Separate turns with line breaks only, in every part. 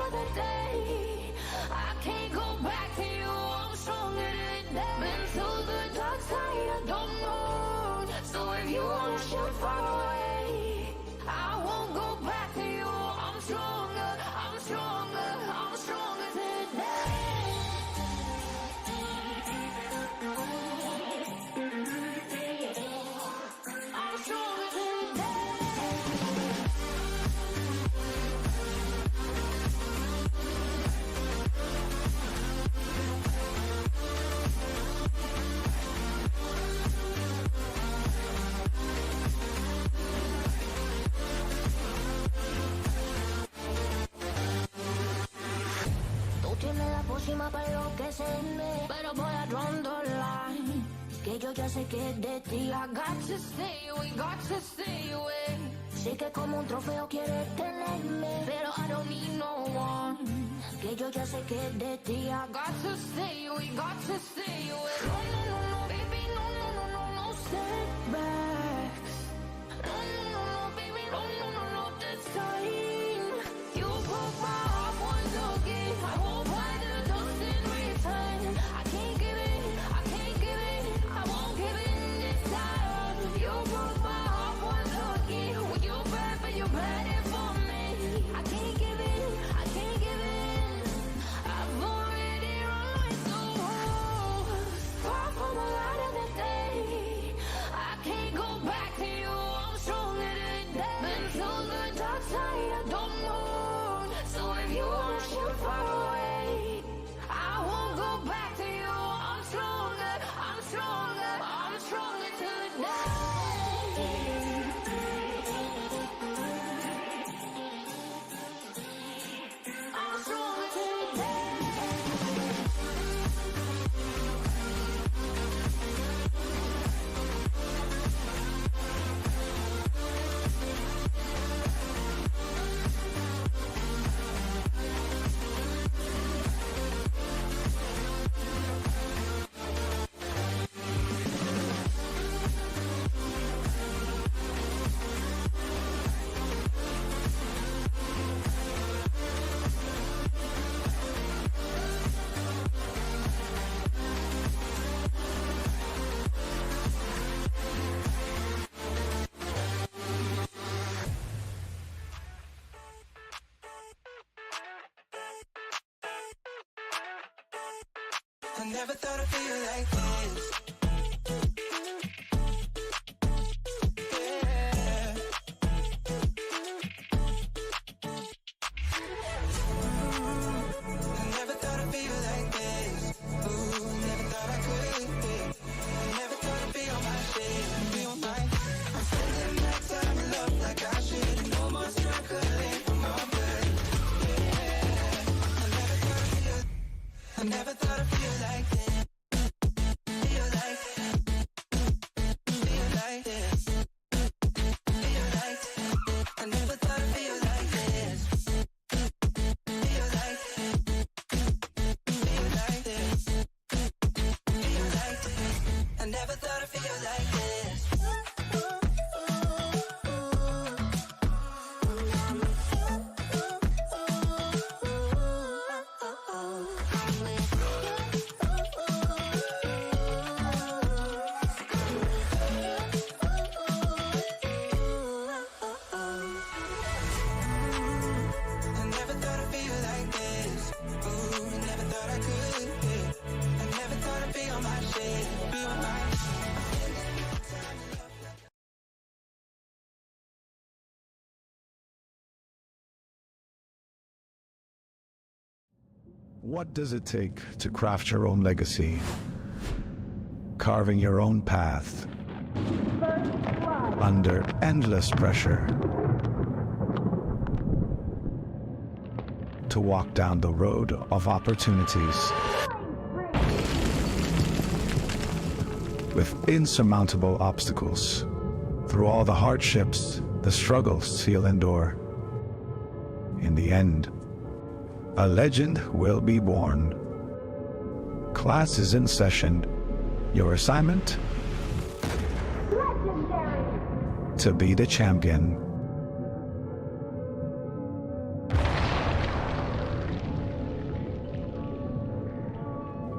of the day. I can't go back to you, I'm stronger today. Been to the dark side of the moon, so if you wanna shoot far away, I won't go back to you. I'm stronger, I'm stronger, I'm stronger today. I'm stronger today. Tú tienes la pócima para enloquecerme, pero voy a draw the line. Que yo ya sé que es de ti. I got to stay away, got to stay away. Sé que como un trofeo quieres tenerme, pero I don't need no one. Que yo ya sé que es de ti. I got to stay away, got to stay away. No, no, no, no, baby, no, no, no, no, no setbacks. No, no, no, no, baby, no, no, no, no, this time. You broke my heart once again. I won't buy the dust in return. I can't give in, I can't give in, I won't give in this time. You broke my heart once again. Well, you bad, but you bad it for me. I can't give in, I can't give in. I've already run my soul far from the light of the day. I can't go back to you, I'm stronger today. Been to the dark side of the moon, so if you wanna shoot far away, I won't go back to you. I'm stronger, I'm stronger, I'm stronger today. I'm stronger today.
I never thought I'd feel like this. Yeah. I never thought I'd feel like this. Ooh, never thought I could. I never thought I'd be on my shit, be on my. I'm spending my time in love like I should. No more struggling for my blood. Yeah. I never thought I'd feel like this. Feel like this. Feel like I never thought I'd feel like this. Feel like this. Feel like I never thought I'd feel like this. I never thought I'd feel like this. Ooh, never thought I could. I never thought I'd be on my shit, be on my.
What does it take to craft your own legacy? Carving your own path under endless pressure to walk down the road of opportunities with insurmountable obstacles. Through all the hardships, the struggles you'll endure, in the end, a legend will be born. Class is in session. Your assignment? Legendary. To be the champion.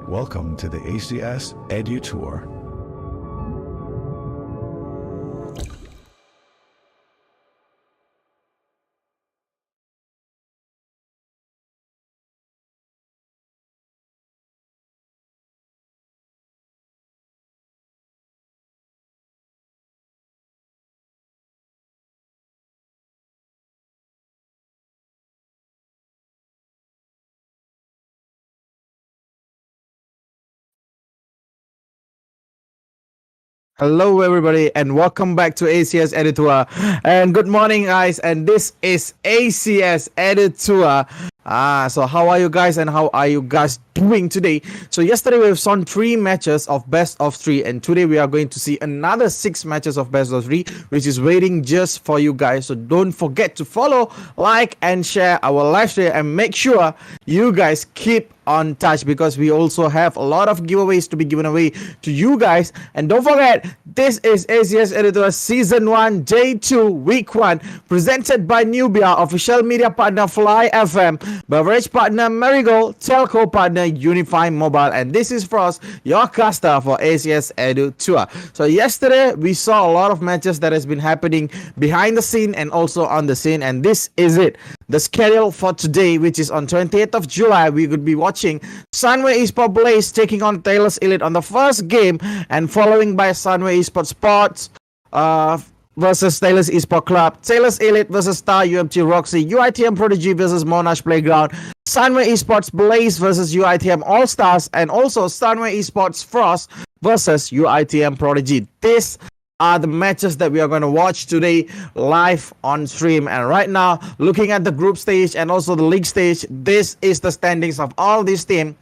Welcome to the ACS EDU Tour.
Hello, everybody, and welcome back to ACS Editor. And good morning, guys. And this is ACS Editor. So how are you guys, and how are you guys doing today? So yesterday we saw 3 matches of best of 3, and today we are going to see another 6 matches of best of 3, which is waiting just for you guys. So don't forget to follow, like, and share our live stream, and make sure you guys keep on touch, because we also have a lot of giveaways to be given away to you guys. And don't forget, this is ACS Editor Season 1 Day 2 Week 1, presented by Nubia, official media partner Fly FM, beverage partner Marigold, telco partner Unify Mobile, and this is Frost, your caster for ACS Edu Tour. So yesterday we saw a lot of matches that has been happening behind the scene and also on the scene, and this is it. The schedule for today, which is on 28th of July, we could be watching Sunway Esports Blaze taking on Taylor's Elite on the first game, and following by Sunway Esports Sports versus Taylor's Esports Club, Taylor's Elite versus Star UMT Roxy, UITM Prodigy versus Monash Playground, Sunway Esports Blaze versus UITM All Stars, and also Sunway Esports Frost versus UITM Prodigy. This are the matches that we are going to watch today live on stream. And right now, looking at the group stage and also the league stage, this is the standings of all these teams.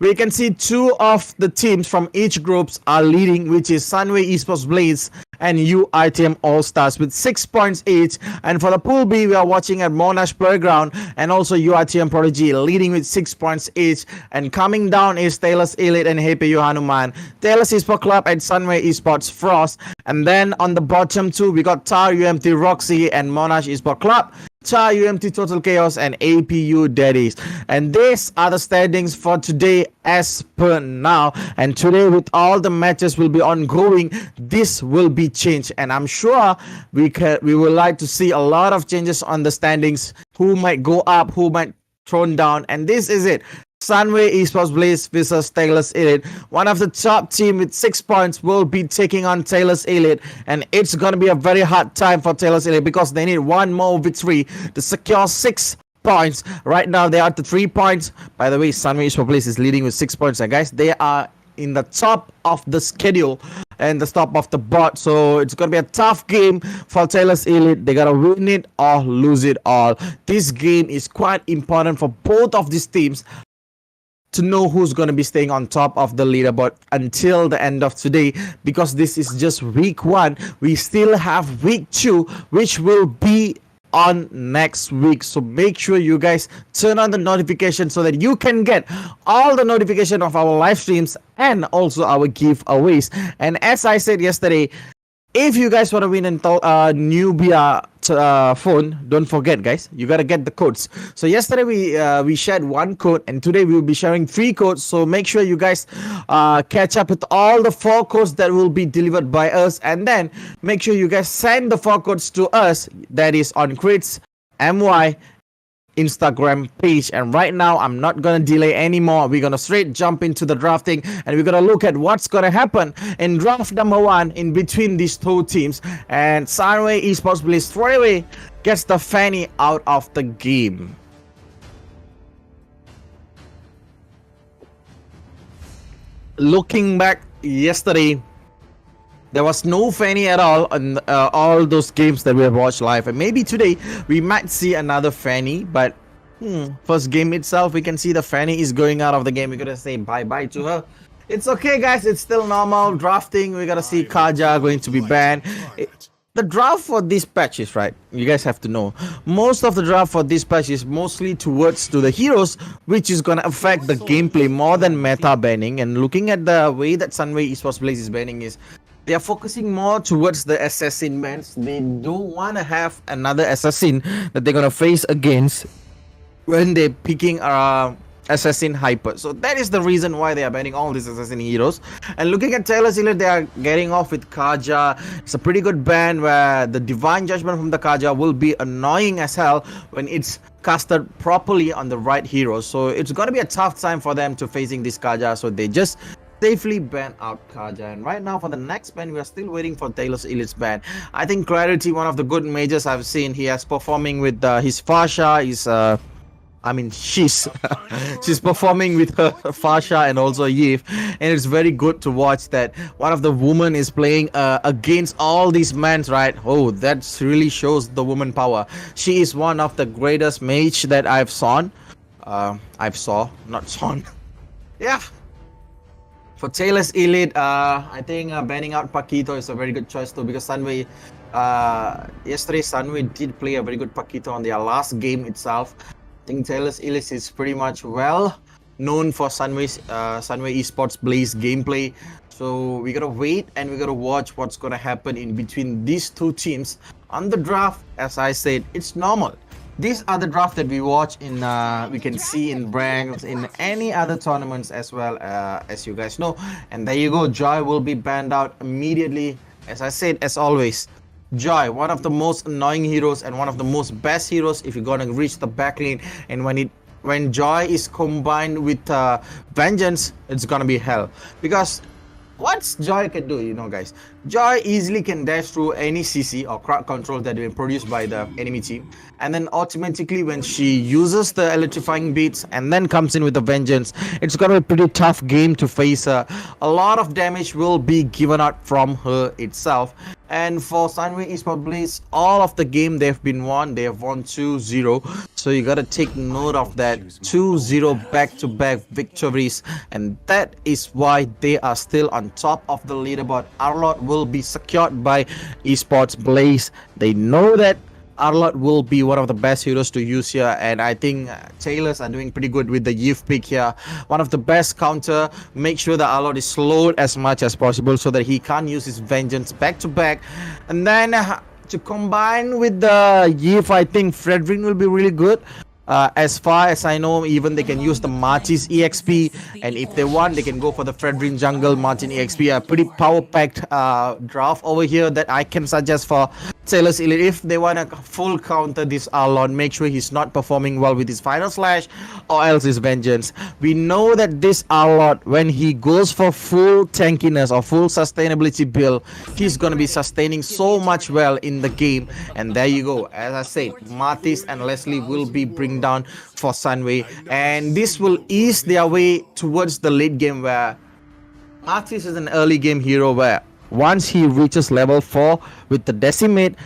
We can see 2 of the teams from each groups are leading, which is Sunway Esports Blaze and UITM All Stars with 6 points each. And for the Pool B, we are watching at Monash Playground and also UITM Prodigy leading with 6 points each. And coming down is Taylor's Elite and Hepeyu Hanuman, Taylor's Esports Club and Sunway Esports Frost. And then on the bottom 2, we got Tar UMT Roxy and Monash Esports Club, Char UMT Total Chaos, and APU Daddies. And these are the standings for today as per now. And today, with all the matches will be ongoing, this will be changed. And I'm sure we would like to see a lot of changes on the standings. Who might go up, who might thrown down. And this is it. Sunway Esports Blaze versus Taylor's Elite. One of the top team with 6 points will be taking on Taylor's Elite, and it's going to be a very hard time for Taylor's Elite because they need one more victory to secure 6 points. Right now they are at 3 points. By the way, Sunway Esports Blaze is leading with 6 points, and guys, they are in the top of the schedule and the top of the board, so it's gonna be a tough game for Taylor's Elite. They gotta win it or lose it all. This game is quite important for both of these teams to know who's going to be staying on top of the leaderboard until the end of today, because this is just week 1. We still have week 2, which will be on next week. So make sure you guys turn on the notification so that you can get all the notification of our live streams and also our giveaways. And as I said yesterday, if you guys want to win a Nubia phone, don't forget, guys, you gotta get the codes. So yesterday we shared 1 code, and today we will be sharing 3 codes. So make sure you guys catch up with all the 4 codes that will be delivered by us, and then make sure you guys send the 4 codes to us. That is on Crits MY Instagram page. And right now I'm not gonna delay anymore. We're gonna straight jump into the drafting, and we're gonna look at what's gonna happen in draft number 1 in between these 2 teams. And Sunway Esports Blaze straight away gets the Fanny out of the game. Looking back yesterday, there was no Fanny at all on all those games that we have watched live. And maybe today we might see another Fanny. But first game itself, we can see the Fanny is going out of the game. We're going to say bye-bye to her. It's okay, guys. It's still normal. Drafting, we're going to see Kaja going to be banned. The draft for these patches, right? You guys have to know. Most of the draft for this patch is mostly towards to the heroes, which is going to affect the gameplay more than meta banning. And looking at the way that Sunway Esports Blaze is banning is, they are focusing more towards the assassin bans. They don't want to have another assassin that they're going to face against when they're picking assassin hyper. So that is the reason why they are banning all these assassin heroes. And looking at Taylor's Elite, they are getting off with Kaja. It's a pretty good ban where the divine judgment from the Kaja will be annoying as hell when it's casted properly on the right hero. So it's gonna be a tough time for them to facing this Kaja. So they just safely ban out Kaja. And right now for the next ban, we are still waiting for Taylor's Elite's ban. I think Clarity, one of the good mages I've seen, he has performing with his Fasha, she's performing with her Fasha and also Yif, and it's very good to watch that one of the women is playing against all these men, right? Oh, that really shows the woman power. She is one of the greatest mage that I've seen. Yeah. For Taylor's Elite, I think banning out Paquito is a very good choice too, because Sunway, yesterday Sunway did play a very good Paquito on their last game itself. I think Taylor's Elite is pretty much well known for Sunway Esports Blaze gameplay. So we gotta wait and we gotta watch what's gonna happen in between these two teams. On the draft, as I said, it's normal. These are the draft that we watch in, we can see in ranks, in any other tournaments as well, as you guys know. And there you go, Joy will be banned out immediately. As I said, as always, Joy, one of the most annoying heroes and one of the most best heroes if you're gonna reach the back lane. And when Joy is combined with Vengeance, it's gonna be hell. Because what Joy can do, you know guys, Joy easily can dash through any CC or crowd control that has been produced by the enemy team, and then automatically when she uses the electrifying beats and then comes in with the Vengeance, it's gonna be a pretty tough game to face her. A lot of damage will be given out from her itself. And for Sunway Esports Blaze, all of the game they've been won, they have won 2-0. So you gotta take note of that, 2-0 back-to-back victories, and that is why they are still on top of the leaderboard. Arlot will be secured by Esports Blaze. They know that Arlot will be one of the best heroes to use here, and I think Taylors are doing pretty good with the Yif pick here. One of the best counter. Make sure that Arlot is slowed as much as possible so that he can't use his Vengeance back to back. And then to combine with the Yif, I think Fredrin will be really good. As far as I know, even they can use the Martis EXP, and if they want, they can go for the Fredrin Jungle Martin EXP. A pretty power-packed draft over here that I can suggest for Taylor's Elite. If they want to full counter this Arlon, make sure he's not performing well with his Final Slash or else his Vengeance. We know that this Arlon, when he goes for full tankiness or full sustainability build, he's going to be sustaining so much well in the game. And there you go. As I said, Martis and Leslie will be bringing down for Sunway, and this will ease their way towards the late game, where Martis is an early game hero where once he reaches level 4 with the Decimate,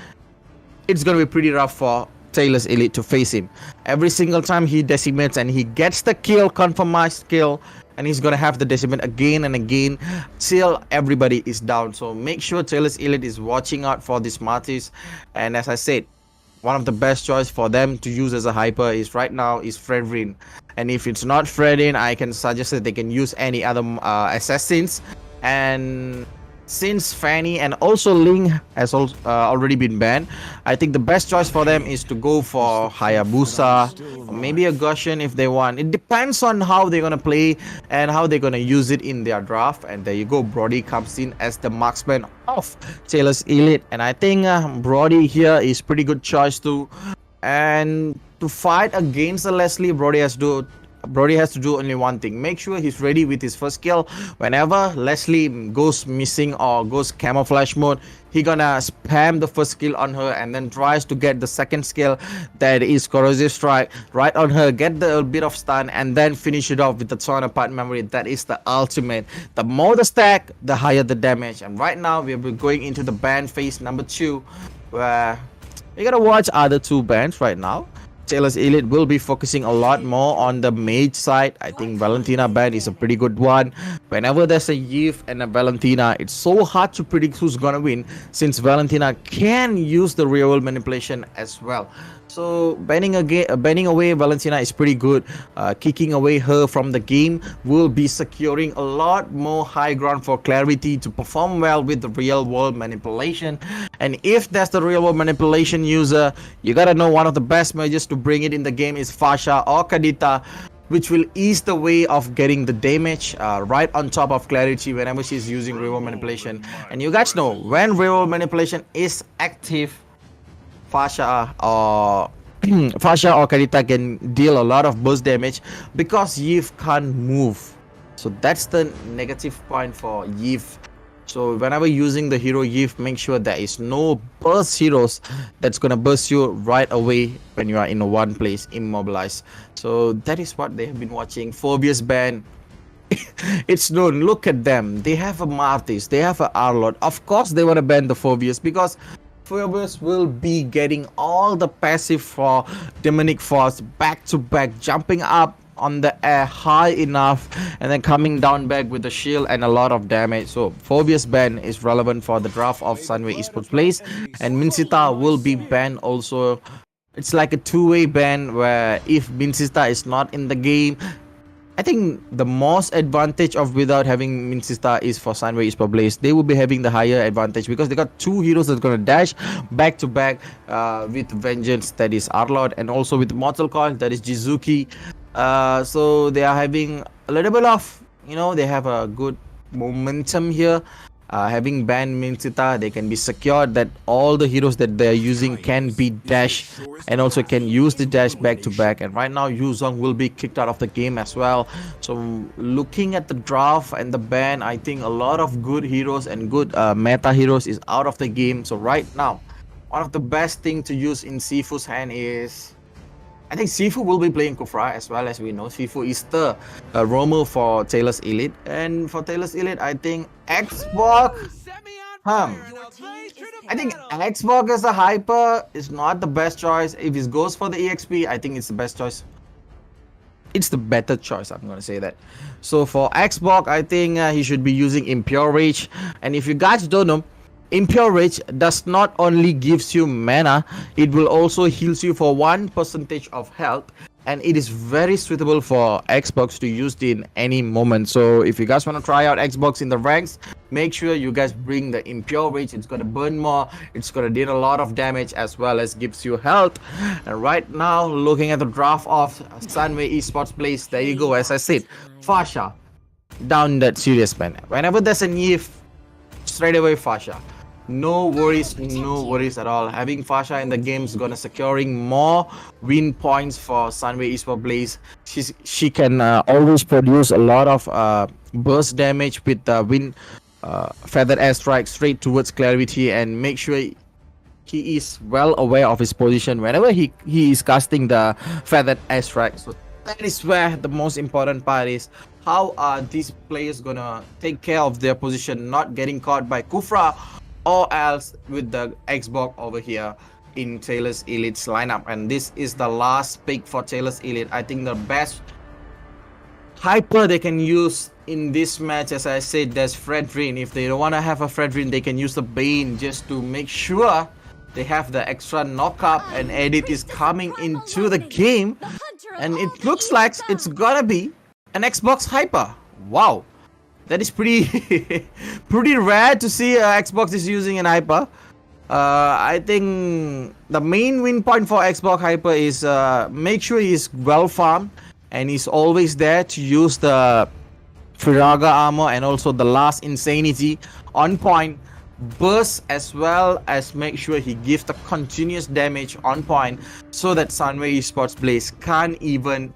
it's going to be pretty rough for Taylor's Elite to face him. Every single time he decimates and he gets the kill, confirmed kill, and he's going to have the Decimate again and again till everybody is down. So make sure Taylor's Elite is watching out for this Martis. And as I said, one of the best choice for them to use as a hyper is right now is Fredrin. And if it's not Fredrin, I can suggest that they can use any other assassins. And since Fanny and also Ling has already been banned, I think the best choice for them is to go for Hayabusa or maybe a Goshen if they want. It depends on how they're gonna play and how they're gonna use it in their draft. And there you go, Brody comes in as the marksman of Taylor's Elite, and I think Brody here is pretty good choice too. And to fight against the Leslie, Brody has to do only one thing. Make sure he's ready with his first kill. Whenever Leslie goes missing or goes camouflage mode, he gonna spam the first skill on her and then tries to get the second skill, that is Corrosive Strike, right on her, get the bit of stun, and then finish it off with the Torn Apart Memory. That is the ultimate. The more the stack, the higher the damage. And right now we're going into the ban phase number 2, where we gotta watch other two bans right now. Taylor's Elite will be focusing a lot more on the mage side. I think Valentina ban is a pretty good one. Whenever there's a Yif and a Valentina, it's so hard to predict who's gonna win, since Valentina can use the real world manipulation as well. So banning away Valentina is pretty good. Kicking away her from the game will be securing a lot more high ground for Clarity to perform well with the real world manipulation. And if that's the real world manipulation user, you gotta know one of the best mages to bring it in the game is Fasha or Kadita. which will ease the way of getting the damage right on top of Clarity whenever she's using reroll manipulation. And you guys know when reroll manipulation is active, Fasha or Fasha or Karita can deal a lot of burst damage because Yif can't move. So that's the negative point for Yif. So whenever using the hero Yif, make sure there is no burst heroes that's gonna burst you right away when you are in one place, immobilized. So that is what they have been watching. Phobia's ban. It's known. Look at them. They have a Martis. They have a Arlord. Of course they want to ban the Phobias because Phobias will be getting all the passive for Demonic Force back to back, jumping up on the air high enough and then coming down back with the shield and a lot of damage. So Phobia's ban is relevant for the draft of Sunway Esports Place, and Minsita will be banned also. It's like a two-way ban where if Minsita is not in the game, I think the most advantage of without having Minsita is for Sunway Esports Place. They will be having the higher advantage because they got two heroes that's gonna dash back to back with Vengeance, that is Arlord, and also with Mortal Coil, that is Jizuki. So they are having a little bit of, they have a good momentum here. Having banned Minsita, they can be secured that all the heroes that they are using can be dash and also can use the dash back to back. And right now Yuzong will be kicked out of the game as well. So looking at the draft and the ban, I think a lot of good heroes and good meta heroes is out of the game. So right now, one of the best thing to use in Sifu's hand is, I think Sifu will be playing Kufra as well. As we know, Sifu is the roamer for Taylor's Elite. And for Taylor's Elite, I think Xbox, I think Xbox as a hyper is not the best choice. If it goes for the EXP, I think it's the best choice. It's the better choice, I'm going to say that. So for Xbox, I think he should be using Impure Rage. And if you guys don't know, Impure Rage does not only gives you mana, it will also heals you for 1% of health, and it is very suitable for Xbox to use it in any moment. So if you guys want to try out Xbox in the ranks, make sure you guys bring the Impure Rage. It's gonna burn more, it's gonna deal a lot of damage as well as gives you health. And right now, looking at the draft of Sunway Esports Place, there you go. As I said, Fasha down that serious ban. Whenever there's a Yif, straight away Fasha. No worries at all. Having Fasha in the game is gonna securing more win points for Sunway Esports Blaze. She can always produce a lot of burst damage with the feathered airstrike straight towards Clarity, and make sure he is well aware of his position whenever he is casting the feathered airstrike. So that is where the most important part is. How are these players gonna take care of their position, not getting caught by Kufra or else with the Xbox over here in Taylor's Elite's lineup? And this is the last pick for Taylor's Elite. I think the best hyper they can use in this match, as I said, there's Fredrin. If they don't want to have a Fredrin, they can use the Bane just to make sure they have the extra knockup. And Edit is coming into the game, and it looks like it's gonna be an Xbox hyper. Wow, that is pretty pretty rare to see Xbox is using an hyper. I think the main win point for Xbox hyper is make sure he's well farmed and he's always there to use the Firaga armor and also the last insanity on point, burst, as well as make sure he gives the continuous damage on point so that Sunway Esports Blaze can't even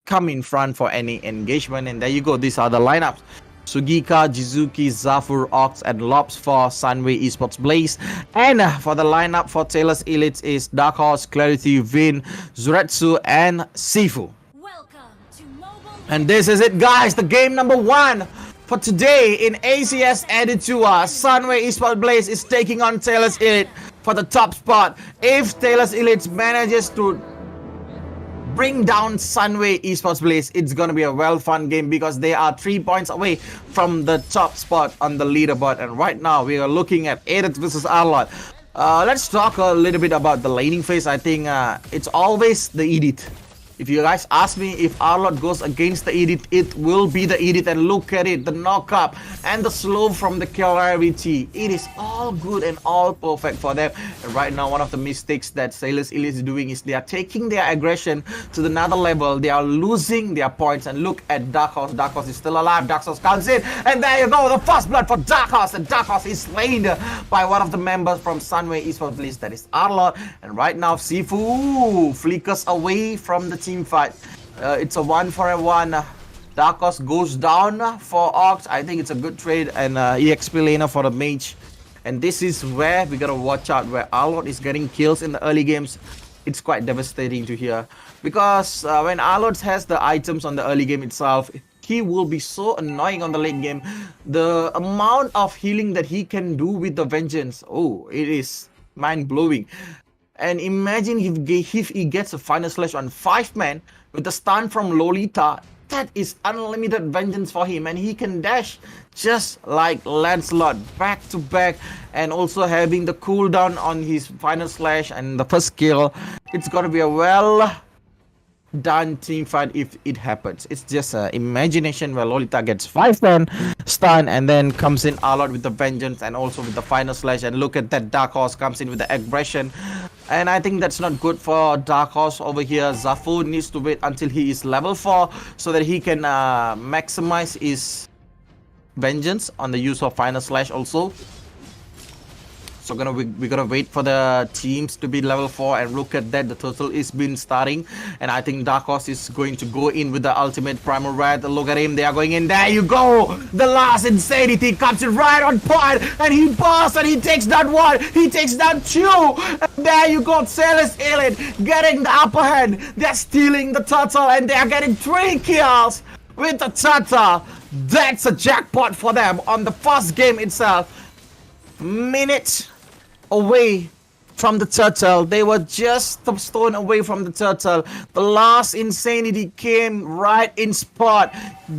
come in front for any engagement. And there you go, these are the lineups: Sugika, Jizuki, Zafur, Ox, and Lobs for Sunway Esports Blaze. And for the lineup for Taylor's Elites is Dark Horse, Clarity, Vin, Zuretsu, and Sifu. And this is it, guys, the game number 1 for today in ACS EDU. Sunway Esports Blaze is taking on Taylor's Elite for the top spot. If Taylor's Elite manages to bring down Sunway Esports Blaze, it's gonna be a well fun game because they are 3 points away from the top spot on the leaderboard. And right now we are looking at Edith versus Arlord. Let's talk a little bit about the laning phase. I think it's always the Edith. If you guys ask me if Arlott goes against the Edit, it will be the Edit. And look at it, the knock up and the slow from the clarity. It is all good and all perfect for them. And right now, one of the mistakes that Sailors Elite is doing is they are taking their aggression to another level. They are losing their points. And look at Dark Horse. Dark Horse is still alive. Dark Horse comes in. And there you go, the first blood for Dark Horse. And Dark Horse is slain by one of the members from Sunway Esports list, that is Arlott. And right now, Sifu flickers away from the team fight. It's a 1-for-1. Dark Horse goes down for Ox. I think it's a good trade, and EXP laner for the mage. And this is where we gotta watch out, where Arlott is getting kills in the early games. It's quite devastating to hear, because when Arlott has the items on the early game itself, he will be so annoying on the late game. The amount of healing that he can do with the Vengeance, oh, it is mind-blowing. And imagine if he gets a final slash on 5-man with the stun from Lolita. That is unlimited vengeance for him, and he can dash just like Lancelot back to back, and also having the cooldown on his final slash and the first kill. It's gonna be a well done team fight if it happens. It's just an imagination where Lolita gets 5-man stun and then comes in Arlott with the vengeance and also with the final slash. And look at that, Dark Horse comes in with the aggression, and I think that's not good for Dark Horse over here. Zafu needs to wait until he is level 4 so that he can maximize his vengeance on the use of final slash also. So we're gonna wait for the teams to be level 4, and look at that, the turtle is been starting, and I think Dark Horse is going to go in with the ultimate primal red. Look at him, they are going in. There you go, the last insanity comes in right on point, and he bursts and he takes down 1, he takes down 2, and there you go, Sailors Elite getting the upper hand. They're stealing the turtle and they are getting 3 kills with the turtle. That's a jackpot for them on the first game itself. Minutes away from the turtle. They were just a stone away from the turtle. The last insanity came right in spot,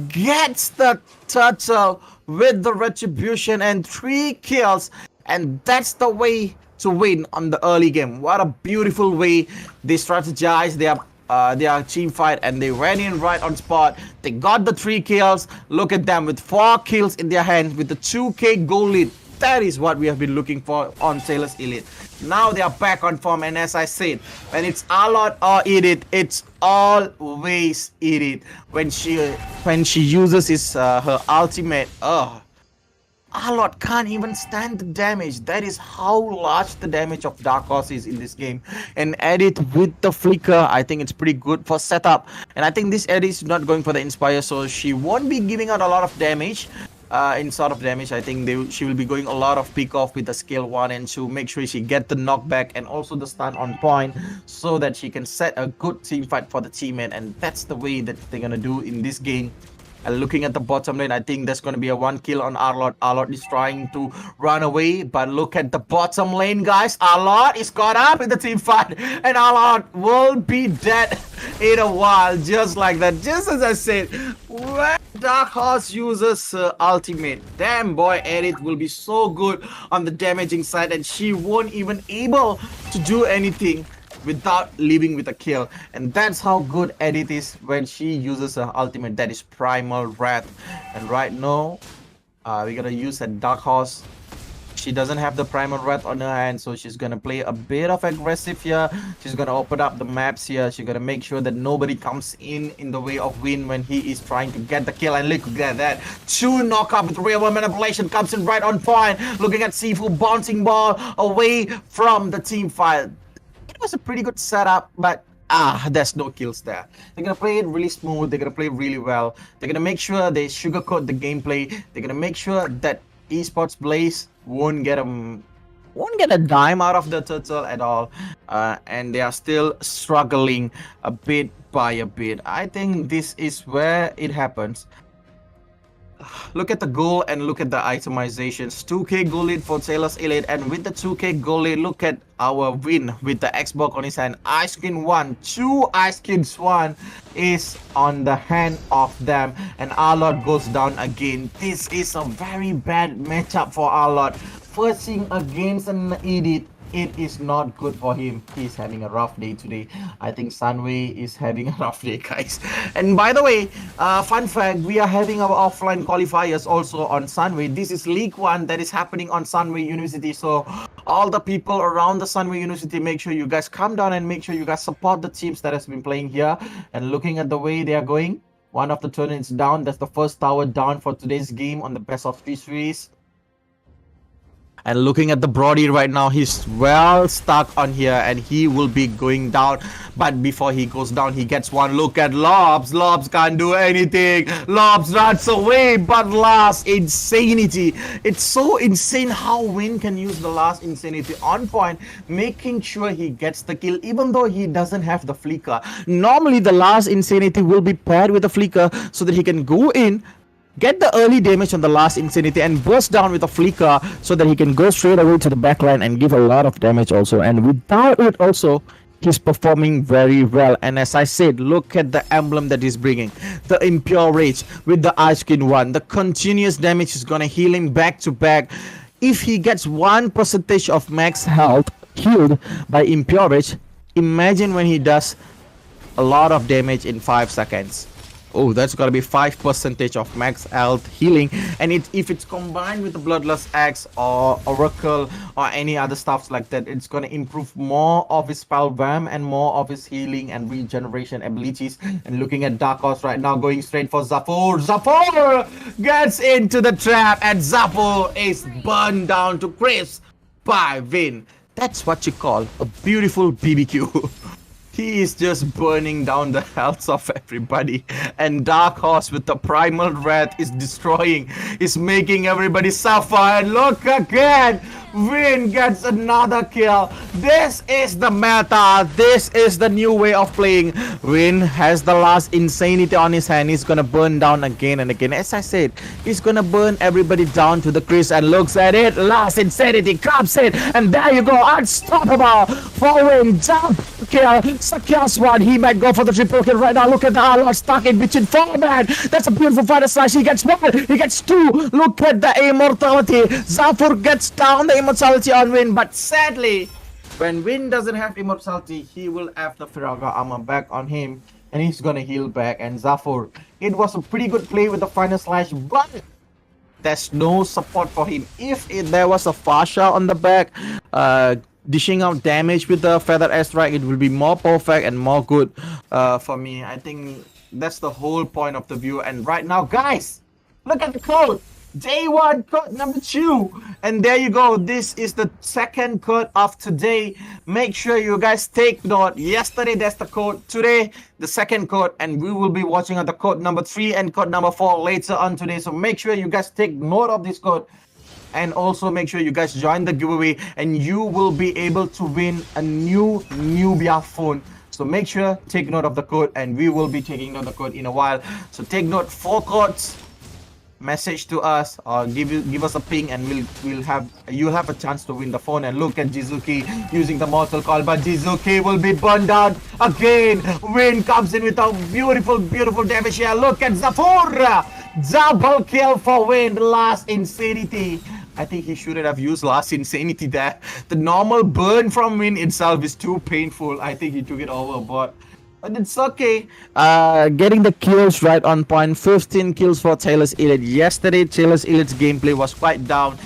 gets the turtle with the retribution and 3 kills, and that's the way to win on the early game. What a beautiful way they strategized their team fight, and they ran in right on spot. They got the 3 kills. Look at them with 4 kills in their hand with the 2k goal lead. That is what we have been looking for on Sailors Elite. Now they are back on form, and as I said, when it's Arlott or Edit, it's always Edit. When she uses her ultimate, Arlott can't even stand the damage. That is how large the damage of Dark Horse is in this game. And Edit with the flicker, I think it's pretty good for setup. And I think this Edit is not going for the Inspire, so she won't be giving out a lot of damage. In sort of damage, I think she will be going a lot of pick off with the skill 1 and 2, make sure she get the knockback and also the stun on point, so that she can set a good team fight for the teammate. And that's the way that they're gonna do in this game. And looking at the bottom lane, I think there's going to be a 1 kill on Arlott. Arlott is trying to run away, but look at the bottom lane, guys. Arlott is caught up in the team fight, and Arlott will be dead in a while, just like that. Just as I said, when Dark Horse uses her ultimate, damn boy, Edith will be so good on the damaging side, and she won't even able to do anything without leaving with a kill. And that's how good Edith is when she uses her ultimate, that is Primal Wrath. And right now we're gonna use that Dark Horse. She doesn't have the Primal Wrath on her hand, so she's gonna play a bit of aggressive here. She's gonna open up the maps here. She's gonna make sure that nobody comes in the way of Win when he is trying to get the kill. And look at that, 2 knockup with real world manipulation comes in right on point. Looking at Sifu bouncing ball away from the team fight. Was a pretty good setup, but there's no kills there. They're gonna play it really smooth. They're gonna play really well. They're gonna make sure they sugarcoat the gameplay. They're gonna make sure that Esports Blaze won't get a dime out of the turtle at all, and they are still struggling a bit by a bit. I think this is where it happens. Look at the goal and look at the itemizations. 2k goal lead for Sailors Elite, and with the 2k goal lead, look at our Win with the Xbox on his hand. Ice Skin 1, 2 Ice Skins 1 is on the hand of them, and Arlott goes down again. This is a very bad matchup for Arlott. First thing against an Edit, it is not good for him. He's having a rough day today. I think Sunway is having a rough day, guys. And by the way, fun fact, we are having our offline qualifiers also on Sunway. This is League 1 that is happening on Sunway University. So all the people around the Sunway University, make sure you guys come down and make sure you guys support the teams that has been playing here. And looking at the way they are going, one of the tournaments down. That's the first tower down for today's game on the best of 3 series. And looking at the Brody right now, he's well stuck on here and he will be going down. But before he goes down, he gets one look at Lobs. Lobs can't do anything. Lobs runs away, but last insanity. It's so insane how Win can use the last insanity on point, making sure he gets the kill, even though he doesn't have the flicker. Normally, the last insanity will be paired with a flicker so that he can go in, get the early damage on the last insanity and burst down with a flicker so that he can go straight away to the backline and give a lot of damage also. And without it also, he's performing very well. And as I said, look at the emblem that he's bringing, the Impure Rage with the Ice Skin 1. The continuous damage is gonna heal him back to back. If he gets 1% of max health healed by Impure Rage, imagine when he does a lot of damage in 5 seconds. Oh, that's gonna be 5% of max health healing. And if it's combined with the Bloodlust Axe or Oracle or any other stuffs like that, it's gonna improve more of his spell bam and more of his healing and regeneration abilities. And looking at Dark Horse right now, going straight for Zafur. Zafur gets into the trap and Zafur is burned down to crisp by Vin. That's what you call a beautiful BBQ. He is just burning down the health of everybody. And Dark Horse with the Primal Wrath is destroying, is making everybody suffer. And look again, Win gets another kill. This is the meta. This is the new way of playing. Win has the last insanity on his hand. He's gonna burn down again and again. As I said, he's gonna burn everybody down to the crisp and looks at it. Last insanity comes in. And there you go. Unstoppable for Win. Jump kill. Secures one. He might go for the triple kill right now. Look at the Arlord stuck in between 4 man. That's a beautiful fighter slash. He gets 1. He gets 2. Look at the immortality. Zafur gets down the immortality on Win. But sadly, when Win doesn't have immortality, he will have the Firaga armor back on him. And he's gonna heal back. And Zafur, it was a pretty good play with the final slash. But there's no support for him. If there was a Fasha on the back, dishing out damage with the Feather Airstrike, it will be more perfect and more good for me. I think that's the whole point of the view. And right now, guys, look at the code. Day 1 code number 2. And there you go. This is the second code of today. Make sure you guys take note. Yesterday, that's the code. Today, the second code. And we will be watching on the code number 3 and code number 4 later on today. So make sure you guys take note of this code. And also make sure you guys join the giveaway and you will be able to win a new Nubia phone. So make sure, take note of the code, and we will be taking note of the code in a while. So take note, 4 codes, message to us or give us a ping, and you'll have a chance to win the phone. And look at Jizuki using the mortal call, but Jizuki will be burned down again. Win comes in with a beautiful damage here. Look at Zafur, double kill for Win. Last insanity. I think he shouldn't have used last insanity there. The normal burn from Win itself is too painful. I think he took it overboard. But it's okay. Getting the kills right on point. 15 kills for Taylor's Elite. Yesterday, Taylor's Elite's gameplay was quite down.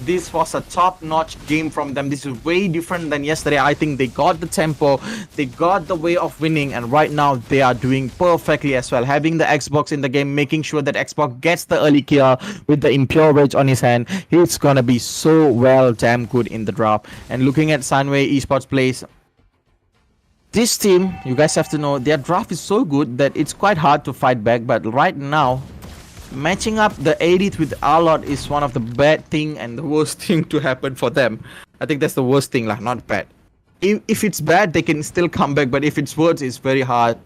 This was a top-notch game from them. This is way different than yesterday. I think they got the tempo, they got the way of winning, and right now they are doing perfectly as well. Having the Xbox in the game, making sure that Xbox gets the early kill with the Impure Rage on his hand. He's gonna be so damn good in the drop. And looking at Sunway Esports plays, this team, you guys have to know, their draft is so good that it's quite hard to fight back. But right now, matching up the 80th with Arlord is one of the bad thing and the worst thing to happen for them. I think that's the worst thing, not bad. If it's bad, they can still come back, but if it's worse, it's very hard.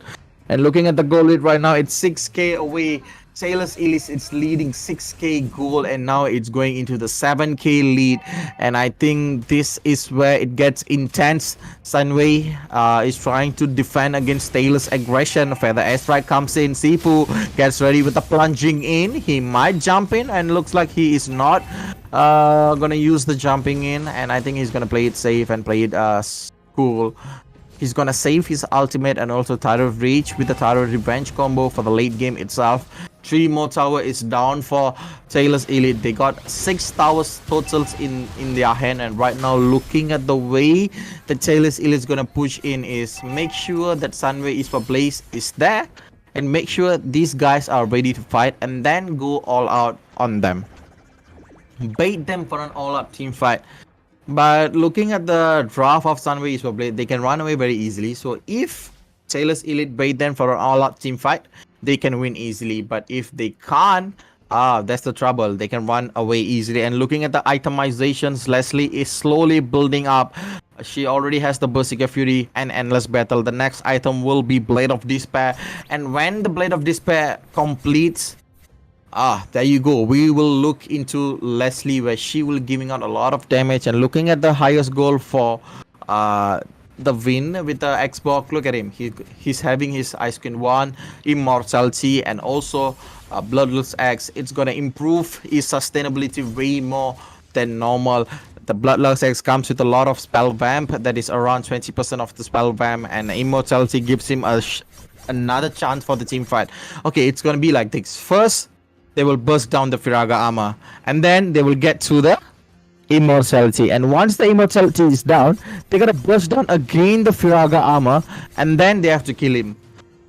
And looking at the goal lead right now, it's 6k away Taylor's Elite is leading 6k goal, and now it's going into the 7k lead. And I think this is where it gets intense. Sunway is trying to defend against Taylor's aggression. Feather airstrike comes in. Sifu gets ready with the plunging in. He might jump in, and looks like he is not gonna use the jumping in. And I think he's gonna play it safe and play it cool. He's gonna save his ultimate and also Tower of Reach with the Tower of Revenge combo for the late game itself. 3 more tower is down for Taylor's Elite. They got 6 towers totals in their hand, and right now looking at the way that Taylor's Elite is gonna push in is make sure that Sunway Esports Blaze is there, and make sure these guys are ready to fight, and then go all out on them. Bait them for an all-out team fight. But looking at the draft of Sunway Esports Blaze, they can run away very easily. So if Taylor's Elite bait them for an all-out team fight, they can win easily. But if they can't, that's the trouble. They can run away easily. And looking at the itemizations, Leslie is slowly building up. She already has the Berserker Fury and Endless Battle. The next item will be Blade of Despair. And when the Blade of Despair completes, there you go. We will look into Leslie, where she will giving out a lot of damage. And looking at the highest goal for the win with the Xbox, look at him. He's having his Ice Queen 1, Immortality, and also Bloodlust X. It's gonna improve his sustainability way more than normal. The Bloodlust X comes with a lot of spell vamp, that is around 20% of the spell vamp, and Immortality gives him another chance for the team fight. Okay, it's gonna be like this. First, they will burst down the Firaga armor, and then they will get to the Immortality, and once the Immortality is down, they're gonna burst down again the Firaga armor, and then they have to kill him.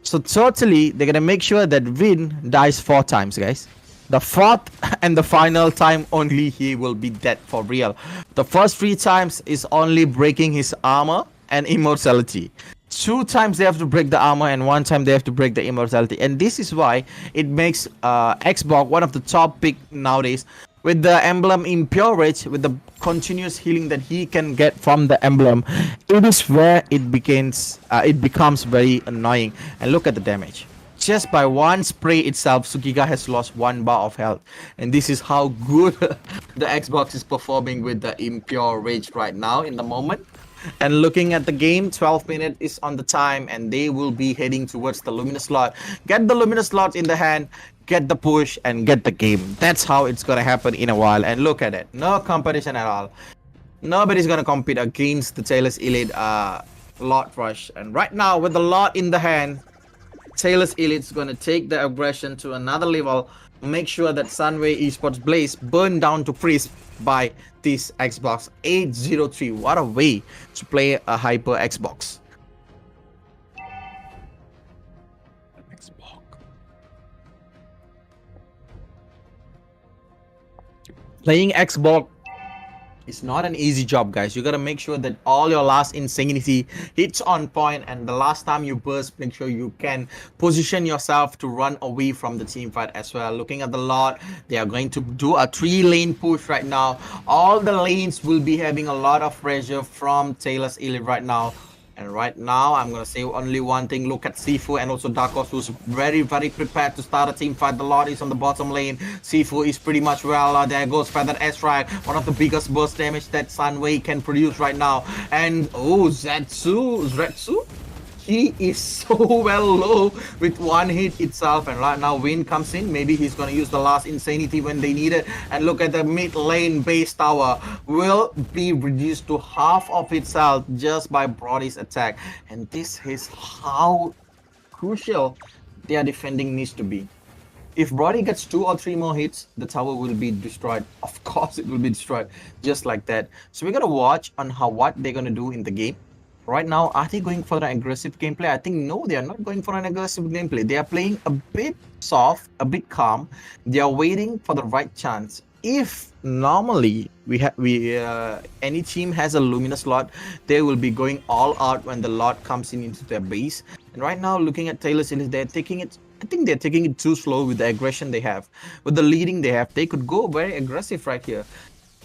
So totally they're gonna make sure that Vin dies 4 times, guys. The 4th and the final time only he will be dead for real. The first 3 times is only breaking his armor and Immortality. 2 times they have to break the armor, and 1 time they have to break the Immortality. And this is why it makes Xbox one of the top pick nowadays. With the emblem Impure Rage, with the continuous healing that he can get from the emblem, it is where it becomes very annoying. And look at the damage. Just by 1 spray itself, Sukiga has lost 1 bar of health. And this is how good the Xbox is performing with the Impure Rage right now in the moment. And looking at the game, 12 minutes is on the time, and they will be heading towards the Luminous slot. Get the Luminous slot in the hand, get the push, and get the game. That's how it's gonna happen in a while. And look at it, no competition at all. Nobody's gonna compete against the Taylor's Elite Lot Rush. And right now, with the lot in the hand, Taylor's Elite's gonna take the aggression to another level. Make sure that Sunway Esports Blaze burn down to crisp by this Xbox 803. What a way to play a hyper Xbox. Playing Xbox is not an easy job, guys. You gotta make sure that all your last insanity hits on point, and the last time you burst, make sure you can position yourself to run away from the team fight as well. Looking at the lot, they are going to do a 3-lane push right now. All the lanes will be having a lot of pressure from Taylor's Elite right now. And right now, I'm going to say only one thing. Look at Sifu and also Darkos, who's very, very prepared to start a team fight. The Lord is on the bottom lane. Sifu is pretty much well. There goes Feathered Airstrike, one of the biggest burst damage that Sunway can produce right now. And, oh, Zetsu? He is so well low with 1 hit itself. And right now, Wind comes in. Maybe he's going to use the last insanity when they need it. And look at the mid lane base tower. Will be reduced to half of its health just by Brody's attack. And this is how crucial their defending needs to be. If Brody gets 2 or 3 more hits, the tower will be destroyed. Of course, it will be destroyed just like that. So we're going to watch on what they're going to do in the game. Right now, are they going for an aggressive gameplay? I think no, they are not going for an aggressive gameplay. They are playing a bit soft, a bit calm. They are waiting for the right chance. If normally any team has a Luminous slot, they will be going all out when the lot comes into their base. And right now, looking at Taylor's Elite, they're taking it. I think they're taking it too slow with the aggression they have, with the leading they have. They could go very aggressive right here.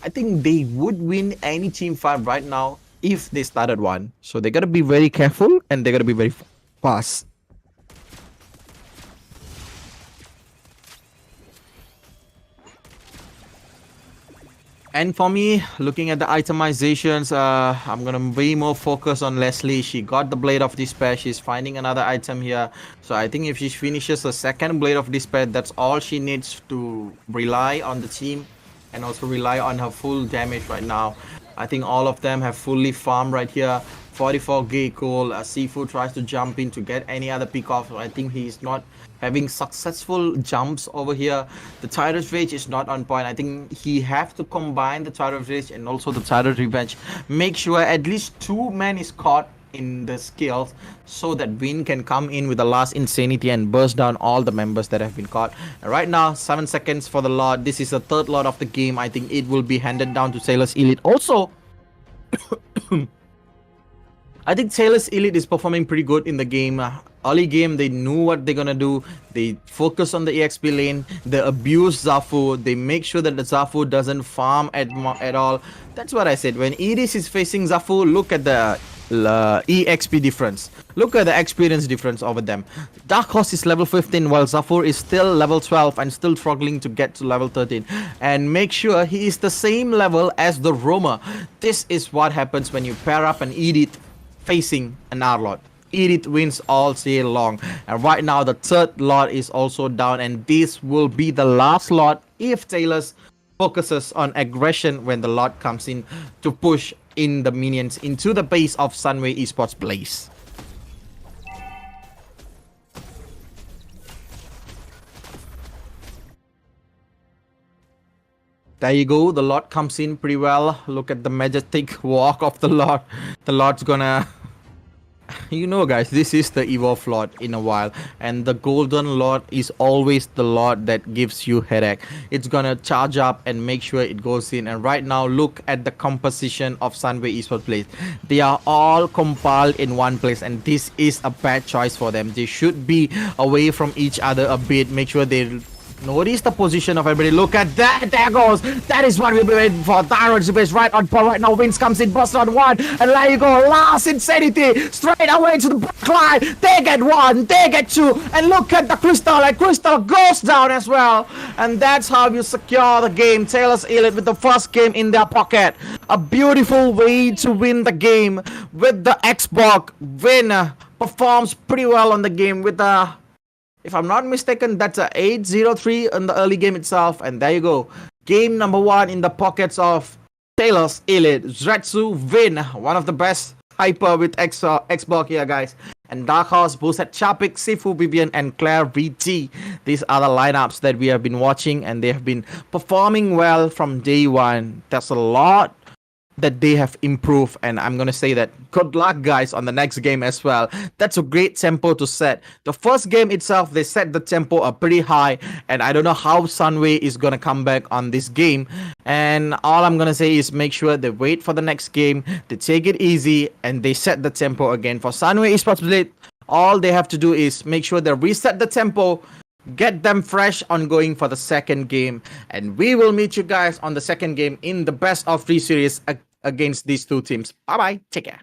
I think they would win any team fight right now if they started one. So they gotta be very careful, and they gotta be very fast. And for me, looking at the itemizations, I'm gonna be more focused on Leslie. She got the Blade of Despair. She's finding another item here. So I think if she finishes the second Blade of Despair, that's all she needs to rely on the team and also rely on her full damage right now. I think all of them have fully farmed right here. 44 gig gold. Seafood tries to jump in to get any other pick off. I think he's not having successful jumps over here. The Tyrant's Rage is not on point. I think he have to combine the Tyrant's Rage and also the Tyrant's Revenge. Make sure at least 2 men is caught in the skills so that Win can come in with the last Insanity and burst down all the members that have been caught. And right now, 7 seconds for the Lord. This is the third Lord of the game. I think it will be handed down to Sailor's Elite. Also, I think Sailor's Elite is performing pretty good in the game. Early game, they knew what they're gonna do. They focus on the EXP lane. They abuse Zafu. They make sure that the Zafu doesn't farm at all. That's what I said. When Edis is facing Zafu, look at the EXP difference. Look at the experience difference over them. Dark Horse is level 15 while Zafur is still level 12 and still struggling to get to level 13. And make sure he is the same level as the Roamer. This is what happens when you pair up an Edith facing an R-Lord. Edith wins all day long. And right now the third Lord is also down, and this will be the last Lord if Taylor's focuses on aggression when the Lord comes in to push in the minions into the base of Sunway Esports Blaze. There you go, the Lord comes in pretty well. Look at the majestic walk of the Lord. The Lord's gonna... You know guys, this is the Evolve Lord in a while, and the Golden Lord is always the Lord that gives you headache. It's gonna charge up and make sure it goes in. And right now, look at the composition of Sunway Esports Place. They are all compiled in one place, and this is a bad choice for them. They should be away from each other a bit. Make sure they notice the position of everybody. Look at that. There goes. That is what we've been waiting for. Tyrant's Revenge right on point right now. Wins comes in. Burst on one. And there you go. Last Insanity. Straight away to the back line. They get one. They get two. And look at the Crystal. And Crystal goes down as well. And that's how you secure the game. Taylor's Elite with the first game in their pocket. A beautiful way to win the game with the Xbox. Win performs pretty well on the game with the... If I'm not mistaken, that's a 8-0-3 in the early game itself. And there you go. Game number 1 in the pockets of Taylor's Elite. Zretsu win. One of the best hyper with Xbox here, guys. And Dark Horse, Boosted Chapik, Sifu Vivian, and Claire VT. These are the lineups that we have been watching, and they have been performing well from day one. There's a lot that they have improved, and I'm gonna say that good luck guys on the next game as well. That's a great tempo to set. The first game itself, they set the tempo up pretty high, and I don't know how Sunway is gonna come back on this game. And all I'm gonna say is make sure they wait for the next game, they take it easy, and they set the tempo again. For Sunway Esports Blade, all they have to do is make sure they reset the tempo, get them fresh on going for the second game, and we will meet you guys on the second game in the best of 3 series against these two teams. Bye bye, take care.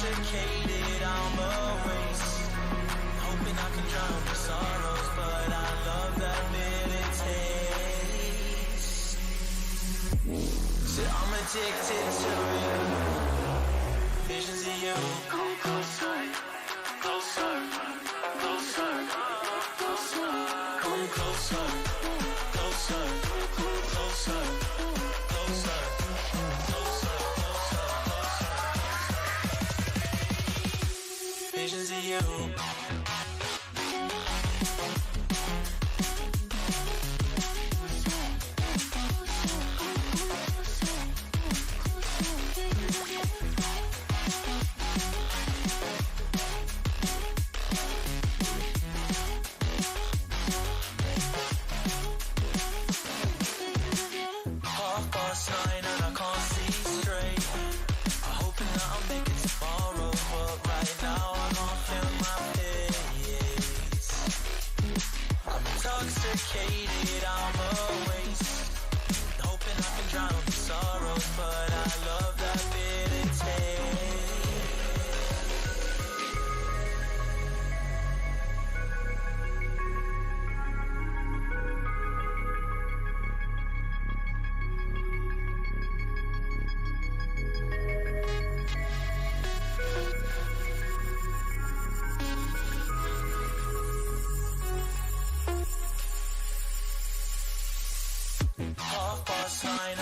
intoxicated, I'm awake, hoping I can drown the sorrows, but I love that bitter taste. So I'm addicted to you, visions of you. Come closer, closer, closer, closer. Come closer, closer, closer, closer, closer, closer. Visions of you. Intoxicated, I'm awake, hoping I can drown the sorrows, but I love that bitter taste.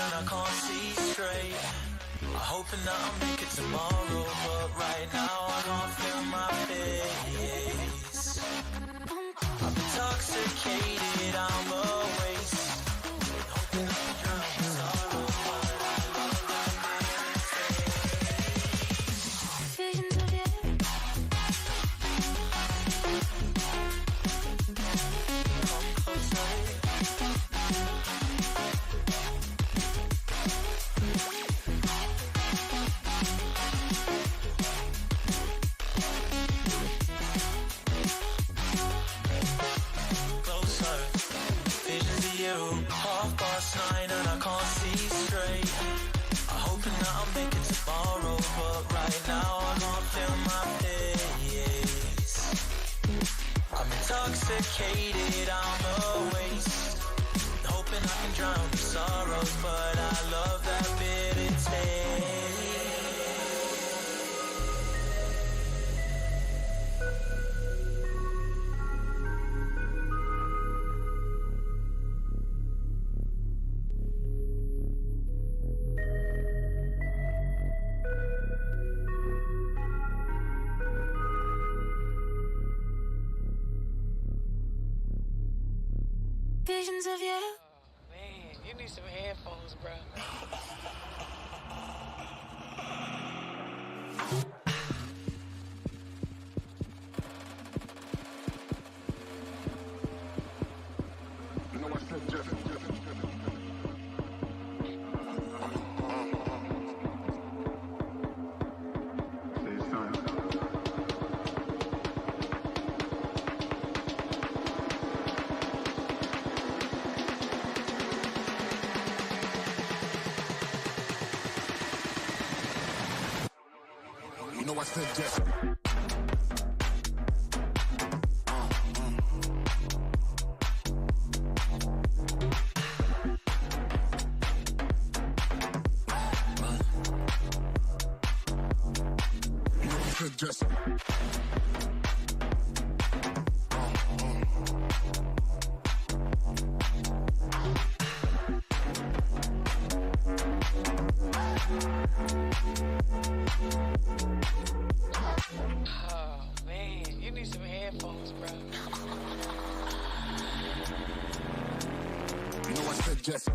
I can't see straight, I'm hoping that I'll make it tomorrow, but right now I can't feel my face. I'm intoxicated, I'm awake, hoping I can drown the sorrow, but I love that taste. Visions of you. Come closer. Half past 9 and I can't see straight, I'm hoping that I'll make it tomorrow, but right now I can't feel my face. I'm intoxicated, I'm awake, hoping I can drown the sorrows, but I love that bitter taste. Visions of you.
Oh, man, you need some headphones, bro.
You know I said Jeff. Say son. You know I said Jeff. Just
Oh, man, you need some headphones, bro.
you know I said Jesse.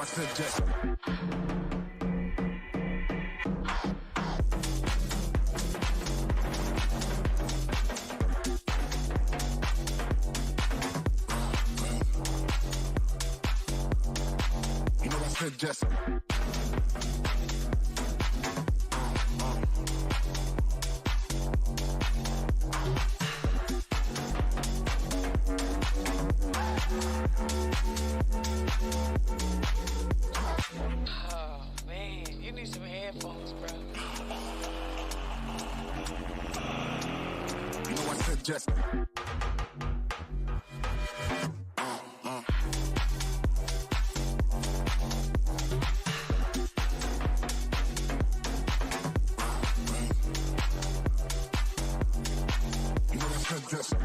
I suggest. You know I suggest.
Oh, man, you need some headphones, bro.
You know I suggest. You know I suggest.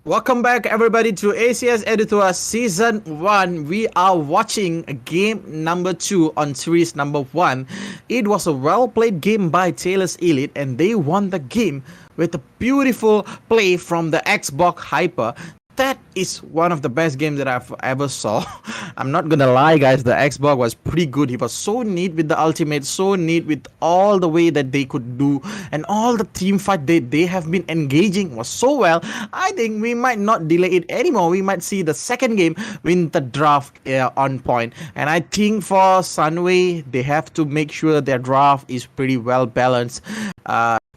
Welcome back, everybody, to ACS EDU Season 1. We are watching game number 2 on series number 1. It was a well-played game by Taylor's Elite, and they won the game with a beautiful play from the Xbox Hyper. That is one of the best games that I've ever saw. I'm not gonna lie, guys, the Xbox was pretty good. He was so neat with the ultimate, so neat with all the way that they could do, and all the team fight they have been engaging was so well. I think we might not delay it anymore. We might see the second game win the draft on point. And I think for Sunway, they have to make sure their draft is pretty well balanced.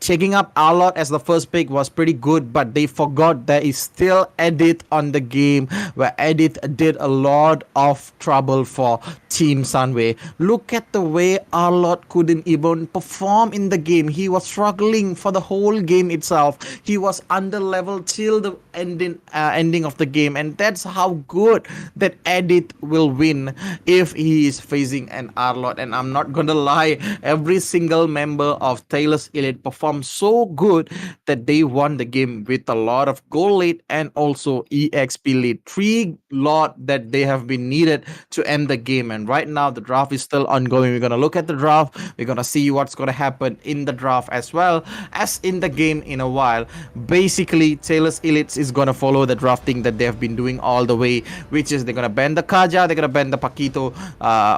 taking up Arlott as the first pick was pretty good, but they forgot there is still Edith on the game, where Edith did a lot of trouble for Team Sunway. Look at the way Arlott couldn't even perform in the game. He was struggling for the whole game itself. He was under level till the ending of the game, and that's how good that Edith will win if he is facing an Arlott. And I'm not gonna lie, every single member of Taylor's Elite performed so good that they won the game with a lot of gold lead and also EXP lead. 3 lot that they have been needed to end the game. And right now the draft is still ongoing. We're gonna look at the draft. We're gonna see what's gonna happen in the draft as well as in the game in a while. Basically, Taylor's Elites is gonna follow the drafting that they have been doing all the way, which is they're gonna ban the Kaja, they're gonna ban the Paquito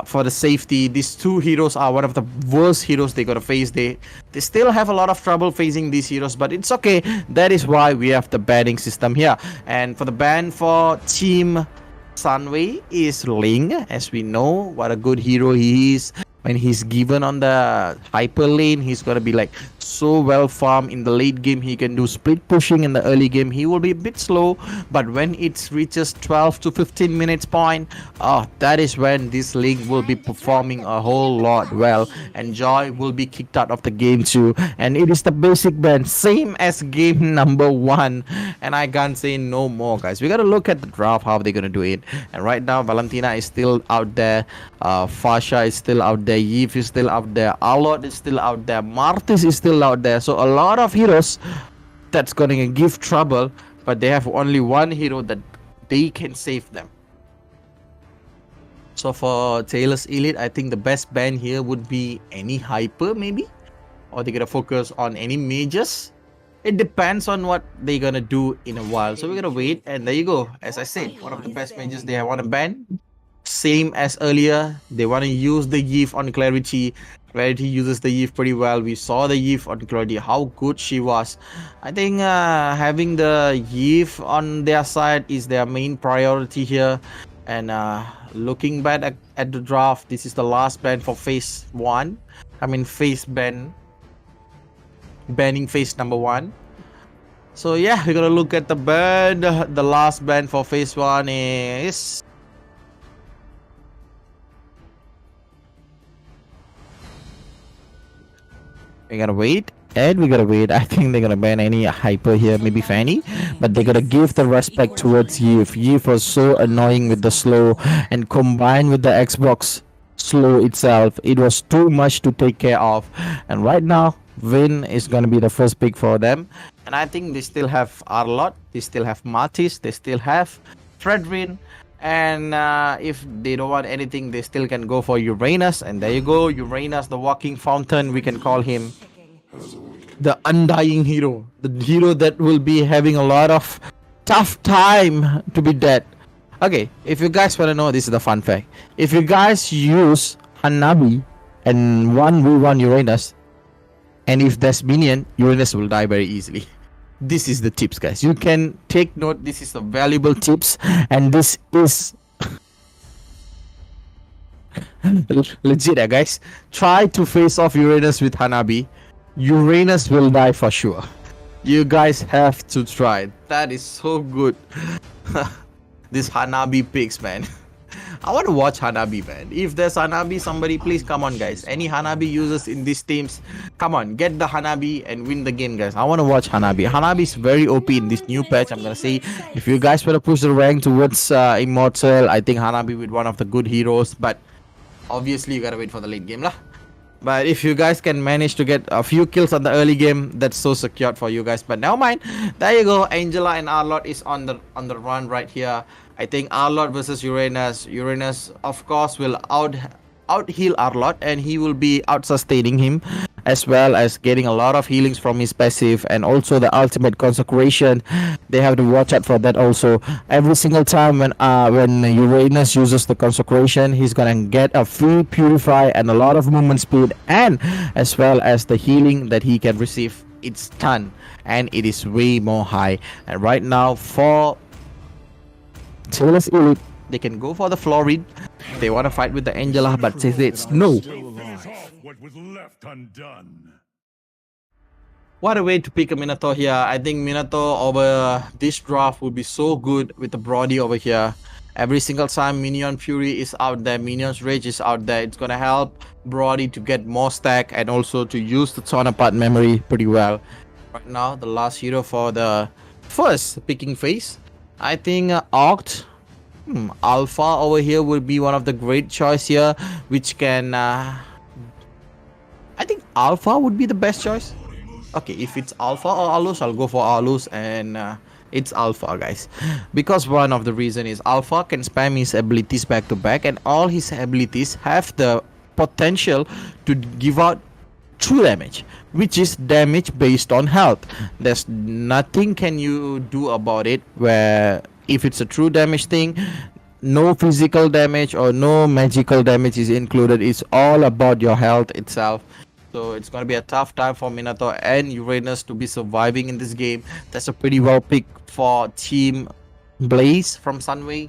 for the safety. These 2 heroes are one of the worst heroes they're gonna face. They still have a lot of trouble facing these heroes, but it's okay. That is why we have the banning system here. And for the ban for Team Sunway is Ling. As we know, what a good hero he is. When he's given on the hyper lane, he's gonna be like so well farmed. In the late game, he can do split pushing. In the early game, he will be a bit slow, but when it reaches 12 to 15 minutes point, that is when this Link will be performing a whole lot well, and Joy will be kicked out of the game too. And it is the basic ban, same as game number 1, and I can't say no more, guys. We gotta look at the draft, how they're gonna do it. And right now, Valentina is still out there, Fasha is still out there, Yves is still out there, Arlott is still out there, Martis is still out there. So a lot of heroes that's gonna give trouble, but they have only one hero that they can save them. So for Taylor's Elite, I think the best ban here would be any hyper maybe, or they're gonna focus on any mages. It depends on what they're gonna do in a while. So we're gonna wait, and there you go. As I said, one of the best mages they want to ban. Same as earlier, they want to use the Yves on Clarity. Clarity uses the Yves pretty well. We saw the Yves on Clarity, how good she was. I think having the Yves on their side is their main priority here. And looking back at the draft, this is the last ban for phase 1. I mean phase ban. Banning phase number 1. So yeah, we're gonna look at the ban. The last ban for phase 1 is... we gotta wait, and we gotta wait. I think they're gonna ban any hyper here, maybe Fanny, but they're gonna give the respect towards Yves. Yves was so annoying with the slow, and combined with the Xbox slow itself, it was too much to take care of. And right now, Vin is gonna be the first pick for them. And I think they still have Arlott, they still have Martis, they still have Fredrin. And if they don't want anything, they still can go for Uranus. And there you go, Uranus, the walking fountain. We can call him the undying hero. The hero that will be having a lot of tough time to be dead. Okay, if you guys want to know, this is the fun fact. If you guys use Hanabi and 1v1 Uranus, and if there's minion, Uranus will die very easily. This is the tips, guys. You can take note. This is the valuable tips, and this is legit, guys. Try to face off Uranus with Hanabi. Uranus will die for sure. You guys have to try. That is so good. This Hanabi picks, man. I want to watch Hanabi, man. If there's Hanabi, somebody please come on, guys. Any Hanabi users in these teams, come on, get the Hanabi and win the game, guys. I want to watch Hanabi. Hanabi is very OP in this new patch. I'm gonna say, if you guys want to push the rank towards Immortal, I think Hanabi with one of the good heroes. But obviously, you gotta wait for the late game, lah. But if you guys can manage to get a few kills on the early game, that's so secured for you guys. But never mind. There you go. Angela and Arlott is on the run right here. I think Arlott versus Uranus. Uranus, of course, will out heal Arlott, and he will be out sustaining him, as well as getting a lot of healings from his passive, and also the ultimate consecration. They have to watch out for that also. Every single time when Uranus uses the consecration, he's gonna get a free purify and a lot of movement speed, and as well as the healing that he can receive. It's ton, and it is way more high. And right now for Taylor's Elite, they can go for the Florid. They want to fight with the Angela, but says it's no.
What was left undone.
What a way to pick a Minato here. I think Minato over this draft would be so good with the Brody over here. Every single time Minion Fury is out there, Minion's Rage is out there, it's gonna help Brody to get more stack and also to use the torn apart memory pretty well. Right now, the last hero for the first picking phase, I think Oct. Alpha over here would be one of the great choice here, which can... I think Alpha would be the best choice. Okay, if it's Alpha or Alus, I'll go for Alus, and it's Alpha, guys. Because one of the reason is Alpha can spam his abilities back to back, and all his abilities have the potential to give out true damage, which is damage based on health. There's nothing can you do about it, where if it's a true damage thing, no physical damage or no magical damage is included. It's all about your health itself. So it's going to be a tough time for Minato and Uranus to be surviving in this game. That's a pretty well pick for Team Blaze from Sunway.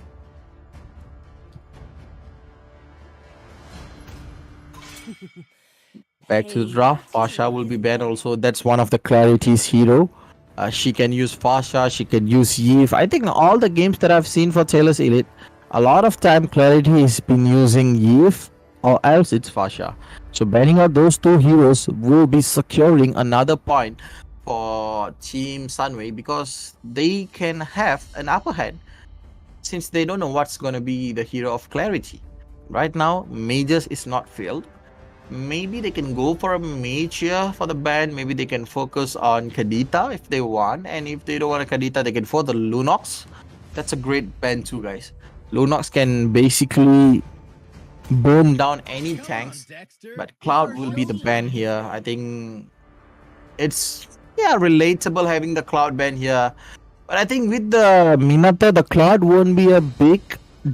Back to the draft. Fasha will be banned also. That's one of the Clarity's hero. She can use Fasha, she can use Yves. I think all the games that I've seen for Taylor's Elite, a lot of time Clarity has been using Yves or else it's Fasha. So banning out those two heroes will be securing another point for Team Sunway, because they can have an upper hand since they don't know what's going to be the hero of Clarity. Right now, Mages is not filled. Maybe they can go for a mage here for the ban. Maybe they can focus on Kadita if they want. And if they don't want a Kadita, they can for the Lunox. That's a great ban too, guys. Lunox can basically burn down any tanks, but Cloud will be the ban here. I think it's relatable having the Cloud ban here, but I think with the Minato, the Cloud won't be a big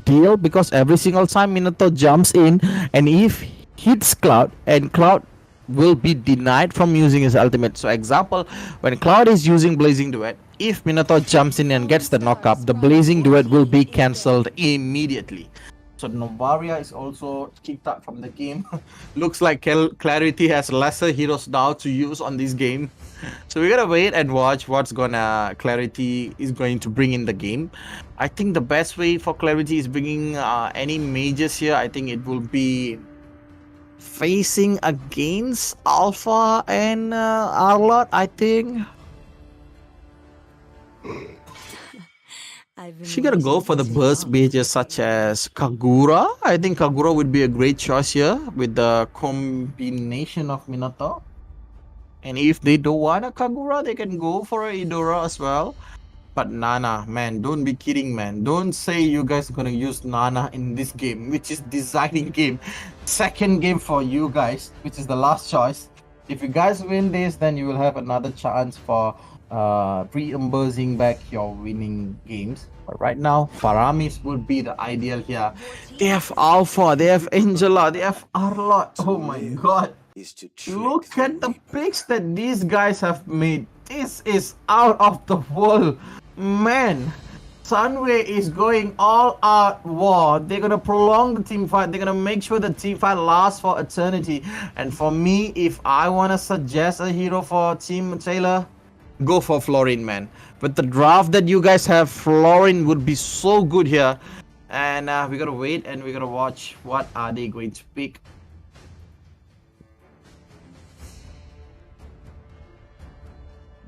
deal, because every single time Minato jumps in and if hits Cloud, and Cloud will be denied from using his ultimate. So example, when Cloud is using Blazing Duet, if Minato jumps in and gets the knockup, the Blazing Duet will be cancelled immediately. So Novaria is also kicked out from the game. Looks like Clarity has lesser heroes now to use on this game. So we gotta wait and watch what's gonna Clarity is going to bring in the game. I think the best way for Clarity is bringing any mages here. I think it will be facing against Alpha and Arlot, I think. She gotta go for the burst mages such as Kagura. I think Kagura would be a great choice here with the combination of Minato. And if they don't want a Kagura, they can go for a Idora as well. But Nana, man, don't be kidding, man. Don't say you guys are gonna use Nana in this game, which is designing game. Second game for you guys, which is the last choice. If you guys win this, then you will have another chance for reimbursing back your winning games. But right now, Faramis would be the ideal here. They have Alpha, they have Angela, they have Arlot. Oh my god. Look at the picks that these guys have made. This is out of the world. Man, Sunway is going all out war. They're gonna prolong the team fight. They're gonna make sure the team fight lasts for eternity. And for me, if I wanna suggest a hero for Team Taylor, go for Florin, man. But the draft that you guys have, Florin would be so good here. And we gotta wait and we gotta watch what are they going to pick.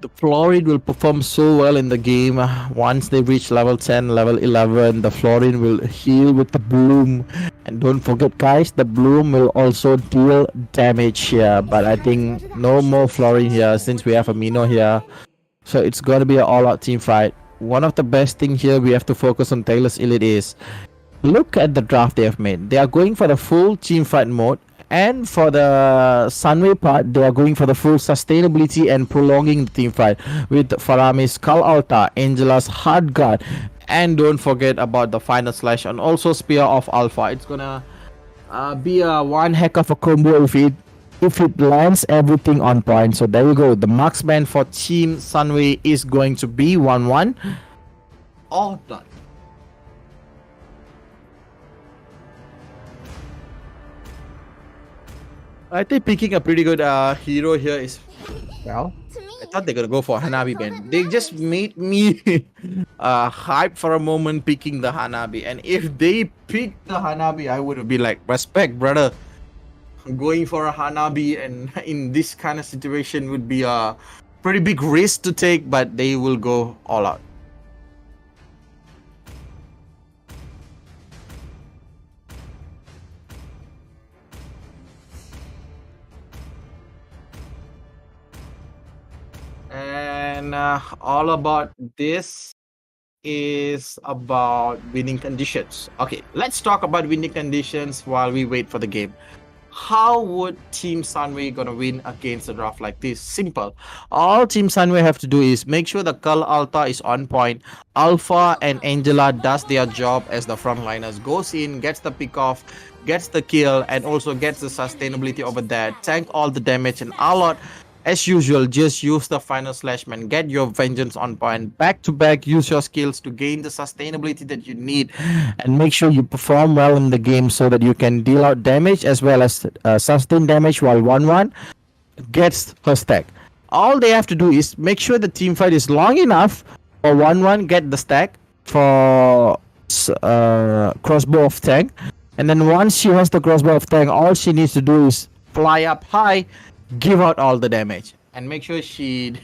The Florin will perform so well in the game. Once they reach level 10, level 11, the Florin will heal with the Bloom. And don't forget, guys, the Bloom will also deal damage here. But I think no more Florin here since we have a Mino here. So it's going to be an all-out team fight. One of the best thing here we have to focus on Taylor's Elite is, look at the draft they have made. They are going for the full team fight mode. And for the Sunway part, they are going for the full sustainability and prolonging the team fight with Faramis, Skull Alta, Angela's Hard Guard, and don't forget about the Final Slash and also Spear of Alpha. It's gonna be a one heck of a combo if it lands everything on point. So there you go. The marksman for Team Sunway is going to be 1-1. All done. I think picking a pretty good hero here is, well, I thought they're gonna go for Hanabi, man. They just made me hype for a moment picking the Hanabi. And if they picked the Hanabi, I would have been like, respect, brother. Going for a Hanabi and in this kind of situation would be a pretty big risk to take, but they will go all out. And all about this is about winning conditions. Okay, let's talk about winning conditions while we wait for the game. How would Team Sunway gonna win against a draft like this? Simple. All Team Sunway have to do is make sure the Cull Alta is on point. Alpha and Angela does their job as the frontliners. Goes in, gets the pick off, gets the kill, and also gets the sustainability over there. Tank all the damage, and Alot, as usual, just use the final slash, man. Get your vengeance on point. Back to back, use your skills to gain the sustainability that you need, and make sure you perform well in the game so that you can deal out damage as well as sustain damage while 1-1 gets her stack. All they have to do is make sure the team fight is long enough for 1-1 get the stack for crossbow of tank, and then once she has the crossbow of tank, all she needs to do is fly up high, give out all the damage, and make sure she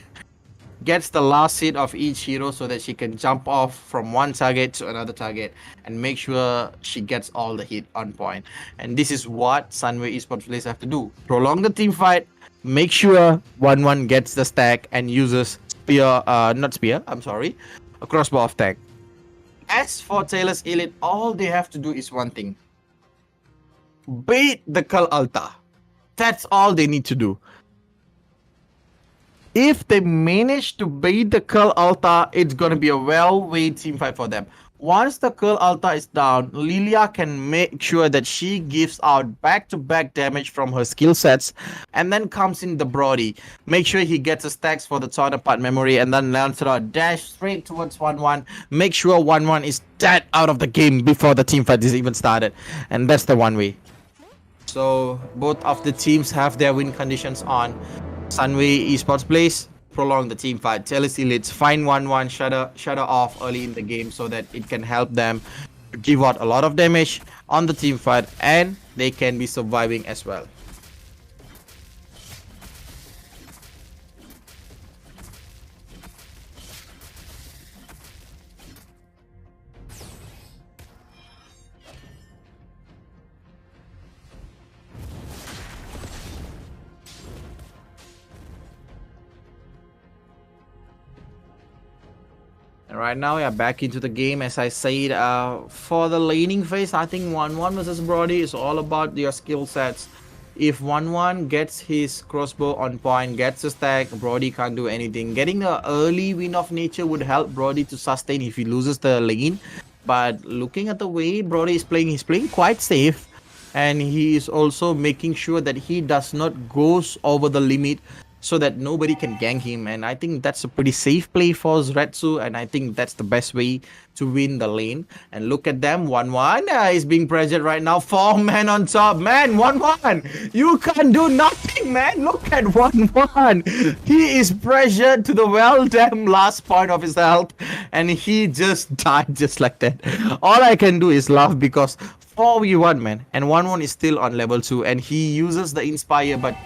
gets the last hit of each hero so that she can jump off from one target to another target, and make sure she gets all the hit on point. And this is what Sunway Esports players have to do. Prolong the team fight, make sure 1-1 gets the stack and uses a crossbow of tank. As for Taylor's Elite, all they have to do is one thing: bait the Cull Alta. That's all they need to do. If they manage to bait the Cull Alta, it's going to be a well-weighed team fight for them. Once the Cull Alta is down, Lilia can make sure that she gives out back-to-back damage from her skill sets, and then comes in the Brody. Make sure he gets the stacks for the torn apart memory, and then Lancelot dash straight towards 1-1. Make sure 1-1 is dead out of the game before the team fight is even started. And that's the one way. So both of the teams have their win conditions on. Sunway Esports plays, prolong the team fight. Taylor's Elites find 1-1, shut her off early in the game so that it can help them give out a lot of damage on the team fight, and they can be surviving as well. And right now we are back into the game. As I said, for the laning phase, I think 1-1 versus Brody is all about your skill sets. If 1-1 gets his crossbow on point, gets a stack, Brody can't do anything. Getting the early win of nature would help Brody to sustain if he loses the lane. But looking at the way Brody is playing, he's playing quite safe. And he is also making sure that he does not go over the limit so that nobody can gank him. And I think that's a pretty safe play for Zretsu, and I think that's the best way to win the lane. And look at them, 1-1 is being pressured right now. 4 men on top, man. 1-1, you can't do nothing, man. Look at 1-1. He is pressured to the well damn last point of his health, and he just died just like that. All I can do is laugh because 4v1, man, and 1-1 is still on level 2, and he uses the Inspire, but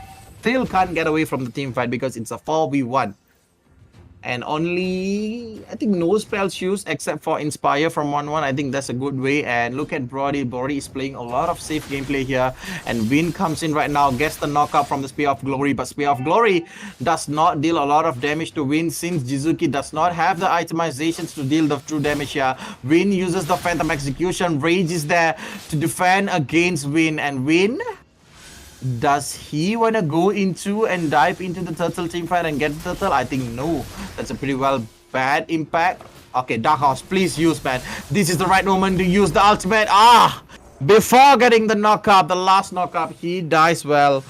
still can't get away from the team fight because it's a 4v1. And only, I think, no spells used except for Inspire from 1-1. I think that's a good way. And look at Brody. Brody is playing a lot of safe gameplay here. And Win comes in right now, gets the knockup from the Spear of Glory. But Spear of Glory does not deal a lot of damage to Win since Jizuki does not have the itemizations to deal the true damage here. Win uses the Phantom Execution. Rage is there to defend against Win. And Win, does he want to go into and dive into the turtle team fight and get the turtle? I think no. That's a pretty well bad impact. Okay, Dark Horse, please use, man. This is the right moment to use the ultimate. Before getting the knockup, the last knockup, he dies well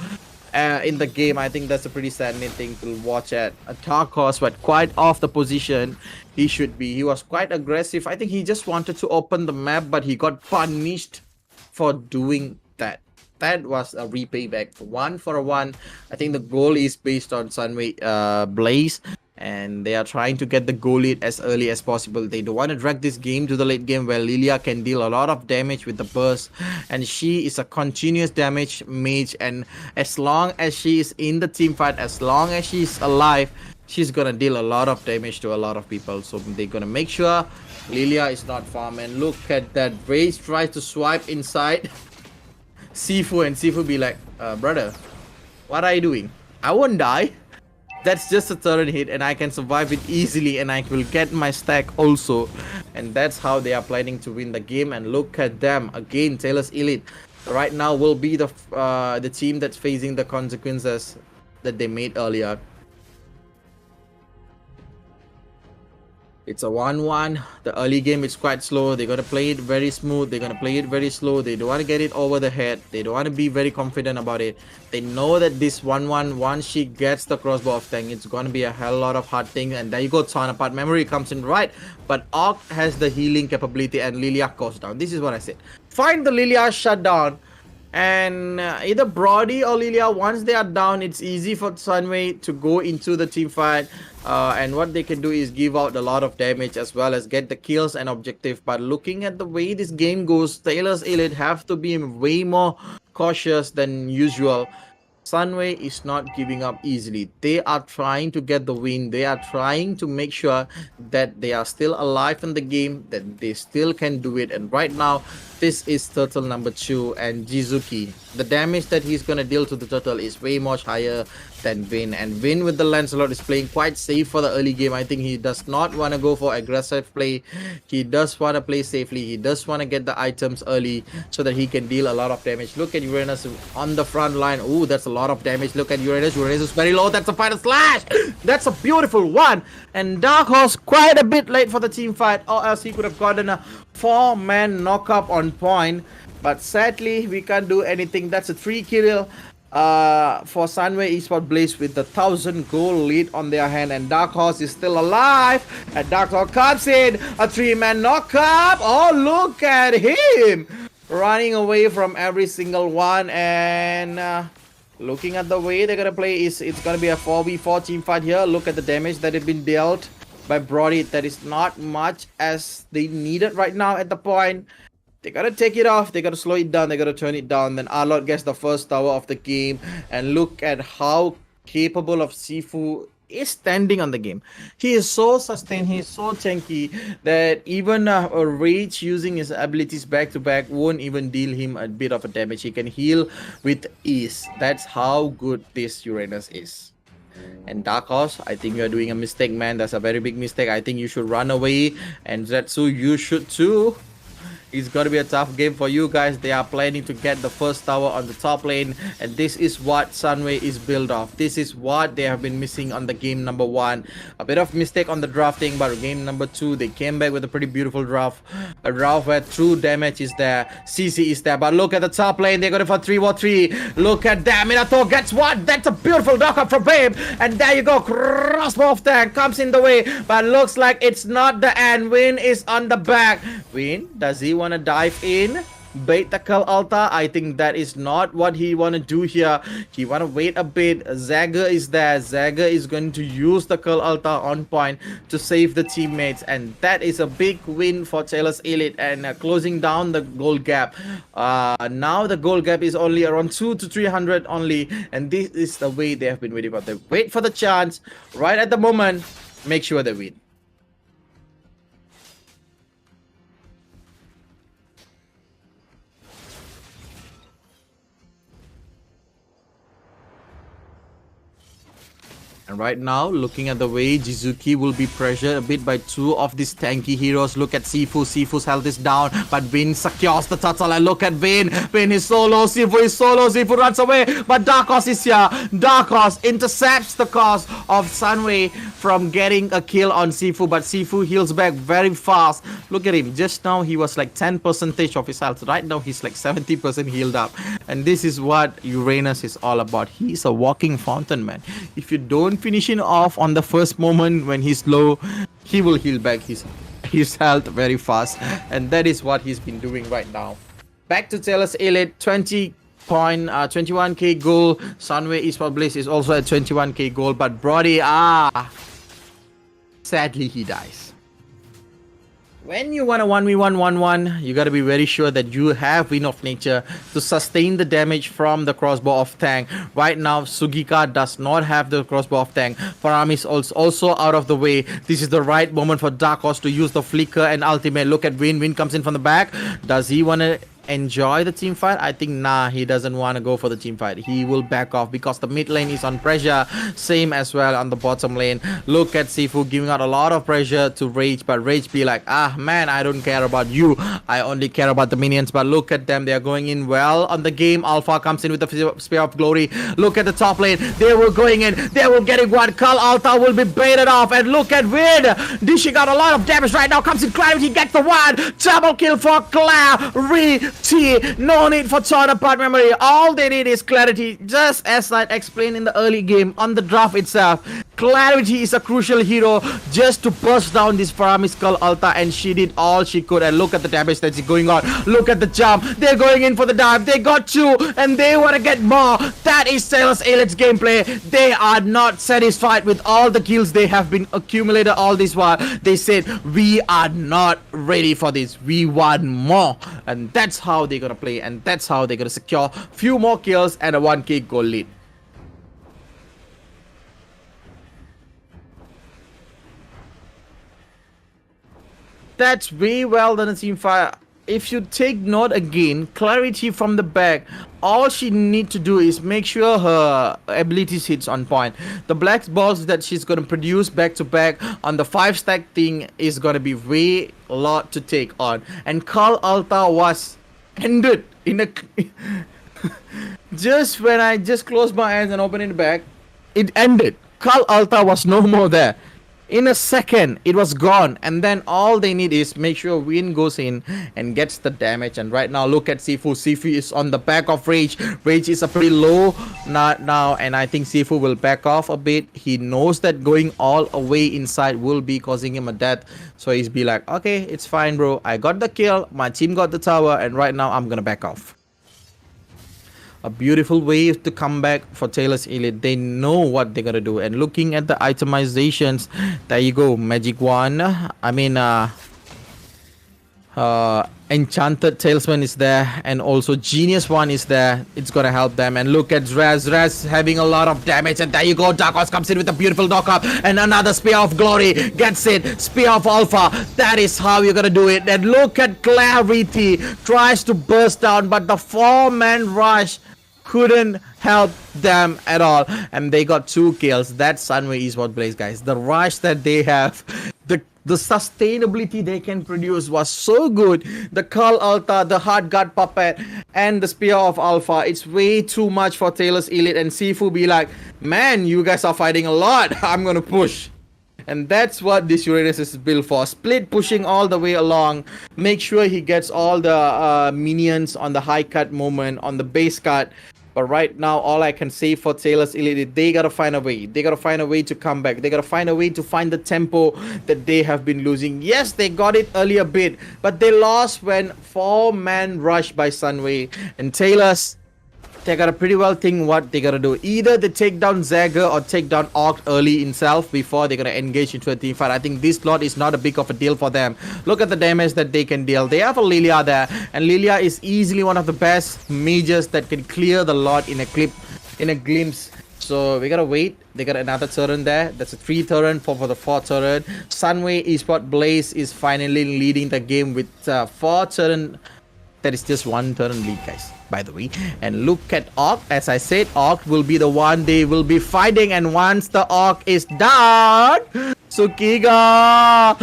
in the game. I think that's a pretty saddening thing to watch at. A Dark Horse, but quite off the position he should be. He was quite aggressive. I think he just wanted to open the map, but he got punished for doing that. that was a replay back, 1-for-1. I think the goal is based on Sunway Blaze, and they are trying to get the goal lead as early as possible. They don't want to drag this game to the late game where Lilia can deal a lot of damage with the burst, and she is a continuous damage mage, and as long as she is in the team fight, as long as she's alive, she's gonna deal a lot of damage to a lot of people. So they're gonna make sure Lilia is not farm. And look at that, Raze tries to swipe inside Sifu, and Sifu be like, brother, what are you doing? I won't die. That's just a turret hit and I can survive it easily, and I will get my stack also. And that's how they are planning to win the game. And look at them again. Taylor's Elite right now will be the team that's facing the consequences that they made earlier. It's a 1-1. The early game is quite slow. They're gonna play it very smooth. They're gonna play it very slow. They don't want to get it over the head. They don't want to be very confident about it. They know that this 1-1, once she gets the crossbow of tank, it's gonna be a hell lot of hard thing. And there you go, torn apart. Memory comes in right, but Orc has the healing capability, and Lilia goes down. This is what I said. Find the Lilia shutdown. And either Brody or Lilia, once they are down, it's easy for Sunway to go into the team fight. And what they can do is give out a lot of damage as well as get the kills and objective. But looking at the way this game goes, Taylor's Elite have to be way more cautious than usual. Sunway is not giving up easily. They are trying to get the win. They are trying to make sure that they are still alive in the game, that they still can do it. And right now, this is turtle number 2 and Jizuki. The damage that he's gonna deal to the turtle is way much higher than Vin. And Vin with the Lancelot is playing quite safe for the early game. I think he does not want to go for aggressive play. He does want to play safely. He does want to get the items early so that he can deal a lot of damage. Look at Uranus on the front line. Ooh, that's a lot of damage. Look at Uranus. Uranus is very low. That's a final slash. That's a beautiful one. And Dark Horse quite a bit late for the team fight, or else he could have gotten a 4-man knock-up on point. But sadly, we can't do anything. That's a 3-kill for Sunway Esport Blaze with the 1,000 goal lead on their hand. And Dark Horse is still alive. And Dark Horse comes in. A 3-man knock-up. Oh, look at him. Running away from every single one. And looking at the way they're going to play, it's going to be a 4v4 team fight here. Look at the damage that has been dealt by Brody. That is not much as they needed right now at the point. They gotta take it off, they gotta slow it down, they gotta turn it down. Then Arlott gets the first tower of the game. And look at how capable of Sifu is standing on the game. He is so sustained, he is so tanky that even a Rage using his abilities back to back won't even deal him a bit of a damage. He can heal with ease. That's how good this Uranus is. And Dark Horse, I think you are doing a mistake, man. That's a very big mistake. I think you should run away. And Zetsu, you should too. It's going to be a tough game for you guys. They are planning to get the first tower on the top lane. And this is what Sunway is built off. This is what they have been missing on the game number 1. A bit of mistake on the drafting, but game number 2, they came back with a pretty beautiful draft. A draft where true damage is there. CC is there. But look at the top lane. They're going for 3v3. Look at that. Minato gets what? That's a beautiful knock up from Babe. And there you go. Crossbow of tank comes in the way. But looks like it's not the end. Win is on the back. Win, does he want to dive in, bait the Cull Altar? I think that is not what he want to do here. He want to wait a bit. Zagger is there. Zagger is going to use the Cull Altar on point to save the teammates, and that is a big win for Taylor's Elite and closing down the goal gap. Now the goal gap is only around 200 to 300 only, and this is the way they have been waiting for. They wait for the chance right at the moment, make sure they win. And right now, looking at the way Jizuki will be pressured a bit by 2 of these tanky heroes. Look at Sifu. Sifu's health is down, but Vin secures the turtle. And look at Vin. Vin is solo. Sifu is solo. Sifu runs away, but Dark Horse is here. Dark Horse intercepts the cause of Sunway from getting a kill on Sifu, but Sifu heals back very fast. Look at him. Just now, he was like 10% of his health. Right now, he's like 70% healed up. And this is what Uranus is all about. He's a walking fountain, man. If you don't finish him off on the first moment when he's low, he will heal back his health very fast, and that is what he's been doing right now. Back to Taylor's Elite, 20 point 21k goal. Sunway Esports Blaze is also at 21k goal, but Brody, sadly he dies. When you want a 1v1 1-1, you gotta be very sure that you have Wind of Nature to sustain the damage from the crossbow of Tank. Right now, Sugika does not have the crossbow of Tank. Faram is also out of the way. This is the right moment for Dark Horse to use the flicker and ultimate. Look at Win. Win comes in from the back. Does he wanna enjoy the team fight? I think nah, he doesn't want to go for the team fight. He will back off because the mid lane is on pressure. Same as well on the bottom lane. Look at Sifu giving out a lot of pressure to Rage, but Rage be like, man, I don't care about you, I only care about the minions. But look at them, they are going in well on the game. Alpha comes in with the Spear of Glory. Look at the top lane, they were going in, they were getting one. Carl Alta will be baited off, and look at Win, dishing out a lot of damage right now. Comes in Clarity, gets the one, double kill for Clarity. No need for toilet part memory. All they need is Clarity. Just as I explained in the early game on the draft itself, Clarity is a crucial hero just to burst down this Farami Skull Alta, and she did all she could. And look at the damage that's going on. Look at the jump. They're going in for the dive. They got two and they want to get more. That is Sailors Elite's gameplay. They are not satisfied with all the kills they have been accumulated all this while. They said, we are not ready for this. We want more. And that's how they're gonna play, and that's how they're gonna secure few more kills and a 1k goal lead. That's way well done, team fire. If you take note again, Clarity from the back, all she need to do is make sure her abilities hits on point. The black balls that she's gonna produce back to back on the 5-stack thing is gonna be way a lot to take on. And Carl Alta was ended in a just when I just closed my eyes and opened it back, it ended. Carl Alta was no more there. In a second, it was gone. And then all they need is make sure Win goes in and gets the damage. And right now, look at Sifu. Sifu is on the back of Rage. Rage is a pretty low now, and I think Sifu will back off a bit. He knows that going all away inside will be causing him a death. So he's be like, okay, it's fine, bro. I got the kill. My team got the tower. And right now, I'm gonna back off. A beautiful way to come back for Taylor's Elite. They know what they're gonna do. And looking at the itemizations, there you go. Magic Wand. I mean, Enchanted Talisman is there, and also Genius One is there. It's gonna help them. And look at Raz having a lot of damage, and there you go. Dark Horse comes in with a beautiful knockup, and another Spear of Glory gets it. Spear of Alpha. That is how you're gonna do it. And look at Clarity tries to burst down, but the 4-man rush couldn't help them at all, and they got 2 kills. That's Sunway Esports Blaze, guys. The rush that they have, the sustainability they can produce was so good. The Carl Alta, the Hard Guard Puppet, and the Spear of Alpha, it's way too much for Taylor's Elite. And Sifu be like, man, you guys are fighting a lot. I'm gonna push. And that's what this Uranus is built for. Split pushing all the way along. Make sure he gets all the minions on the high cut moment, on the base cut. But right now, all I can say for Taylor's Elite, they gotta find a way. They gotta find a way to come back. They gotta find a way to find the tempo that they have been losing. Yes, they got it earlier bit, but they lost when 4-man rush by Sunway. And Taylor's, they gotta pretty well think what they gotta do. Either they take down Zagger or take down Orc early himself before they're gonna engage into a team fight. I think this slot is not a big of a deal for them. Look at the damage that they can deal. They have a Lilia there, and Lilia is easily one of the best mages that can clear the lot in a glimpse. So we gotta wait. They got another turret there. That's a 3 turret for the 4 turret. Sunway Esports Blaze is finally leading the game with 4 turret. That is just 1 turret lead, guys, by the way. And look at Orc. As I said, Orc will be the one they will be fighting. And once the Orc is done, Sukiga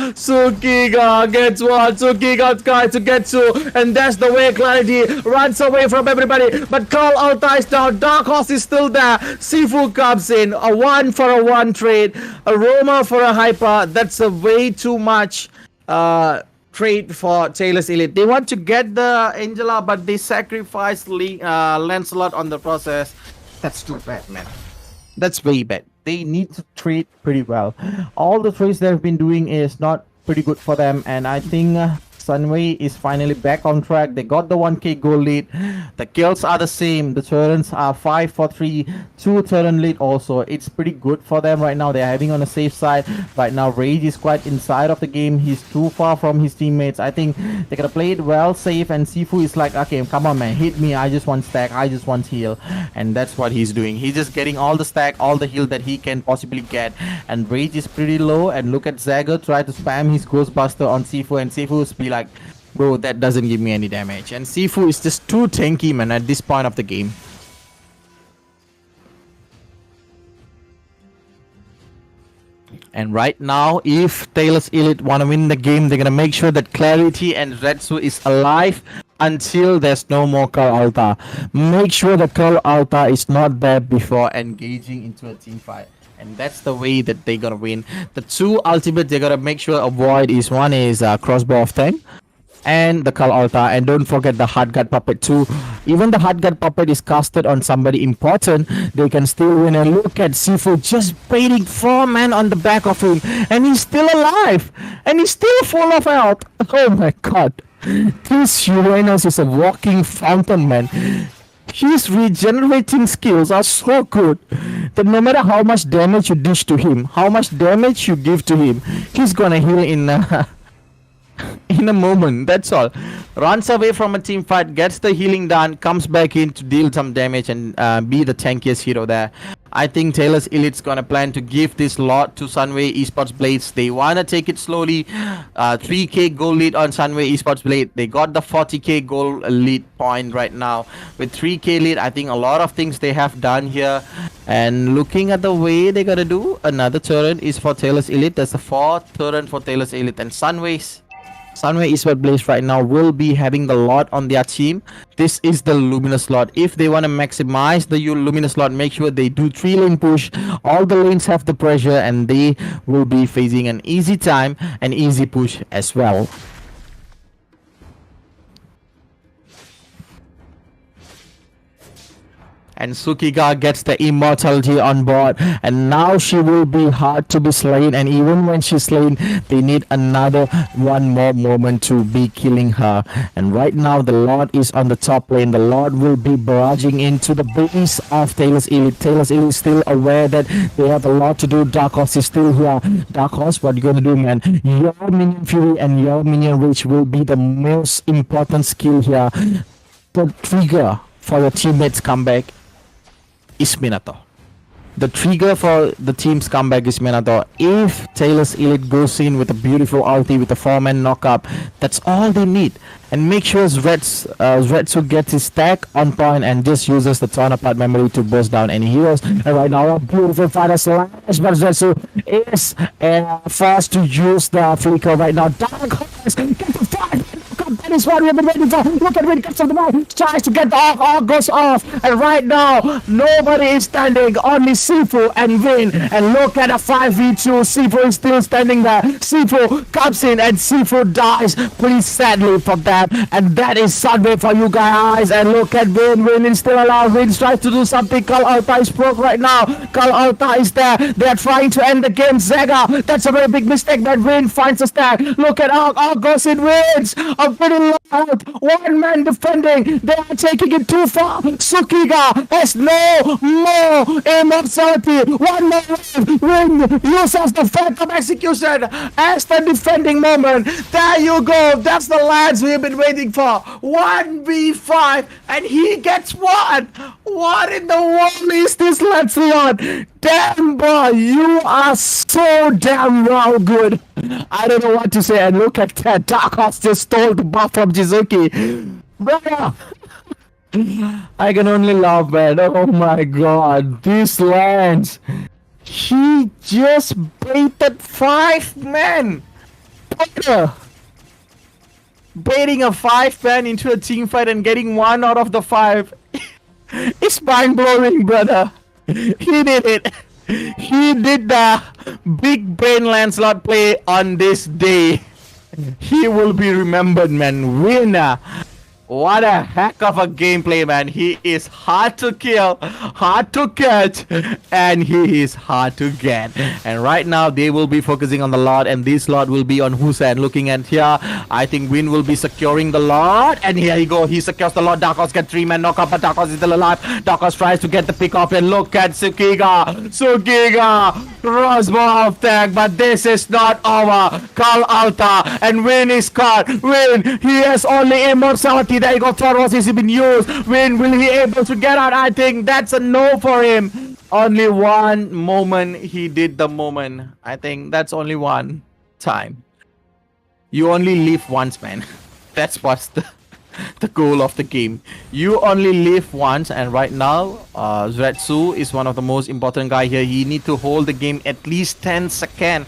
gets one. Sukiga tries to get 2. And that's the way Clarity runs away from everybody. But Carl Alta is down. Dark Horse is still there. Sifu comes in. A 1 for a 1 trade. A Roma for a Hyper. That's a way too much trade for Taylor's Elite. They want to get the Angela, but they sacrifice Lancelot on the process. That's too bad, man. That's way bad. They need to trade pretty well. All the trades they've been doing is not pretty good for them, and I think Sunway is finally back on track. They got the 1k goal lead. The kills are the same. The turns are 5 for 3, 2 turn lead also. It's pretty good for them right now. They're having on a safe side. Right now, Rage is quite inside of the game. He's too far from his teammates. I think they're gonna play it well, safe, and Sifu is like, okay, come on, man, hit me. I just want stack. I just want heal. And that's what he's doing. He's just getting all the stack, all the heal that he can possibly get. And Rage is pretty low. And look at Zagger try to spam his Ghostbuster on Sifu, and Sifu is be like, bro, that doesn't give me any damage. And Sifu is just too tanky, man, at this point of the game. And right now, if Taylor's Elite want to win the game, they're going to make sure that Clarity and Retsu is alive until there's no more Curl Alta. Make sure that Curl Alta is not there before engaging into a team fight. And that's the way that they're going to win. The two ultimate they're going to make sure avoid is one is Crossbow of Time and the Curl Alta. And don't forget the Hard Guard Puppet too. Even the Hard Guard Puppet is casted on somebody important, they can still win. And look at Sifu just baiting 4 men on the back of him, and he's still alive, and he's still full of health. Oh my god, this Uranus is a walking fountain, man. His regenerating skills are so good that no matter how much damage you dish to him, how much damage you give to him, he's gonna heal in a moment. That's all. Runs away from a team fight, gets the healing done, comes back in to deal some damage and be the tankiest hero there. I think Taylor's Elite's gonna plan to give this lot to Sunway Esports Blades. They wanna take it slowly. 3k goal lead on Sunway Esports Blade. They got the 40k goal lead point right now. With 3k lead, I think a lot of things they have done here. And looking at the way they're gonna do, another turret is for Taylor's Elite. There's a 4th turret for Taylor's Elite. And Sunway Esports Blaze right now will be having the lot on their team. This is the Luminous lot. If they want to maximize the Luminous lot, make sure they do 3-lane push. All the lanes have the pressure and they will be facing an easy time and easy push as well. And Sukiga gets the immortality on board, and now she will be hard to be slain, and even when she's slain they need another one more moment to be killing her. And right now the Lord is on the top lane. The Lord will be barraging into the base of Taylor's Elite. Taylor's Elite is still aware that they have a lot to do. Dark Horse is still here. Dark Horse, what you gonna do, man? Your minion Fury and your minion Reach will be the most important skill here. The trigger for your teammates comeback is Minato. The trigger for the team's comeback is Minato. If Taylor's Elite goes in with a beautiful ulti with a 4-man knockup, that's all they need. And make sure Retsu gets his stack on point and just uses the torn apart memory to burst down any heroes. And right now a beautiful fighter slash, but Retsu is forced to use the flicker right now. Dark Horse, get the fight! That is what we have been waiting for. Look at when it comes to the mind. Tries to get the arc goes off. And right now, nobody is standing. Only Sifu and Vin. And look at a 5v2. Sifu is still standing there. Sifu comes in and Sifu dies pretty sadly for that. And that is Sunday for you guys. And look at Vin. Vin is still alive. Vin tries to do something. Curl Alta is broke right now. Curl Alta is there. They are trying to end the game. Zega. That's a very big mistake that Vin finds a stack. Look at Arc. Arc goes in, wins. A pretty loud. 1 man defending. They are taking it too far. Sukiga has no more immortality. 1 more win. Uses the phantom execution as the defending moment. There you go. That's the lads we've been waiting for. 1v5 and he gets 1. What in the world is this, Lexion? Damn, boy, you are so damn well good. I don't know what to say. And look at that. Dark Horse just stole the buff from Jizuki. Brother, I can only laugh, man. Oh my god. This lands. He just baited 5 men. Brother. Baiting a 5-man into a team fight and getting 1 out of the 5. It's mind-blowing, brother. He did it. He did the big brain Lancelot play on this day. He will be remembered, man. Winner. What a heck of a gameplay, man. He is hard to kill, hard to catch, and he is hard to get. And right now, they will be focusing on the Lord, and this Lord will be on Hussein. Looking at here, I think Win will be securing the Lord. And here you go. He secures the Lord. Darkos get 3-man knockout, but Darkos is still alive. Darkos tries to get the pick off, and look at Sukiga. Sukiga, crossbow of tag, but this is not over. Carl Alta, and Win is caught. Win, he has only immortality. There you go. Thoros has been used. Win, will he able to get out? I think that's a no for him. Only one moment he did the moment. I think that's only one time. You only live once, man. That's what's the goal of the game. You only live once, and right now Zretsu is one of the most important guy here. He need to hold the game at least 10 seconds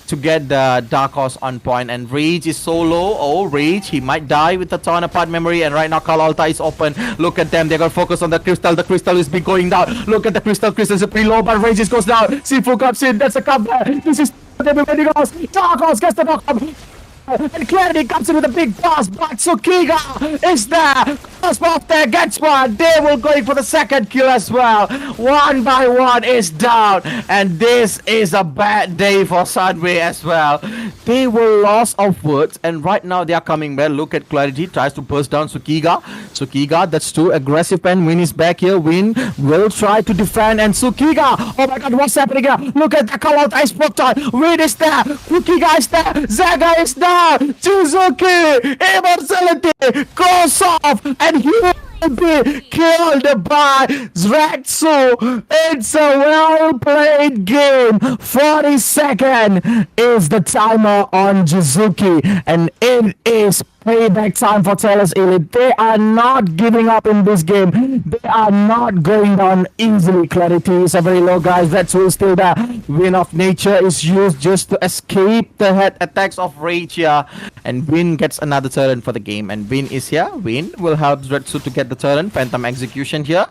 to get the Dark Horse on point, and Rage is so low. Oh, Rage, he might die with the torn apart memory, and right now Kal Alta is open. Look at them, they're gonna focus on the crystal. The crystal is be going down. Look at the crystal is pretty low, but Rage goes down. Sifu comes in, that's a comeback. This is everybody goes. Dark Horse gets the knockup. And Clarity comes in with a big pass, but Tsukiga is there. First off there, gets one. They will going for the second kill as well. One by one is down. And this is a bad day for Sunway as well. They were lost of words, and right now they are coming back. Look at Clarity, tries to burst down Tsukiga. Tsukiga, that's too aggressive, and Win is back here. Win will try to defend, and Tsukiga. Oh my god, what's happening here? Look at the call out ice poked on. Win is there. Tsukiga is there. Zaga is there. Chizuki, immortality goes off, and he will be killed by Zretsu. It's a well played game. 40 seconds is the timer on Jizuki, and it is payback time for Taylor's Elite. They are not giving up in this game. They are not going down easily. Clarity is a very low, guys. Zretsu is still there. Win of Nature is used just to escape the head attacks of Rage here, and Win gets another turn for the game, and Win is here. Win will help Zretsu to get the turn. Phantom Execution here,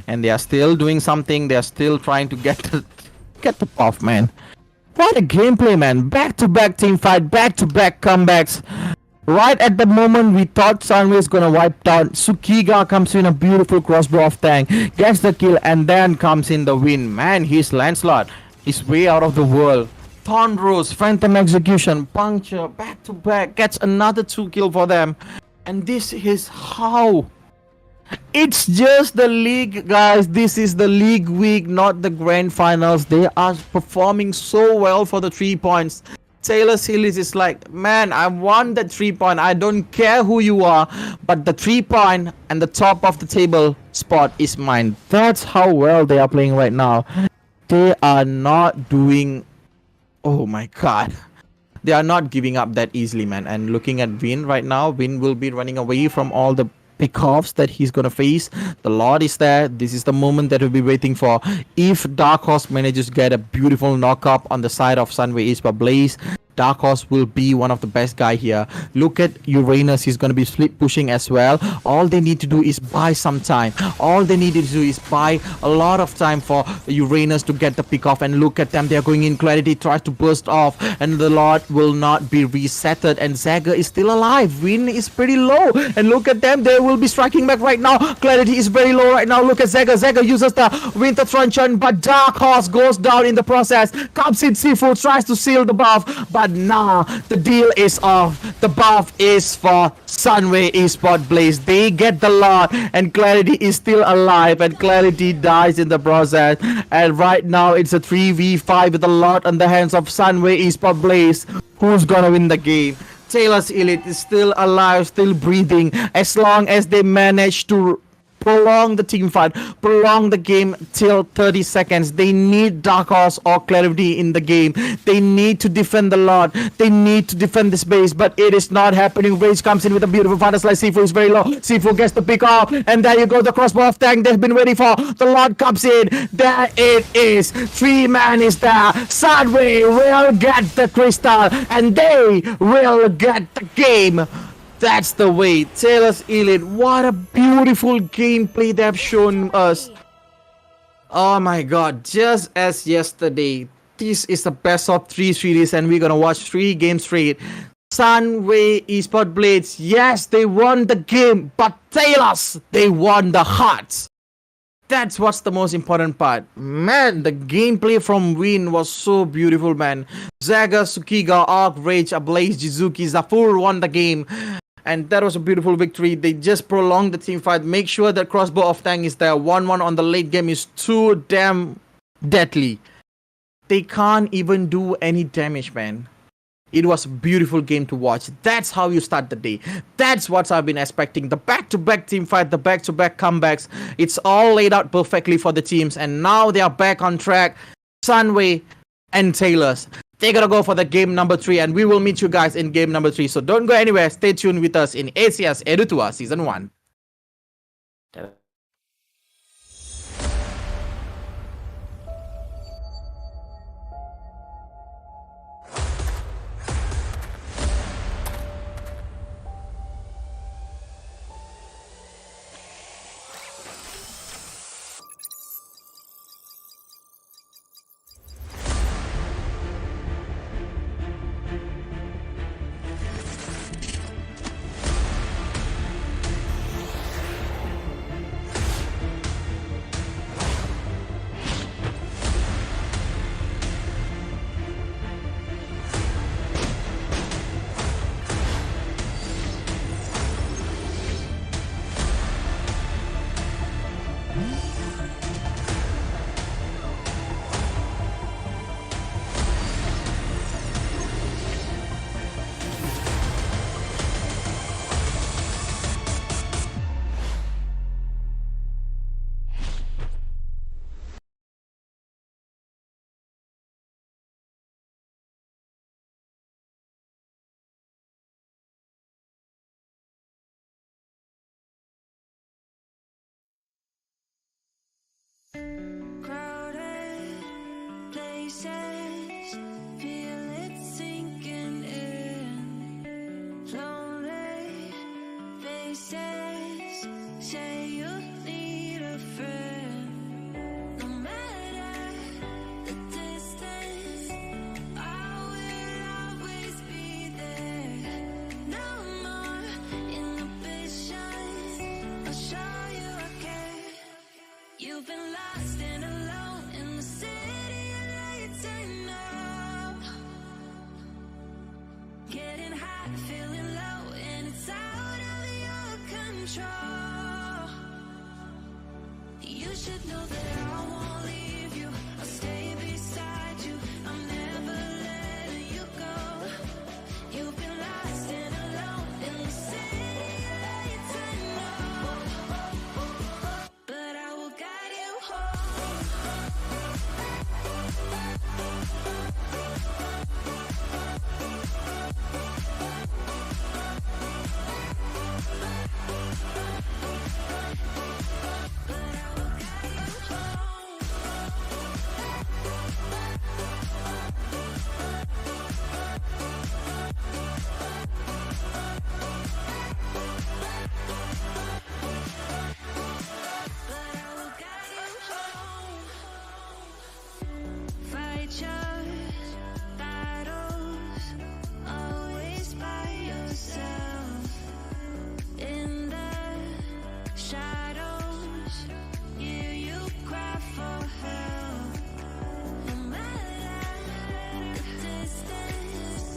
and they are still doing something. They are still trying to get the buff, man. What a gameplay, man. Back-to-back team fight, back-to-back comebacks. Right at the moment we thought Sunway is gonna wipe down, Tsukiga comes in a beautiful crossbow of tank, gets the kill, and then comes in the win. Man, his Lancelot is way out of the world. Thornrose, Phantom Execution, Puncture, back to back, gets another 2 kill for them. And this is how. It's just the league, guys. This is the league week, not the grand finals. They are performing so well for the 3 points. Taylor Hillis is like, man, I want that 3 point. I don't care who you are, but the 3 point and the top of the table spot is mine. That's how well they are playing right now. They are not doing, oh my god, they are not giving up that easily, man. And looking at Win right now, Win will be running away from all the pickoffs that he's gonna face. The Lord is there. This is the moment that we'll be waiting for. If Dark Horse manages to get a beautiful knock-up on the side of Sunway Esports Blaze, Dark Horse will be one of the best guy here. Look at Uranus, he's going to be split pushing as well. All they need to do is buy some time. All they need to do is buy a lot of time for Uranus to get the pick off. And look at them, they're going in. Clarity tries to burst off, and the Lord will not be resetted, and Zaga is still alive. Win is pretty low, and look at them, they will be striking back right now. Clarity is very low right now. Look at Zaga. Zaga uses the Winter Truncheon, but Dark Horse goes down in the process. Comes in Sifu, tries to seal the buff, but nah, the deal is off. The buff is for Sunway Esports Blaze. They get the lot, and Clarity is still alive, and Clarity dies in the process. And right now it's a 3v5 with a lot on the hands of Sunway Esports Blaze. Who's gonna win the game? Taylor's Elite is still alive, still breathing, as long as they manage to prolong the team fight, prolong the game till 30 seconds. They need Dark Horse or Clarity in the game. They need to defend the Lord. They need to defend this base, but it is not happening. Rage comes in with a beautiful final slice. Sifu is very low. Sifu gets the pick off, and there you go, the crossbow of tank they've been waiting for. The Lord comes in. There it is. 3-man is there. Sunway will get the crystal, and they will get the game. That's the way. Taylor's Elite, what a beautiful gameplay they've shown us. Oh my god, just as yesterday, this is the best of 3 series, and we're gonna watch 3 games straight. Sunway Esport Blades, yes, they won the game, but Taylors, they won the hearts. That's what's the most important part. Man, the gameplay from Win was so beautiful, man. Zaga, Sukiga, Arc, Rage, Ablaze, Jizuki, Zafur won the game. And that was a beautiful victory. They just prolonged the team fight. Make sure that crossbow of Tang is there. 1-1 on the late game is too damn deadly. They can't even do any damage, man. It was a beautiful game to watch. That's how you start the day. That's what I've been expecting. The back-to-back team fight, the back-to-back comebacks. It's all laid out perfectly for the teams. And now they are back on track. Sunway and Taylors. They're gonna go for the game number 3. And we will meet you guys in game number 3. So don't go anywhere. Stay tuned with us in ACS EDU Season 1.
Crowded places, feel it sinking in. Lonely faces, say you need a friend. No matter the distance, I will always be there. No more inhibitions, I'll show you I care. You've been lost and alone in the city of lights, I know. Getting hot, feeling low, and it's out of your control. You should know that I won't leave you. I'll stay beside you. I'm never letting you go. You've been lost and alone in the city of lights, I know. But I will guide you home. Fight your battles, always by yourself. In the shadows, hear you cry for help. No matter the distance,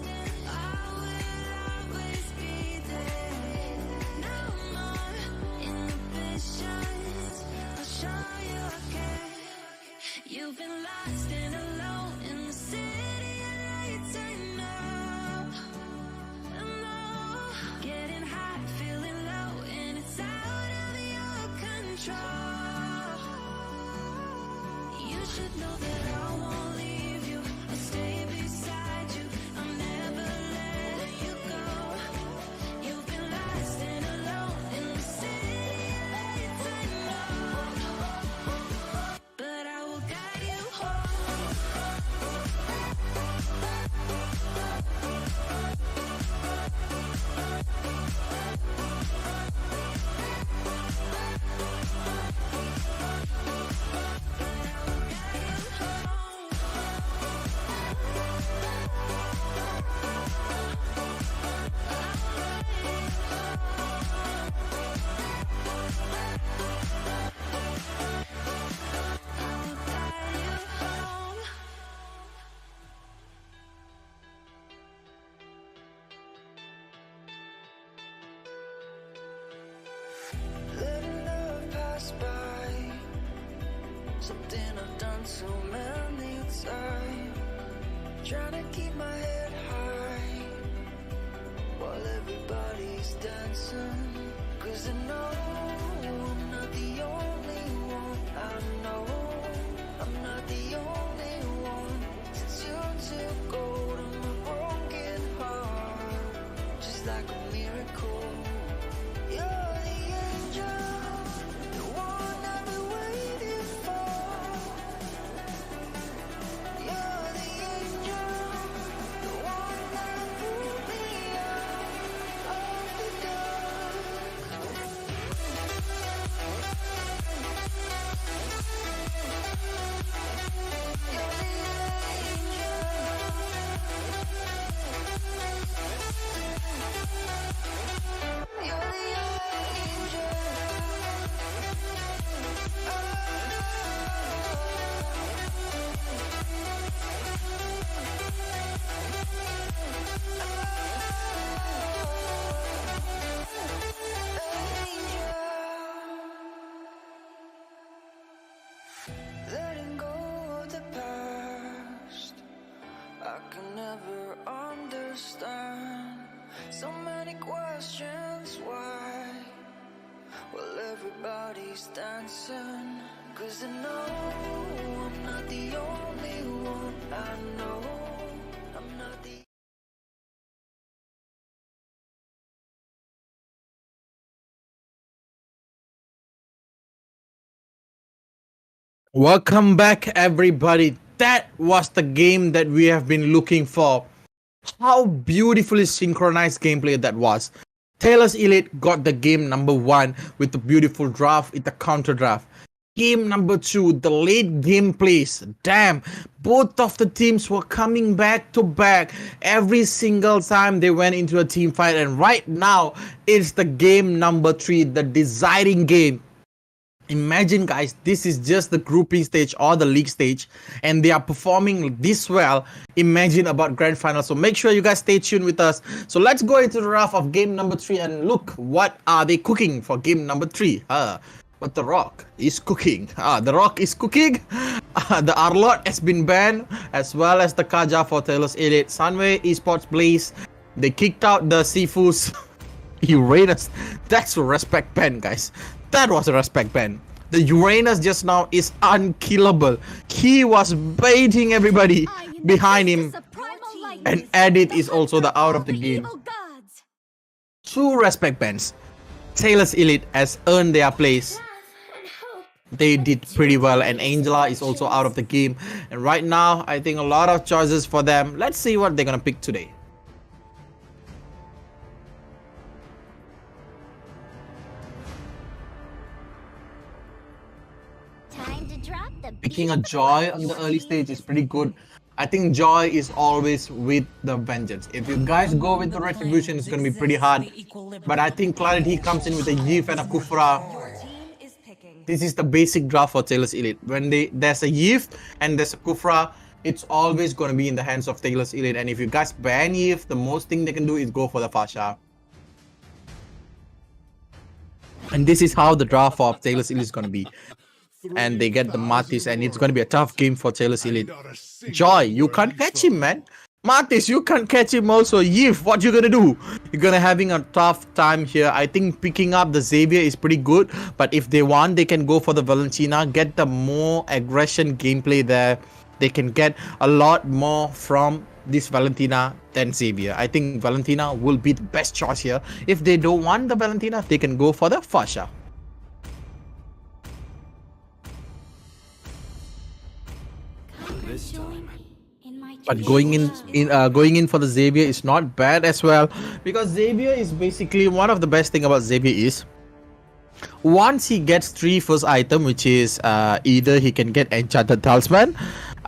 I will always be there. No more inhibitions, I'll show you I care. You've been lost and alone in the city of lights, I know. I know. Getting hot, feeling low, and it's out of your control. You should know that I won't leave you. I'll stay beside you. I'm never letting you go. You've been lost and alone in the city of lights, I know. But I will guide you home. But I will guide you home.
Trying to keep my head high while everybody's dancing. Cause I know I'm not the only one. I know I'm not the only one. Since you took hold of my broken heart, just like a miracle. You're the angel, the one I've been waiting for. You're the angel, the one that pulled me out of the dark. Letting go of the past, I can never understand. So many questions why, well everybody's dancing. Cause I know I'm not the only one. I know I'm not the
Welcome back, everybody. That was the game that we have been looking for. How beautifully synchronized gameplay that was. Taylor's Elite got the game number 1 with the beautiful draft, with the counter draft. Game number 2, the late game plays. Damn, both of the teams were coming back to back every single time they went into a team fight. And right now, it's the game number 3, the deciding game. Imagine, guys, this is just the grouping stage or the league stage, and they are performing this well. Imagine about grand final. So make sure you guys stay tuned with us. So let's go into the draft of game number 3 and look what are they cooking for game number 3. But the Rock is cooking. The Rock is cooking. The Arlot has been banned, as well as the Kaja for Taylor's Elite. Sunway Esports Blaze. They kicked out the Sifus. Uranus. That's a respect ban, guys. That was a respect ban. The Uranus just now is unkillable. He was baiting everybody behind him. And Edit is also the out of the game. 2 respect bans. Taylor's Elite has earned their place. They did pretty well, and Angela is also out of the game. And right now, I think a lot of choices for them. Let's see what they're gonna pick today. Picking a Joy on the early stage is pretty good. I think Joy is always with the Vengeance. If you guys go with the Retribution, it's going to be pretty hard. But I think Clarity comes in with a Yif and a Kufra. This is the basic draft for Taylor's Elite. When there's a Yif and there's a Kufra, it's always going to be in the hands of Taylor's Elite. And if you guys ban Yif, the most thing they can do is go for the Fasha. And this is how the draft of Taylor's Elite is going to be. And they get the Martis, and it's going to be a tough game for Taylor's Elite. Joy, you can't catch him, man. Martis, you can't catch him also. Yif, what you gonna do? You're gonna having a tough time here. I think picking up the Xavier is pretty good, but if they want, they can go for the Valentina, get the more aggression gameplay there. They can get a lot more from this Valentina than Xavier. I think Valentina will be the best choice here. If they don't want the Valentina, they can go for the Fasha.
this time.
But going in for the Xavier is not bad as well, because Xavier is basically one of the best thing about Xavier is once he gets 3 first item, which is either he can get Enchanted Talisman,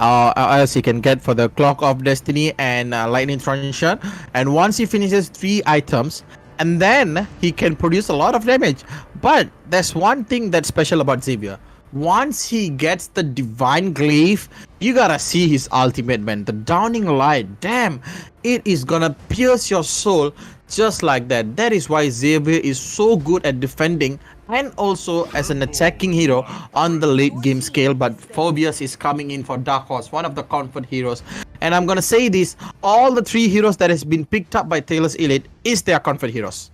or else he can get for the Clock of Destiny and Lightning Transition. And once he finishes 3 items, and then he can produce a lot of damage. But there's one thing that's special about Xavier. Once he gets the Divine Glaive, you gotta see his ultimate, man. The Downing Light, damn, it is gonna pierce your soul just like that. That is why Xavier is so good at defending and also as an attacking hero on the late game scale. But Phobius is coming in for Dark Horse, one of the comfort heroes. And I'm gonna say this: all the 3 heroes that has been picked up by Taylor's Elite is their comfort heroes.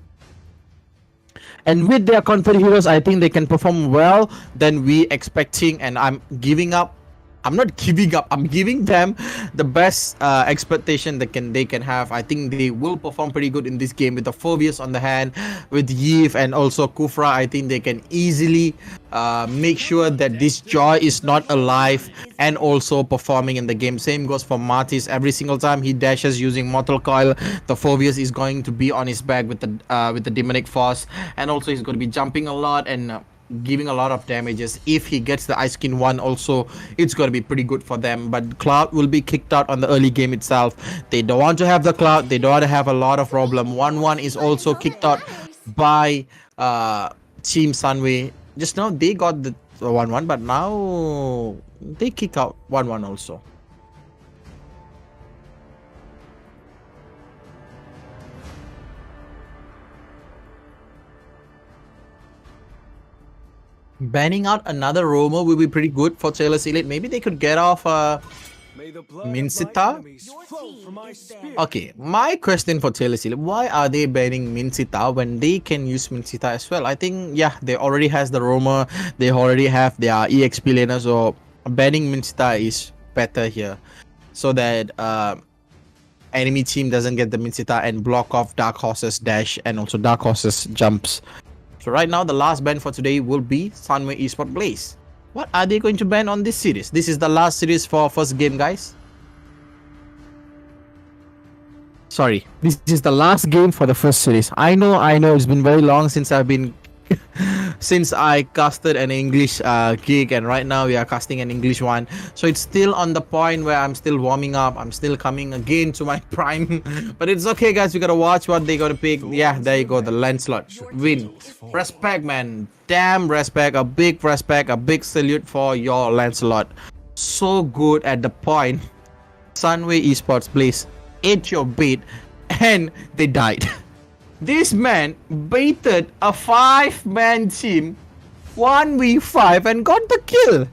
And with their comfort heroes, I think they can perform well than we expecting. And I'm giving up. I'm not giving up. I'm giving them the best expectation they can have. I think they will perform pretty good in this game with the Phobius on the hand, with Yves and also Kufra. I think they can easily make sure that this Joy is not alive and also performing in the game. Same goes for Martis. Every single time he dashes using Mortal Coil, the Phobius is going to be on his back with the Demonic Force, and also he's going to be jumping a lot and giving a lot of damages. If he gets the Ice Skin 1 also, it's going to be pretty good for them. But Cloud will be kicked out on the early game itself. They don't want to have the Cloud. They don't want to have a lot of problem. 1-1 is also kicked out by Team Sunway. Just now they got the 1-1, but now they kick out 1-1 also. Banning out another roamer will be pretty good for Taylor's Elite. Maybe they could get off Minsita. Okay, my question for Taylor's Elite: why are they banning Minsita when they can use Minsita as well? I think, yeah, they already has the roamer. They already have their EXP laner, so banning Minsita is better here, so that enemy team doesn't get the Minsita and block off Dark Horse's dash and also Dark Horse's jumps. So right now, the last ban for today will be Sunway Esport Blaze. What are they going to ban on this series? This is the last series for first game, guys. Sorry, this is the last game for the first series. I know, it's been very long since I've been since I casted an English gig, and right now we are casting an English one, so it's still on the point where I'm still warming up. I'm still coming again to my prime. But it's okay, guys, we gotta watch what they gonna pick. Yeah, there you go, the Lancelot win. Respect, man, damn respect, a big respect, a big salute for your Lancelot. So good at the point. Sunway Esports, please, ate your bait and they died. This man baited a 5-man team 1v5 and got the kill.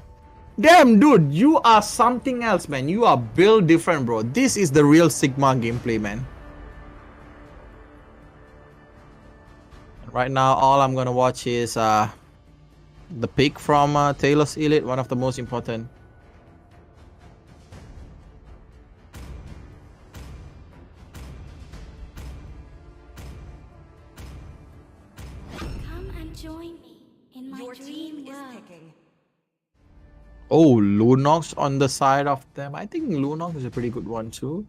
Damn, dude, you are something else, man. You are built different, bro. This is the real Sigma gameplay, man. Right now, all I'm gonna watch is the pick from Taylor's Elite, one of the most important. Oh, Lunox on the side of them. I think Lunox is a pretty good one too.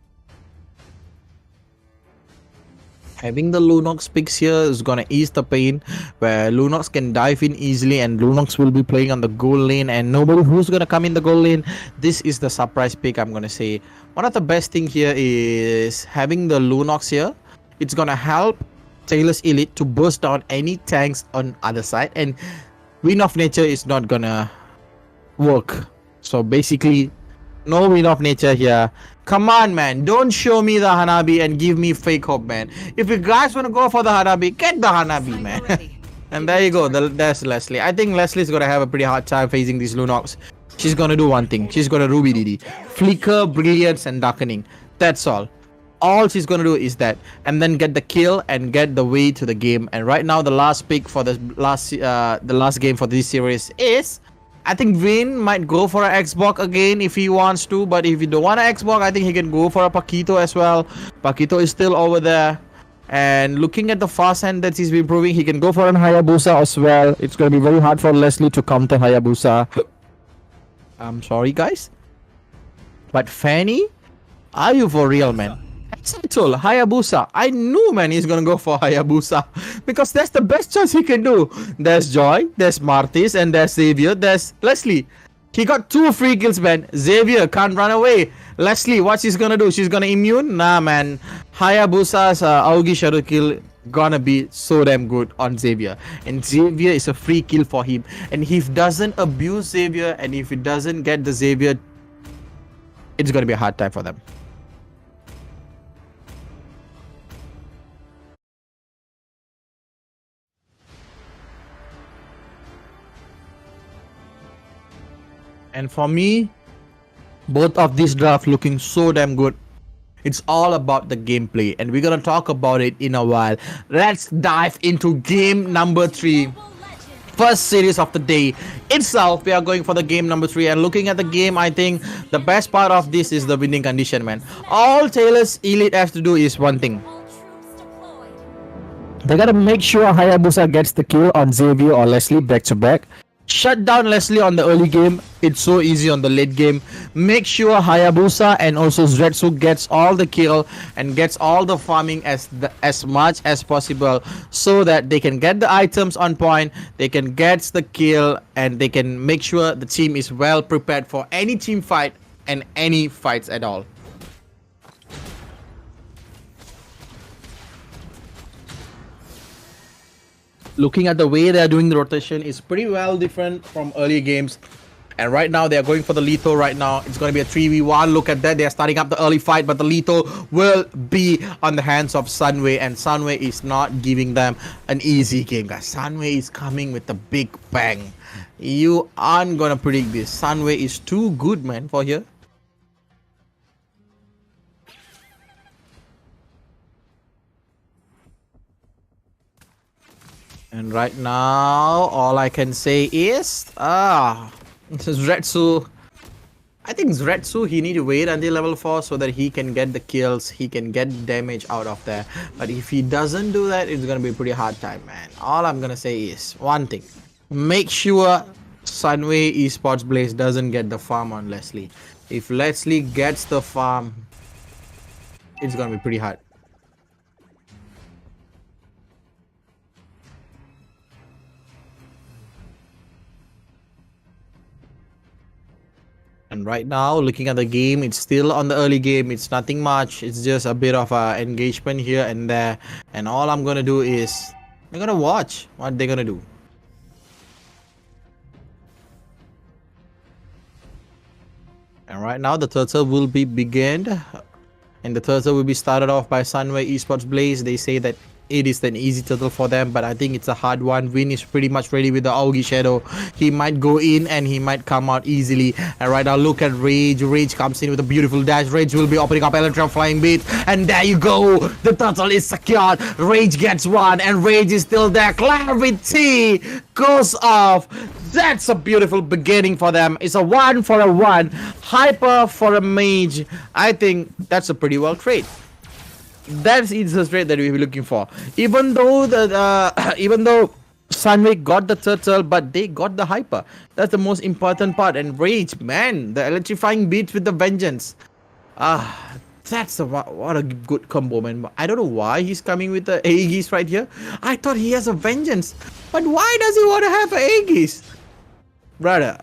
Having the Lunox picks here is gonna ease the pain, where Lunox can dive in easily and Lunox will be playing on the gold lane and nobody who's gonna come in the gold lane. This is the surprise pick, I'm gonna say. One of the best thing here is having the Lunox here. It's gonna help Taylor's Elite to burst down any tanks on other side, and Wind of Nature is not gonna work. So basically, no Wind of Nature here. Come on, man, don't show me the Hanabi and give me fake hope, man. If you guys want to go for the Hanabi, get the Hanabi, man. And there you go, there's Leslie. I think Leslie's gonna have a pretty hard time facing these Lunox. She's gonna do one thing. She's gonna Ruby DD, Flicker, Brilliance and Darkening. That's all she's gonna do is that, and then get the kill and get the way to the game. And right now, the last pick for the last game for this series is, I think Vin might go for an Xbox again if he wants to, but if you don't want an Xbox, I think he can go for a Paquito as well. Paquito is still over there, and looking at the fast hand that he's been proving, he can go for an Hayabusa as well. It's gonna be very hard for Leslie to counter Hayabusa. I'm sorry, guys, but Fanny, are you for real, man? I told Hayabusa. I knew, man, he's gonna go for Hayabusa because that's the best choice he can do. There's Joy, there's Martis, and there's Xavier, there's Leslie. He got 2 free kills, man. Xavier can't run away. Leslie, what she's gonna do? She's gonna immune? Nah, man. Hayabusa's Augie Shadow kill gonna be so damn good on Xavier, and Xavier is a free kill for him. And if he doesn't abuse Xavier, and if he doesn't get the Xavier, it's gonna be a hard time for them. And for me, Both of these drafts looking so damn good. It's all about the gameplay, and we're gonna talk about it in a while. Let's dive into game number 3. First series of the day itself. We are going for the game number 3, and looking at the game, I think the best part of this is the winning condition, man. All Taylor's Elite has to do is one thing.
They gotta make sure Hayabusa gets the kill on Xavier or Leslie back to back.
Shut down Leslie on the early game. It's so easy on the late game. Make sure Hayabusa and also Zretsu gets all the kill and gets all the farming as much as possible, so that they can get the items on point, they can get the kill, and they can make sure the team is well prepared for any team fight and any fights at all. Looking at the way they are doing the rotation is pretty well different from earlier games. And right now they are going for the lethal right now. It's going to be a 3v1. Look at that. They are starting up the early fight, but the lethal will be on the hands of Sunway, and Sunway is not giving them an easy game, guys. Sunway is coming with a big bang. You aren't going to predict this. Sunway is too good, man, for here. And right now, all I can say is, Zretsu. I think Zretsu, he need to wait until level 4 so that he can get the kills, he can get damage out of there. But if he doesn't do that, it's gonna be a pretty hard time, man. All I'm gonna say is one thing: make sure Sunway Esports Blaze doesn't get the farm on Leslie. If Leslie gets the farm, it's gonna be pretty hard. And right now, looking at the game, it's still on the early game. It's nothing much. It's just a bit of engagement here and there. And all I'm gonna do is I'm gonna watch what they're gonna do. And right now, the turtle will be begun, and the turtle will be started off by Sunway Esports Blaze. They say that it is an easy turtle for them, but I think it's a hard one. Win is pretty much ready with the Augie Shadow. He might go in and he might come out easily. And right now, look at Rage. Rage comes in with a beautiful dash. Rage will be opening up Electro Flying Beat, and there you go. The turtle is secured. Rage gets one, and Rage is still there. Clarity goes off. That's a beautiful beginning for them. It's a 1 for a 1. Hyper for a mage. I think that's a pretty well trade. That is the trade that we were looking for. Even though Sunway got the turtle, but they got the hyper. That's the most important part. And Rage, man, the electrifying beats with the vengeance. That's what a good combo, man. I don't know why he's coming with the Aegis right here. I thought he has a vengeance, but why does he want to have Aegis, brother?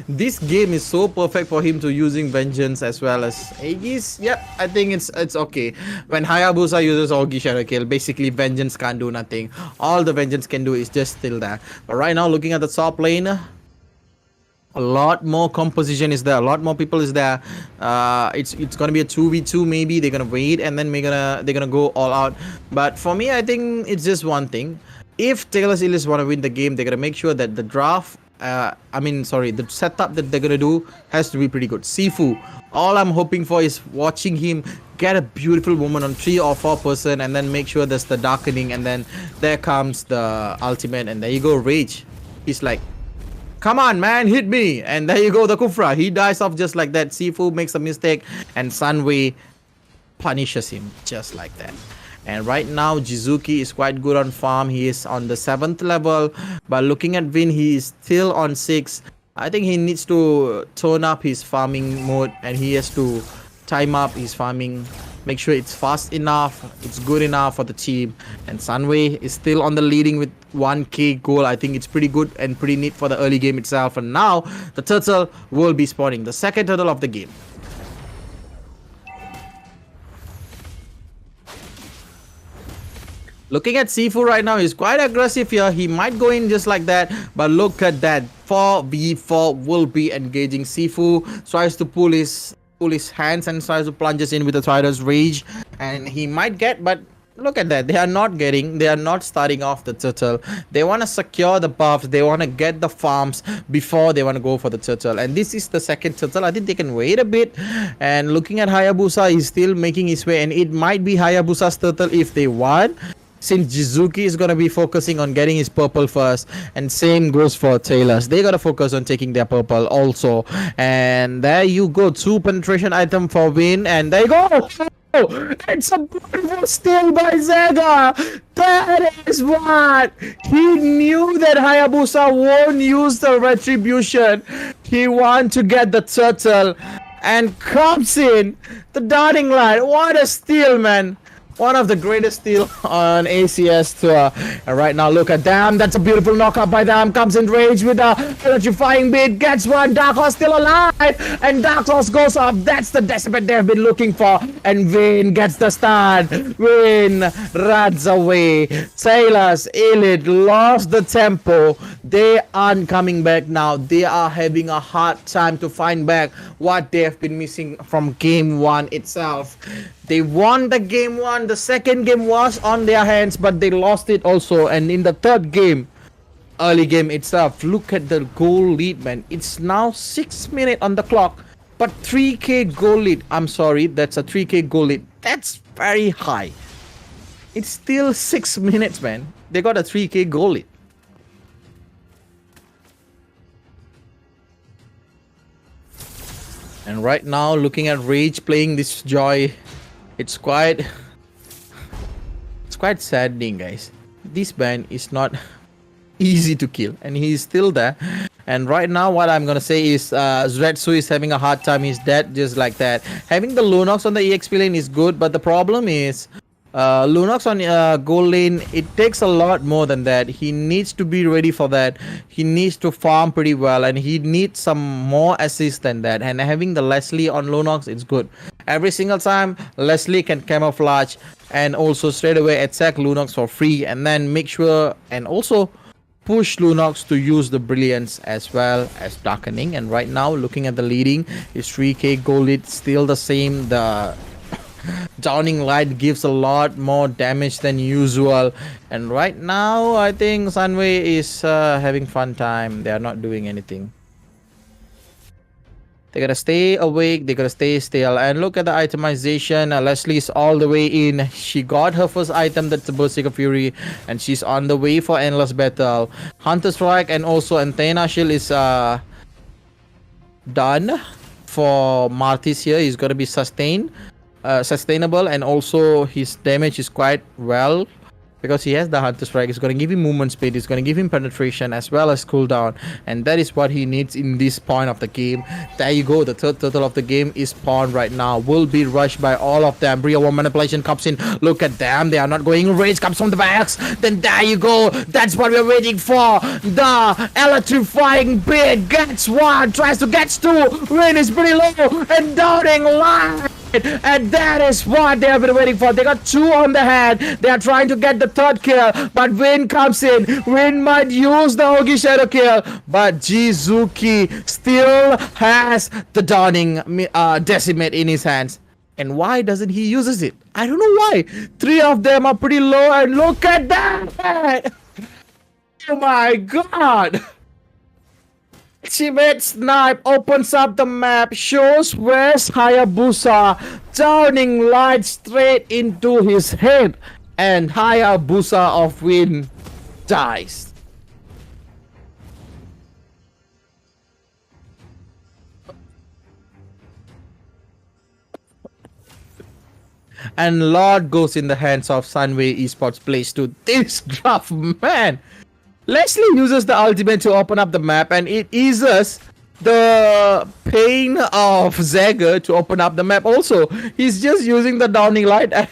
This game is so perfect for him to using vengeance as well as Aegis. Yep, I think it's okay. When Hayabusa uses Augie Shadow Kill, basically vengeance can't do nothing. All the vengeance can do is just still there. But right now, looking at the top lane, a lot more composition is there, a lot more people is there. It's gonna be a 2v2 maybe. They're gonna wait and then they're gonna go all out. But for me, I think it's just one thing. If Taylor's Elite want to win the game, they're gonna make sure that the draft, the setup that they're gonna do has to be pretty good. Sifu, all I'm hoping for is watching him get a beautiful woman on 3 or 4 person, and then make sure there's the darkening, and then there comes the ultimate, and there you go, Rage. He's like, come on, man, hit me. And there you go, the Kufra. He dies off just like that. Sifu makes a mistake, and Sunway punishes him just like that. And right now, Jizuki is quite good on farm. He is on the 7th level. But looking at Vin, he is still on 6. I think he needs to tone up his farming mode, and he has to time up his farming. Make sure it's fast enough, it's good enough for the team. And Sunway is still on the leading with 1k goal. I think it's pretty good and pretty neat for the early game itself. And now, the turtle will be spawning, the second turtle of the game. Looking at Sifu right now, he's quite aggressive here. He might go in just like that, but look at that. 4v4 will be engaging. Sifu tries to pull his hands and tries to plunges in with the Trider's Rage, and he might get, but Look at that. They are not starting off the turtle. They want to secure the buffs. They want to get the farms before they want to go for the turtle. And this is the second turtle. I think they can wait a bit. And looking at Hayabusa, he's still making his way. And it might be Hayabusa's turtle if they want, since Jizuki is going to be focusing on getting his purple first. And same goes for Taylors. They got to focus on taking their purple also. And there you go. 2 penetration item for win. And there you go. It's a beautiful steal by Zega. That is what he knew, that Hayabusa won't use the retribution. He wants to get the turtle and comes in the darting line. What a steal, man. One of the greatest steal on ACS tour. And right now, look at them. That's a beautiful knockout by them. Comes in range with a electrifying beat. Gets one. Dark Horse still alive. And Dark Horse goes off. That's the decimate they've been looking for. And Vayne gets the stun. Vayne runs away. Taylors, Elite lost the tempo. They aren't coming back now. They are having a hard time to find back what they have been missing from game 1 itself. They won the game 1. The second game was on their hands, but they lost it also. And in the third game, early game itself, look at the goal lead, man. It's now 6 minutes on the clock, but 3k goal lead. I'm sorry, that's a 3k goal lead. That's very high. It's still 6 minutes, man. They got a 3k goal lead. And right now, looking at Rage playing this Joy, it's quite saddening, guys. This man is not easy to kill, and he's still there. And right now, what I'm gonna say is Zretsu is having a hard time. He's dead just like that. Having the Lunox on the EXP lane is good, but the problem is Lunox on gold lane, it takes a lot more than that. He needs to be ready for that. He needs to farm pretty well, and he needs some more assist than that. And having the Leslie on Lunox, it's good. Every single time, Leslie can camouflage and also straight away attack Lunox for free, and then make sure and also push Lunox to use the Brilliance as well as Darkening. And right now, looking at the leading, is 3k gold lead, still the same. The Downing Light gives a lot more damage than usual. And right now, I think Sunway is having fun time. They are not doing anything. They gotta stay awake. They gotta stay still. And look at the itemization. Leslie's all the way in. She got her first item, that's the Berserker Fury, and she's on the way for Endless Battle. Hunter Strike and also Antenna Shield is done for Martis here. He's gonna be sustainable, and also his damage is quite well because he has the Hunter Strike. It's going to give him movement speed, it's going to give him penetration as well as cooldown, and that is what he needs in this point of the game. There you go, the third turtle of the game is spawned right now, will be rushed by all of them. Bria One Manipulation comes in, look at them, they are not going. Rage comes from the backs, then there you go, that's what we're waiting for. The electrifying bit gets one, tries to get two, Rain is pretty low, and Downing Light. And that is what they have been waiting for. They got two on the head. They are trying to get the third kill, but Vayne comes in. Vayne might use the Ogi Shadow kill, but Jizuki still has the Dawning Decimate in his hands. And why doesn't he uses it? I don't know why. Three of them are pretty low, and look at that! Oh my god! Ultimate Snipe opens up the map, shows where's Hayabusa. Downing Light straight into his head, and Hayabusa of Wind dies. And Lord goes in the hands of Sunway Esports Plays to this gruff man. Leslie uses the ultimate to open up the map, and it eases the pain of Zagger to open up the map also. He's just using the Downing Light as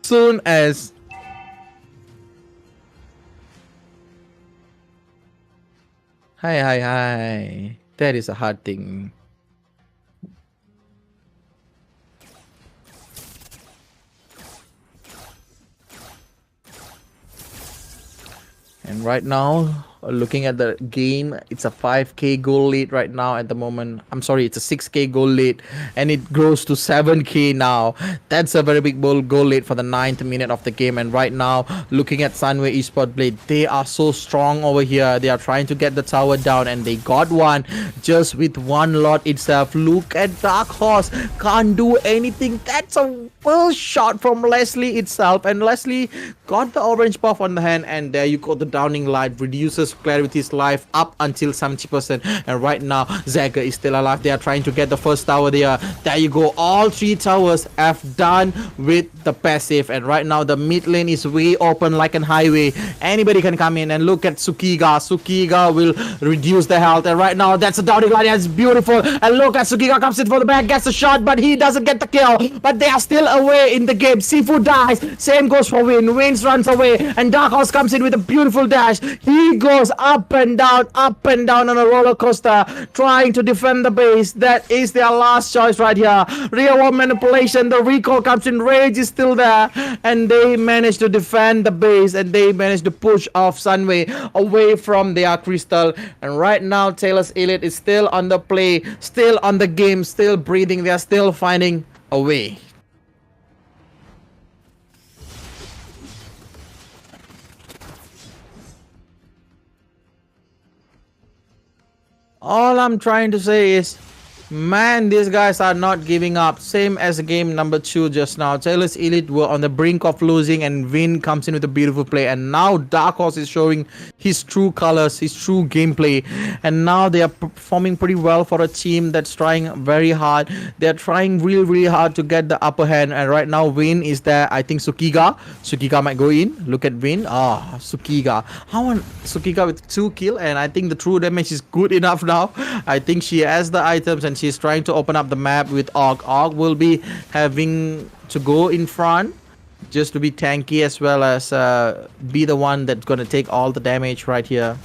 soon as... Hi. That is a hard thing. And right now, Looking at the game, it's a 5k goal lead right now at the moment. I'm sorry, it's a 6k goal lead, and it grows to 7k now. That's a very big goal lead for the 9th minute of the game. And right now, looking at Sunway Esports Blade, they are so strong over here. They are trying to get the tower down, and they got one just with one lot itself. Look at Dark Horse, can't do anything. That's a first shot from Leslie itself, and Leslie got the orange buff on the hand, and there you go, the downing light reduces Clarity's life up until 70%. And right now Zagger is still alive. They are trying to get the first tower there. There you go, all 3 towers have done with the passive, and right now the mid lane is way open like an highway. Anybody can come in, and look at Sukiga will reduce the health, and right now that's a downing light. That's beautiful. And look at Sukiga comes in for the back, gets a shot, but he doesn't get the kill. But they are still away in the game. Sifu dies, same goes for Win. Wins runs away, and Dark Horse comes in with a beautiful dash. He goes up and down on a roller coaster, trying to defend the base. That is their last choice right here. Real world manipulation, the recall comes in, Rage is still there, and they manage to defend the base, and they manage to push off Sunway away from their crystal. And right now Taylor's Elite is still on the play, still on the game, still breathing. They are still finding a way. All I'm trying to say is, man, these guys are not giving up. Same as game number 2 just now. Taylor's Elite were on the brink of losing, and Vin comes in with a beautiful play. And now Dark Horse is showing his true colors, his true gameplay. And now they are performing pretty well for a team that's trying very hard. They're trying really hard to get the upper hand. And right now Vin is there. I think Sukiga might go in. Look at Vin. Sukiga. Sukiga with 2 kills, and I think the true damage is good enough now. I think she has the items, and she's trying to open up the map with Og. Og will be having to go in front just to be tanky, as well as be the one that's gonna take all the damage right here.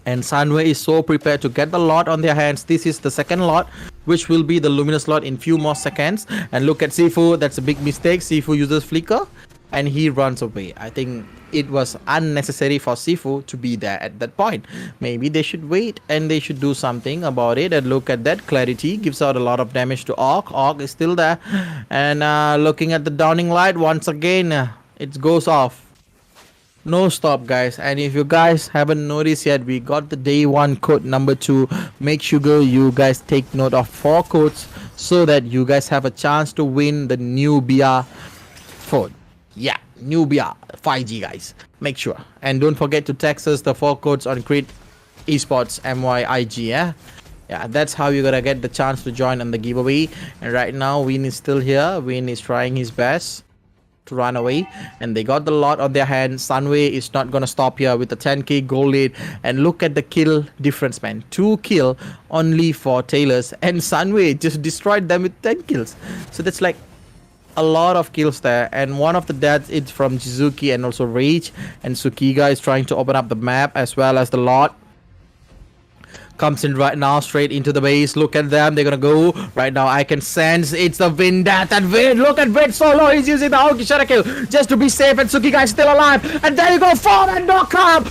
And Sunway is so prepared to get the lot on their hands. This is the second lot, which will be the luminous lot in few more seconds. And look at Sifu. That's a big mistake. Sifu uses flicker, and he runs away. I think it was unnecessary for Sifu to be there at that point. Maybe they should wait, and they should do something about it. And look at that, Clarity gives out a lot of damage to Og. Og is still there, and looking at the downing light once again, it goes off. No stop, guys. And if you guys haven't noticed yet, we got the day 1 code number 2. Make sure you guys take note of 4 codes so that you guys have a chance to win the new BR phone. Yeah, new BR 5G, guys. Make sure, and don't forget to text us the 4 codes on Crit Esports MYIG. Yeah, that's how you're gonna get the chance to join on the giveaway. And right now Win is still here. Win is trying his best to run away, and they got the lot on their hands. Sunway is not gonna stop here with the 10k goal lead. And look at the kill difference, man. 2 kill only for Taylors, and Sunway just destroyed them with 10 kills. So that's like a lot of kills there. And one of the deaths is from Jizuki and also Rage. And Sukiga is trying to open up the map, as well as the lot comes in right now straight into the base. Look at them, they're gonna go right now. I can sense it's the Vin death, and Vin, look at Vin solo. He's using the Aoki Shadow kill just to be safe, and Sukiga is still alive. And there you go, fall and knock up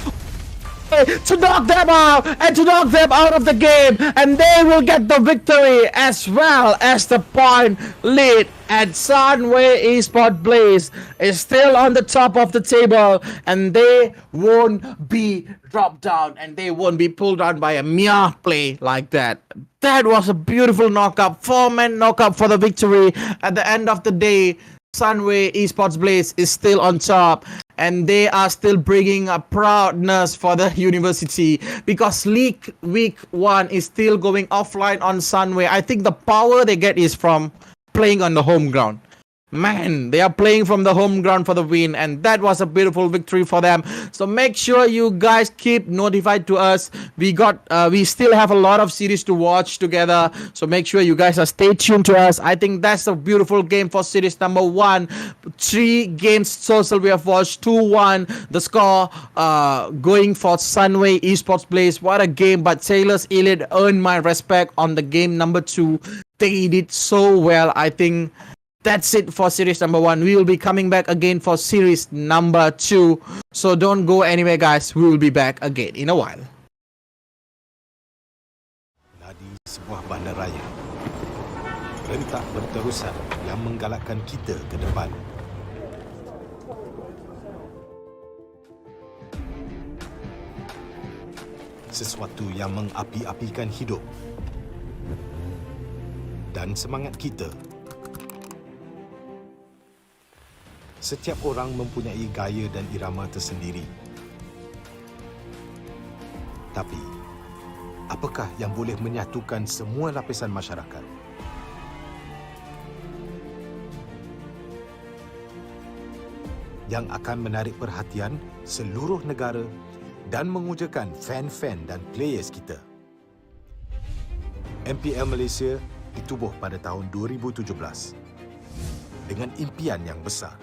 to knock them out, and to knock them out of the game, and they will get the victory as well as the point lead. And Sunway Esports Blaze is still on the top of the table, and they won't be dropped down, and they won't be pulled down by a mere play like that. That was a beautiful knockup, 4-man knockup for the victory. At the end of the day, Sunway Esports Blaze is still on top, and they are still bringing a proudness for the university, because League Week 1 is still going offline on Sunway. I think the power they get is from playing on the home ground. Man, they are playing from the home ground for the win, and that was a beautiful victory for them. So make sure you guys keep notified to us. We still have a lot of series to watch together, so make sure you guys are stay tuned to us. I think that's a beautiful game for series number 1. 3 games total we have watched, 2-1 the score, going for Sunway Esports Blaze. What a game. But Taylor's Elite earned my respect on the game number 2. They did so well. I think that's it for series number 1. We will be coming back again for series number 2. So don't go anywhere, guys. We will be back again in a while.
Nadi sebuah bandaraya, rentak berterusan yang menggalakkan kita ke depan. Sesuatu yang mengapi-apikan hidup dan semangat kita. Setiap orang mempunyai gaya dan irama tersendiri. Tapi, apakah yang boleh menyatukan semua lapisan masyarakat? Yang akan menarik perhatian seluruh negara dan mengujakan fan-fan dan players kita. MPL Malaysia ditubuh pada tahun 2017 dengan impian yang besar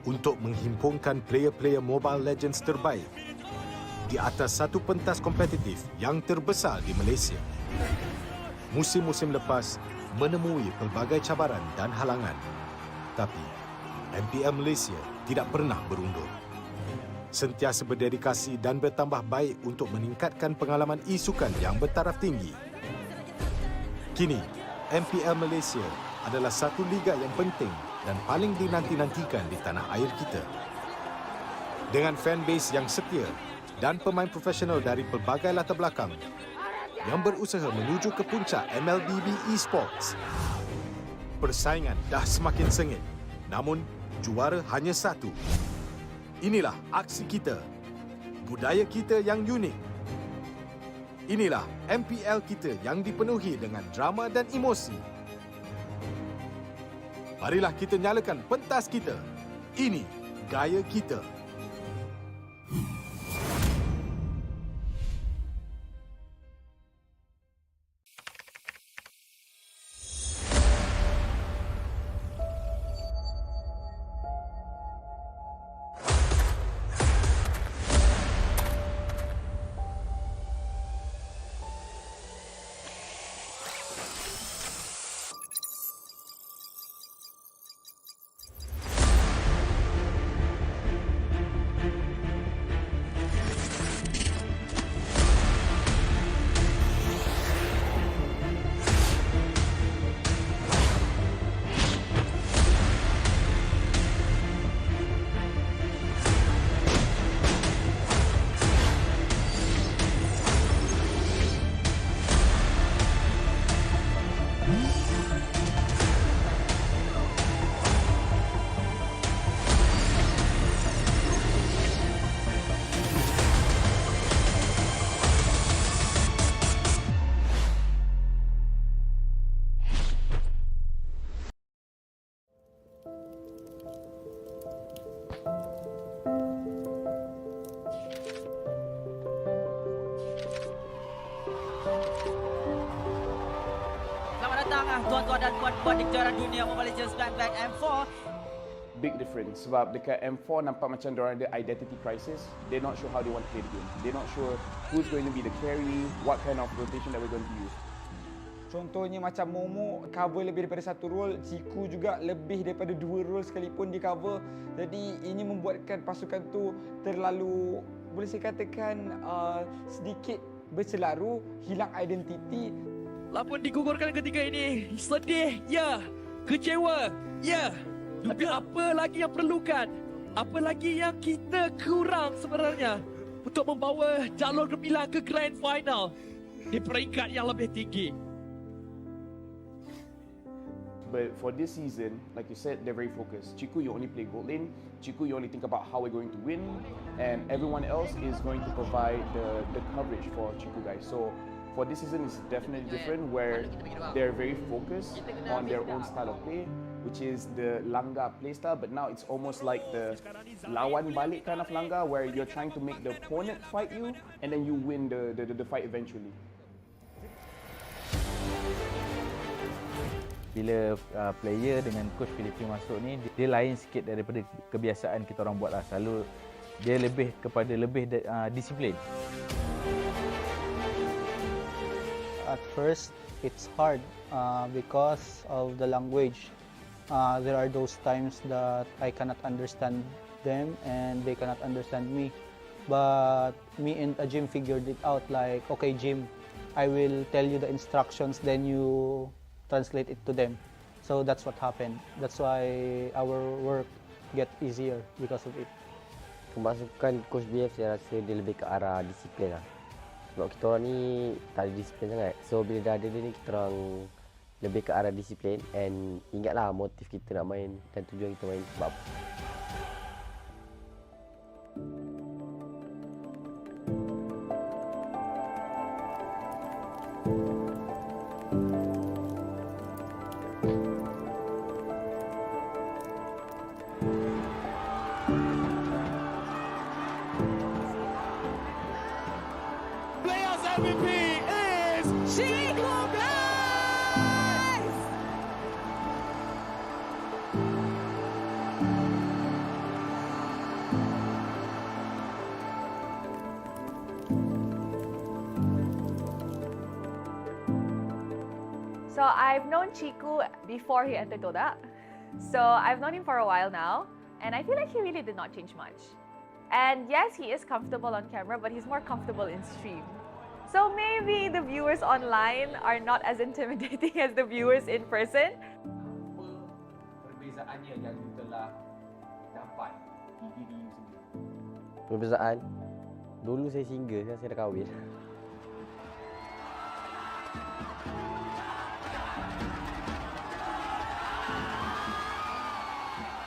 untuk menghimpunkan player-player Mobile Legends terbaik di atas satu pentas kompetitif yang terbesar di Malaysia. Musim-musim lepas menemui pelbagai cabaran dan halangan, tapi MPL Malaysia tidak pernah berundur. Sentiasa berdedikasi dan bertambah baik untuk meningkatkan pengalaman e-sukan yang bertaraf tinggi. Kini, MPL Malaysia adalah satu liga yang penting dan paling dinanti-nantikan di tanah air kita. Dengan fanbase yang setia dan pemain profesional dari pelbagai latar belakang yang berusaha menuju ke puncak MLBB eSports. Persaingan dah semakin sengit, namun juara hanya satu. Inilah aksi kita, budaya kita yang unik. Inilah MPL kita yang dipenuhi dengan drama dan emosi. Marilah kita nyalakan pentas kita. Ini gaya kita.
Tuan-tuan dan puan-puan di kejuaraan dunia Mobile Legends Back M4.
Big difference sebab dekat M4 nampak macam diorang ada identity crisis. They're not sure how they want to play the game. They're not sure who's going to be the carry, what kind of rotation that we're going to use.
Contohnya macam Momo cover lebih daripada satu role, Ciku juga lebih daripada 2 role sekalipun di cover. Jadi ini membuatkan pasukan tu terlalu, boleh saya katakan sedikit berselaru, hilang identiti.
Lapun digugurkan ketika ini. Sedih, ya. Kecewa, ya. Tapi apa lagi yang perlukan? Apa lagi yang kita kurang sebenarnya untuk membawa jalur gemilang ke Grand Final di peringkat yang lebih tinggi?
But for this season, like you said, they're very focused. Chiku, you only play gold lane. Chiku, you only think about how we're going to win. And everyone else is going to provide the coverage for Chiku guys. So for this season, it's definitely different where they're very focused on their own style of play, which is the Langga playstyle. But now it's almost like the lawan balik kind of Langga, where you're trying to make the opponent fight you, and then you win the fight eventually.
Bila player dengan coach Filipin masuk ni, dia lain sikit daripada kebiasaan kita orang buat lah. Selalu dia lebih kepada disiplin.
At first, it's hard because of the language. There are those times that I cannot understand them and they cannot understand me. But me and Jim figured it out, like, okay, Jim, I will tell you the instructions, then you translate it to them. So that's what happened. That's why our work get easier because of it.
Kemasukan Coach BF saya rasa dia lebih ke arah disiplin lah. Sebab kita orang ni tak ada disiplin sangat. So bila dah ada dia ni, kita orang lebih ke arah disiplin. And ingatlah motif kita nak main dan tujuan kita main sebab apa.
MVP is Chico Guys!
So I've known Chiku before he entered Toda. So I've known him for a while now, and I feel like he really did not change much. And yes, he is comfortable on camera, but he's more comfortable in stream. So maybe the viewers online are not as intimidating as the viewers in person.
Perbezaannya yang you telah dapat di diri you sendiri?
Perbezaan? Dulu saya single, sekarang saya dah kahwin.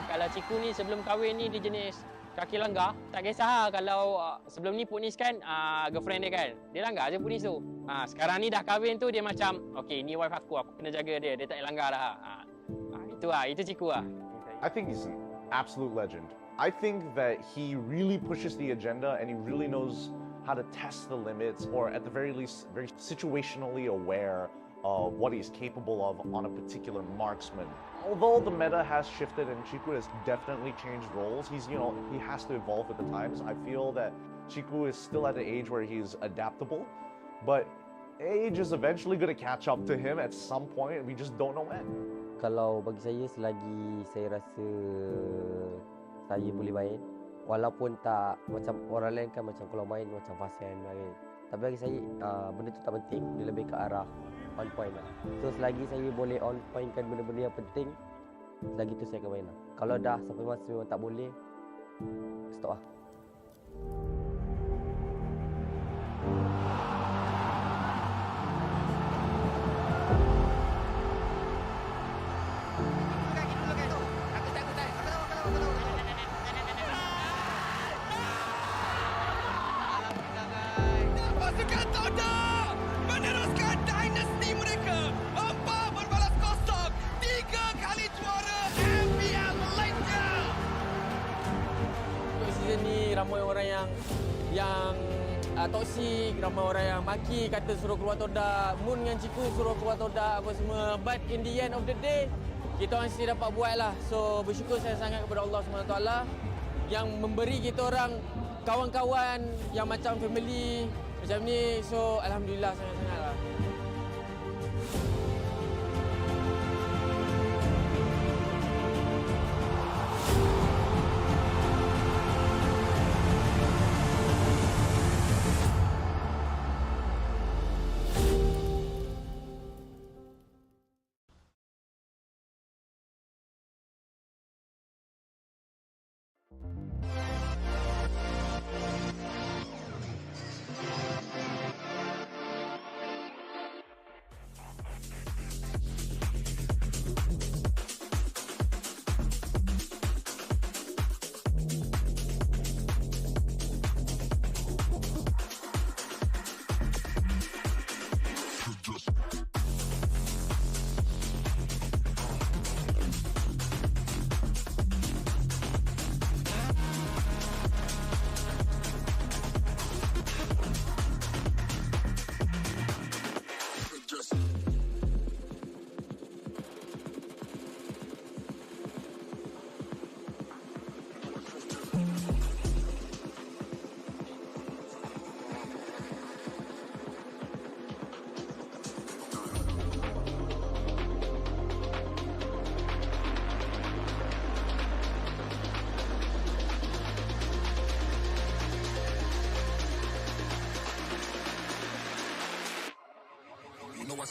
Kalau Ciku ni sebelum kahwin ni dia jenis kaki langgar, tak kisah kalau sebelum ni Punis kan girlfriend dia kan, dia langgar je Punis tu. Sekarang ni dah kahwin tu dia macam okey ni wife aku kena jaga dia tak langgar dah. Itu Ciku lah.
I think he's an absolute legend. I think that he really pushes the agenda and he really knows how to test the limits, or at the very least very situationally aware of what he's capable of on a particular marksman. Although the meta has shifted and Chiku has definitely changed roles, he has to evolve with the times. I feel that Chiku is still at the age where he's adaptable, but age is eventually going to catch up to him at some point and we just don't know when.
Kalau bagi saya, selagi saya rasa saya boleh main, walaupun tak macam orang lain kan, macam kalau main macam fasian main. Tapi bagi saya benda tu tak penting, dia lebih ke arah on point lah. So selagi saya boleh on point kan benda-benda yang penting, selagi tu saya akan main lah. Kalau dah sampai masa memang tak boleh, stop lah.
Pasukan Toda meneruskan dinasti mereka. 4 berbalas kosong, 3 kali juara MPL Malaysia.
Untuk season ni ramai orang yang toksik, ramai orang yang maki, kata suruh keluar Toda, Moon dengan Ciku suruh keluar Toda apa semua. But in the end of the day, kita orang mesti dapat buat lah. So bersyukur saya sangat kepada Allah SWT yang memberi kita orang kawan-kawan yang macam family macam ni. So alhamdulillah sangat-sangat lah.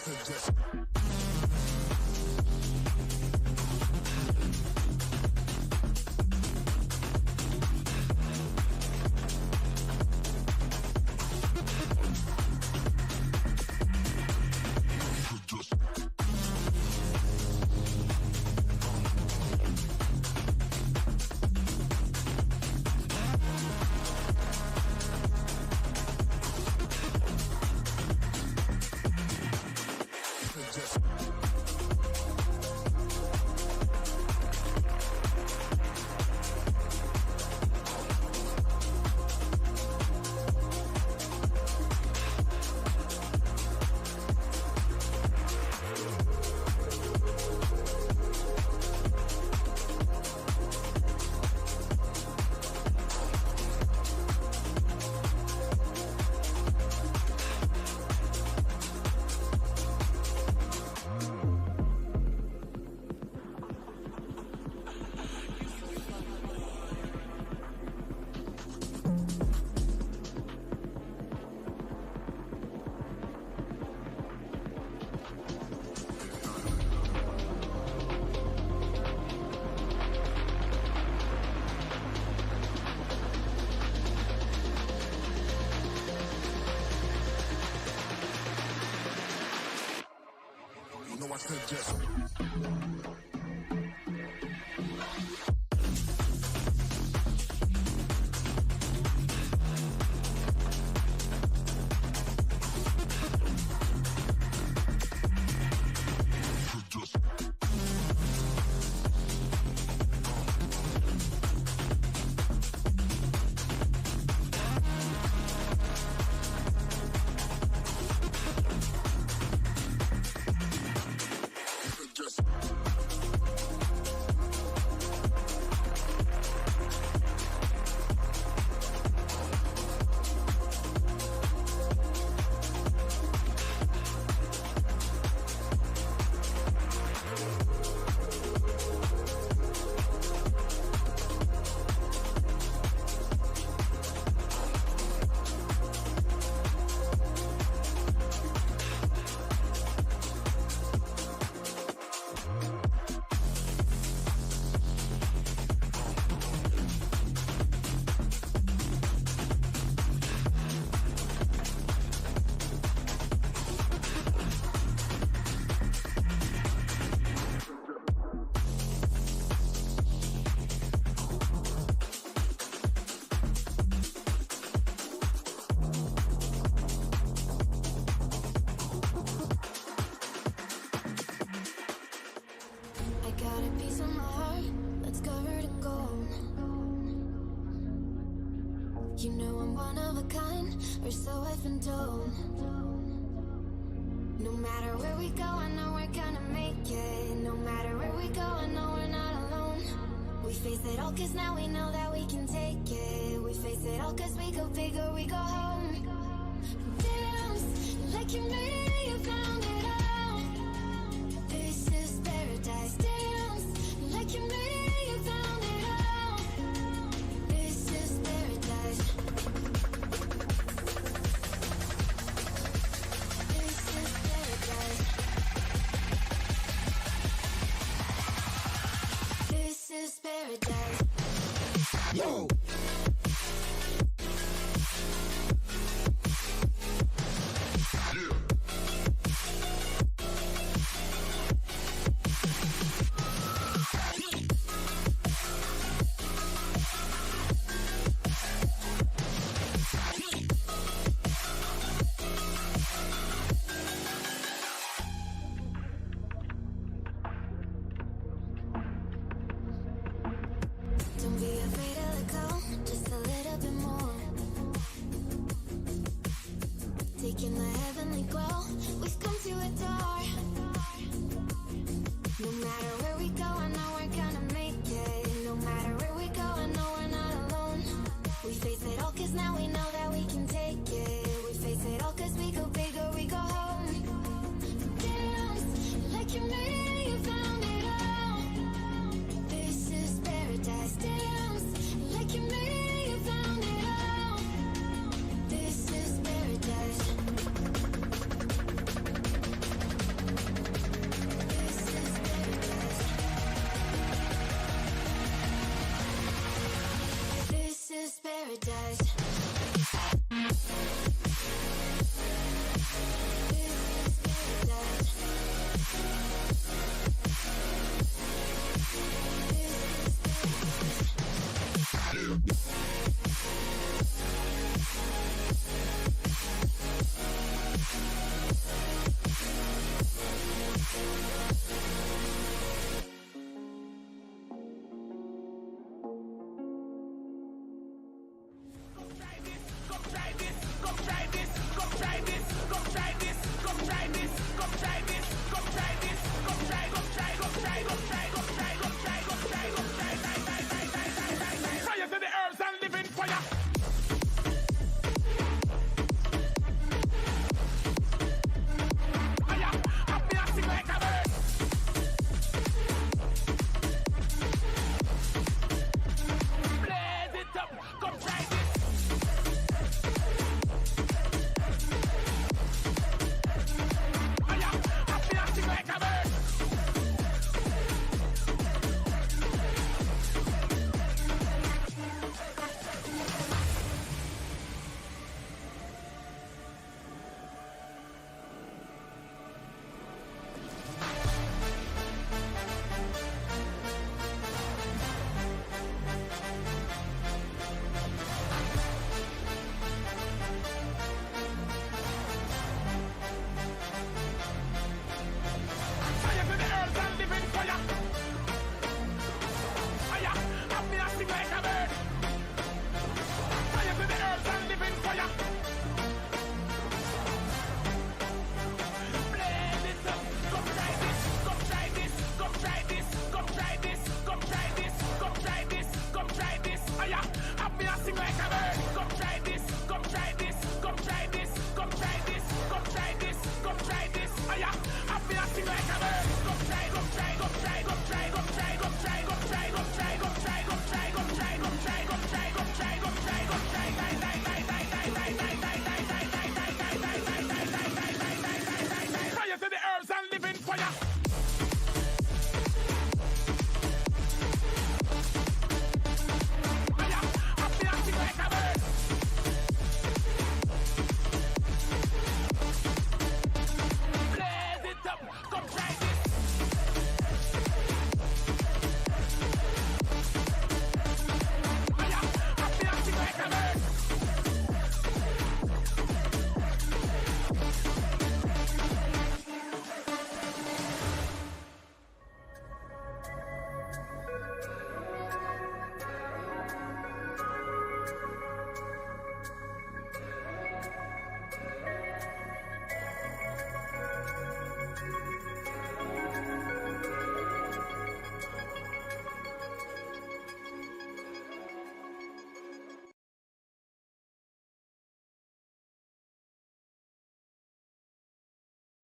suggest. You know I suggest.
You know I'm one of a kind, or so I've been told. No matter where we go, I know we're gonna make it. No matter where we go, I know we're not alone. We face it all cause now we know that we can take it. We face it all cause we go big or we go home. Dance like you made it and you found it all. This is paradise. Dance like you made it and you found it all. This is paradise. This is paradise. This is paradise. Yo!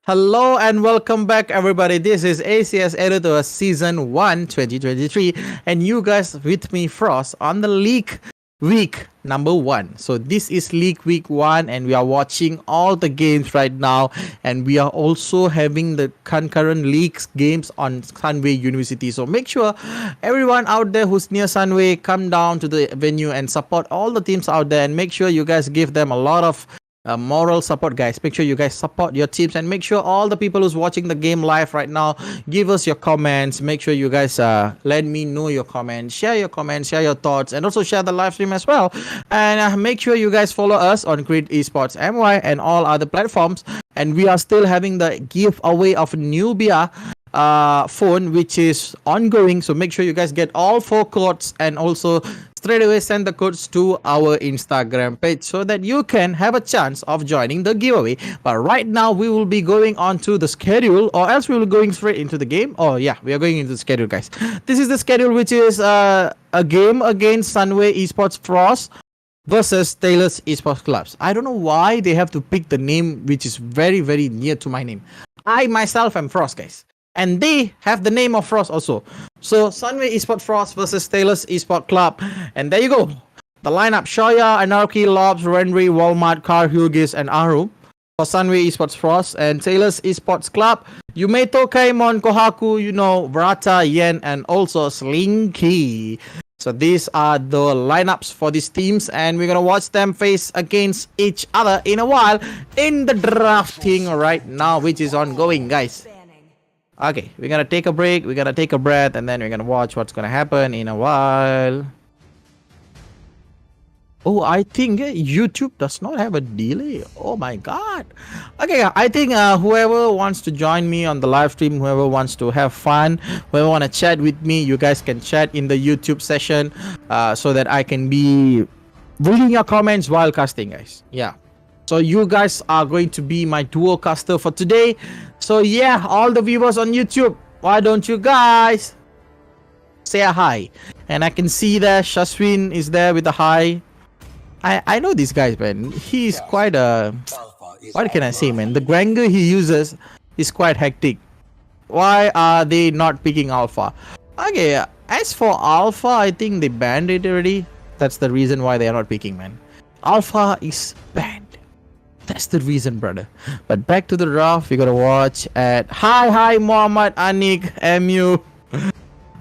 Hello and welcome back, everybody. This is ACS EDU Season 1 2023, and you guys with me, Frost, on the League Week number 1. So this is League Week 1, and we are watching all the games right now, and we are also having the concurrent leagues games on Sunway University. So make sure everyone out there who's near Sunway, come down to the venue and support all the teams out there, and make sure you guys give them a lot of moral support, guys. Make sure you guys support your teams, and make sure all the people who's watching the game live right now, give us your comments. Make sure you guys let me know your comments, share your thoughts, and also share the live stream as well. And make sure you guys follow us on Grid Esports MY and all other platforms. And we are still having the giveaway of Nubia phone, which is ongoing. So make sure you guys get all 4 codes, and also straight away send the codes to our Instagram page so that you can have a chance of joining the giveaway. But right now we will be going on to the schedule, or else we will be going straight into the game. Oh yeah, we are going into the schedule, guys. This is the schedule, which is a game against Sunway Esports Frost versus Taylor's Esports Clubs. I don't know why they have to pick the name which is very, very near to my name. I myself am Frost, guys, and they have the name of Frost also. So Sunway Esports Frost versus Taylor's Esports Club. And there you go. The lineup: Shoya, Anarchy, Lobs, Renry, Walmart, Car, Hugis, and Aru. For Sunway Esports Frost and Taylor's Esports Club, Yumeto, Kaimon, Kohaku, Vrata, Yen, and also Slinky. So these are the lineups for these teams, and we're going to watch them face against each other in a while in the drafting right now, which is ongoing, guys. Okay, we're gonna take a break, we're gonna take a breath, and then we're gonna watch what's gonna happen in a while. Oh, I think YouTube does not have a delay. Oh my god. Okay, I think whoever wants to join me on the live stream, whoever wants to have fun, whoever want to chat with me, you guys can chat in the YouTube session so that I can be reading your comments while casting, guys. Yeah. So you guys are going to be my duo caster for today. So yeah, all the viewers on YouTube, why don't you guys say a hi? And I can see that Shaswin is there with a hi. I know these guys, man. He's quite a... What can I say, man? The Granger he uses is quite hectic. Why are they not picking Alpha? Okay, as for Alpha, I think they banned it already. That's the reason why they are not picking, man. Alpha is banned. That's the reason, brother. But back to the draft, we gotta watch at... Hi, Muhammad, Anik, MU.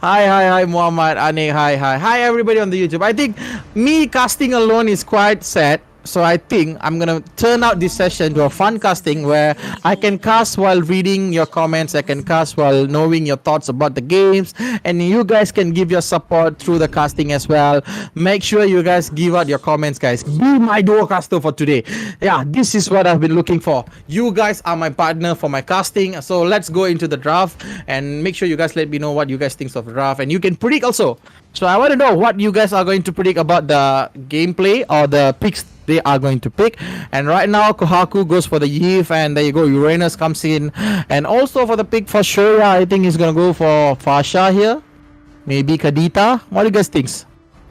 Hi, Muhammad, Anik, hi, everybody on the YouTube. I think me casting alone is quite sad. So I think I'm gonna turn out this session to a fun casting where I can cast while reading your comments, I can cast while knowing your thoughts about the games, and you guys can give your support through the casting as well. Make sure you guys give out your comments, guys. Be my duo caster for today. Yeah, this is what I've been looking for. You guys are my partner for my casting. So let's go into the draft, and make sure you guys let me know what you guys think of the draft, and you can predict also. So I want to know what you guys are going to predict about the gameplay or the picks they are going to pick. And right now Kohaku goes for the Yif, and there you go, Uranus comes in. And also for the pick for Shoya, I think he's gonna go for Fasha here, maybe Kadita. What do you guys think?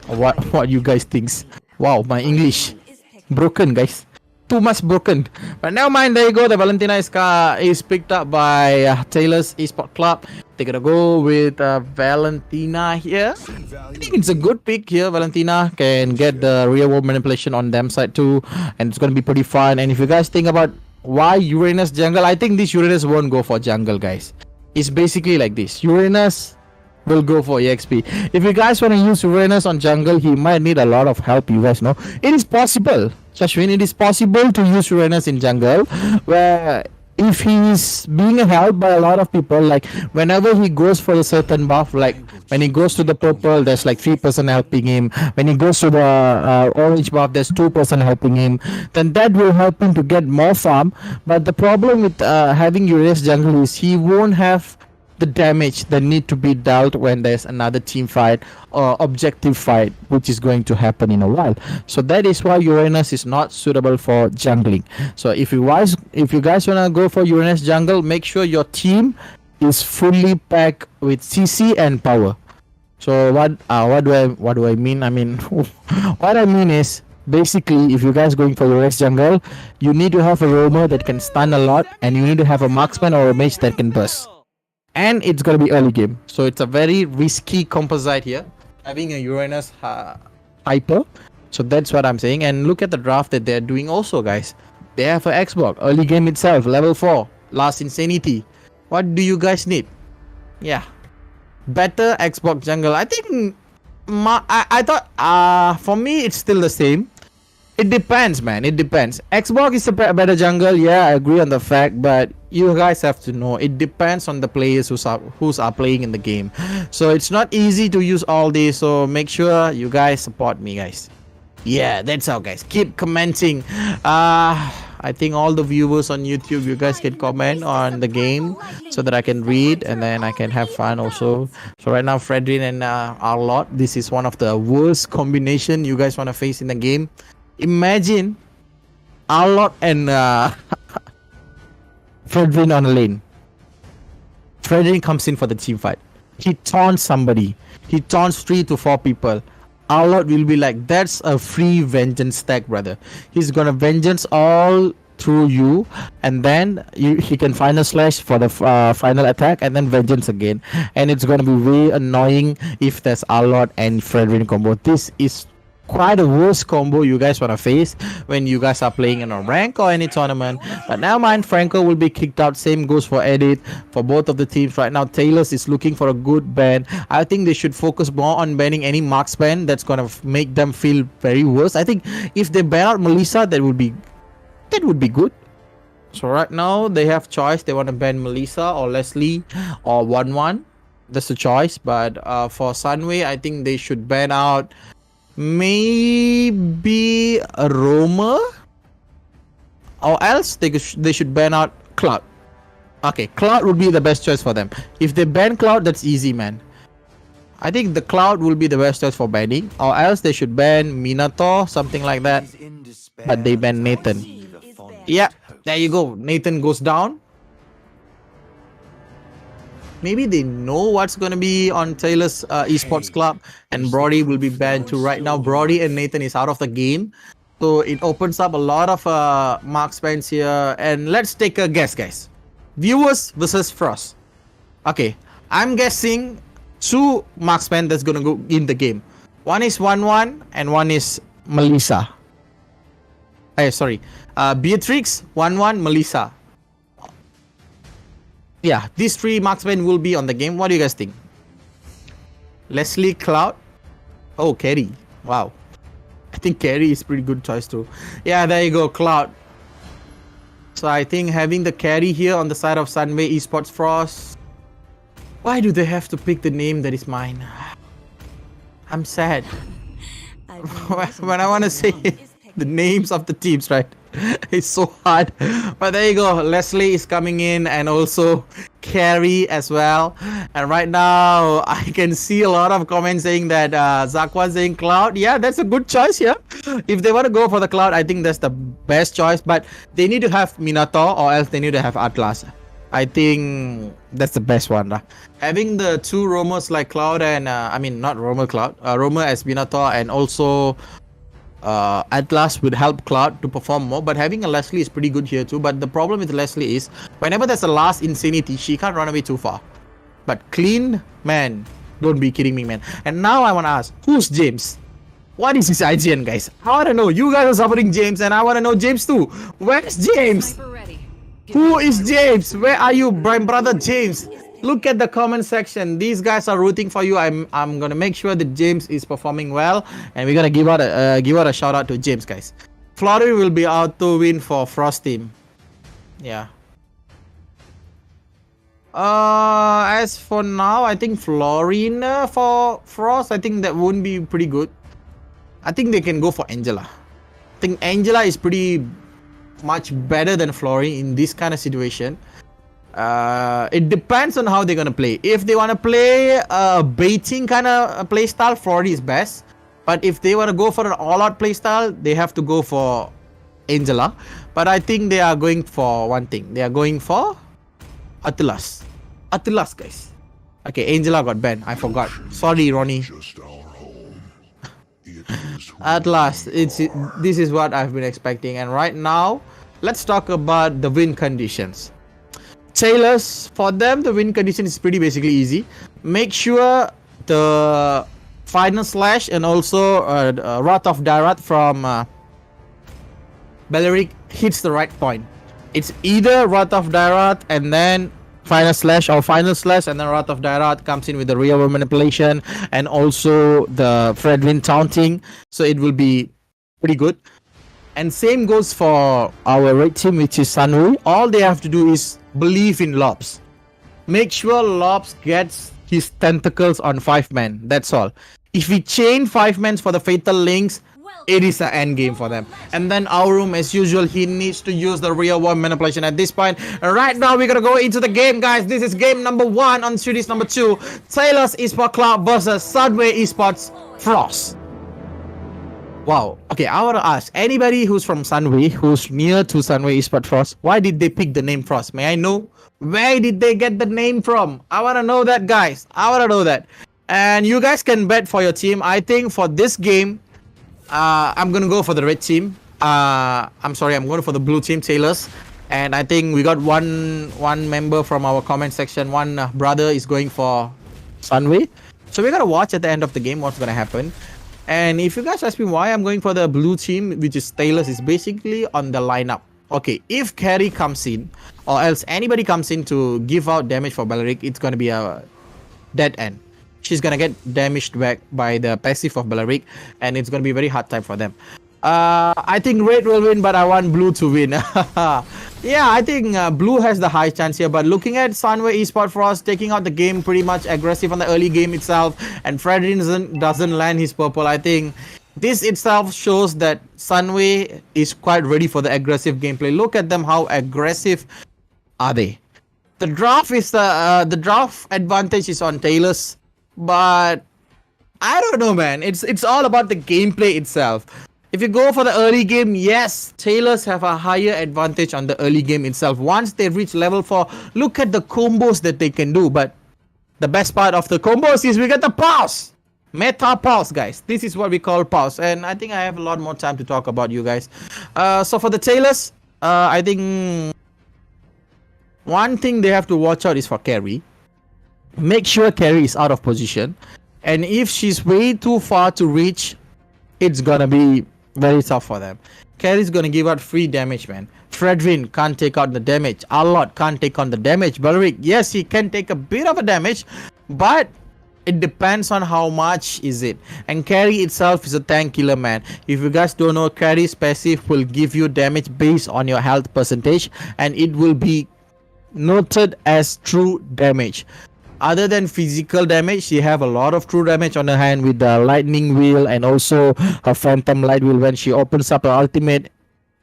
What you guys thinks? Wow, my English broken, guys, too much broken. But never mind, there you go. The Valentina is picked up by Taylor's Esports Club. They're gonna go with Valentina here. I think it's a good pick here. Valentina can get the real world manipulation on them side too, and it's gonna be pretty fun. And if you guys think about why Uranus jungle, I think this Uranus won't go for jungle, guys. It's basically like this. Uranus will go for EXP. If you guys want to use Uranus on jungle, he might need a lot of help, you guys know. It is possible, Shashwin, it is possible to use Uranus in jungle, where if he is being helped by a lot of people, like whenever he goes for a certain buff, like when he goes to the purple, there's like 3% helping him. When he goes to the orange buff, there's 2% helping him. Then that will help him to get more farm. But the problem with having Uranus jungle is he won't have the damage that need to be dealt when there's another team fight or objective fight, which is going to happen in a while. So that is why Uranus is not suitable for jungling. So if you guys want to go for Uranus jungle, make sure your team is fully packed with CC and power. So what do I mean? I mean what I mean is
Basically, if you guys going for your Rex jungle, you need to have a roamer that can stun a lot, and you need to have a marksman or a mage that can burst. And it's gonna be early game,
So it's a very risky composite here, having a Uranus hyper. So that's what I'm saying. And look at the draft that they're doing also, guys. They have an Xbox early game itself, level 4, last insanity. What do you guys need? Yeah, better Xbox jungle. I think I thought for me it's still the same. It depends, man. It depends. Xbox is a better jungle. Yeah, I agree on the fact, but you guys have to know it depends on the players who's are playing in the game. So it's not easy to use all this. So make sure you guys support me, guys. Yeah, that's how, guys. Keep commenting. I think all the viewers on YouTube, you guys can comment on the game so that I can read and then I can have fun also. So right now, Fredrin and Arlot, this is one of the worst combination you guys want to face in the game. Imagine Arlot and Fredrin on a lane. Fredrin comes in for the team fight. He taunts somebody. He taunts 3 to 4 people. Arlot will be like, that's a free vengeance stack, brother. He's gonna vengeance all through you, and then he can final slash for the final attack, and then vengeance again. And it's gonna be way annoying if there's Arlot and Fredrin combo. This is quite a worst combo you guys want to face when you guys are playing in a rank or any tournament. But now mind, Franco will be kicked out. Same goes for Edit, for both of the teams right now. Taylor's is looking for a good ban. I think they should focus more on banning any marksman that's gonna make them feel very worse. I think if they ban out Melissa, that would be good. So right now they have choice. They want to ban Melissa or Leslie or 1-1. That's the choice. But for Sunway, I think they should ban out maybe a roamer, or else they should ban out Cloud. Okay, Cloud would be the best choice for them. If they ban Cloud, that's easy, man. I think the Cloud will be the best choice for banning, or else they should ban Minato, something like that. But they ban Nathan. Yeah, there you go. Nathan goes down. Maybe they know what's going to be on Taylor's esports club, and Brody will be banned too. Right now, Brody and Nathan is out of the game. So it opens up a lot of marksmen here. And let's take a guess, guys. Viewers versus Frost. Okay, I'm guessing 2 marksmen that's going to go in the game. One is 1-1 and one is Melissa. Beatrix, 1-1, Melissa. Yeah, these 3 marksmen will be on the game. What do you guys think? Leslie, Cloud. Oh, Carry. Wow. I think Carry is pretty good choice too. Yeah, there you go, Cloud. So I think having the carry here on the side of Sunway Esports Frost. Why do they have to pick the name that is mine? I'm sad. When I want to say the names of the teams, right? It's so hard. But there you go. Leslie is coming in, and also Carrie as well. And right now I can see a lot of comments saying that Zakwan saying Cloud. Yeah, that's a good choice here. If they want to go for the Cloud, I think that's the best choice. But they need to have Minato, or else they need to have Atlas. I think that's the best one. Having the 2 roamers like Cloud and not roamer, Cloud, roamer as Minato, and also Atlas would help Cloud to perform more. But having a Leslie is pretty good here too. But the problem with Leslie is whenever there's a last insanity, she can't run away too far. But clean, man, don't be kidding me, man. And now I want to ask, who's James? What is his IGN, guys? I want to know. You guys are supporting James, and I want to know James too. Where's James? Who is James? Where are you, brother James? Look at the comment section. These guys are rooting for you. I'm gonna make sure that James is performing well, and we're gonna give out a shout out to James, guys. Flory will be out to win for Frost team. Yeah. As for now, I think Florina for Frost, I think that won't be pretty good. I think they can go for Angela. I think Angela is pretty much better than Flory in this kind of situation. It depends on how they're gonna play. If they want to play a baiting kind of play style, Flory is best. But if they want to go for an all-out play style, they have to go for Angela. But I think they are going for one thing. They are going for Atlas. Atlas, guys. Okay, Angela got banned. I forgot. Sorry, Ronnie. At last, this is what I've been expecting. And right now, let's talk about the win conditions. Tailors, for them, the win condition is pretty basically easy. Make sure the final slash and also Wrath of Dairat from Belleric hits the right point. It's either Wrath of Dairat and then final slash, or final slash and then Wrath of Dairat comes in with the real world manipulation and also the Fredwin taunting. So it will be pretty good. And same goes for our red team, which is Sunway. All they have to do is believe in Lobs. Make sure Lobs gets his tentacles on 5-man. That's all. If we chain 5-mans for the Fatal Links, it is an end game for them. And then Aurum, as usual, he needs to use the real world manipulation at this point. And right now, we're gonna go into the game, guys. This is game number 1 on series number 2. Taylor's Esports Club versus Sunway Esports Frost. Wow. Okay, I want to ask anybody who's from Sunway, who's near to Sunway Esports Frost, why did they pick the name Frost? May I know? Where did they get the name from? I want to know that, guys. I want to know that. And you guys can bet for your team. I think for this game, I'm going to go for the red team. I'm sorry, I'm going for the blue team, Taylors. And I think we got one member from our comment section. One brother is going for Sunway. So we're going to watch at the end of the game what's going to happen. And if you guys ask me why I'm going for the blue team, which is Taylor's, is basically on the lineup. Okay, if Carry comes in, or else anybody comes in to give out damage for Belleric, it's going to be a dead end. She's going to get damaged back by the passive of Belleric, and it's going to be a very hard time for them. I think red will win, but I want blue to win. Yeah, I think blue has the high chance here, but looking at Sunway Esports Frost taking out the game pretty much aggressive on the early game itself, and Fredrin doesn't land his purple, I think this itself shows that Sunway is quite ready for the aggressive gameplay. Look at them, how aggressive are they? The draft is the draft advantage is on Taylor's, but I don't know, man. It's all about the gameplay itself. If you go for the early game, yes, Taylors have a higher advantage on the early game itself. Once they reach level 4, look at the combos that they can do. But the best part of the combos is we get the pause. Meta pause, guys. This is what we call pause. And I think I have a lot more time to talk about you guys. So for the Taylors, I think one thing they have to watch out is for Carry. Make sure Carry is out of position. And if she's way too far to reach, it's gonna be very tough for them. Carry's gonna give out free damage, man. Fredwin can't take out the damage. Allot can't take on the damage. Belleric, yes, he can take a bit of a damage, but it depends on how much is it. And Carry itself is a tank killer, man. If you guys don't know, Carry's passive will give you damage based on your health percentage, and it will be noted as true damage. Other than physical damage, she have a lot of true damage on her hand with the lightning wheel and also her phantom light wheel. When she opens up her ultimate,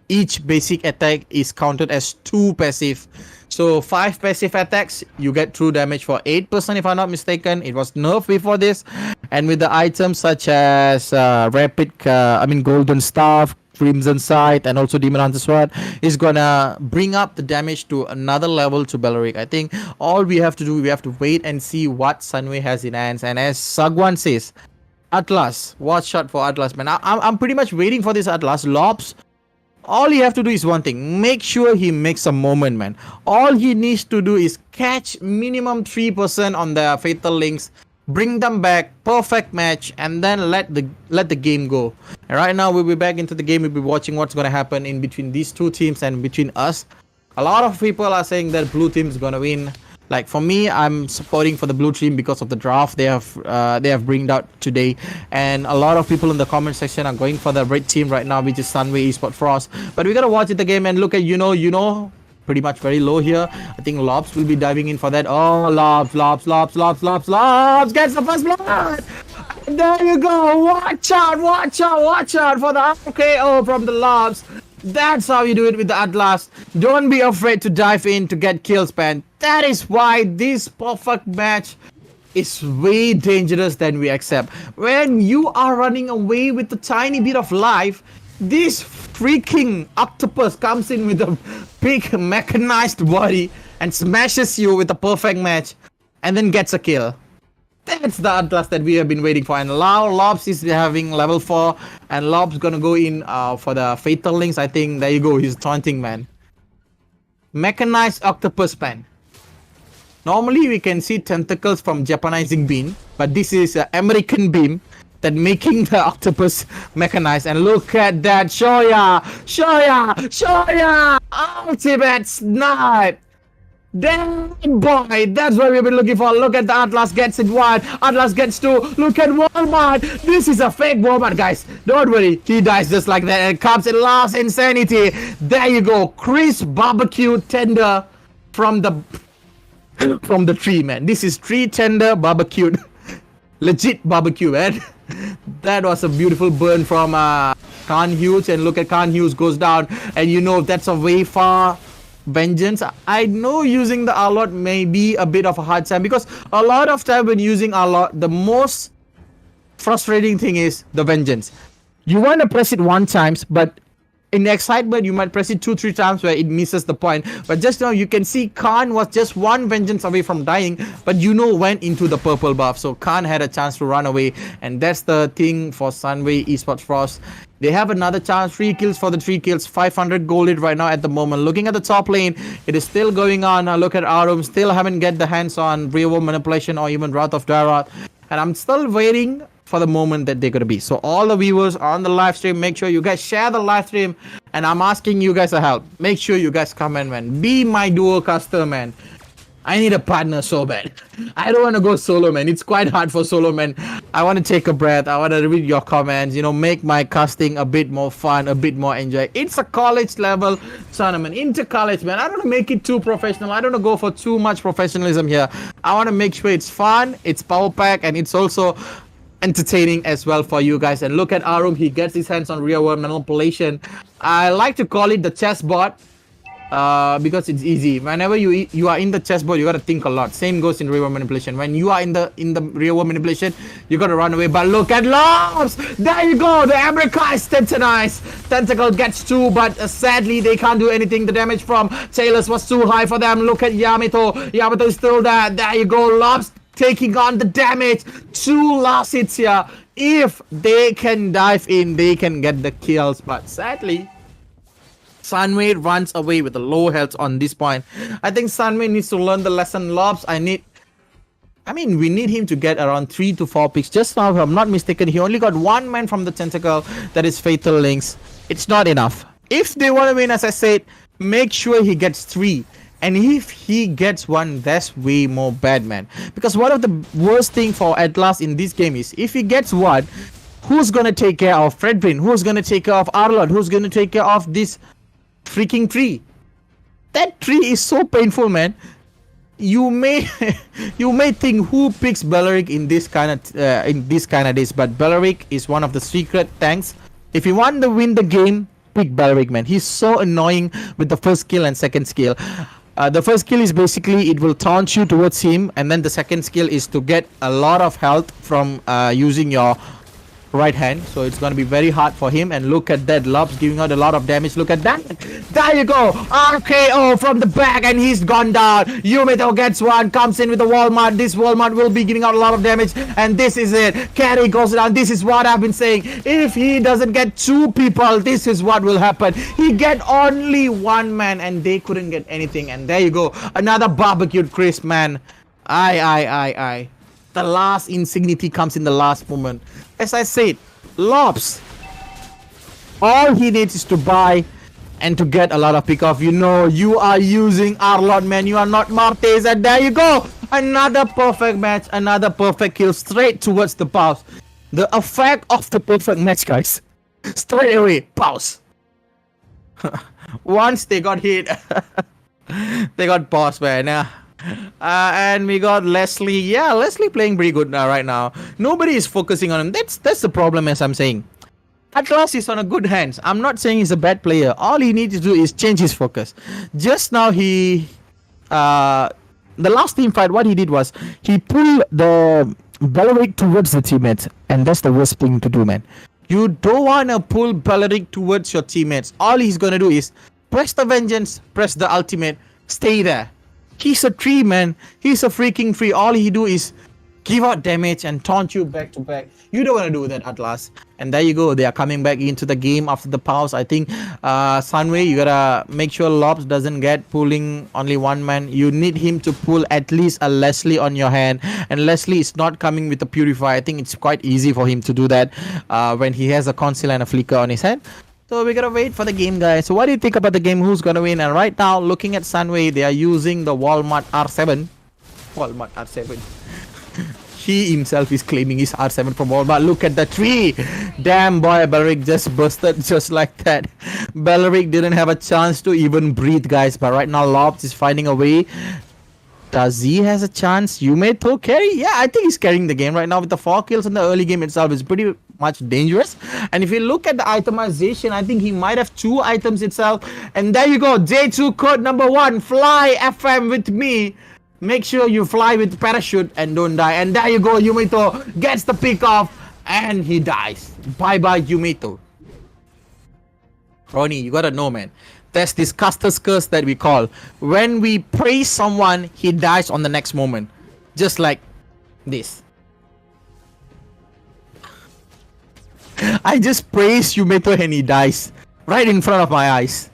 each basic attack is counted as 2 passive. So 5 passive attacks, you get true damage for 8% if I'm not mistaken. It was nerfed before this. And with the items such as Golden Staff, Crimson Sight, and also Demon Hunter Sword, is gonna bring up the damage to another level to Belleric. I think all we have to do, we have to wait and see what Sunway has in hands. And as Sagwan says, Atlas, watch out for Atlas, man. I'm pretty much waiting for this Atlas. Lobs, all you have to do is one thing. Make sure he makes a moment, man. All he needs to do is catch minimum 3% on the Fatal Links, bring them back, perfect match, and then let the game go. And right now we'll be back into the game. We'll be watching what's going to happen in between these two teams and between us. A lot of people are saying that blue team is going to win. Like for me, I'm supporting for the blue team because of the draft they have bringed out today. And a lot of people in the comment section are going for the red team right now, which is Sunway Esports Frost. But we got to watch the game and look at you know. Pretty much very low here. I think Lobs will be diving in for that. Oh, Lobs gets the first blood. There you go. Watch out for the RKO from the Lobs. That's how you do it with the Atlas. Don't be afraid to dive in to get kills, man. That is why this perfect match is way dangerous than we accept. When you are running away with a tiny bit of life, this freaking octopus comes in with a big mechanized body and smashes you with a perfect match and then gets a kill. That That's the Atlas that we have been waiting for. And now Lobs is having level 4. And Lobs gonna go in for the Fatal Links. I think, there you go, he's taunting, man. Mechanized Octopus Man. Normally we can see tentacles from Japanizing Beam. But this is American Beam that making the octopus mechanized. And look at that, Shoya! Ultimate snipe! Damn boy, that's what we've been looking for. Look at the Atlas gets it 1, Atlas gets 2. Look at Walmart. This is a fake Walmart, guys. Don't worry, he dies just like that and comes in last Insanity. There you go, crisp barbecue tender from the tree, man. This is tree tender barbecued. Legit barbecue, man. That was a beautiful burn from Khan Hughes. And look at Khan Hughes goes down. And you know that's a way far Vengeance. I know using the Arlot may be a bit of a hard time, because a lot of time when using Arlot, the most frustrating thing is the Vengeance. You want to press it 1 time, but in excitement you might press it 2-3 times where it misses the point. But just now you can see Khan was just 1 Vengeance away from dying, but went into the purple buff, so Khan had a chance to run away. And that's the thing for Sunway Esports Frost. They have another chance, 3 kills for the 3 kills, 500 golded right now at the moment. Looking at the top lane, it is still going on. Look at Arum, still haven't get the hands on Real World Manipulation or even Wrath of Daroth. And I'm still waiting for the moment that they're going to be. So all the viewers on the live stream, make sure you guys share the live stream. And I'm asking you guys to help. Make sure you guys comment, man. Be my duo caster, man. I need a partner so bad. I don't want to go solo, man. It's quite hard for solo, man. I want to take a breath. I want to read your comments. Make my casting a bit more fun, a bit more enjoy. It's a college level tournament. Inter college, man. I don't want to make it too professional. I don't want to go for too much professionalism here. I want to make sure it's fun, it's power pack, and it's also entertaining as well for you guys. And look at Arum. He gets his hands on real world manipulation. I like to call it the chessboard. Because it's easy. Whenever you are in the chessboard, you gotta think a lot. Same goes in real world manipulation. When you are in the real world manipulation, you gotta run away. But look at Lobs! There you go! The America is tensionized. Tentacle gets 2, but sadly they can't do anything. The damage from Taylor's was too high for them. Look at Yamato. Yamato is still there. There you go. Lobs taking on the damage. 2 last hits here. If they can dive in, they can get the kills. But sadly, Sunway runs away with a low health on this point. I think Sunway needs to learn the lesson. Lobs, we need him to get around 3 to 4 picks. Just now, if I'm not mistaken, he only got 1 man from the tentacle. That is Fatal Links. It's not enough. If they want to win, as I said, make sure he gets 3. And if he gets 1, that's way more bad, man. Because one of the worst thing for Atlas in this game is, if he gets 1, who's going to take care of Fredrin? Who's going to take care of Arlot? Who's going to take care of this freaking tree? That tree is so painful, man. You may think who picks Belleric in this kind of days, but Belleric is one of the secret tanks. If you want to win the game, pick Belleric, man. He's so annoying with the first skill and second skill. The first skill is basically it will taunt you towards him, and then the second skill is to get a lot of health from using your right hand, so it's going to be very hard for him. And look at that, Lobs giving out a lot of damage. Look at that. There you go, RKO from the back, and he's gone down. Yumito gets 1, comes in with the Walmart. This Walmart will be giving out a lot of damage, and this is it. Carry goes down. This is what I've been saying. If he doesn't get 2 people, this is what will happen. He get only 1 man, and they couldn't get anything. And there you go, another barbecued crisp, man. I. The last Insanity comes in the last moment. As I said, Lobs, all he needs is to buy and to get a lot of pick off. You are using Arlot, man. You are not Martes. And there you go. Another perfect match. Another perfect kill straight towards the pause. The effect of the perfect match, guys. Straight away, pause. Once they got hit, they got paused, man. And we got Leslie. Yeah, Leslie playing pretty good right now. Nobody is focusing on him. That's the problem, as I'm saying. Atlas is on a good hands. I'm not saying he's a bad player. All he needs to do is change his focus. Just now the last team fight, what he did was he pulled the Belleric towards the teammates, and that's the worst thing to do, man. You don't want to pull Belleric towards your teammates. All he's gonna do is press the Vengeance, press the ultimate, stay there. He's a tree, man. He's a freaking tree. All he do is give out damage and taunt you back to back. You don't want to do that, Atlas. And there you go. They are coming back into the game after the pause. I think Sunway, you gotta make sure Lobs doesn't get pulling only one man. You need him to pull at least a Leslie on your hand. And Leslie is not coming with a Purify. I think it's quite easy for him to do that when he has a Conceal and a Flicker on his hand. So we gotta wait for the game, guys. So what do you think about the game? Who's gonna win? And right now, looking at Sunway, they are using the Walmart R7. Walmart R7. He himself is claiming his R7 from Walmart. Look at the tree. Damn, boy, Belleric just busted just like that. Belleric didn't have a chance to even breathe, guys. But right now, Lobs is finding a way. Does he has a chance? You may throw carry. Yeah, I think he's carrying the game right now with the 4 kills in the early game itself. It's pretty much dangerous. And if you look at the itemization, I think he might have 2 items itself. And there you go. J2 code number 1. Fly FM with me. Make sure you fly with parachute and don't die. And there you go. Yumito gets the pick off and he dies. Bye-bye, Yumito. Ronnie, you gotta know, man. There's this Custer's curse that we call. When we praise someone, he dies on the next moment. Just like this. I just praise Yumito and he dies. Right in front of my eyes.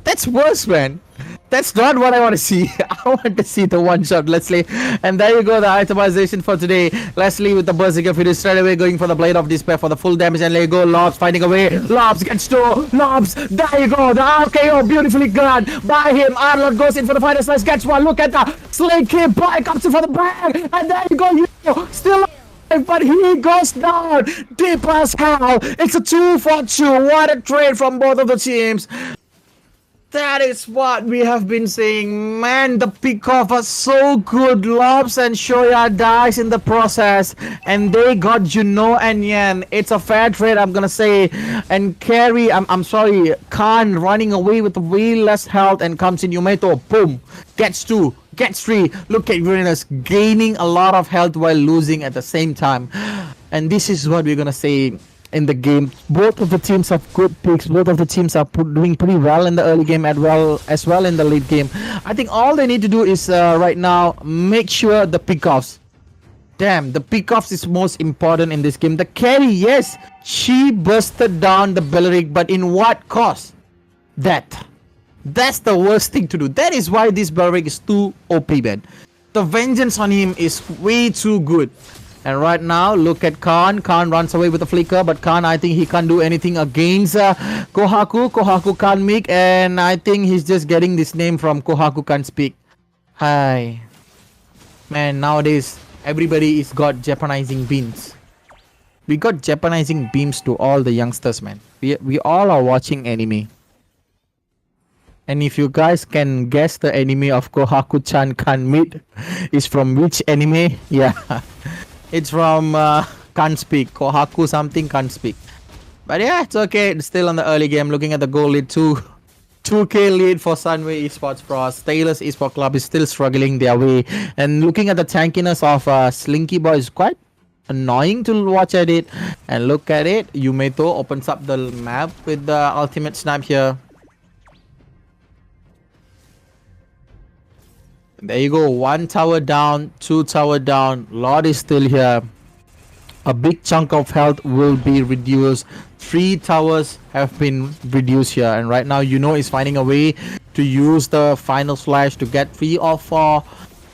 That's worse, man. That's not what I want to see. I want to see the one shot Leslie. And there you go, the itemization for today. Leslie with the Berserker finish straight away, going for the Blade of Despair for the full damage. And there you go, Lobs finding a way. Lobs gets 2. Lobs, there you go. The RKO beautifully done by him. Arnold goes in for the final slice, gets 1. Look at the Slay Kick by, comes in for the bag. And there you go, you still alive, but he goes down. Deep as hell. It's a 2 for 2. What a trade from both of the teams. That is what we have been saying. Man, the pick-off was so good. Lobs and Shoya dies in the process. And they got Juno and Yan. It's a fair trade, I'm gonna say. And Carry, I'm sorry, Khan running away with way less health and comes in Yumeto. Boom. Gets 2. Gets 3. Look at Uranus gaining a lot of health while losing at the same time. And this is what we're gonna say in the game. Both of the teams have good picks. Both of the teams are doing pretty well in the early game as well in the late game. I think all they need to do is right now make sure the pickoffs. Damn, the pickoffs is most important in this game. The carry, yes, she busted down the Belleric, but in what cost? That's the worst thing to do. That is why this Belleric is too OP, man. The vengeance on him is way too good. And right now, look at Khan. Khan runs away with a Flicker, but Khan, I think he can't do anything against Kohaku. Kohaku can't make, and I think he's just getting this name from Kohaku can't speak. Hi. Man, nowadays, everybody is got Japanizing beams. We got Japanizing beams to all the youngsters, man. We all are watching anime. And if you guys can guess the anime of Kohaku-chan can't meet is from which anime? Yeah. It's from can't speak. Kohaku something can't speak. But yeah, it's okay. It's still on the early game. Looking at the goal lead, 2K lead for Sunway Esports Pros. Taylor's Esports Club is still struggling their way. And looking at the tankiness of Slinky Boy is quite annoying to watch at it. And look at it. Yumeto opens up the map with the ultimate snap here. There you go. 1 tower down, 2 tower down. Lord is still here. A big chunk of health will be reduced. 3 towers have been reduced here. And right now, Yuno is finding a way to use the final slash to get 3 or 4.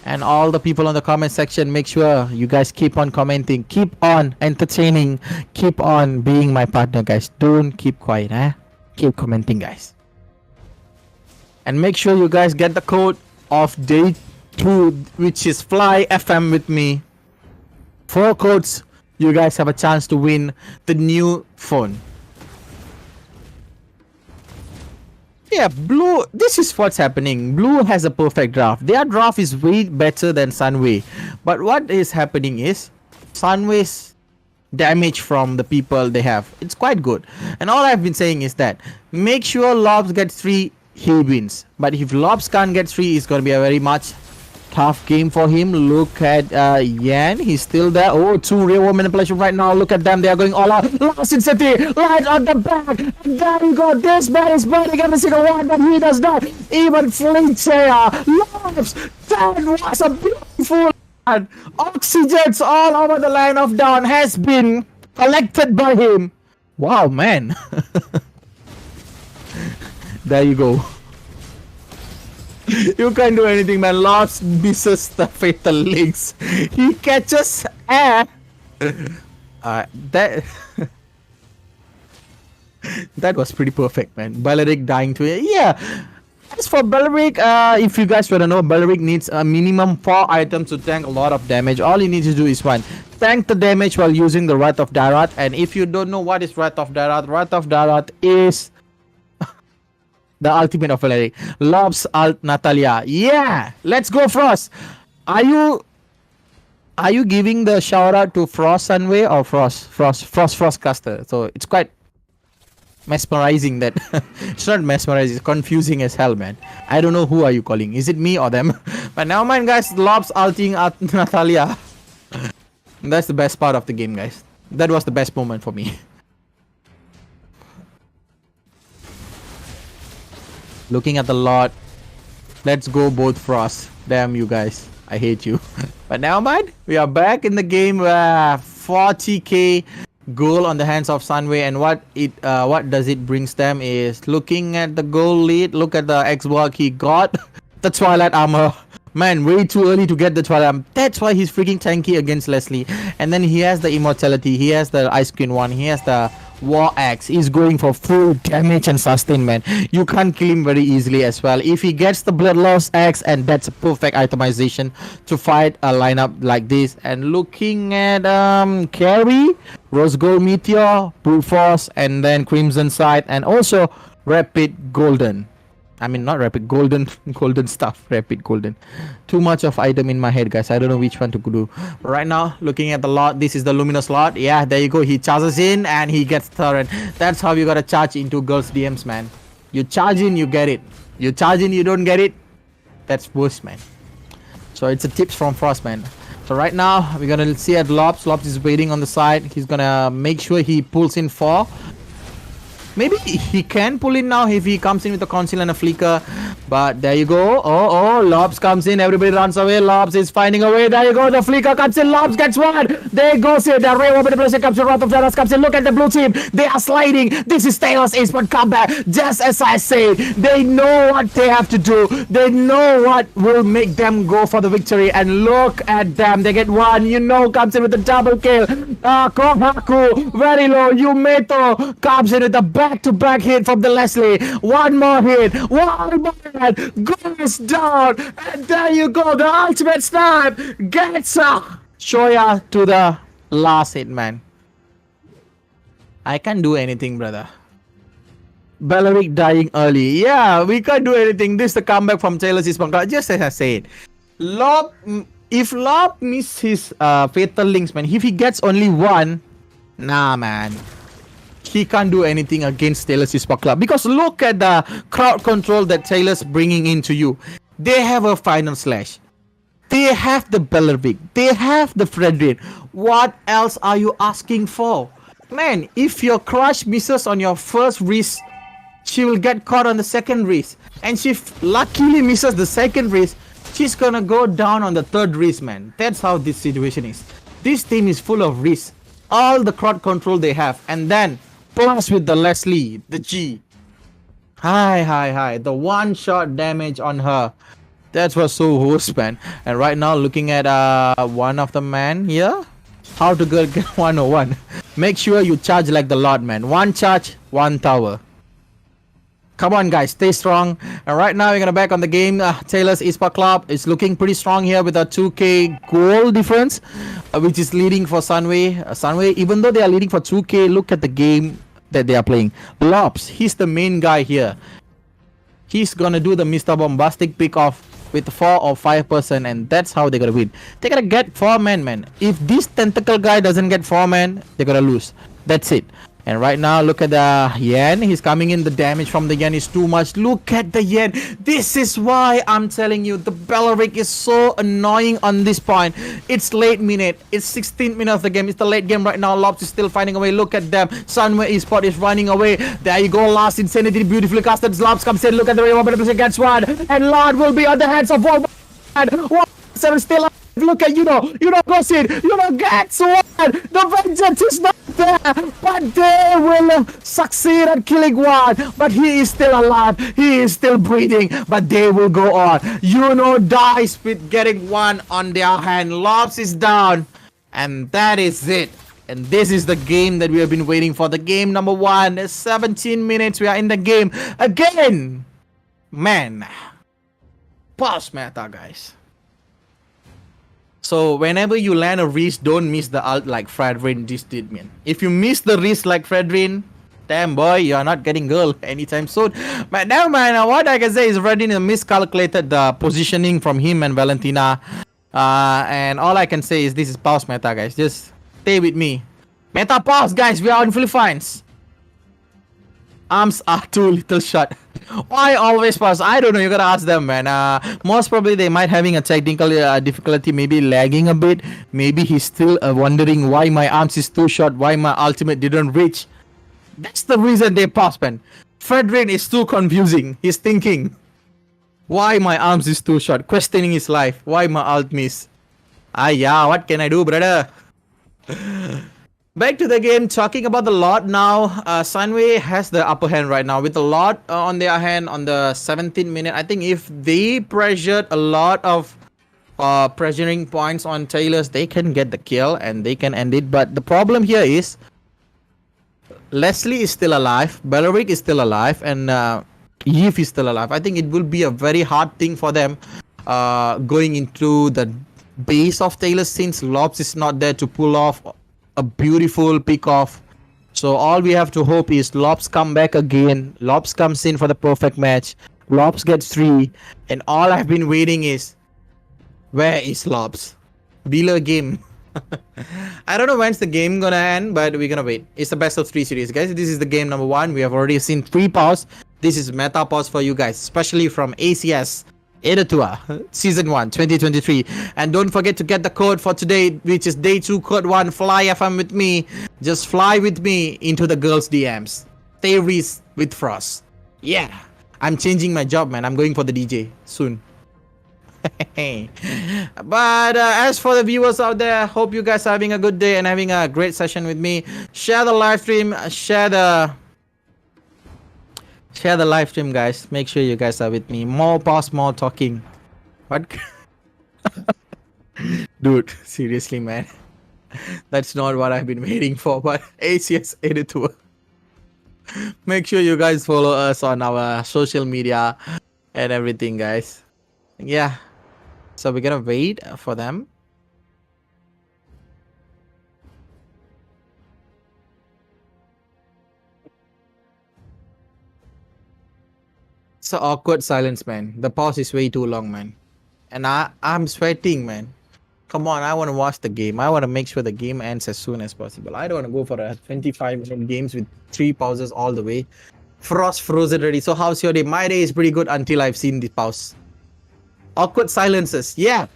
And all the people in the comment section, make sure you guys keep on commenting. Keep on entertaining. Keep on being my partner, guys. Don't keep quiet, eh? Keep commenting, guys. And make sure you guys get the code of day 2, which is Fly FM with me. 4 codes, you guys have a chance to win the new phone. Yeah, Blue, this is what's happening. Blue has a perfect draft. Their draft is way better than Sunway. But what is happening is Sunway's damage from the people they have, it's quite good. And all I've been saying is that make sure Lobs gets 3, he wins. But if Lobs can't get 3, it's going to be a very much tough game for him. Look at Yan. He's still there. Oh, 2 real world manipulation right now. Look at them. They are going all out. Lost in City. Right on the back. And there you go. This man is burning every single one, but he does not even flinch here. Lobs. That was a beautiful
Oxygens all over the line of down has been collected by him. Wow, man. There you go. You can't do anything, man. Lost misses the fatal links. He catches air. That that was pretty perfect, man. Balearic dying to it. Yeah. As for Balearic, if you guys want to know, Balearic needs a minimum 4 items to tank a lot of damage. All you need to do is one, tank the damage while using the Wrath of Darat. And if you don't know what is Wrath of Darat is the ultimate of Balearic. Lobs alt Natalia. Yeah, let's go Frost. Are you giving the shout out to Frost Sunway or Frost Caster? So it's quite mesmerizing that it's not mesmerizing, it's confusing as hell, man. I don't know who are you calling. Is it me or them? But now mind guys, Lobs alting at Natalia. That's the best part of the game, guys. That was the best moment for me. Looking at the lot. Let's go both Frost. Damn you guys. I hate you. But now mind, we are back in the game. 40k goal on the hands of Sunway, and what does it brings them is looking at the goal lead. Look at the X-Block he got. The Twilight Armor. Man, way too early to get the Twilight Armor. That's why he's freaking tanky against Leslie. And then he has the Immortality. He has the Ice Queen 1. He has the War Axe. He's going for full damage and sustain, man. You can't kill him very easily as well. If he gets the Bloodlost Axe, and that's a perfect itemization to fight a lineup like this. And looking at Carry, Rose Gold Meteor, Brute Force, and then Crimson Sight, and also Rapid Golden. I mean, not Rapid Golden, Golden stuff. Rapid Golden. Too much of item in my head, guys. I don't know which one to do. Right now, looking at the lot, this is the Luminous lot. Yeah, there you go. He charges in and he gets turret. That's how you gotta charge into girls' DMs, man. You charge in, you get it. You charge in, you don't get it. That's worse, man. So it's a tips from Frost, man. So right now, we're gonna see at Lobs. Lobs is waiting on the side. He's gonna make sure he pulls in 4. Maybe he can pull in now if he comes in with a conceal and a flicker. But there you go. Oh, Lobs comes in. Everybody runs away. Lobs is finding a way. There you go. The flicker comes in. Lobs gets one. There goes it. The Ray over the place comes in. Wrath of Darat comes in. Look at the blue team. They are sliding. This is Taylor's Ace-But comeback. Just as I say, they know what they have to do. They know what will make them go for the victory. And look at them. They get one. You know, comes in with a double kill. Kohaku, very low. Yumeto comes in with a back-to-back hit from the Leslie. One more hit. One more hit. Goes down. And there you go. The ultimate snipe gets Shoya to the last hit, man. I can't do anything, brother. Balearic dying early. Yeah, we can't do anything. This is the comeback from Taylor's Ispang. Just as I said. If Lob misses his fatal links, man, if he gets only one, nah, man. He can't do anything against Taylor's Ispang Club. Because look at the crowd control that Taylor's bringing into you. They have a Final Slash. They have the Balearic. They have the Frederick. What else are you asking for? Man, if your Crush misses on your first wrist, she will get caught on the second wrist. And she luckily misses the second wrist, she's gonna go down on the third wrist, man. That's how this situation is. This team is full of risks. All the crowd control they have. And then, plus with the Leslie, the G. Hi. The one-shot damage on her. That was so worse, man. And right now, looking at one of the man here. How to get 101. Make sure you charge like the Lord, man. One charge, one tower. Come on, guys, stay strong. And right now, we're gonna back on the game. Taylor's Ispang Club is looking pretty strong here with a 2k goal difference, which is leading for Sunway. Sunway, even though they are leading for 2k, look at the game that they are playing. Lobs, he's the main guy here. He's gonna do the Mr. Bombastic pick off with 4 or 5%, and that's how they're gonna win. They're gonna get 4 men, man. If this tentacle guy doesn't get 4 men, they're gonna lose. That's it. And right now, look at the Yen. He's coming in. The damage from the Yen is too much. Look at the Yen. This is why I'm telling you, the Balearic is so annoying on this point. It's late minute. It's 16th minute of the game. It's the late game right now. Lobs is still finding a way. Look at them. Sunway Esports is running away. There you go. Last Insanity. Beautifully casted. Lobs comes in. Look at the way. Gets one. And Lord will be on the hands of 1. 1-7 still up. Look at proceed. Gets one. The vengeance is not there, but they will succeed at killing one. But he is still alive. He is still breathing. But they will go on. Dies with getting one on their hand. Lobs is down, and that is it. And this is the game that we have been waiting for. The game number 1. 17 minutes. We are in the game again. Man. Pause meta, guys. So whenever you land a wrist, don't miss the ult like Fredrin just did, man. If you miss the wrist like Fredrin, damn boy, you are not getting girl anytime soon. But now, man, what I can say is Fredrin miscalculated the positioning from him and Valentina. And all I can say is this is pause meta, guys. Just stay with me. Meta pause, guys. We are on Philippines. Arms are too little shot. Why always pause? I don't know. You gotta ask them, man. Most probably they might having a technical difficulty, maybe lagging a bit. Maybe he's still wondering why my arms is too short, why my ultimate didn't reach. That's the reason they pause, man. Fredrin is too confusing. He's thinking, why my arms is too short? Questioning his life. Why my ult miss? Yeah, what can I do, brother? Back to the game, talking about the lot now. Sunway has the upper hand right now with a lot on their hand on the 17th minute. I think if they pressured a lot of pressuring points on Taylors, they can get the kill and they can end it. But the problem here is Leslie is still alive, Beleric is still alive, and Yves is still alive. I think it will be a very hard thing for them going into the base of Taylor since Lobs is not there to pull off a beautiful pick off. So all we have to hope is Lobs come back again. Lobs comes in for the perfect match. Lobs gets 3. And all I've been waiting is, where is Lobs? Bealer game. I don't know when's the game gonna end, but we're gonna wait. It's the best of 3 series, guys. This is the game number 1. We have already seen 3 pause. This is meta pause for you guys, especially from ACS EDU Season 1 2023. And don't forget to get the code for today, which is day 2 code 1. Fly FM with me. Just fly with me into the girls' DMs. Stay with Frost. Yeah, I'm changing my job, man. I'm going for the DJ soon. But as for the viewers out there, hope you guys are having a good day and having a great session with me. Share the live stream. Share the live stream, guys. Make sure you guys are with me. More pause, more talking. What? Dude, seriously, man. That's not what I've been waiting for, but ACS EDU. Make sure you guys follow us on our social media and everything, guys. Yeah. So we're gonna wait for them. It's an awkward silence, man. The pause is way too long, man. And I'm sweating, man. Come on, I want to watch the game. I want to make sure the game ends as soon as possible. I don't want to go for a 25-minute games with 3 pauses all the way. Frost frozen already. So how's your day? My day is pretty good until I've seen the pause. Awkward silences. Yeah.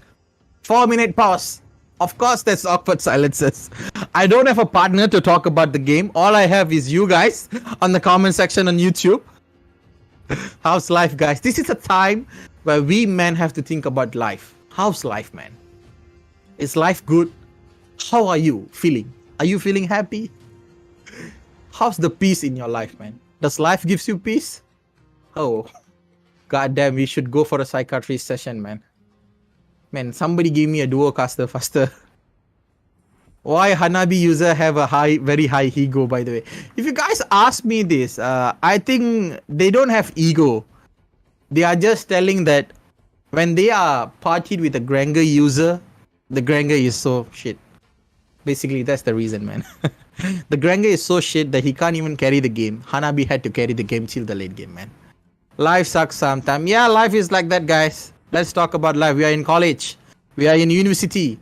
4-minute pause. Of course, that's awkward silences. I don't have a partner to talk about the game. All I have is you guys on the comment section on YouTube. How's life, guys? This is a time where we men have to think about life. How's life, man? Is life good? How are you feeling? Are you feeling happy? How's the peace in your life, man? Does life gives you peace? Oh, goddamn, we should go for a psychiatry session, man. Man, somebody give me a duocaster faster. Why Hanabi user have a very high ego, by the way? If you guys ask me this, I think they don't have ego. They are just telling that when they are partied with a Granger user, the Granger is so shit. Basically, that's the reason, man. The Granger is so shit that he can't even carry the game. Hanabi had to carry the game till the late game, man. Life sucks sometimes. Yeah, life is like that, guys. Let's talk about life. We are in college. We are in university.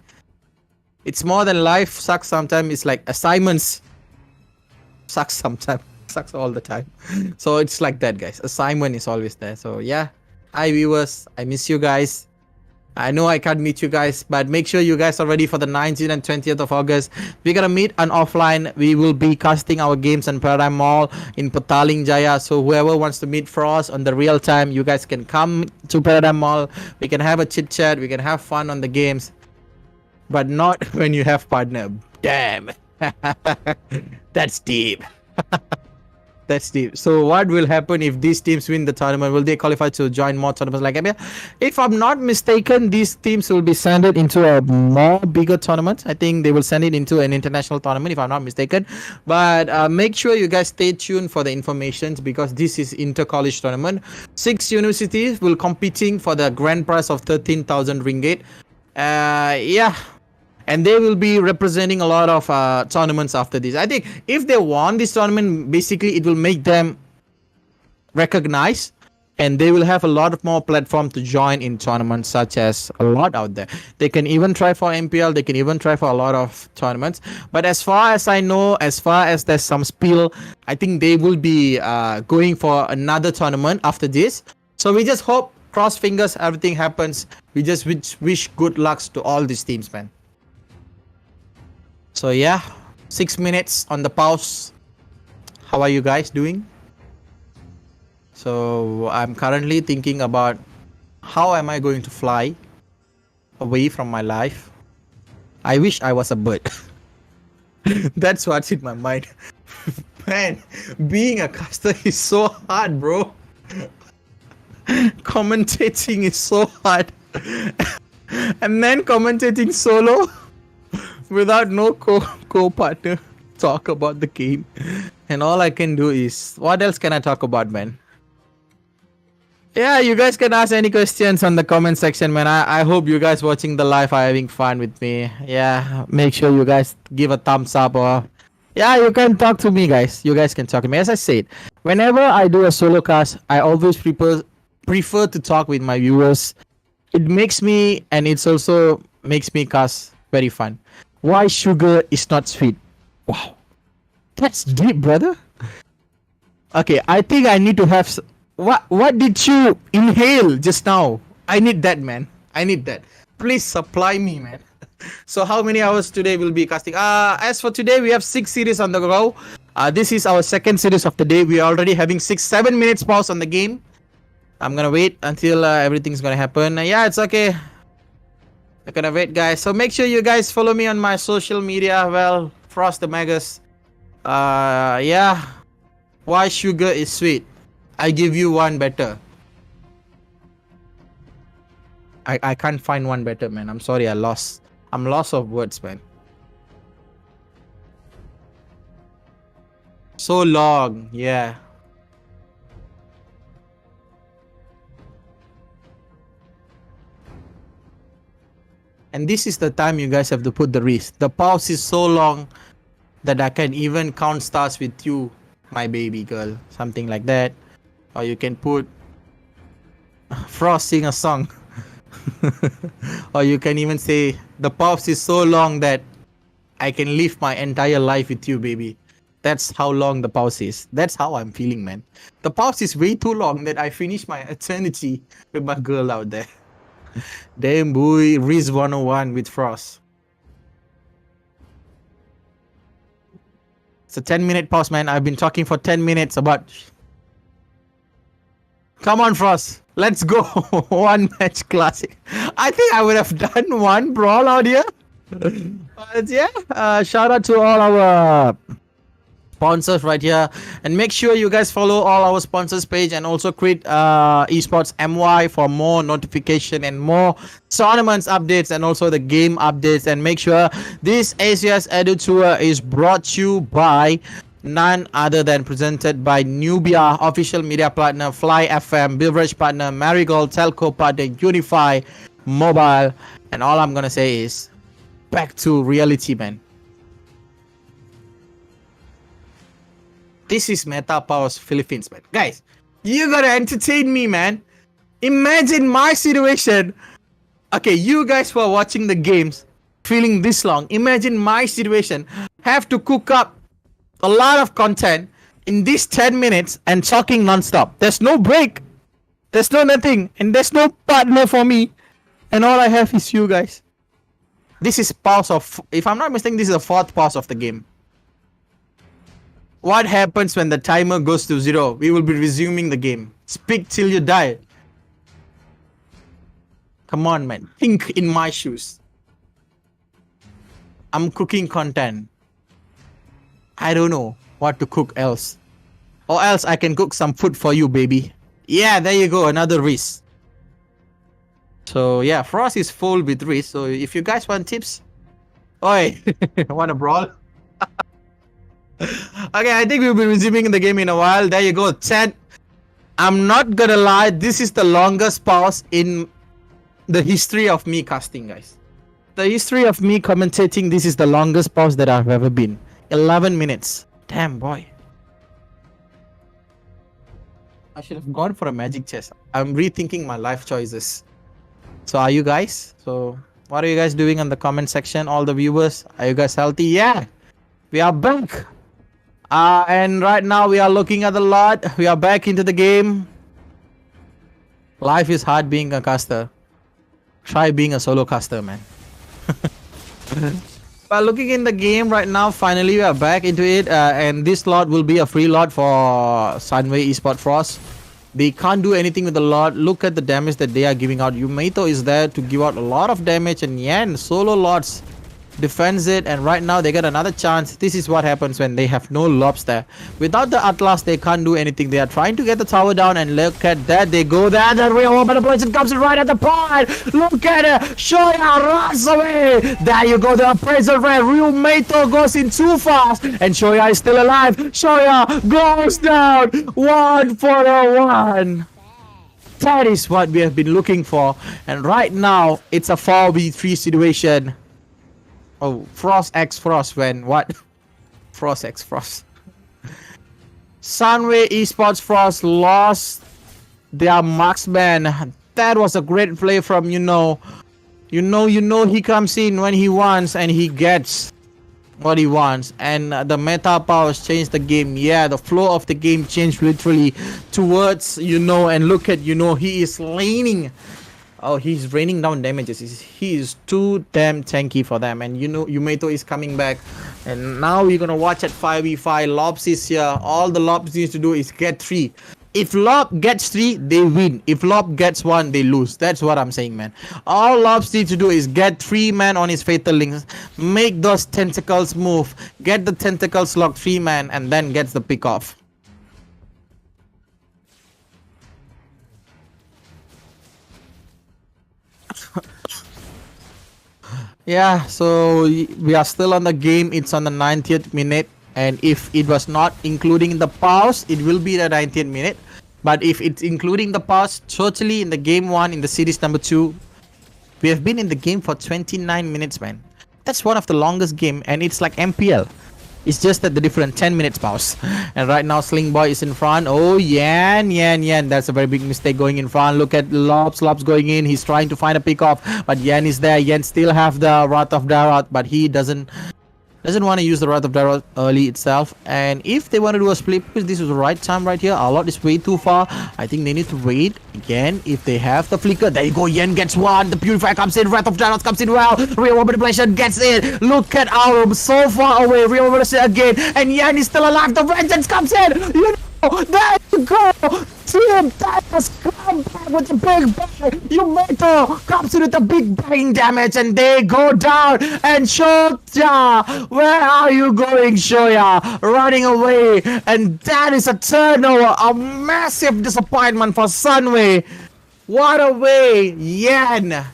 It's more than life sucks sometimes. It's like assignments sucks sometimes. Sucks all the time. So it's like that, guys. Assignment is always there. So yeah. Hi viewers. I miss you guys. I know I can't meet you guys, but make sure you guys are ready for the 19th and 20th of August. We're gonna meet on offline. We will be casting our games on Paradigm Mall in Petaling Jaya. So whoever wants to meet Frost on the real time, you guys can come to Paradigm Mall. We can have a chit chat. We can have fun on the games. but not when you have partner. Damn. That's deep. That's deep. So what will happen if these teams win the tournament? Will they qualify to join more tournaments like MBA? If I'm not mistaken, these teams will be sent into a more bigger tournament. I think they will send it into an international tournament if I'm not mistaken. But make sure you guys stay tuned for the information, because this is inter-college tournament. 6 universities will competing for the grand prize of 13,000 ringgit. Yeah. And they will be representing a lot of tournaments after this. I think if they won this tournament, basically it will make them recognized, and they will have a lot of more platform to join in tournaments, such as a lot out there. They can even try for MPL. They can even try for a lot of tournaments. But as far as I know, as far as there's some spill, I think they will be going for another tournament after this. So we just hope, cross fingers, everything happens. We just wish good lucks to all these teams, man. So yeah, 6 minutes on the pause. How are you guys doing? So I'm currently thinking about how am I going to fly away from my life. I wish I was a bird. That's what's in my mind. Man, being a caster is so hard, bro. Commentating is so hard. And then commentating solo without no co-partner talk about the game. And all I can do is, what else can I talk about, man? Yeah, you guys can ask any questions on the comment section, man. I hope you guys watching the live are having fun with me. Yeah, make sure you guys give a thumbs up, or yeah, you can talk to me, guys. You guys can talk to me. As I said, whenever I do a solo cast, I always prefer to talk with my viewers. It makes me, and it's also makes me cast very fun. Why sugar is not sweet? Wow, that's deep, brother. Okay, I think I need to have. What did you inhale just now? I need that, man. I need that. Please supply me, man. So how many hours today will be casting? As for today, we have 6 series on the go. This is our second series of the day. We are already having 6-7 minutes pause on the game. I'm gonna wait until everything's gonna happen. Yeah, it's okay. I'm gonna wait, guys. So make sure you guys follow me on my social media. Well, Frost the Magus. Yeah. Why sugar is sweet? I give you one better. I can't find one better, man. I'm sorry, I'm lost of words, man. So long, yeah. And this is the time you guys have to put the wrist. The pause is so long that I can even count stars with you, my baby girl. Something like that. Or you can put Frost sing a song. Or you can even say the pause is so long that I can live my entire life with you, baby. That's how long the pause is. That's how I'm feeling, man. The pause is way too long that I finish my eternity with my girl out there. Damn boy, Riz 101 with Frost. It's a 10-minute pause, man. I've been talking for 10 minutes about... Come on, Frost. Let's go. One match classic. I think I would have done one brawl out here. But yeah, shout out to all our sponsors right here, and make sure you guys follow all our sponsors page, and also create esports MY for more notification and more tournaments updates, and also the game updates. And make sure this ACS EDU tour is brought to you by none other than presented by Nubia, official media partner, Fly FM, beverage partner, Marigold, telco partner, Unify, mobile. And all I'm gonna say is back to reality, man. This is Meta Powers Philippines, man. Guys, you gotta entertain me, man. Imagine my situation. Okay, you guys who are watching the games feeling this long, imagine my situation. Have to cook up a lot of content in these 10 minutes and talking non-stop. There's no break. There's no nothing. And there's no partner for me. And all I have is you guys. This is pause of... If I'm not mistaken, this is the 4th pause of the game. What happens when the timer goes to 0? We will be resuming the game. Speak till you die. Come on, man. Think in my shoes. I'm cooking content. I don't know what to cook else. Or else I can cook some food for you, baby. Yeah, there you go, another risk. So yeah, Frost is full with risk. So if you guys want tips, oi, wanna brawl? Okay, I think we'll be resuming the game in a while. There you go, chat. I'm not gonna lie, this is the longest pause in the history of me casting, guys. The history of me commentating, this is the longest pause that I've ever been. 11 minutes. Damn, boy. I should have gone for a magic chest. I'm rethinking my life choices. So are you guys? So what are you guys doing in the comment section? All the viewers, are you guys healthy? Yeah, we are back. And right now we are looking at the lot. We are back into the game. Life is hard being a caster. Try being a solo caster, man. But looking in the game right now, finally we are back into it. And this lot will be a free lot for Sunway Esport Frost. They can't do anything with the lot. Look at the damage that they are giving out. Yumeito is there to give out a lot of damage. And Yan, solo lots, defends it, and right now they get another chance. This is what happens when they have no lobs there. Without the Atlas, they can't do anything. They are trying to get the tower down, and look at that. They go there. The real manipulation comes right at the point. Look at it. Shoya runs away. There you go. The appraisal red. Real Mato goes in too fast, and Shoya is still alive. Shoya goes down. 1 for a 1. That is what we have been looking for. And right now, it's a 4v3 situation. Oh, Frost X Frost when what? Frost X Frost. Sunway Esports Frost lost their marksman. That was a great play from you know he comes in when he wants and he gets what he wants. And the meta powers changed the game. Yeah, the flow of the game changed literally towards and look at he is laning. Oh, he's raining down damages. He is too damn tanky for them. And Yumeito is coming back. And now we're gonna watch at 5v5. Lobs is here. All the Lobs needs to do is get 3. If Lob gets 3, they win. If Lob gets 1, they lose. That's what I'm saying, man. All Lobs need to do is get 3 man on his Fatal Links. Make those tentacles move. Get the tentacles lock 3 man and then gets the pick off. Yeah, so we are still on the game. It's on the 90th minute, and if it was not including the pause, it will be the 90th minute. But if it's including the pause, totally in the game 1 in the series number 2, we have been in the game for 29 minutes, man. That's one of the longest game, and it's like MPL. It's just that the different 10 minutes pause. And right now Sling Boy is in front. Oh, Yan. That's a very big mistake going in front. Look at Lobs going in. He's trying to find a pick off, but Yan is there. Yan still have the Wrath of Daroth, but he doesn't want to use the Wrath of Daroth early itself. And if they want to do a split, because this is the right time right here. Our lot is way too far. I think they need to wait again. If they have the flicker, there you go. Yen gets 1. The Purifier comes in. Wrath of Daroth comes in well. Real Manipulation gets in. Look at Aurum so far away. Real Manipulation again. And Yen is still alive. The Vengeance comes in. There you go. Team Titans come back with the big bang. Yumeito comes in with the big bang damage, and they go down. And Shoya, where are you going, Shoya? Running away, and that is a turnover. A massive disappointment for Sunway. What a way, Yan.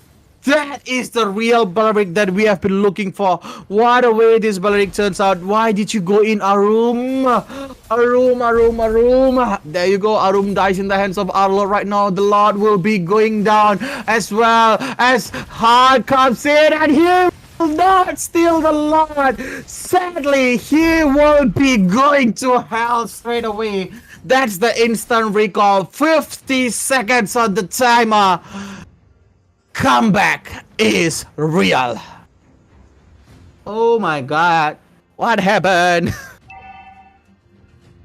That is the real Balearic that we have been looking for. What a way this Balearic turns out. Why did you go in, Aurum? Aurum. There you go. Aurum dies in the hands of Arlo right now. The Lord will be going down as well as Hard comes in, and he will not steal the Lord. Sadly, he will be going to hell straight away. That's the instant recall. 50 seconds on the timer. Comeback is real. Oh my god. What happened?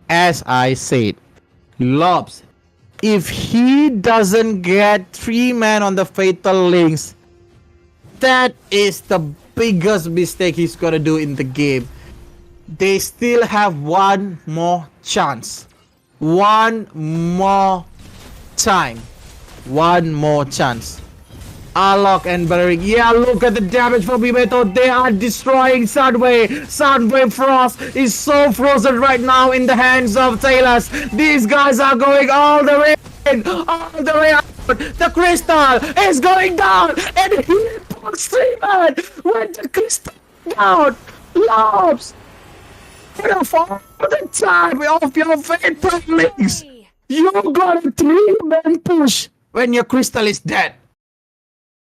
As I said, Lobs, if he doesn't get 3 men on the Fatal Links, that is the biggest mistake he's gonna do in the game. They still have one more chance. One more time. One more chance. Arlock and Beric. Yeah, look at the damage from Bibeto. They are destroying Sunway. Sunway Frost is so frozen right now in the hands of Taylors. These guys are going all the way in, all the way out. The crystal is going down, and he pulls 3 man when the crystal down. Lobs, of all the time of your fatal links, you got a 3-man push when your crystal is dead.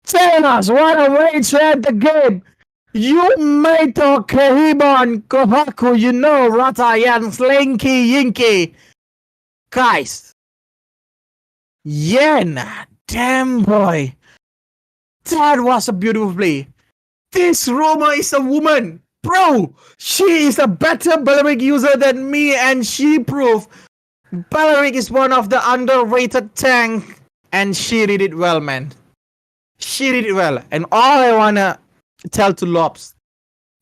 Tell us what a way to end the game. You Maito Kahibon Kohaku, you know Ratayan Slinky Yinky. Guys. Yen, damn boy. That was a beautiful play. This Roma is a woman. Bro, she is a better Balearic user than me, and she proved Balearic is one of the underrated tank, and she did it well, man. She did it well. And all I wanna tell to Lobs,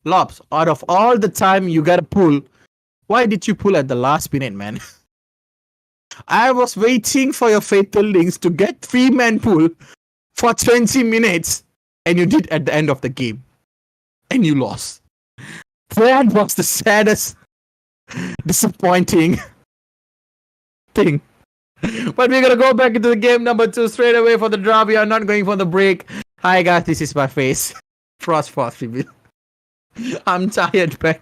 out of all the time you gotta pull, why did you pull at the last minute, man? I was waiting for your fatal links to get 3-man pull for 20 minutes, and you did at the end of the game. And you lost. That was the saddest, disappointing thing. But we're gonna go back into the game number 2 straight away for the draw. We are not going for the break. Hi guys, this is my face. Frost reveal. I'm tired, man.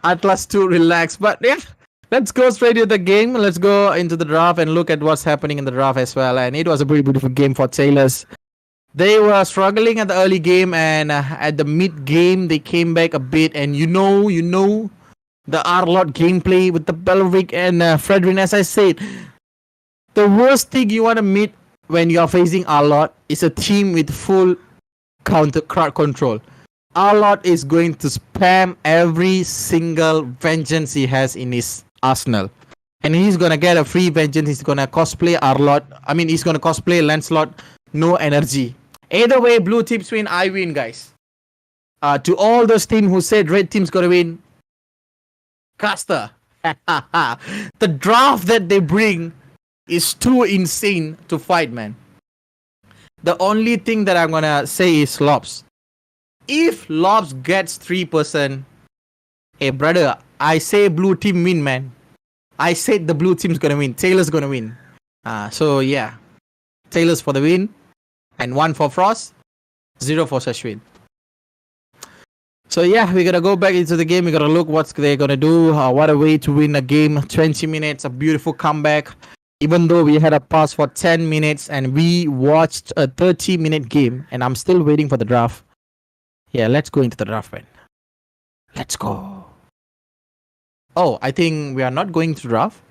Atlas 2, relax. But yeah, let's go straight into the game. Let's go into the draft and look at what's happening in the draft as well. And it was a pretty beautiful game for Taylors. They were struggling at the early game, and at the mid game they came back a bit. And you know the Arlot gameplay with the Balearic and Fredrin. As I said, the worst thing you want to meet when you are facing Arlot is a team with full counter crowd control. Arlot is going to spam every single vengeance he has in his arsenal, and he's gonna get a free vengeance. He's gonna cosplay Arlot. I mean, he's gonna cosplay Lancelot. No energy. Either way, blue teams win. I win, guys. To all those teams who said red team's gonna win, Caster. The draft that they bring is too insane to fight, man. The only thing that I'm gonna say is Lobs. If Lobs gets 3%, hey brother, I say blue team win, man. I said the blue team's gonna win. Taylor's gonna win. So yeah, Taylor's for the win, and 1 for Frost, 0 for Sashwin. So yeah, we're gonna go back into the game. We're gonna look what they're gonna do. What a way to win a game. 20 minutes, a beautiful comeback. Even though we had a pause for 10 minutes and we watched a 30-minute game, and I'm still waiting for the draft. Yeah, let's go into the draft, man. Let's go. Oh, I think we are not going to draft.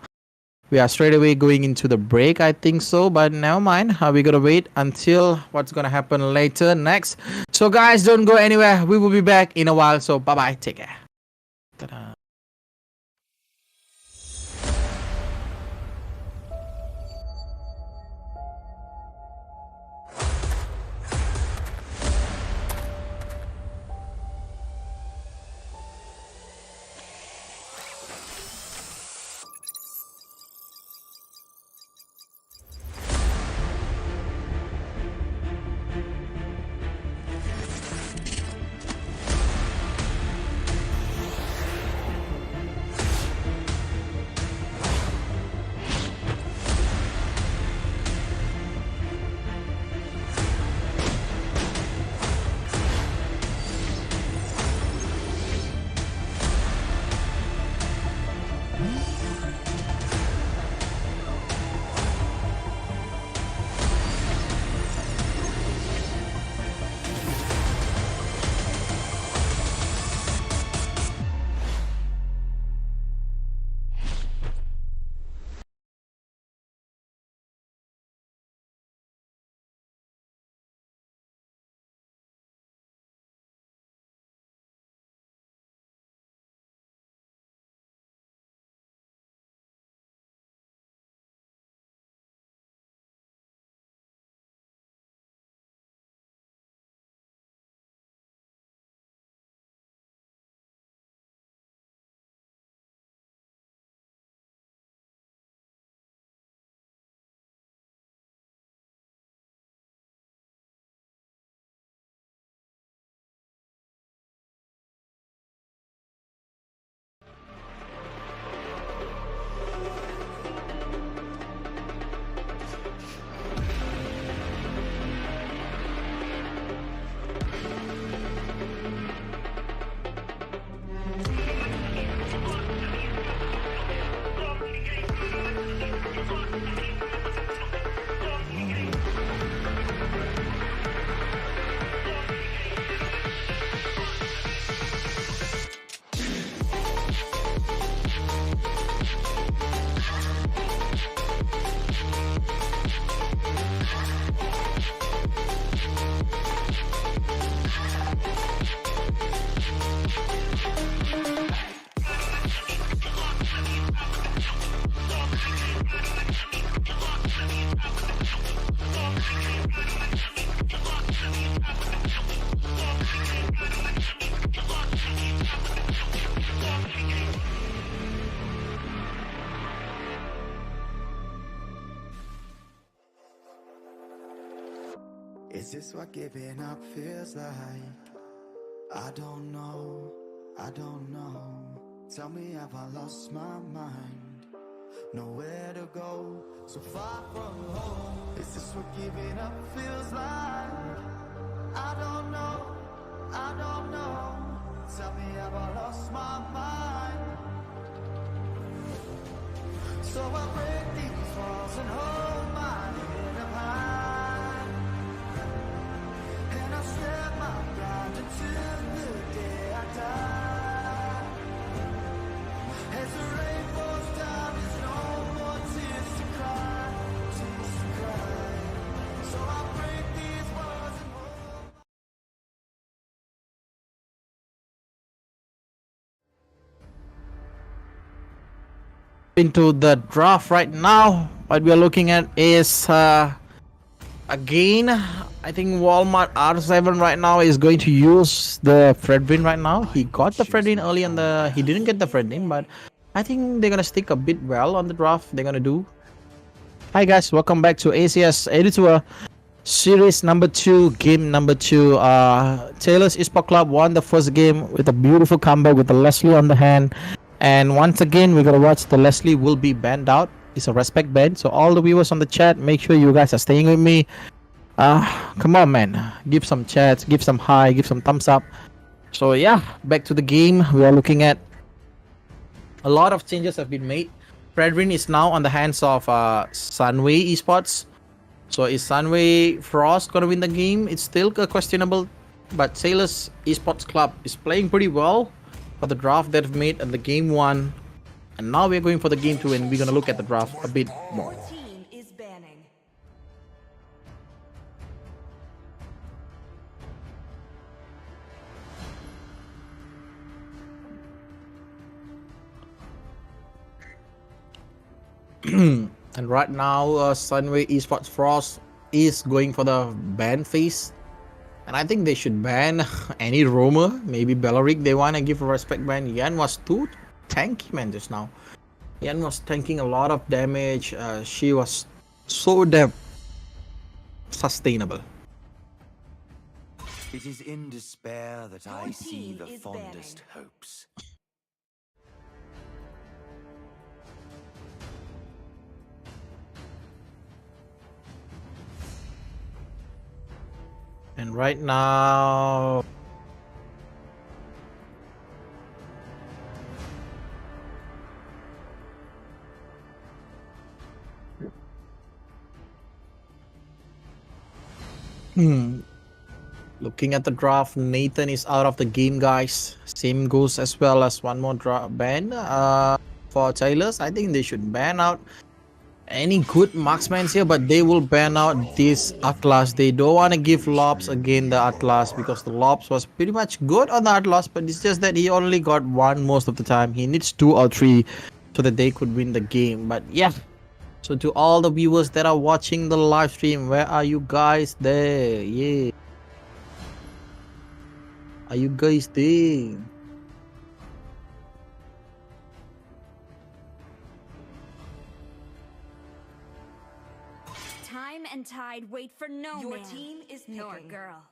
We are straight away going into the break, I think so. But never mind. We're going to wait until what's going to happen later next. So guys, don't go anywhere. We will be back in a while. So bye-bye. Take care. Ta-da.
Is this what giving up feels like? I don't know, I don't know. Tell me, have I lost my mind? Nowhere to go, so far from home. Is this what giving up feels like? I don't know, I don't know. Tell me, have I lost my mind? So I break these walls and hold my head up high, and I step my ground until the day I die. As the rain falls down, there's no more tears to cry, tears to cry. So I break these walls and hold.
Into the draft right now. What we are looking at is again, I think Walmart R7 right now is going to use the Fredrin right now. He got the Fredrin early on he didn't get the Fredrin, but I think they're gonna stick a bit well on the draft. They're gonna do. Hi guys, welcome back to ACS EDU series number 2, game number 2. Taylor's Esports Club won the first game with a beautiful comeback with the Leslie on the hand. And once again, we're gonna watch the Leslie will be banned out. It's a respect ban. So all the viewers on the chat, make sure you guys are staying with me. Come on, man. Give some chats, give some hi, give some thumbs up. So yeah, back to the game. We are looking at a lot of changes have been made. Fredrin is now on the hands of Sunway Esports. So is Sunway Frost gonna win the game? It's still questionable, but Sailors Esports Club is playing pretty well for the draft they've made and the game 1. And now we're going for the game 2 and we're gonna look at the draft a bit more. And right now, Sunway Esports Frost is going for the ban phase. And I think they should ban any roamer. Maybe Bellaric, they want to give a respect ban. Yan was too tanky, man, just now. Yan was tanking a lot of damage. She was so damn sustainable.
It is in despair that I see the fondest hopes.
And right now, looking at the draft, Nathan is out of the game, guys. Same goes as well as one more draft ban for Taylors. I think they should ban out any good marksmen here, but they will ban out this Atlas. They don't want to give Lobs again the Atlas because the Lobs was pretty much good on the Atlas, but it's just that he only got 1 most of the time. He needs 2 or 3 so that they could win the game. But yeah, so to all the viewers that are watching the live stream, where are you guys there? Yeah, are you guys there?
Time and tide wait for no
Your
man,
team is
nor
picking.
girl.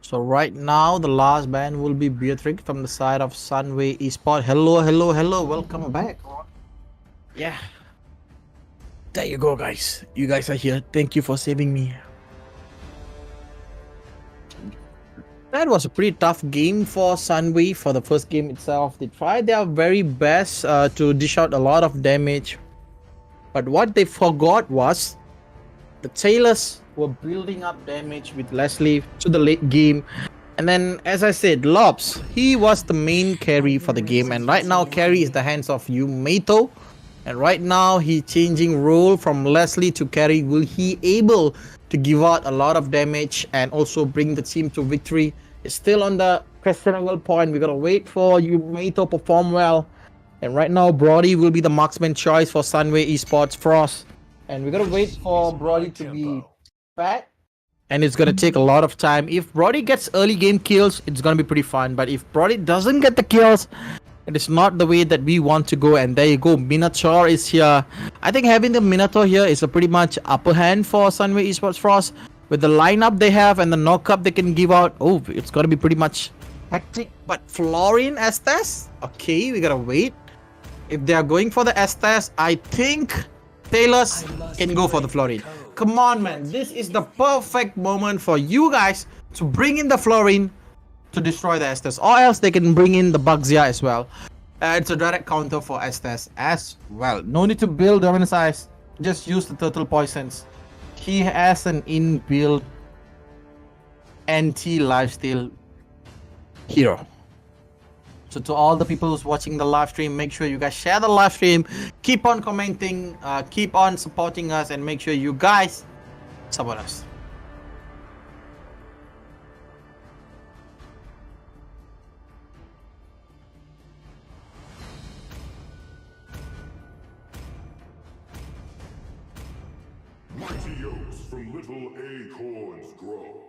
So right now, the last ban will be Beatrix from the side of Sunway Esports. Hello, hello, hello. Welcome back. Yeah. There you go, guys. You guys are here. Thank you for saving me. That was a pretty tough game for Sunway for the first game itself. They tried their very best to dish out a lot of damage. But what they forgot was the Taylors were building up damage with Leslie to the late game. And then, as I said, Lobs, he was the main carry for the game. And right now, carry is the hands of Yumeto. And right now, he's changing role from Leslie to carry. Will he able to give out a lot of damage and also bring the team to victory? It's still on the questionable point. We're gonna wait for Yumeto perform well. And right now, Brody will be the marksman choice for Sunway Esports Frost. And we're gonna wait for Brody to be fat. And it's gonna take a lot of time. If Brody gets early game kills, it's gonna be pretty fun. But if Brody doesn't get the kills, It is not the way that we want to go. And there you go. Minotaur is here. I think having the Minotaur here is a pretty much upper hand for Sunway Esports Frost. With the lineup they have and the knockup they can give out. Oh, it's going to be pretty much hectic. But Florian Estes? Okay, we got to wait. If they are going for the Estes, I think Taylors can go for the Florian. Come on, man. This is the perfect moment for you guys to bring in the Florian to destroy the Estes, or else they can bring in the Bugzia as well. It's a direct counter for Estes as well. No need to build Dominance Eyes, just use the Turtle Poisons. He has an inbuilt anti-lifesteal hero. So to all the people who's watching the live stream, make sure you guys share the live stream, keep on commenting, keep on supporting us, and make sure you guys support us.
Mighty oaks from little acorns grow.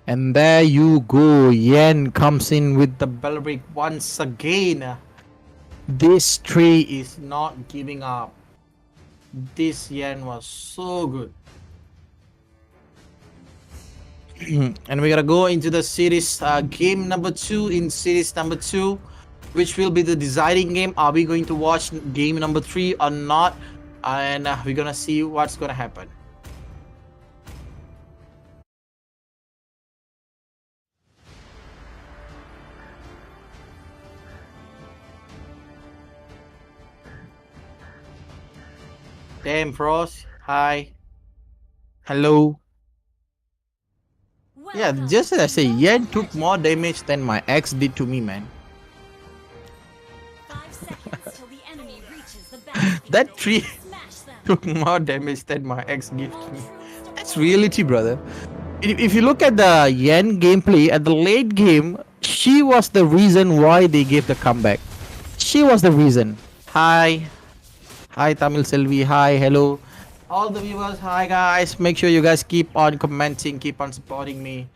And there you go. Yen comes in with the Bellbrick once again. This tree is not giving up. This Yen was so good. And we gotta go into the series game number 2 in series number 2, which will be the deciding game. Are we going to watch game number 3 or not? And we're gonna see what's gonna happen. Damn, Frost. Hi. Hello. Yeah, just as I say, Yen took more damage than my ex did to me, man. That tree took more damage than my ex gave to me. That's reality, brother. If you look at the Yen gameplay at the late game, she was the reason why they gave the comeback. She was the reason. Hi. Hi Tamil Selvi, hi, hello. All the viewers, hi guys. Make sure you guys keep on commenting, keep on supporting me.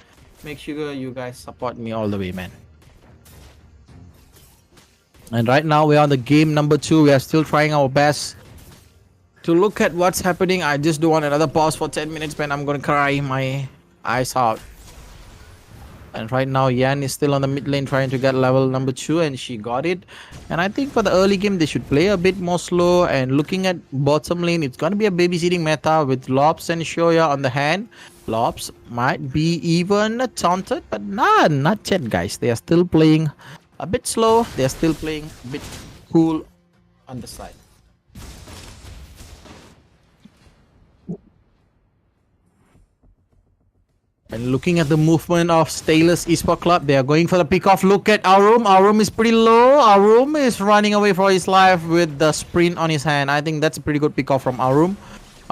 Make sure you guys support me all the way, man. And right now we're on the game number 2. We are still trying our best to look at what's happening. I just don't want another pause for 10 minutes, man. I'm gonna cry my eyes out. And right now Yan is still on the mid lane trying to get level number 2, and she got it. And I think for the early game they should play a bit more slow. And looking at bottom lane, it's gonna be a babysitting meta with Lobs and Shoya on the hand. Lobs might be even taunted, but nah, not yet, guys. They are still playing a bit slow. They are still playing a bit cool on the side. And looking at the movement of Stayless Esports Club, they are going for the pick-off. Look at Arum. Arum is pretty low. Arum is running away for his life with the sprint on his hand. I think that's a pretty good pick-off from Arum.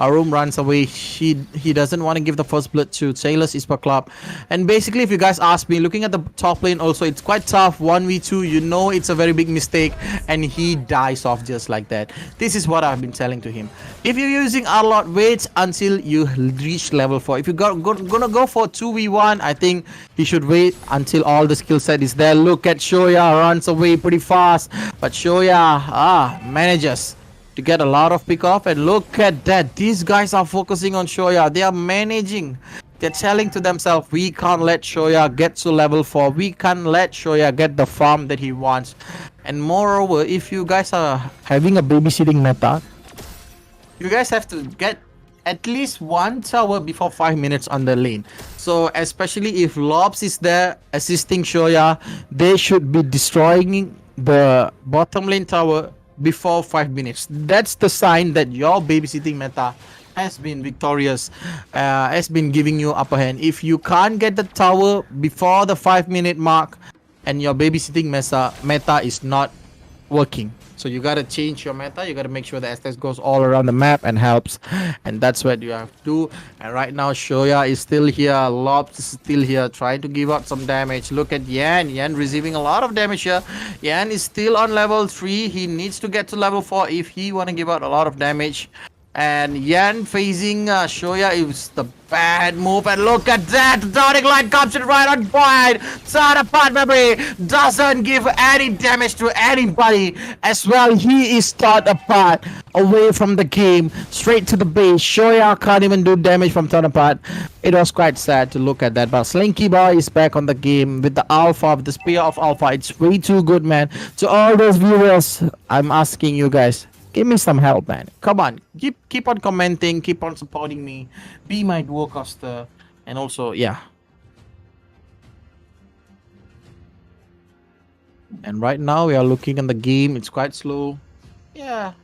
Arum runs away. He doesn't want to give the first blood to Stayless Esports Club. And basically, if you guys ask me, looking at the top lane also, it's quite tough. 1v2, you know it's a very big mistake. And he dies off just like that. This is what I've been telling to him. If you're using Arlot, wait until you reach level 4. If you're gonna go for 2v1, I think he should wait until all the skill set is there. Look at Shoya, runs away pretty fast. But Shoya manages to get a lot of pick off. And look at that, these guys are focusing on Shoya. They are managing. They're telling to themselves, we can't let Shoya get to level 4. We can't let Shoya get the farm that he wants. And moreover, if you guys are having a babysitting meta, you guys have to get at least 1 tower before 5 minutes on the lane. So especially if Lobs is there assisting Shoya, they should be destroying the bottom lane tower before 5 minutes. That's the sign that your babysitting meta has been victorious, has been giving you upper hand. If you can't get the tower before the 5-minute mark, and your babysitting meta is not working. So you gotta change your meta. You gotta make sure the Estes goes all around the map and helps. And that's what you have to do. And right now Shoya is still here. Lobs is still here trying to give out some damage. Look at Yan. Yan receiving a lot of damage here. Yan is still on level 3. He needs to get to level 4 if he wanna give out a lot of damage. And Yan facing Shoya is the bad move. And look at that. The dotting line comes in right on point. Thunderpad memory doesn't give any damage to anybody. As well, he is torn apart away from the game. Straight to the base. Shoya can't even do damage from Thunderpad. It was quite sad to look at that. But Slinky Boy is back on the game with the Alpha, with the Spear of Alpha. It's way too good, man. To all those viewers, I'm asking you guys, give me some help, man. Come on. Keep on commenting. Keep on supporting me. Be my duocaster. And also, yeah. And right now, we are looking at the game. It's quite slow. Yeah.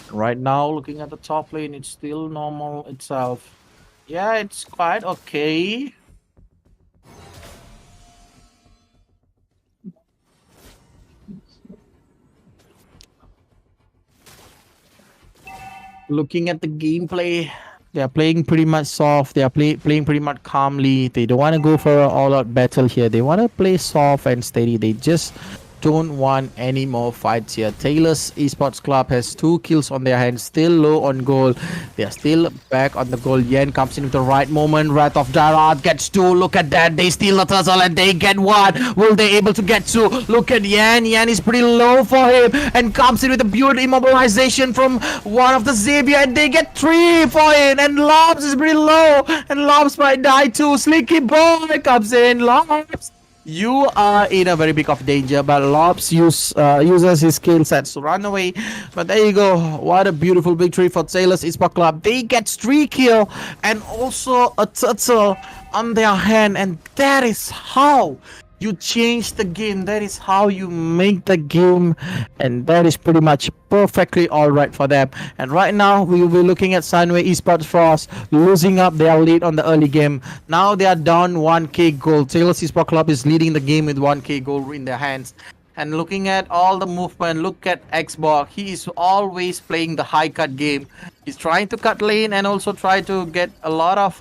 Right now, looking at the top lane, it's still normal itself. Yeah, it's quite okay. Looking at the gameplay, they are playing pretty much soft. They are playing pretty much calmly. They don't want to go for an all-out battle here. They want to play soft and steady. They just don't want any more fights here. Taylor's Esports Club has 2 kills on their hands, still low on goal. They are still back on the goal. Yen comes in with the right moment. Wrath of Darat gets 2. Look at that. They steal the turtle and they get 1. Will they able to get 2? Look at Yen. Yen is pretty low for him and comes in with a beautiful immobilization from one of the Xavier, and they get 3 for him. And Lobs is pretty low, and Lobs might die too. Slinky Boy comes in. Lobs, you are in a very big of danger, but Lobs uses his skill sets to run away. But there you go. What a beautiful victory for Taylor's Esports Club. They get 3 kills and also a turtle on their hand, and that is how you change the game. That is how you make the game, and that is pretty much perfectly alright for them. And right now we will be looking at Sunway Esports Frost losing up their lead on the early game. Now they are down 1k gold. Taylor's Esports Club is leading the game with 1k gold in their hands. And looking at all the movement, look at Xbox. He is always playing the high cut game. He's trying to cut lane and also try to get a lot of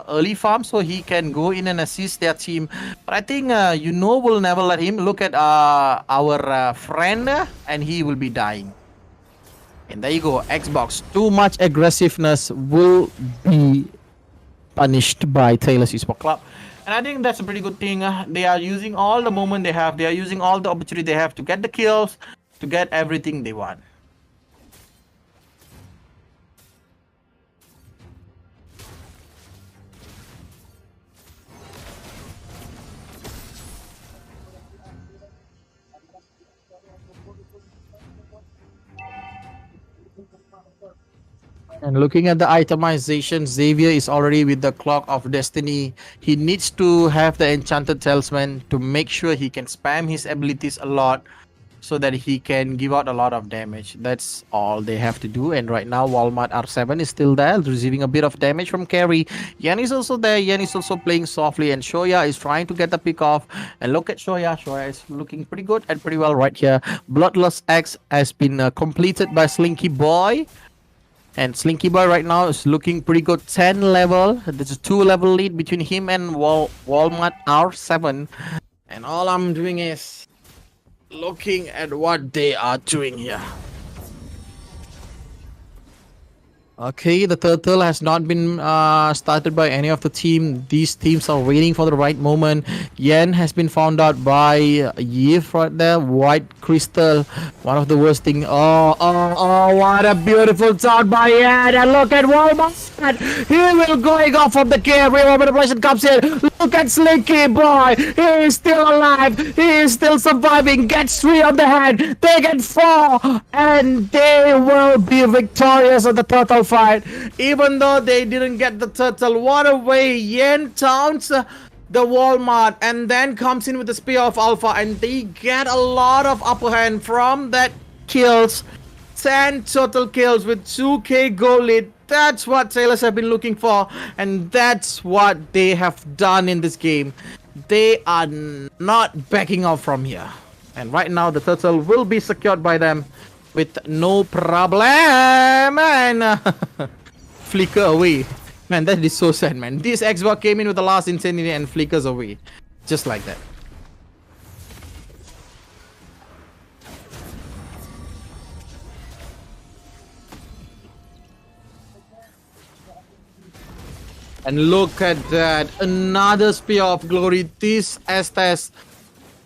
early farm so he can go in and assist their team. But I think we'll never let him. Look at our friend, and he will be dying. And there you go, Xbox. Too much aggressiveness will be punished by Taylor's Esports Club. And I think that's a pretty good thing. They are using all the moment they have. They are using all the opportunity they have to get the kills, to get everything they want. And looking at the itemization, Xavier is already with the Clock of Destiny. He needs to have the Enchanted Talisman to make sure he can spam his abilities a lot so that he can give out a lot of damage. That's all they have to do. And right now, Walmart R7 is still there, receiving a bit of damage from carry. Yan is also there. Yan is also playing softly, and Shoya is trying to get the pick off. And look at Shoya. Shoya is looking pretty good and pretty well right here. Bloodlust X has been completed by Slinky Boy. And Slinky Boy right now is looking pretty good. 10 level. There's a 2 level lead between him and Walmart R7. And all I'm doing is looking at what they are doing here. Okay, the turtle has not been started by any of the team. These teams are waiting for the right moment. Yen has been found out by Yif right there. White Crystal, one of the worst thing. Oh, what a beautiful shot by Yen. And look at Walmart. He will going off from the cave. Manipulation comes in. Look at Slinky Boy. He is still alive. He is still surviving. Gets 3 on the hand. They get 4. And they will be victorious on the turtle fight. Even though they didn't get the turtle. What a way. Yen taunts the Walmart and then comes in with the Spear of Alpha, and they get a lot of upper hand from that kills. 10 total kills with 2k gold lead. That's what Taylors have been looking for, and that's what they have done in this game. They are not backing off from here. And right now the turtle will be secured by them. with no problem and flicker away. Man, that is so sad, man. This Xbox came in with the last insanity and flickers away. Just like that. And look at that. Another Spear of Glory. This Estes,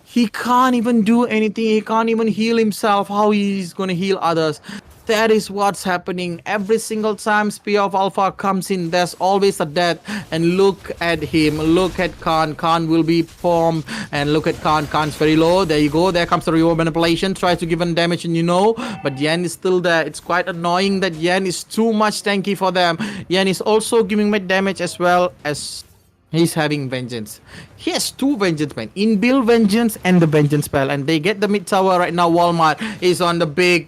he can't even do anything. He can't even heal himself. How he's going to heal others? That is what's happening. Every single time Spear of Alpha comes in, there's always a death. And look at him. Look at Khan. Khan will be formed. And look at Khan. Khan's very low. There you go. There comes the reward manipulation. Tries to give him damage, and you know. But Yan is still there. It's quite annoying that Yan is too much tanky for them. Yan is also giving me damage as well as he's having Vengeance. He has two Vengeance, man. Inbuilt Vengeance and the Vengeance spell. And they get the mid tower right now. Walmart is on the big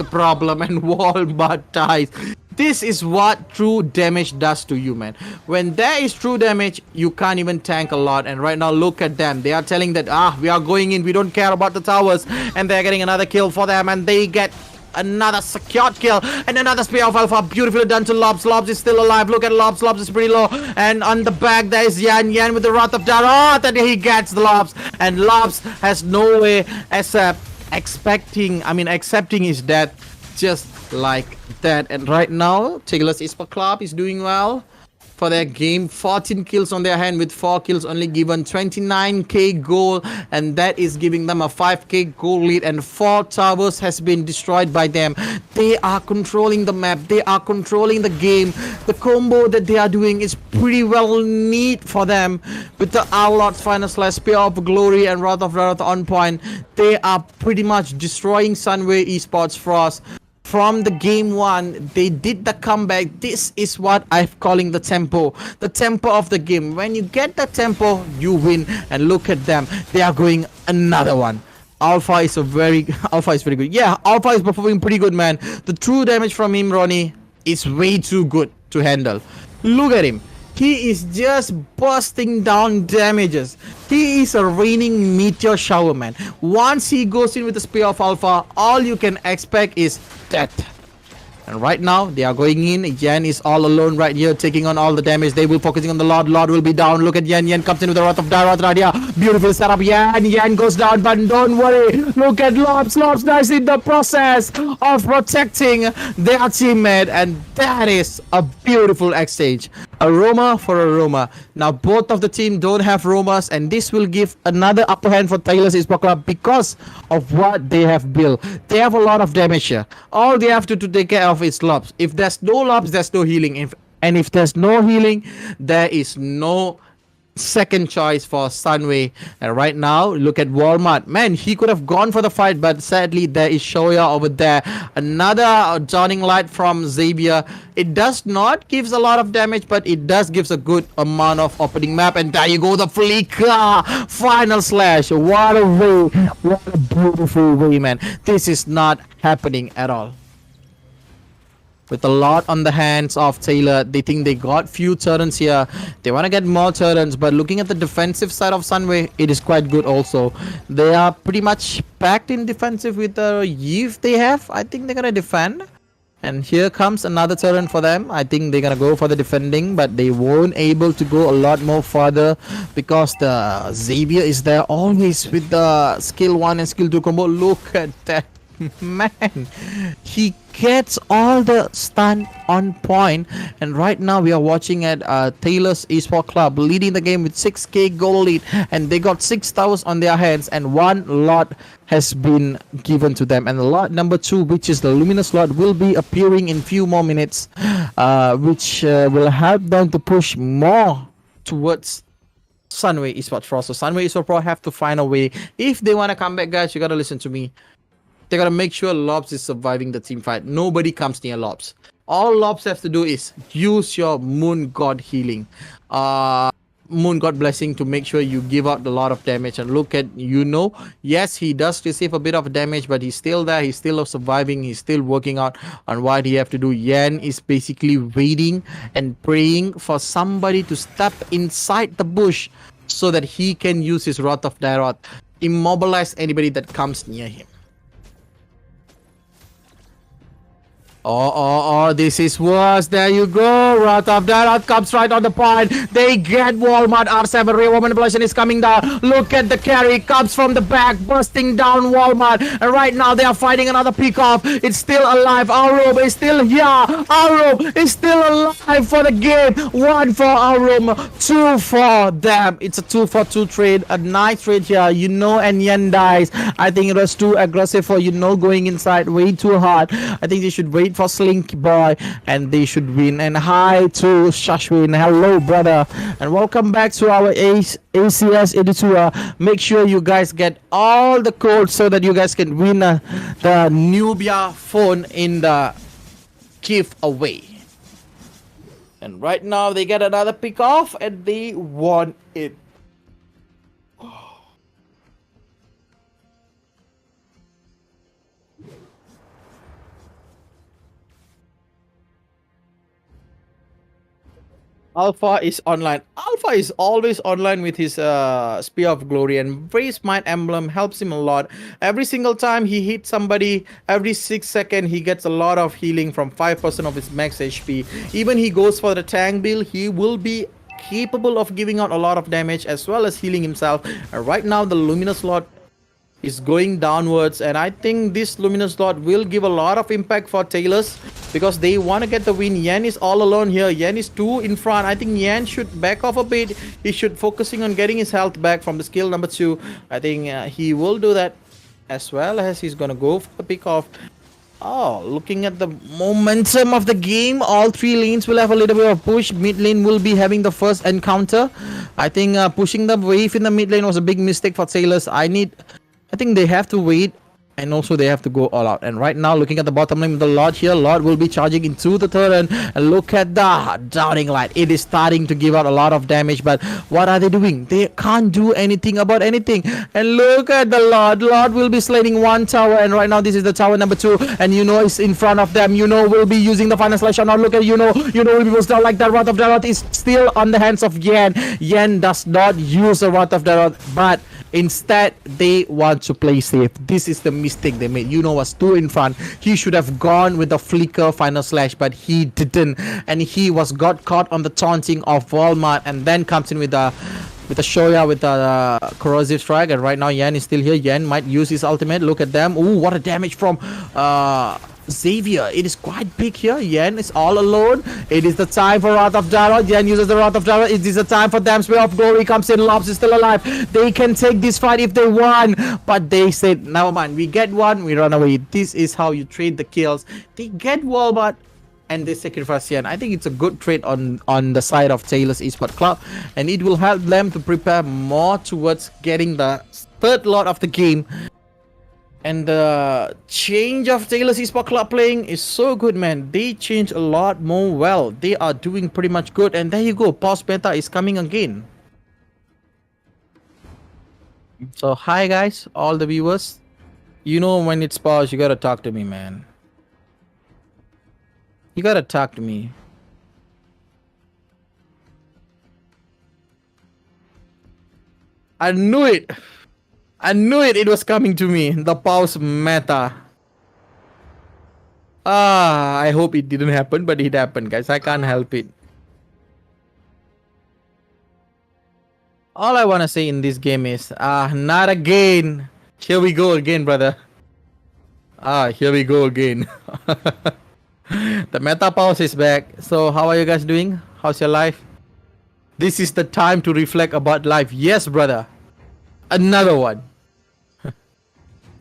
problem. And Walmart dies. This is what true damage does to you, man. When there is true damage, you can't even tank a lot. And right now, look at them. They are telling that, we are going in. We don't care about the towers. And they're getting another kill for them. And they get another secured kill and another Spear of Alpha. Beautifully done to Lobs. Lobs is still alive. Look at Lobs. Lobs is pretty low. And on the back there is Yan. Yan with the Wrath of Daroth, and he gets the Lobs. And Lobs has no way accepting his death just like that. And right now, Tiggerless Esports Club is doing well for their game. 14 kills on their hand with 4 kills only given. 29k gold, and that is giving them a 5k gold lead, and 4 towers has been destroyed by them. They are controlling the map. They are controlling the game. The combo that they are doing is pretty well neat for them with the Outlaws Final Slash, Spear of Glory and Wrath of Daroth on point. They are pretty much destroying Sunway Esports Frost. From the game 1, they did the comeback. This is what I'm calling the tempo of the game. When you get the tempo, you win. And look at them, they are going another one. Alpha is very good. Yeah, Alpha is performing pretty good, man. The true damage from him, Ronnie, is way too good to handle. Look at him. He is just bursting down damages. He is a raining meteor shower, man. Once he goes in with the Spear of Alpha, all you can expect is death. And right now, they are going in. Yan is all alone right here, taking on all the damage. They will focusing on the Lord. Lord will be dawn. Look at Yan. Yan comes in with the Wrath of Daroth right here. Beautiful setup. Yan goes down, but don't worry. Look at Lobs. Lobs dies in the process of protecting their teammate. And that is a beautiful exchange. A Roma for a Roma. Now, both of the team don't have Romas, and this will give another upper hand for Teknologi Esports Club because of what they have built. They have a lot of damage here. All they have to take care of is Lobs. If there's no Lobs, there's no healing. If there's no healing, there is no second choice for Sunway. And right now, look at Walmart. Man, he could have gone for the fight, but sadly, there is Shoya over there. Another dawning light from Xavier. It does not gives a lot of damage, but it does gives a good amount of opening map. And there you go, the flicker. Final slash. What a way. What a beautiful way, man. This is not happening at all. With a lot on the hands of Taylor, they think they got few turrets here. They want to get more turrets, but looking at the defensive side of Sunway, it is quite good also. They are pretty much packed in defensive with the Yves they have. I think they're going to defend. And here comes another turret for them. I think they're going to go for the defending, but they won't able to go a lot more further because the Xavier is there always with the skill 1 and skill 2 combo. Look at that. Man, he gets all the stun on point. And right now we are watching at Taylor's Esports Club leading the game with 6k goal lead, and they got 6 towers on their hands, and 1 lot has been given to them. And the lot number 2, which is the Luminous lot, will be appearing in few more minutes, which will help them to push more towards Sunway Esports Pro. So Sunway Esports Pro have to find a way. If they want to come back, guys, you gotta listen to me. They gotta make sure Lobs is surviving the team fight. Nobody comes near Lobs. All Lobs have to do is use your Moon God healing, Moon God blessing, to make sure you give out a lot of damage. And look at, yes, he does receive a bit of damage, but he's still there. He's still surviving. He's still working out on what he have to do. Yan is basically waiting and praying for somebody to step inside the bush so that he can use his Wrath of Daroth, immobilize anybody that comes near him. Oh, this is worse. There you go. Wrath of Daroth comes right on the point. They get Walmart. R7 real manipulation is coming down. Look at the carry. Comes from the back, bursting down Walmart. And right now they are fighting another pick-off. It's still alive. Aurum is still here. Aurum is still alive for the game. 1 for Aurum, 2 for them. It's a 2-for-2 trade. A nice trade here. And Yen dies. I think it was too aggressive for going inside way too hard. I think they should wait for Slinky Boy and they should win. And hi to Shashwin. Hello, brother, and welcome back to our ACS EDU. Make sure you guys get all the codes so that you guys can win the Nubia phone in the giveaway. And right now they get another pick off and they won it. Alpha is online. Alpha is always online with his Spear of Glory, and Praise Might Emblem helps him a lot. Every single time he hits somebody, every 6 seconds he gets a lot of healing from 5% of his max HP. Even he goes for the tank build, he will be capable of giving out a lot of damage as well as healing himself. And right now the Luminous Lord is going downwards, and I think this Luminous Lord will give a lot of impact for Taylors because they want to get the win. Yen is all alone here. Yen is 2 in front. I think Yen should back off a bit. He should focusing on getting his health back from the skill number 2. I think he will do that, as well as he's gonna go for the pick off. Oh, looking at the momentum of the game, all 3 lanes will have a little bit of push. Mid lane will be having the first encounter. I think pushing the wave in the mid lane was a big mistake for Taylors. I think they have to wait, and also they have to go all out. And right now, looking at the bottom lane, the Lord here, Lord will be charging into the turret. And look at the Downing Light. It is starting to give out a lot of damage, but what are they doing? They can't do anything about anything. And look at the Lord. Lord will be slating 1 tower, and right now this is the tower number 2, and is in front of them. Will be using the final slash. Now look at will be pushed down like that. Wrath of Daroth is still on the hands of Yen. Yen does not use the Wrath of Daroth, but instead, they want to play safe. This is the mistake they made. Was 2 in front. He should have gone with the flicker final slash, but he didn't. And he got caught on the taunting of Walmart, and then comes in with the Shoya with the corrosive strike. And right now Yen is still here. Yen might use his ultimate. Look at them. Ooh, what a damage from Xavier. It is quite big here. Yen is all alone. It is the time for Wrath of Daroth. Yen uses the Wrath of Daroth. It is the time for them. Spear of Glory comes in. Lobs is still alive. They can take this fight if they want, but they said, never mind. We get one, we run away. This is how you trade the kills. They get Walmart and they sacrifice Yen. I think it's a good trade on the side of Taylor's Esports Club, and it will help them to prepare more towards getting the 3rd lot of the game. And the change of Taylor's Esports Club playing is so good, man. They change a lot more well. They are doing pretty much good. And there you go. Pause beta is coming again. So, hi guys, all the viewers. When it's paused, you gotta talk to me, man. You gotta talk to me. I knew it. It was coming to me. The pause meta. I hope it didn't happen, but it happened, guys. I can't help it. All I want to say in this game is, not again. Here we go again, brother. Here we go again. The meta pause is back. So how are you guys doing? How's your life? This is the time to reflect about life. Yes, brother. Another one.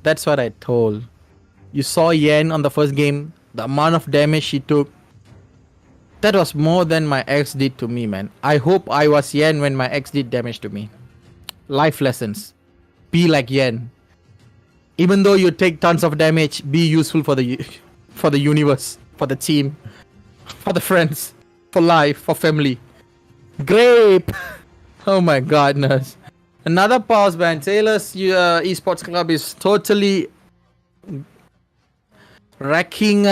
That's what I told. You saw Yen on the first game. The amount of damage she took. That was more than my ex did to me, man. I hope I was Yen when my ex did damage to me. Life lessons. Be like Yen. Even though you take tons of damage, be useful for the universe, for the team, for the friends, for life, for family. Grape! Oh my godness. Another pause ban. Taylor's Esports Club is totally wrecking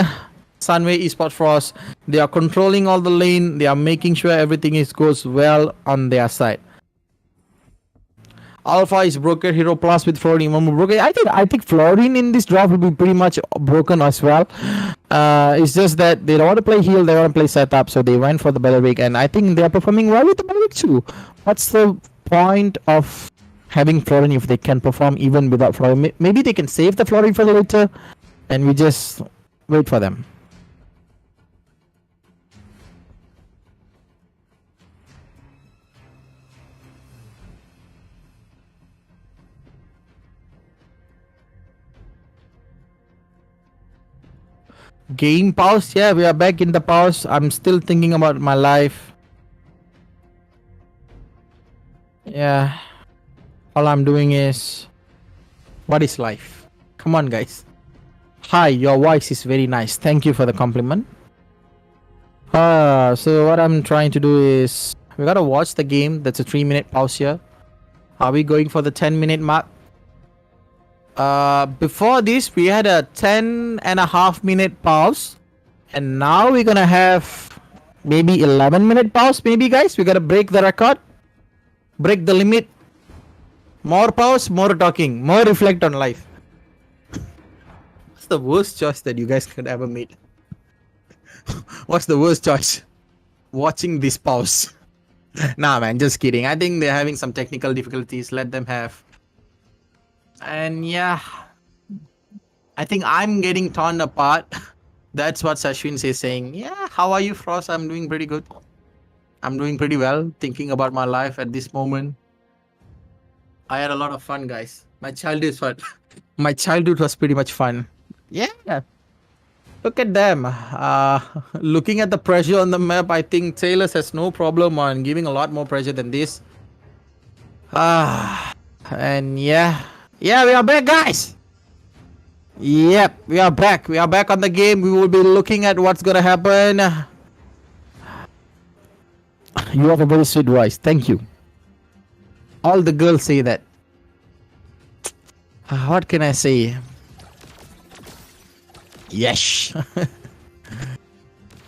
Sunway Esports Frost. They are controlling all the lane. They are making sure everything goes well on their side. Alpha is broken. Hero Plus with Florin. Broken. I think Florin in this draft will be pretty much broken as well. It's just that they don't want to play heal. They want to play setup. So they went for the Belleric, and I think they are performing well with the Belleric too. What's the point of having Florin if they can perform even without Florin? Maybe they can save the Florin for later, and we just wait for them. Game pause. Yeah, we are back in the pause. I'm still thinking about my life. Yeah. All I'm doing is, what is life? Come on, guys. Hi, your voice is very nice. Thank you for the compliment. So what I'm trying to do is, we gotta watch the game. That's a 3-minute pause here. Are we going for the 10-minute mark? Before this, we had a 10.5-minute pause. And now we're gonna have maybe 11-minute pause, maybe, guys. We gotta break the record. Break the limit. More pause, more talking, more reflect on life. What's the worst choice that you guys could ever make? What's the worst choice? Watching this pause. Nah, man, just kidding. I think they're having some technical difficulties. Let them have. And yeah, I think I'm getting torn apart. That's what Sashwin is saying. Yeah, how are you, Frost? I'm doing pretty good. I'm doing pretty well, thinking about my life at this moment. I had a lot of fun, guys. My childhood was pretty much fun. Yeah. Look at them. Looking at the pressure on the map, I think Taylor has no problem on giving a lot more pressure than this. And yeah. Yeah, we are back, guys. Yep, we are back. We are back on the game. We will be looking at what's gonna happen. You have a very sweet voice. Thank you. All the girls say that. What can I say? Yes.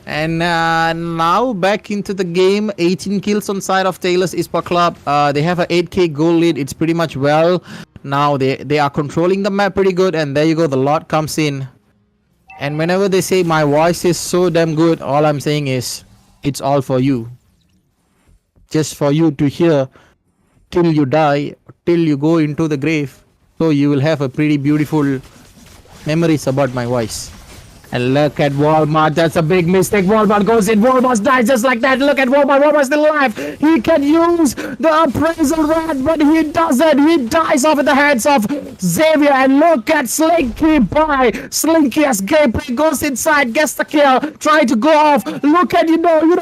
And now back into the game. 18 kills on side of Taylor's Esport Club. They have a 8k goal lead. It's pretty much well. Now they are controlling the map pretty good. And there you go. The Lord comes in. And whenever they say my voice is so damn good, all I'm saying is it's all for you. Just for you to hear till you die, till you go into the grave. So you will have a pretty beautiful memories about my voice. And look at Walmart. That's a big mistake. Walmart goes in. Walmart dies just like that. Look at Walmart. Walmart's still alive. He can use the appraisal rat, but he doesn't. He dies off at the hands of Xavier. And look at Slinky by Slinky as gameplay goes inside, gets the kill, try to go off. Look at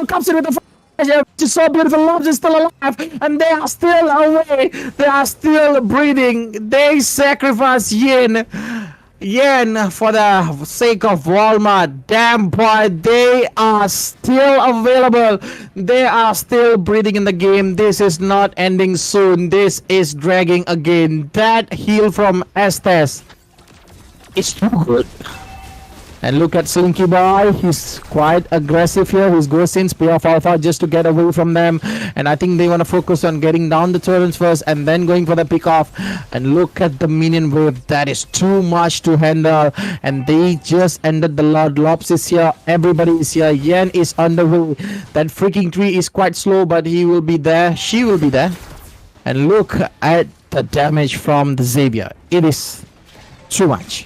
comes in with the which is so beautiful. Lobs is still alive, and they are still away. They are still breathing. They sacrifice Yen for the sake of Walmart. Damn boy, they are still available. They are still breathing in the game. This is not ending soon. This is dragging again. That heal from Estes is too good. And look at Slinky Boy. He's quite aggressive here. He's goes in spear of Alpha just to get away from them. And I think they want to focus on getting down the turrets first and then going for the pick off. And look at the minion wave. That is too much to handle. And they just ended the Lord. Lops is here. Everybody is here. Yen is on the way. That freaking tree is quite slow, but he will be there. She will be there. And look at the damage from the Xavier. It is too much.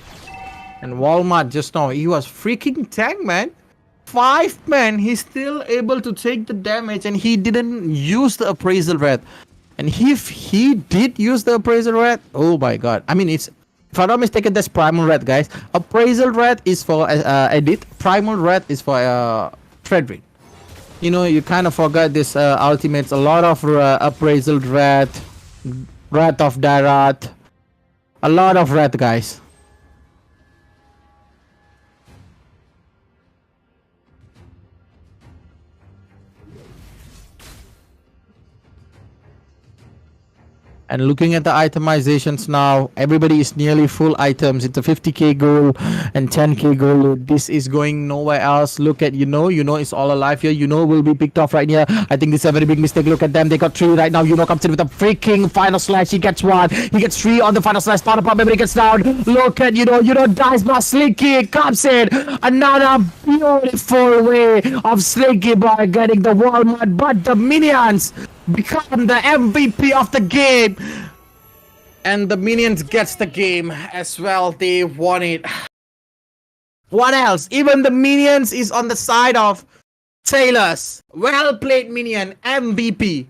And Walmart just now, he was freaking tank, man. 5 men, he's still able to take the damage, and he didn't use the appraisal rat. And if he did use the appraisal rat, oh my god. I mean, if I'm not mistaken, that's primal rat, guys. Appraisal rat is for edit. Primal rat is for Frederick. You kind of forgot this ultimates. A lot of appraisal rat, rat of Darat, a lot of rat, guys. And looking at the itemizations now, everybody is nearly full items. It's a 50k goal and 10k goal. This is going nowhere else. Look at it's all alive here. Will be picked off right here. I think this is a very big mistake. Look at them. They got 3 right now. Comes in with a freaking final slash. He gets 1. He gets 3 on the final slash. Part of memory gets down. Look at dies by Slinky. Comes in. Another beautiful way of Slinky Boy getting the Walmart. But the minions become the MVP of the game, and the minions gets the game as well. They won it. What else? Even the minions is on the side of Taylor's. Well played, minion. MVP.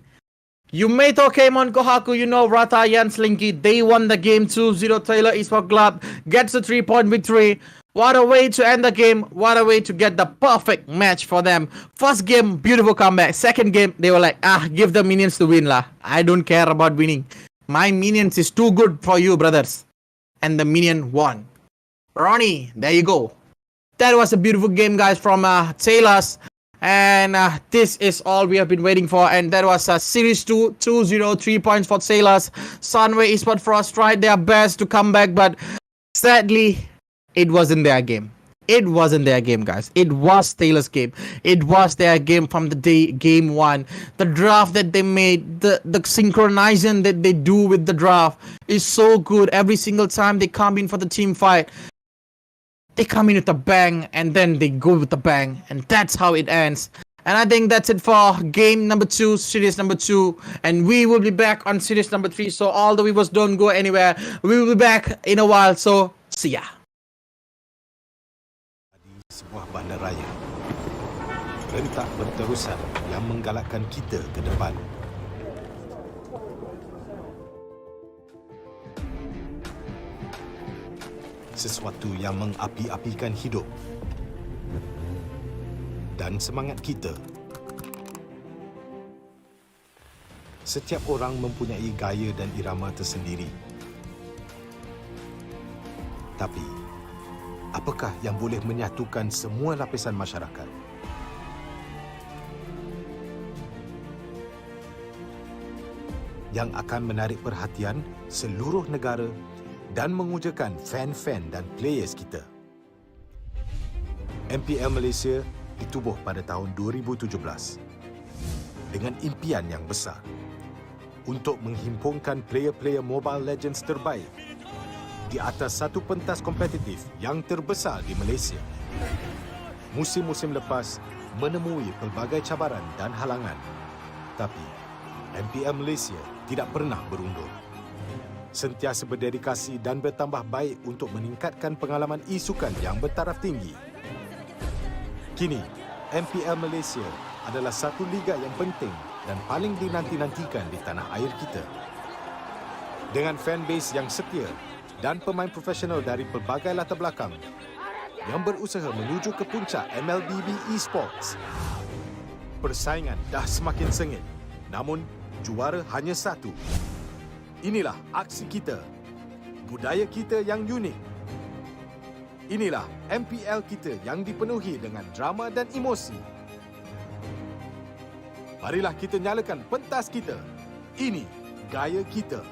Yumeto came on Kohaku, Rata, Yan, Slinky. They won the game 2-0. Taylor Esports Club gets a 3-point victory. What a way to end the game. What a way to get the perfect match for them. First game, beautiful comeback. Second game, they were like, give the minions to win lah. I don't care about winning. My minions is too good for you, brothers. And the minion won. Ronnie, there you go. That was a beautiful game, guys, from Taylor's. And this is all we have been waiting for. And that was Series 2, 2-0, 3 points for Taylor's. Sunway Esports Frost tried their best to come back, but sadly, it wasn't their game. It wasn't their game, guys. It was Taylor's game. It was their game from the day game 1. The draft that they made, the synchronization that they do with the draft is so good. Every single time they come in for the team fight, they come in with a bang, and then they go with a bang, and that's how it ends. And I think that's it for game number 2, series number 2. And we will be back on series number 3. So all the viewers, don't go anywhere. We will be back in a while. So see ya.
Sebuah bandaraya, rentak berterusan yang menggalakkan kita ke depan. Sesuatu yang mengapi-apikan hidup dan semangat kita. Setiap orang mempunyai gaya dan irama tersendiri. Tapi apakah yang boleh menyatukan semua lapisan masyarakat? Yang akan menarik perhatian seluruh negara dan mengujakan fan-fan dan players kita. MPL Malaysia ditubuh pada tahun 2017 dengan impian yang besar untuk menghimpunkan player-player Mobile Legends terbaik di atas satu pentas kompetitif yang terbesar di Malaysia. Musim-musim lepas menemui pelbagai cabaran dan halangan, tapi MPL Malaysia tidak pernah berundur. Sentiasa berdedikasi dan bertambah baik untuk meningkatkan pengalaman e-sukan yang bertaraf tinggi. Kini, MPL Malaysia adalah satu liga yang penting dan paling dinanti-nantikan di tanah air kita. Dengan fanbase yang setia dan pemain profesional dari pelbagai latar belakang yang berusaha menuju ke puncak MLBB eSports. Persaingan dah semakin sengit, namun juara hanya satu. Inilah aksi kita, budaya kita yang unik. Inilah MPL kita yang dipenuhi dengan drama dan emosi. Marilah kita nyalakan pentas kita. Ini gaya kita.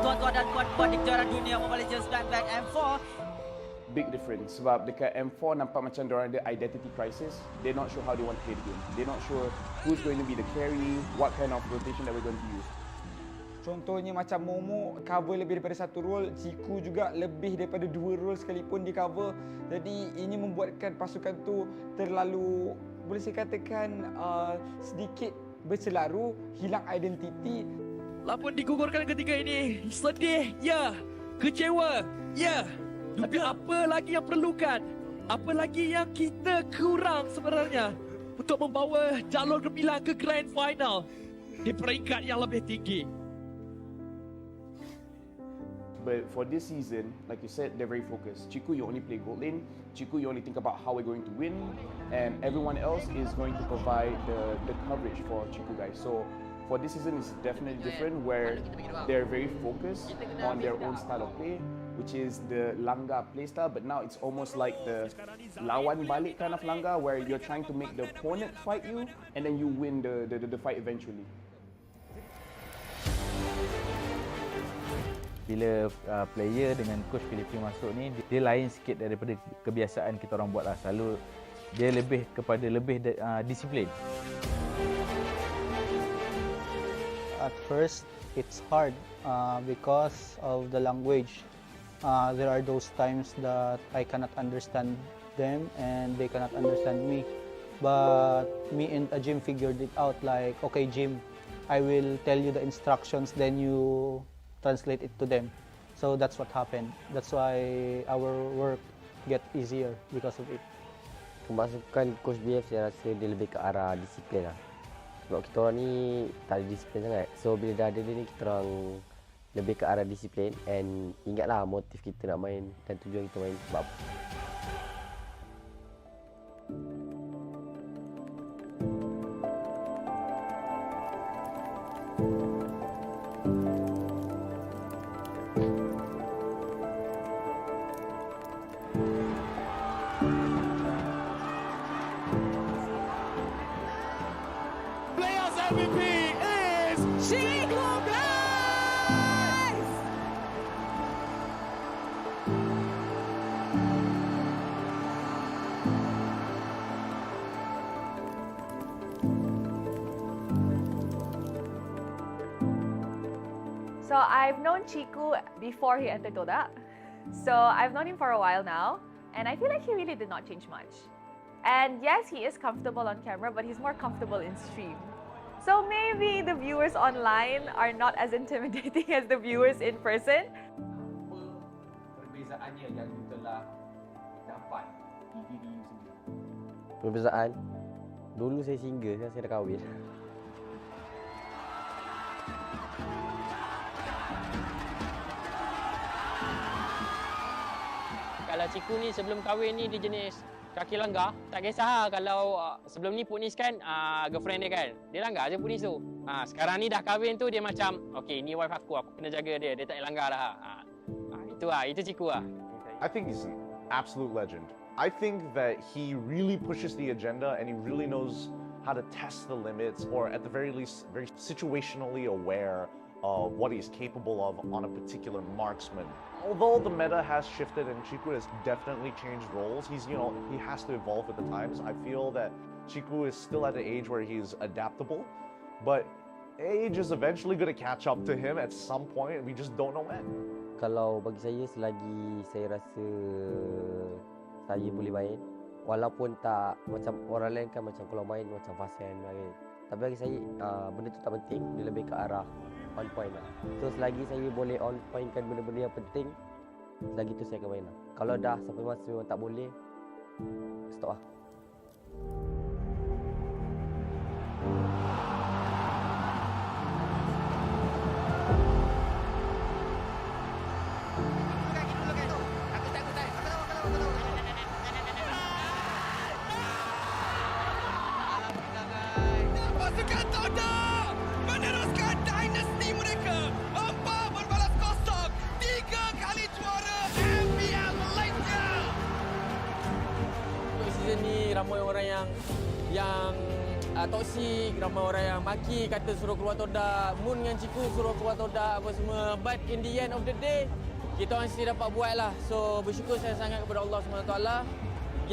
tuan-tuan dan puan-puan di kejuaraan dunia Mobile Legends Bang Bang M4.
Big difference sebab dekat M4 nampak macam diorang ada identity crisis. They're not sure how they want to play the game. They're not sure who's going to be the carry, what kind of rotation that we're going to use.
Contohnya macam Momo cover lebih daripada satu role, Ciku juga lebih daripada 2 role sekalipun di cover. Jadi ini membuatkan pasukan tu terlalu, boleh saya katakan sedikit berselaru, hilang identiti.
Lapun digugurkan ketika ini. Sedih, ya. Kecewa, ya. Tapi apa lagi yang perlukan? Apa lagi yang kita kurang sebenarnya untuk membawa jalur gemilang ke Grand Final di peringkat yang lebih tinggi?
But for this season, like you said, they're very focused. Chiku, you only play gold lane. Chiku, you only think about how we're going to win. And everyone else is going to provide the coverage for Chiku guys. So for this season, it's definitely different where they're very focused on their own style of play, which is the Langga playstyle. But now it's almost like the lawan balik kind of Langga, where you're trying to make the opponent fight you, and then you win the fight eventually.
Bila player dengan coach Filipin masuk ni, dia lain sikit daripada kebiasaan kita orang buat lah. Selalu dia lebih kepada disiplin.
At first, it's hard because of the language. There are those times that I cannot understand them and they cannot understand me. But me and Jim figured it out, like, okay Jim, I will tell you the instructions, then you translate it to them. So that's what happened. That's why our work get easier because of it.
Kemasukan Coach BF saya rasa dia lebih ke arah disiplin lah. Sebab kita orang ni tak ada disiplin sangat. So bila dah ada dia ni, kita orang lebih ke arah disiplin. And ingatlah motif kita nak main dan tujuan kita main sebab apa.
MVP is Chico Guys!
So I've known Chiku before he entered Toda. So I've known him for a while now, and I feel like he really did not change much. And yes, he is comfortable on camera, but he's more comfortable in stream. So maybe the viewers online are not as intimidating as the viewers in person.
Perbezaannya yang you telah dapat di diri you sendiri?
Perbezaan? Dulu saya single, sekarang saya dah kahwin.
Kalau Ciku ni sebelum kahwin ni dia jenis kaki langgar, tak kisah kalau sebelum ni Punis kan girlfriend dia kan, dia langgar je Punis tu. Sekarang ni dah kahwin tu dia macam okey ni wife aku kena jaga dia tak langgar dah. Itu Ciku lah.
I think he's an absolute legend. I think that he really pushes the agenda and he really knows how to test the limits, or at the very least very situationally aware of what he's capable of on a particular marksman. Although the meta has shifted and Chiku has definitely changed roles, he has to evolve with the times. I feel that Chiku is still at the age where he's adaptable, but age is eventually going to catch up to him at some point, and we just don't know when.
Kalau bagi saya, selagi saya rasa saya boleh main, walaupun tak macam orang lain kan, macam kalau main macam fast hand main. Tapi bagi saya benda tu tak penting, dia lebih ke arah on point lah. So selagi saya boleh on point kan benda-benda yang penting, selagi tu saya akan main lah. Kalau dah sampai masa memang tak boleh, stop lah.
Pasukan Toda meneruskan dinasti mereka. 4 berbalas kosong, 3 kali juara MPL Malaysia.
Untuk season ni ramai orang yang toksik, ramai orang yang maki, kata suruh keluar todak, Moon dengan Ciku suruh keluar todak apa semua. But in the end of the day, kita orang mesti dapat buat lah. So bersyukur saya sangat kepada Allah SWT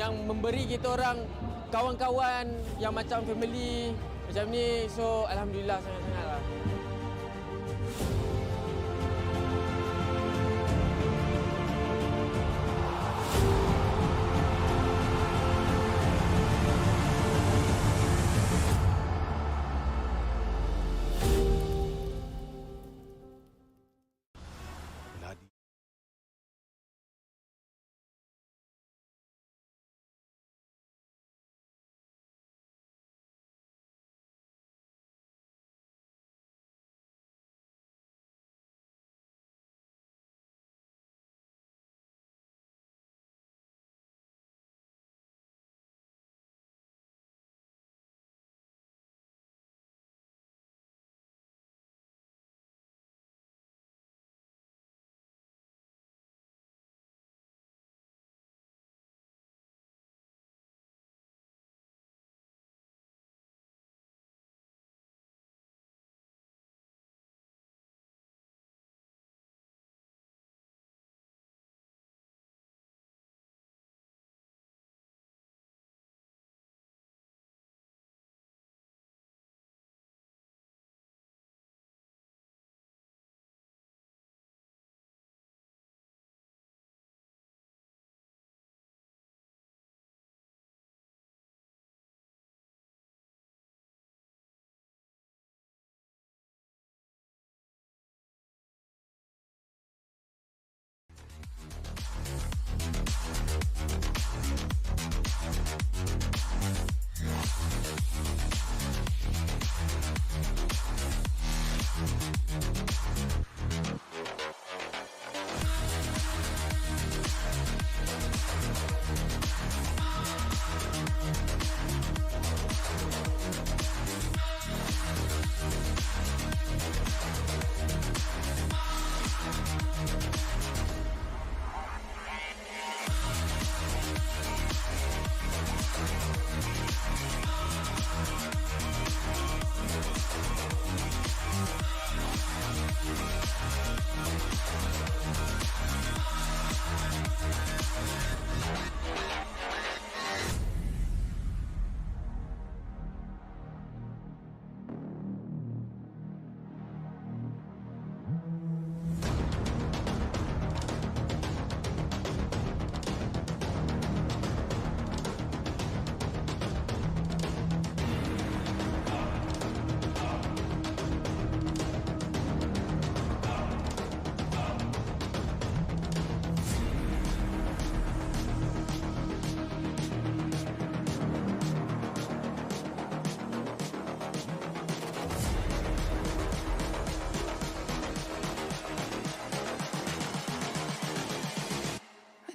yang memberi kita orang kawan-kawan yang macam family macam ni. So alhamdulillah sangat-sangat lah.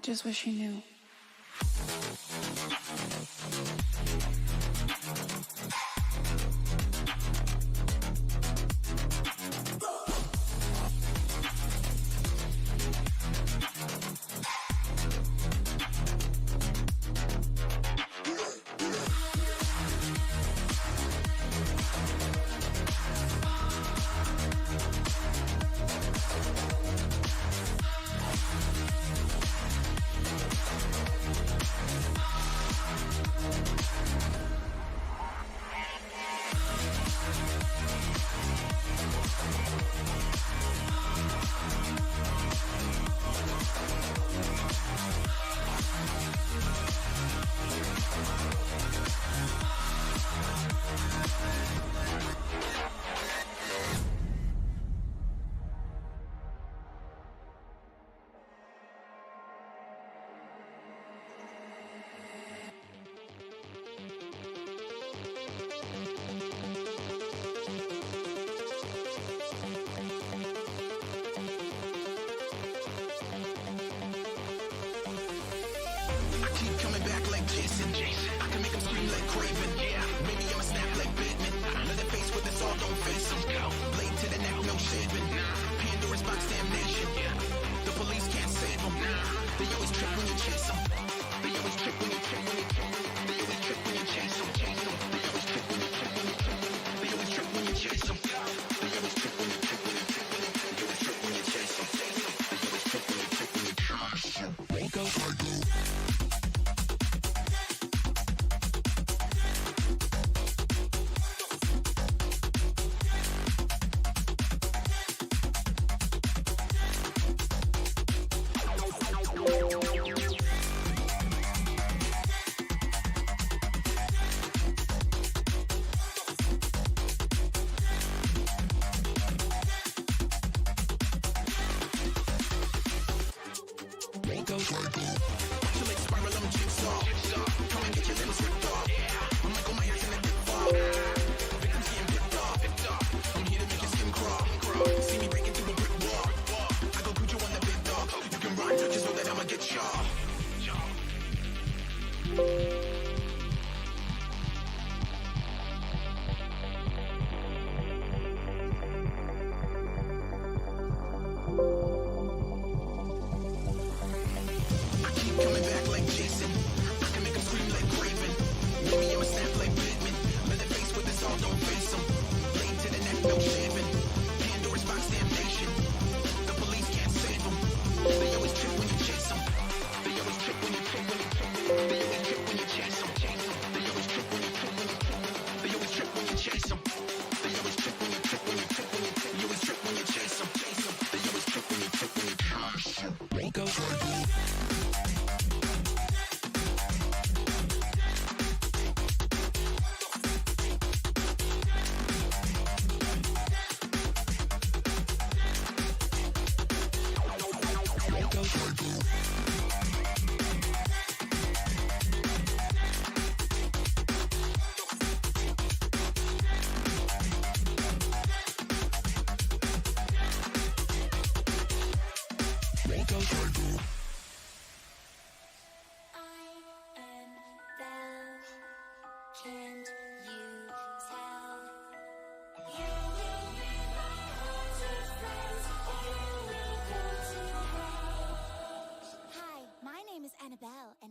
Just wish you knew.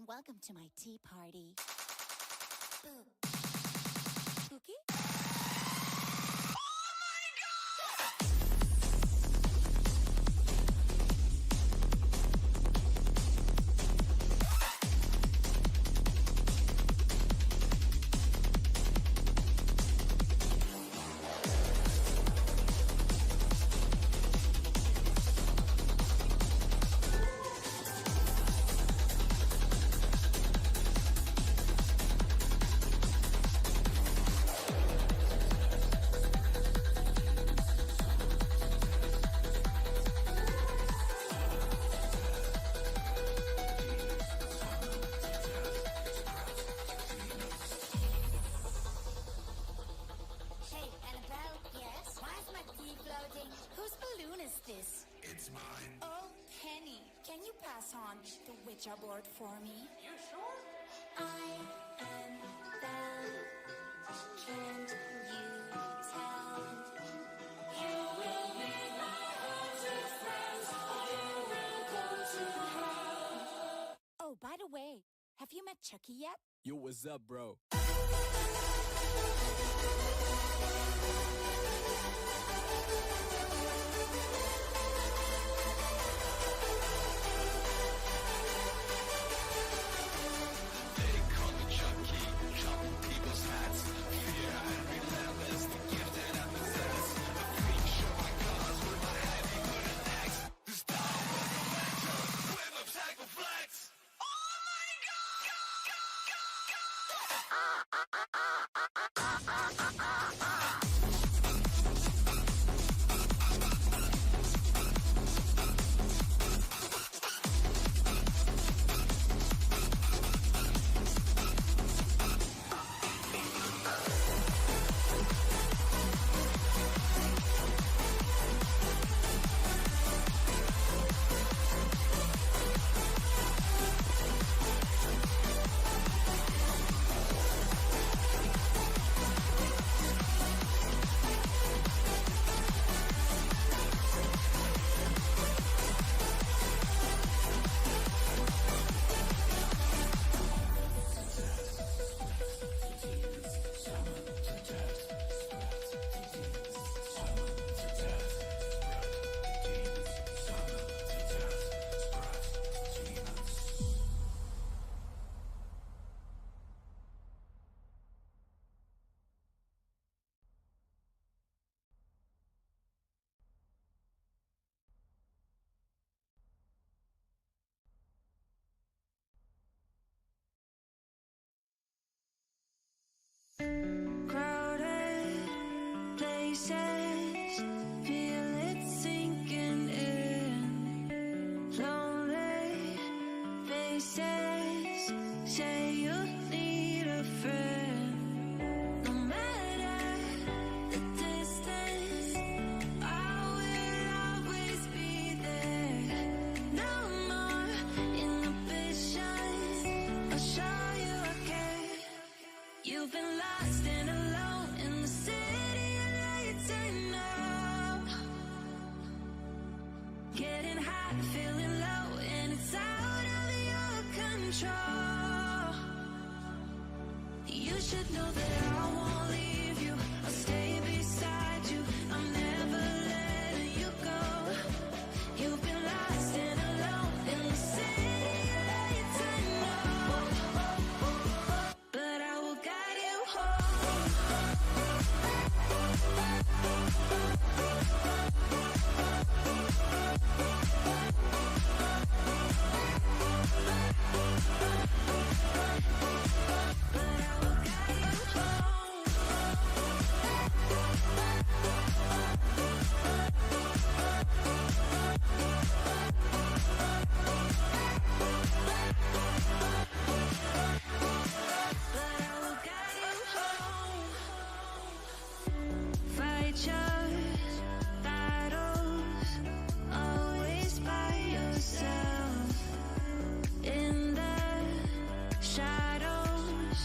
Welcome to my tea party. Cookie? Whose balloon is this? It's mine. Oh, Penny, can you pass on the Witcher board for me? You sure? I am Belle. Can't you tell? You will be my oldest friends, or you will go to hell. Oh, by the way, have you met Chucky yet?
Yo, what's up, bro?
You've been lost and alone in the city of lights. I know. Getting high, feeling low, and it's out of your control. You should know that I won't leave you. I'll stay beside you. I'm never letting you go. You've been lost and alone in the city of lights. I know, but I will guide you home. Fight your battles, always by yourself. In the shadows,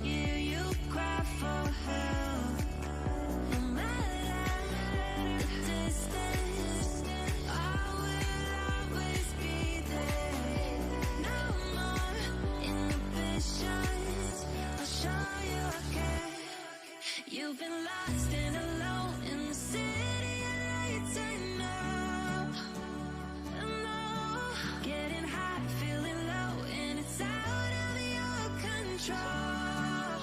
hear you cry for help. No matter the distance, I will always be there. No more inhibitions, I'll show you again. You've been lost and alone in the city of lights. I know, I know. Getting high, feeling low, and it's out of your control.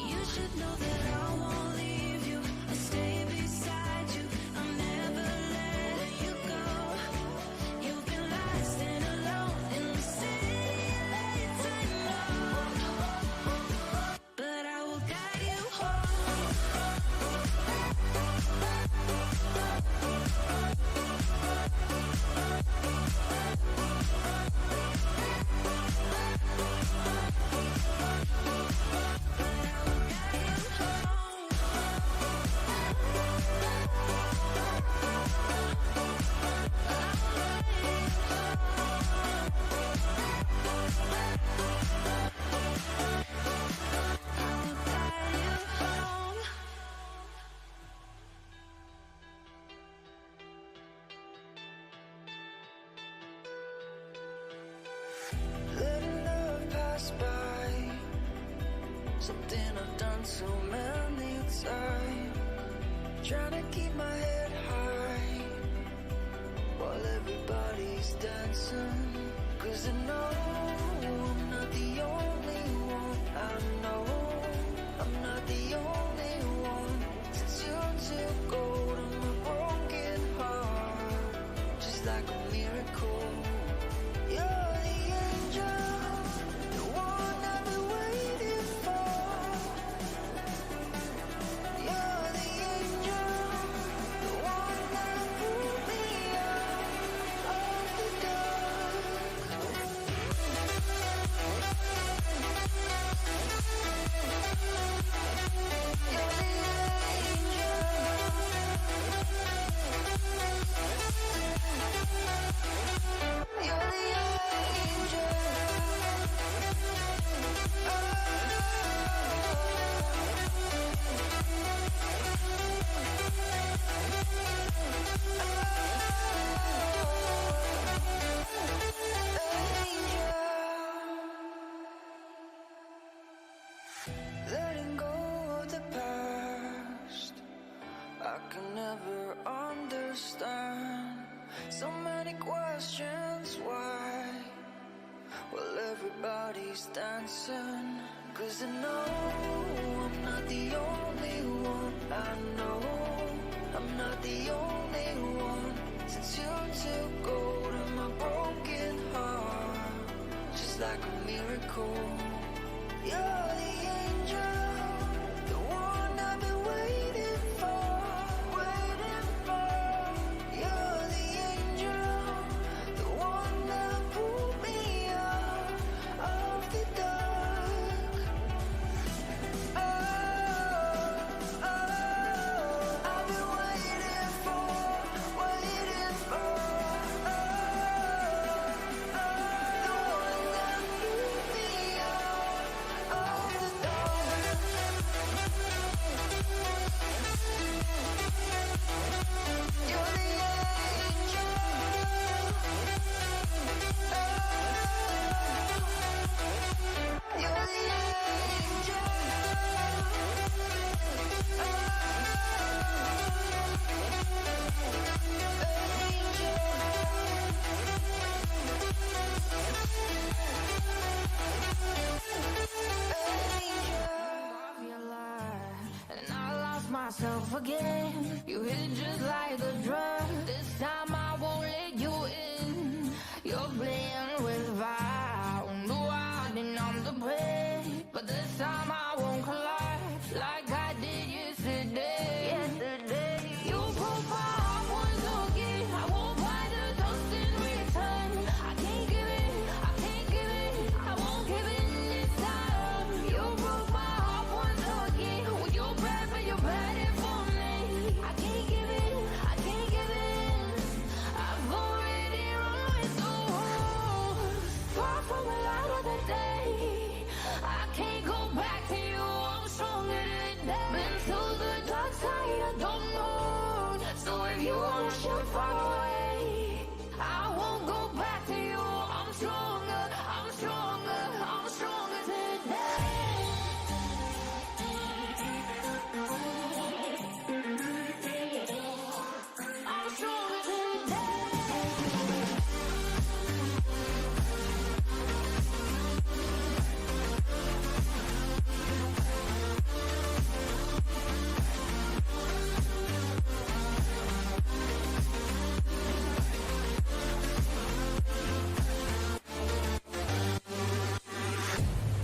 You should know that I won't leave you. I'll stay beside you. I'm never letting you go. You've been lost and alone in the city of lights. I know, but I will guide you home. Letting love pass by, something I've done so many times. Trying to keep my head high while everybody's dancing. 'Cause I know I'm not the only one. I know I'm not the only one. Since you took hold of my broken heart, just like a miracle. You're the angel, the one I've been waiting for. You're the angel, the one that pulled me out of the dark. Letting go of the past, I can never understand. So many questions, why? Well, everybody's dancing. 'Cause I know I'm not the only one. I know I'm not the only one. Since you took hold of my broken heart, just like a miracle. You're the angel, the one I've been waiting for, waiting for. You're the angel, the one that pulled me out of the dark. Oh, I've been waiting for, waiting for. The one that pulled me out. myself again. You hit just like a drug. This time I won't let you in. You're playing with fire. No, I didn't I'm the prey. But this time I won't collapse like I did yesterday. You broke my heart once again. I won't buy the dust in return. I can't give it, I can't give it, I won't give in this time. You broke my heart once again. When you're bad, but you're bad it for me. I can't give it, I can't give in. I've already run with the wolves. Far from the light of the day. I can't go back to you, I'm stronger today. Been to the dark side, I don't know. So if you wanna shoot far away, I won't go back to you. I'm stronger, I'm stronger, I'm stronger today. I'm stronger today.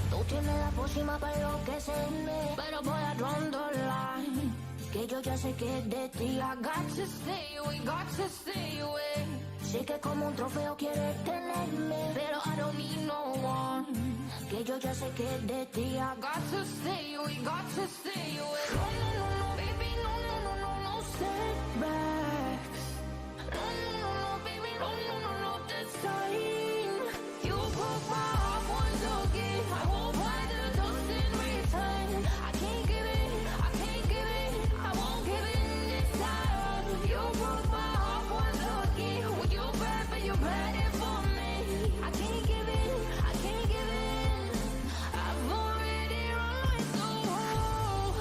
Tú tienes la pócima para enloquecerme, pero voy a draw the line. Que yo ya sé que es de ti. I got to stay away, got to stay away. Sé que como un trofeo quieres tenerme, pero I don't need no one. Que yo ya sé que es de ti. I got to stay away, got to stay away. No, no, no, no, baby, no, no, no, no, no setbacks. No, no, no, no, baby, no, no, no, no, this time. You broke my heart once again. I won't buy the dust in return. I can't give it, I can't give it, I won't give in this time. You broke my heart once again. When you're bad, but you're bad it for me. I can't give it, I can't give in. I've already run with the wolves.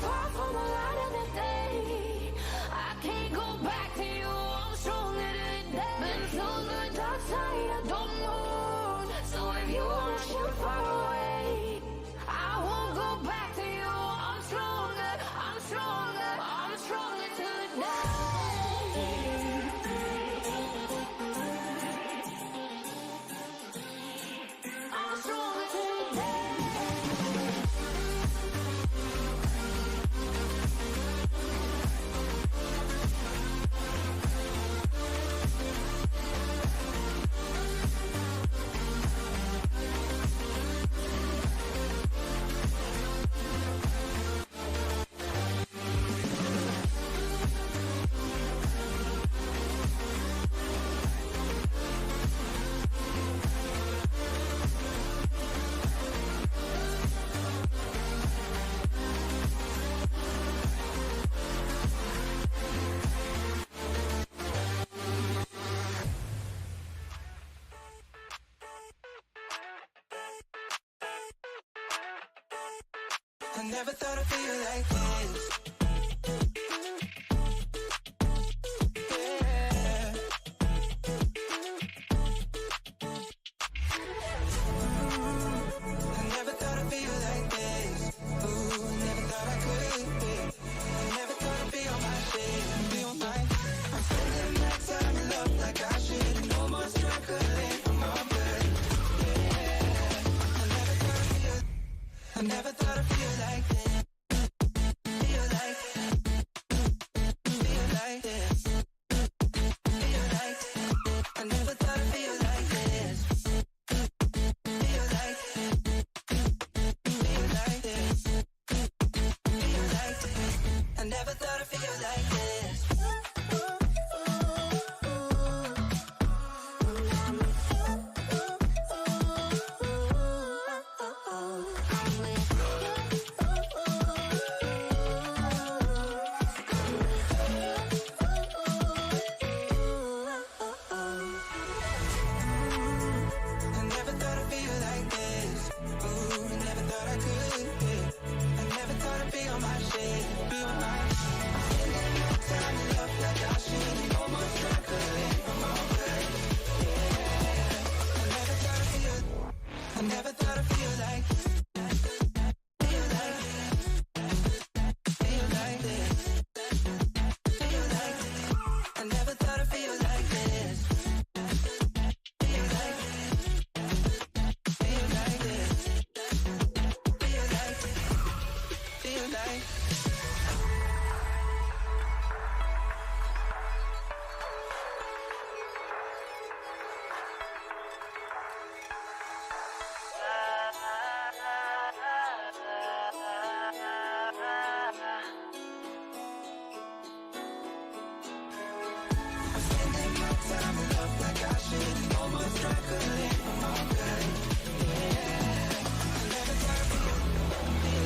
Far from the light of the day. I can't go back to you, I'm stronger today. Been to the dark side, I don't know. So if you wanna shoot far away, I won't go back to you. I'm stronger, I'm stronger, I'm stronger today. I'm stronger today.
I never thought I'd feel like this. Yeah. I never thought I'd feel like this. Ooh, never thought I could. I never thought I'd be on my shit, be on my. I'm spending my time in love like I should. No more struggling for my blood. Yeah. I never thought I'd feel like this. Feel like this. Feel like I never thought I'd feel like this. Feel like this. Feel like I never thought I'd feel like this. I never thought I'd feel like this. Ooh, never thought I could. I never thought I'd be on my shit, be on my. I'm spending my time in love like I should. No more struggling for my blood. Yeah. I never thought I'd feel like. time in love like I should. Almost struck a lane from all good. Yeah, I never thought I'd feel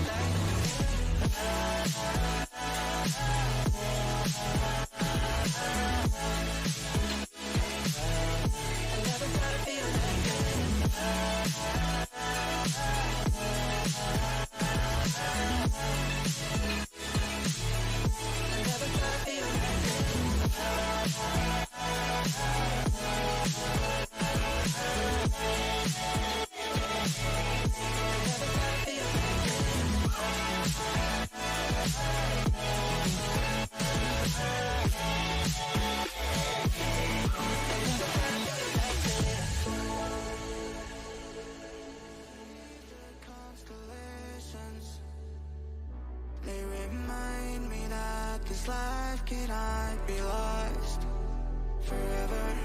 like they remind me that this life cannot be lost forever.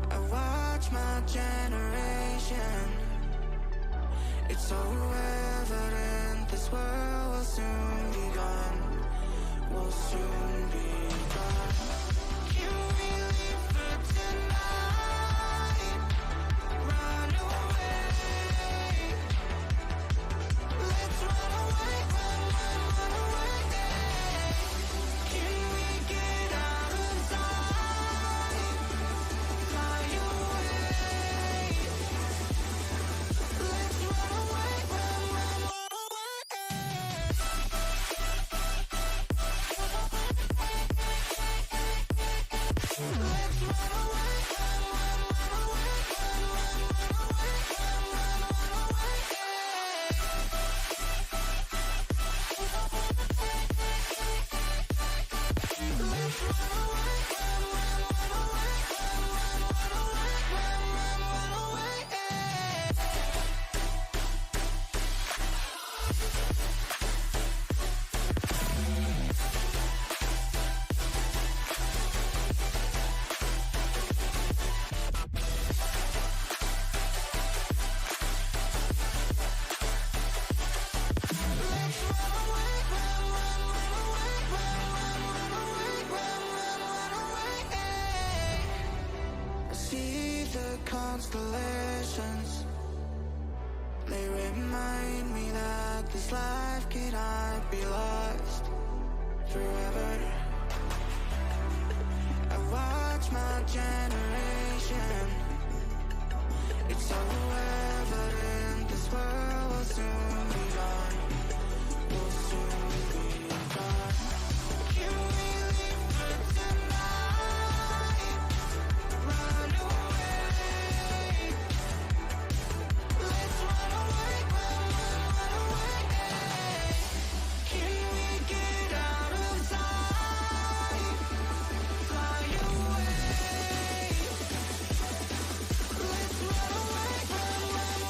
I watch my generation. It's so evident this world will soon be gone. Will soon be gone. Can we leave for tonight? Run away. Let's run away, run away. Can we get out of sight? Fly away. Let's run away, run away. I see the constellations. They remind me that this life cannot be lost forever. I watch my generation. It's so evident this world will soon be gone. Will soon be gone. Can we leave for tonight? Run away. Let's run away, run away. Can we get out of sight? Fly away. Let's run away, run away.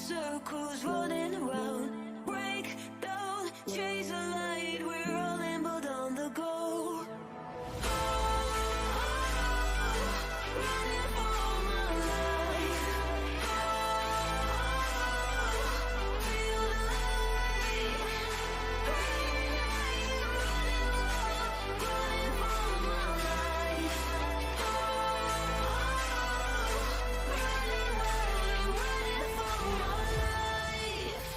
circles, running around. Break down, chase the light. We're rolling, but on the go. Running for my life. Feel the light. Running for my life. Running for my life. Running for my life.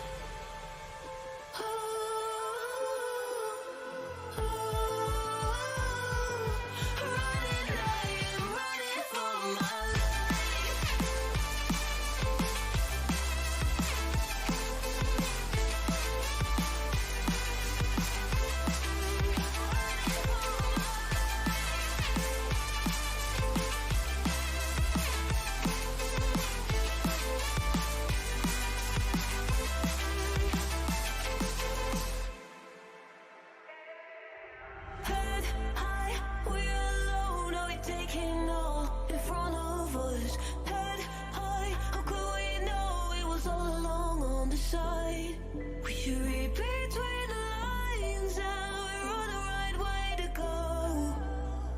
Head high, we're alone. Are we taking all in front of us? Head high, how could we know it was all along on the side? We should read between the lines. Now we're on the right way to go.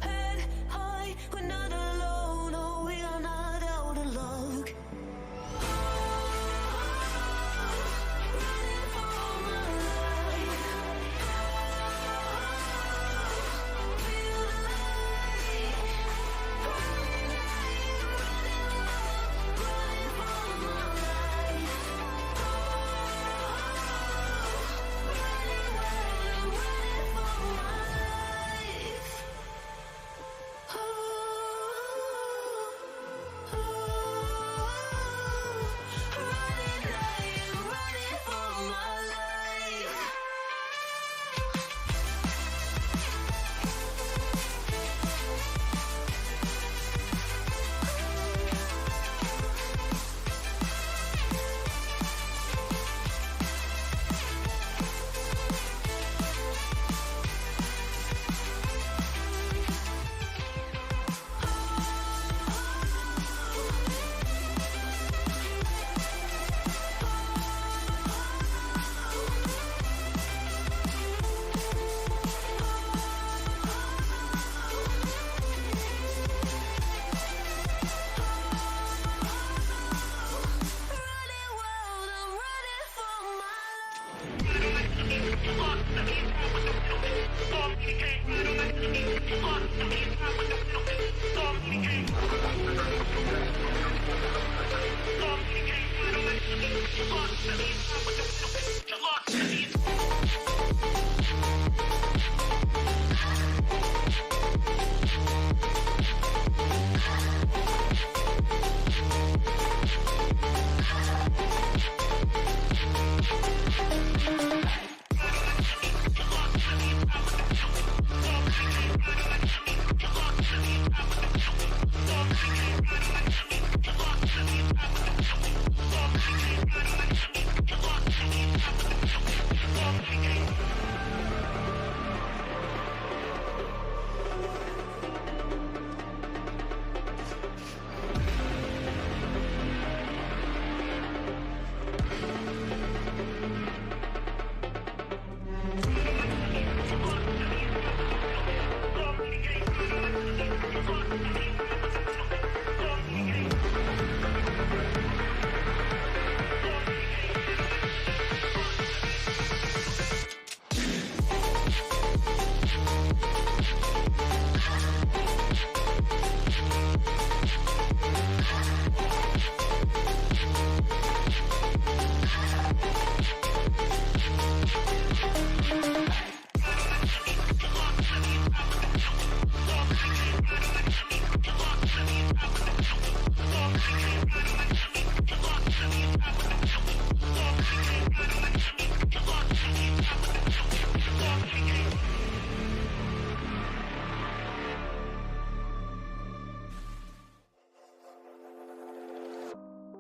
Head high, we're not alone. Oh, we are not out of luck. Running for my life. Feel the light. Running for my life. Running for my life. Running for my life.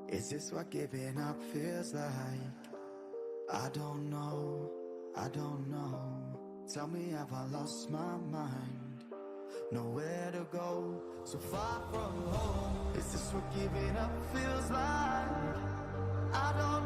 Is this what giving up feels like? I don't know, I don't know. Tell me, have I lost my mind? Nowhere to go, so far from home. Is this what giving up feels like? I don't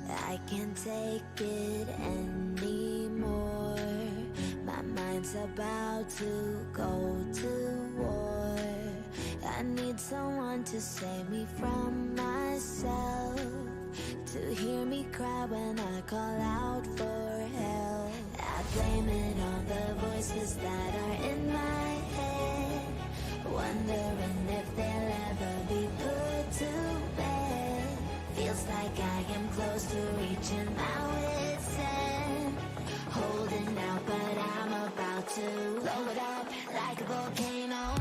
I can't take it anymore. My mind's about to go to war. I need someone to save me from myself, to hear me cry when I call out for help. I blame it on the voices that are in my head, wondering if they'll ever be put to bed. Feels like I am close to reaching my wit's end, holding out, but I'm about to blow it up like a volcano.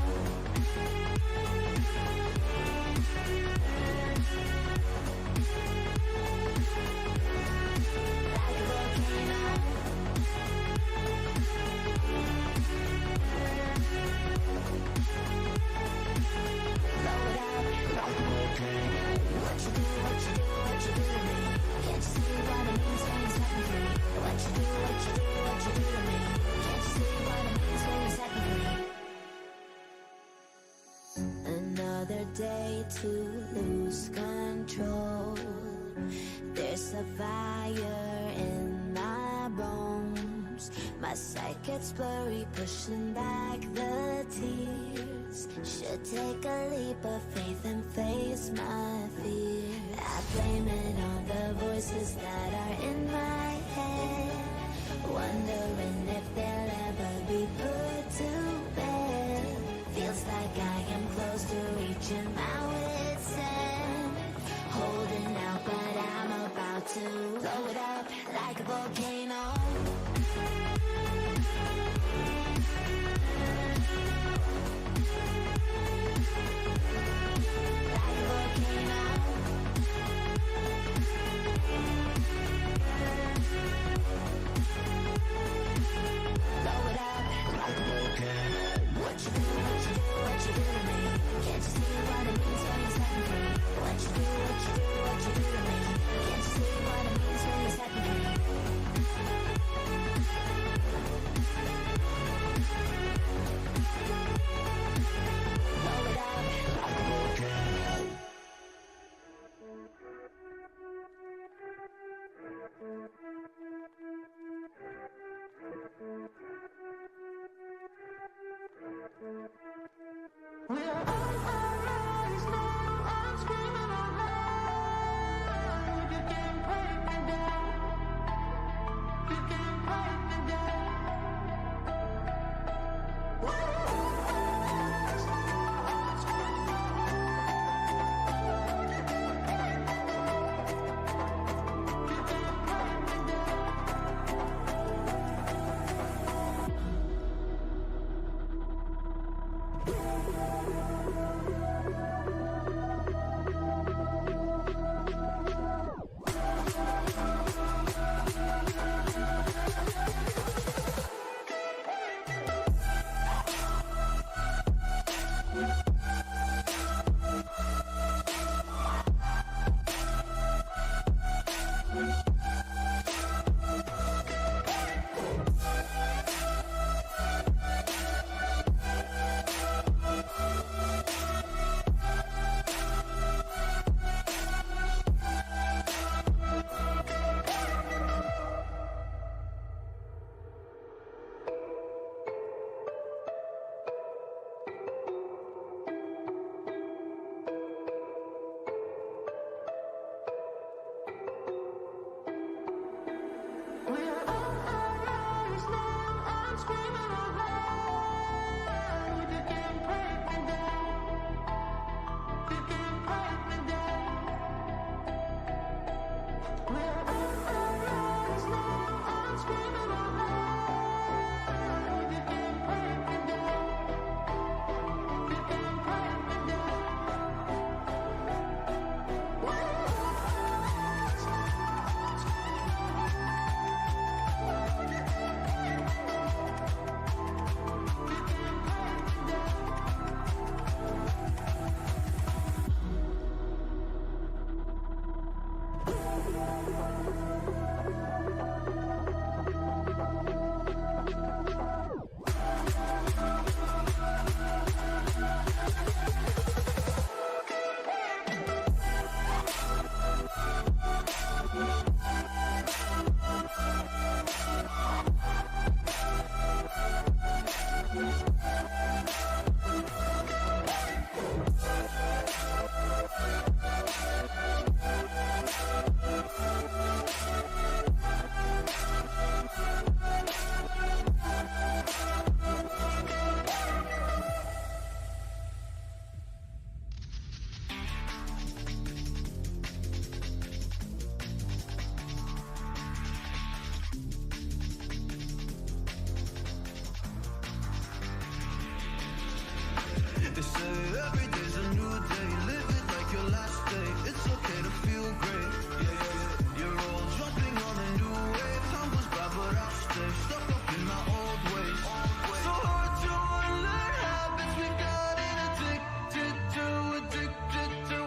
Another day to lose control. There's a fire in my bones. My sight gets blurry, pushing back the tears. Should take a leap of faith and face my fear. I blame it on the voices that are in my head, wondering if they'll ever be put to bed. Feels like I am close to reaching my wit's end, holding out, but I'm about to blow it up like a volcano.
They say every day's a new day. Live it like your last day. It's okay to feel great. Yeah, yeah, yeah. You're all jumping on a new wave. Time goes by, but I'll stay stuck up in my old ways. So hard to unlearn habits we got addicted to.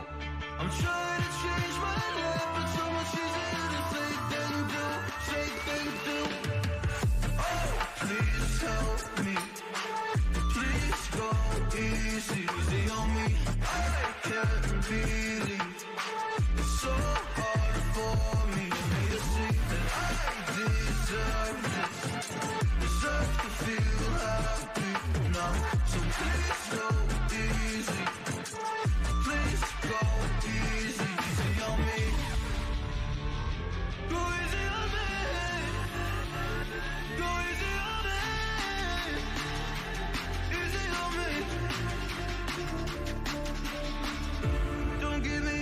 I'm trying to change my life, but so much easier to say than do. Oh, please help me. Please go easy on me. I can't believe it's so hard for me to see that I deserve this. Deserve to feel happy now. So please go easy. Please go easy on me. Go easy on me. Go easy on me. Easy on me. Don't give me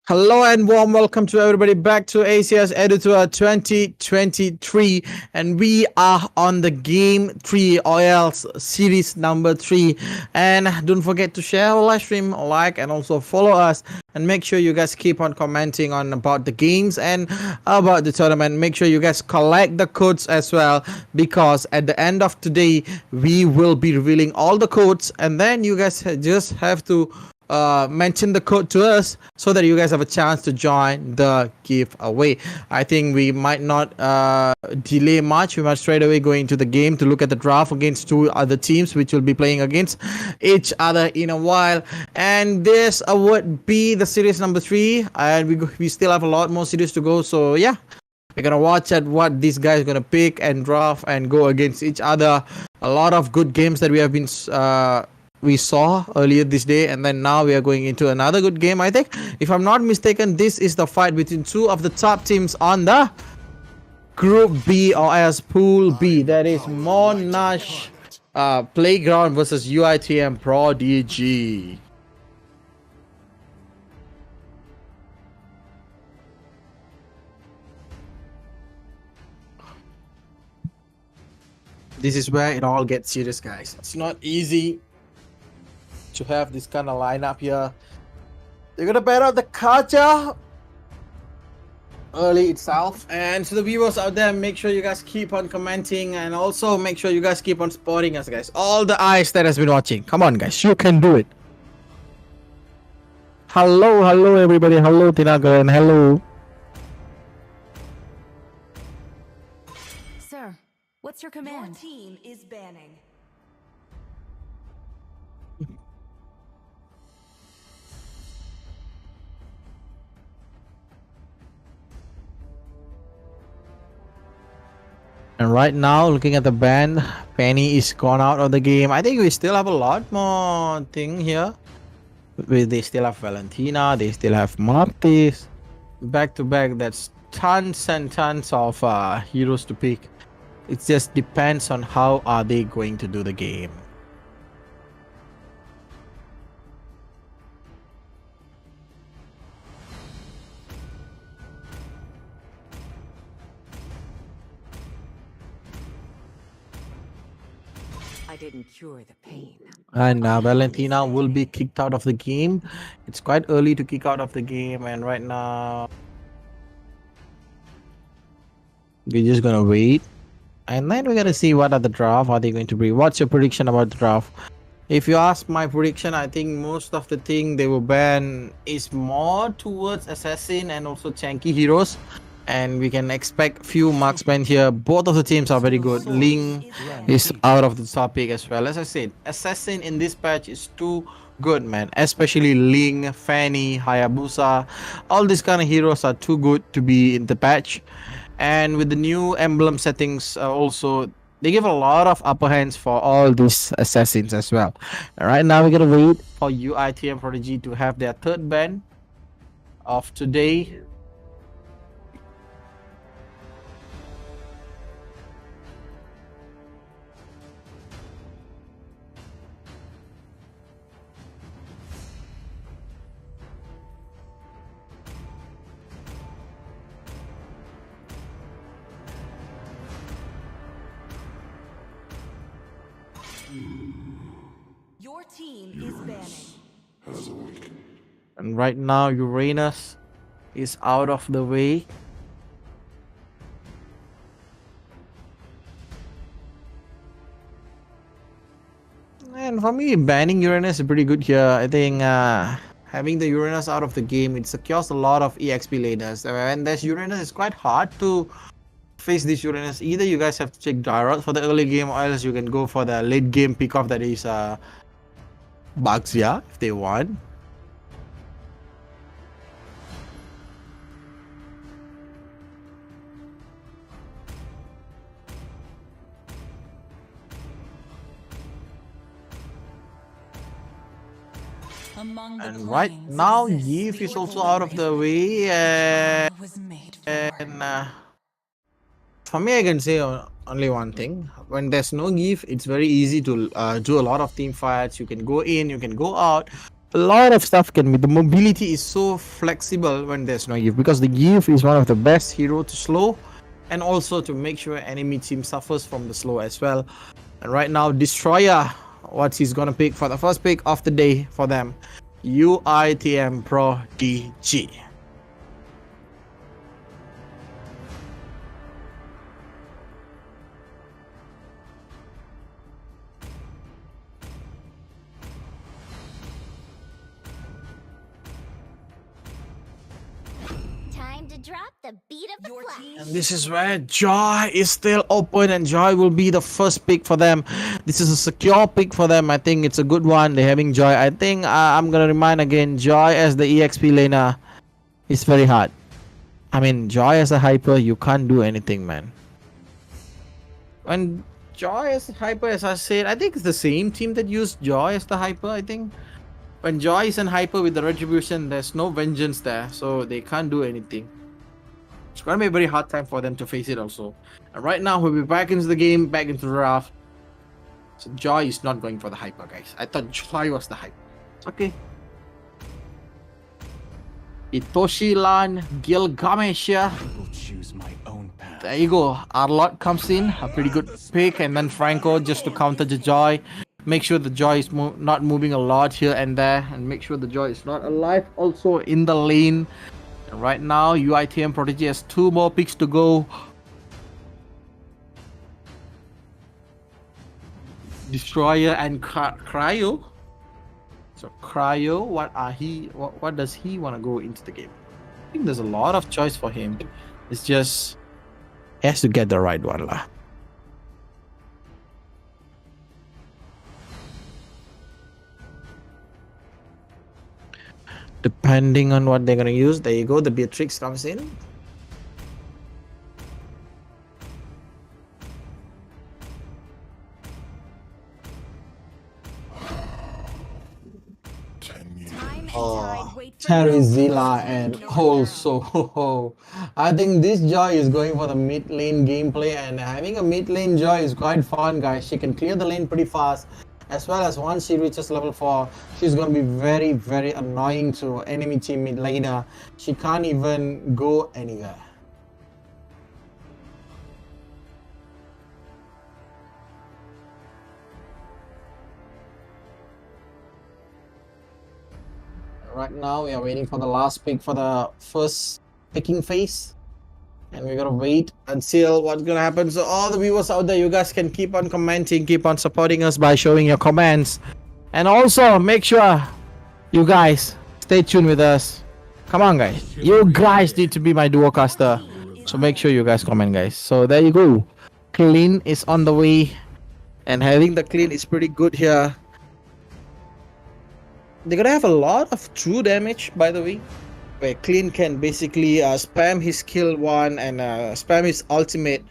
Hello and warm welcome to everybody back to ACS EDU 2023, and we are on the game 3 or else series number 3. And don't forget to share our live stream, like, and also follow us, and make sure you guys keep on commenting on about the games and about the tournament. Make sure you guys collect the codes as well, because at the end of today we will be revealing all the codes, and then you guys just have to mention the code to us so that you guys have a chance to join the giveaway. I think we might not delay much. We might straight away go into the game to look at the draft against two other teams which will be playing against each other in a while. And this would be the series number 3, and we still have a lot more series to go. So yeah, we're gonna watch at what these guys are gonna pick and draft and go against each other. A lot of good games that we have been we saw earlier this day, and then now we are going into another good game. I think, if I'm not mistaken, this is the fight between two of the top teams on the Group B, or as Pool B. That is Monash Playground versus UITM Prodigy. This is where it all gets serious, guys. It's not easy to have this kind of lineup here. They're gonna pair out the Kacha early itself. And to the viewers out there, make sure you guys keep on commenting, and also make sure you guys keep on supporting us, guys. All the eyes that has been watching, come on guys, you can do it. Hello everybody. Hello Tinaga, and hello.
Sir, what's your command? Your team is banning.
And right now, looking at the band, Penny is gone out of the game. I think we still have a lot more thing here. They still have Valentina, they still have Martis. Back to back, that's tons and tons of heroes to pick. It just depends on how are they going to do the game.
I didn't cure the pain.
And Valentina will be kicked out of the game. It's quite early to kick out of the game, and right now we're just gonna wait, and then we're gonna see what are the draft are they going to be. What's your prediction about the draft? If you ask my prediction, I think most of the thing they will ban is more towards assassin and also tanky heroes. And we can expect few marksmen here. Both of the teams are very good. Ling is out of the topic as well. As I said, assassin in this patch is too good, man. Especially Ling, Fanny, Hayabusa. All these kind of heroes are too good to be in the patch. And with the new emblem settings also, they give a lot of upper hands for all these assassins as well. And right now we're gonna wait for UITM Prodigy to have their third ban of today.
Your team is banning.
And right now Uranus is out of the way. And for me, banning Uranus is pretty good here. I think having the Uranus out of the game, it secures a lot of EXP laners. And there's Uranus, it's quite hard to face this Uranus. Either you guys have to take Dyrot for the early game, or else you can go for the late game pick off, that is Baxia if they want. And right now, Yif is also out of the way, and for me, I can say only one thing. When there's no GIF, it's very easy to do a lot of team fights. You can go in, you can go out. A lot of stuff can be. The mobility is so flexible when there's no GIF, because the GIF is one of the best hero to slow, and also to make sure enemy team suffers from the slow as well. And right now, Destroyer, what he's gonna pick for the first pick of the day for them, UITM Prodigy.
Time to drop the beat of the flash.
And this is where Joy is still open, and Joy will be the first pick for them. This is a secure pick for them. I think it's a good one. They're having Joy. I think I'm gonna remind again, Joy as the EXP laner is very hard. I mean, Joy as a hyper, you can't do anything, man. When Joy as a hyper, as I said, I think it's the same team that used Joy as the hyper, I think. When Joy is in hyper with the retribution, there's no vengeance there, so they can't do anything. It's gonna be a very hard time for them to face it also. And right now, we'll be back into the game, back into the draft. So Joy is not going for the hyper, guys. I thought Joy was the hyper. Okay. Itoshi Lan, Gilgamesh. There you go. Arlott comes in, a pretty good pick, and then Franco just to counter the Joy. Make sure the Joy is not moving a lot here and there, and make sure the Joy is not alive also in the lane. And right now, UITM Prodigy has 2 more picks to go. Destroyer and Cryo. So Cryo, what does he want to go into the game? I think there's a lot of choice for him. It's just he has to get the right one lah. Depending on what they're gonna use, there you go. The Beatrix comes in. Terizilla, and also I think this Joy is going for the mid lane gameplay, and having a mid lane Joy is quite fun, guys. She can clear the lane pretty fast, as well as once she reaches level 4, she's going to be very, very annoying to enemy team mid laner. She can't even go anywhere. Right now, we are waiting for the last pick for the first picking phase. And we're gonna wait until what's gonna happen. So all the viewers out there, you guys can keep on commenting, keep on supporting us by showing your comments. And also make sure you guys stay tuned with us. Come on, guys. You guys need to be my duocaster. So make sure you guys comment, guys. So there you go. Clean is on the way. And having the clean is pretty good here. They're gonna have a lot of true damage, by the way. Where Clean can basically spam his skill 1 and spam his ultimate.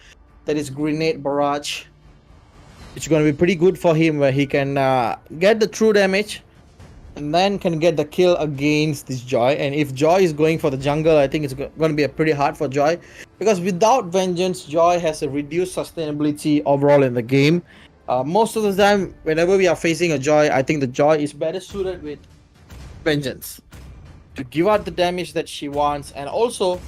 That is Grenade Barrage. It's gonna be pretty good for him, where he can get the true damage and then can get the kill against this Joy. And if Joy is going for the jungle, I think it's gonna be pretty hard for Joy, because without Vengeance, Joy has a reduced sustainability overall in the game. Most of the time, whenever we are facing a Joy, I think the Joy is better suited with Vengeance to give out the damage that she wants. And also,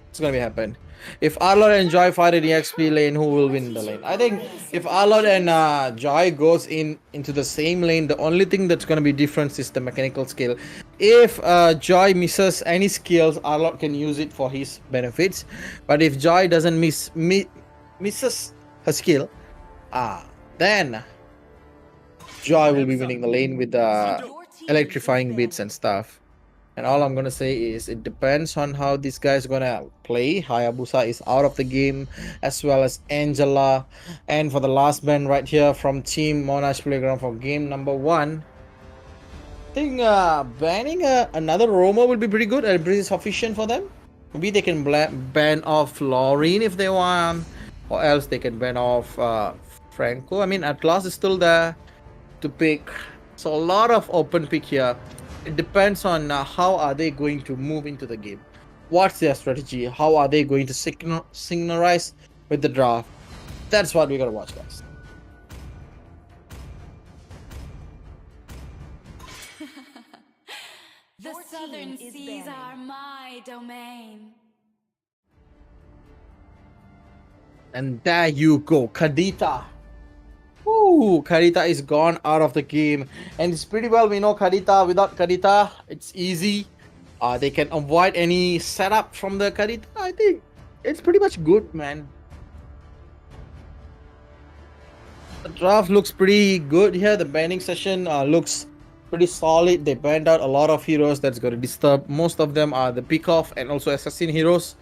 it's gonna be happen. If Arlord and Joy fight in the XP lane, who will win the lane? I think if Arlord and Joy goes into the same lane, the only thing that's going to be different is the mechanical skill. If Joy misses any skills, Arlord can use it for his benefits. But if Joy doesn't misses her skill, then Joy will be winning the lane with the electrifying bits and stuff. And all I'm gonna say is it depends on how this guy's gonna play. Hayabusa is out of the game, as well as Angela. And for the last ban right here from Team Monash Playground for game number 1, I think banning another roamer will be pretty good and pretty sufficient for them. Maybe they can ban off Laureen if they want, or else they can ban off Franco. I mean, Atlas is still there to pick, so a lot of open pick here. It depends on how are they going to move into the game. What's their strategy? How are they going to synchronize with the draft? That's what we gotta watch, guys.
The southern seas are my domain.
And there you go, Kadita. Ooh, Kadita is gone out of the game. And it's pretty well, we know Kadita. Without Kadita, it's easy. They can avoid any setup from the Kadita. I think it's pretty much good, man. The draft looks pretty good here. The banning session looks pretty solid. They banned out a lot of heroes that's going to disturb. Most of them are the pick-off and also assassin heroes.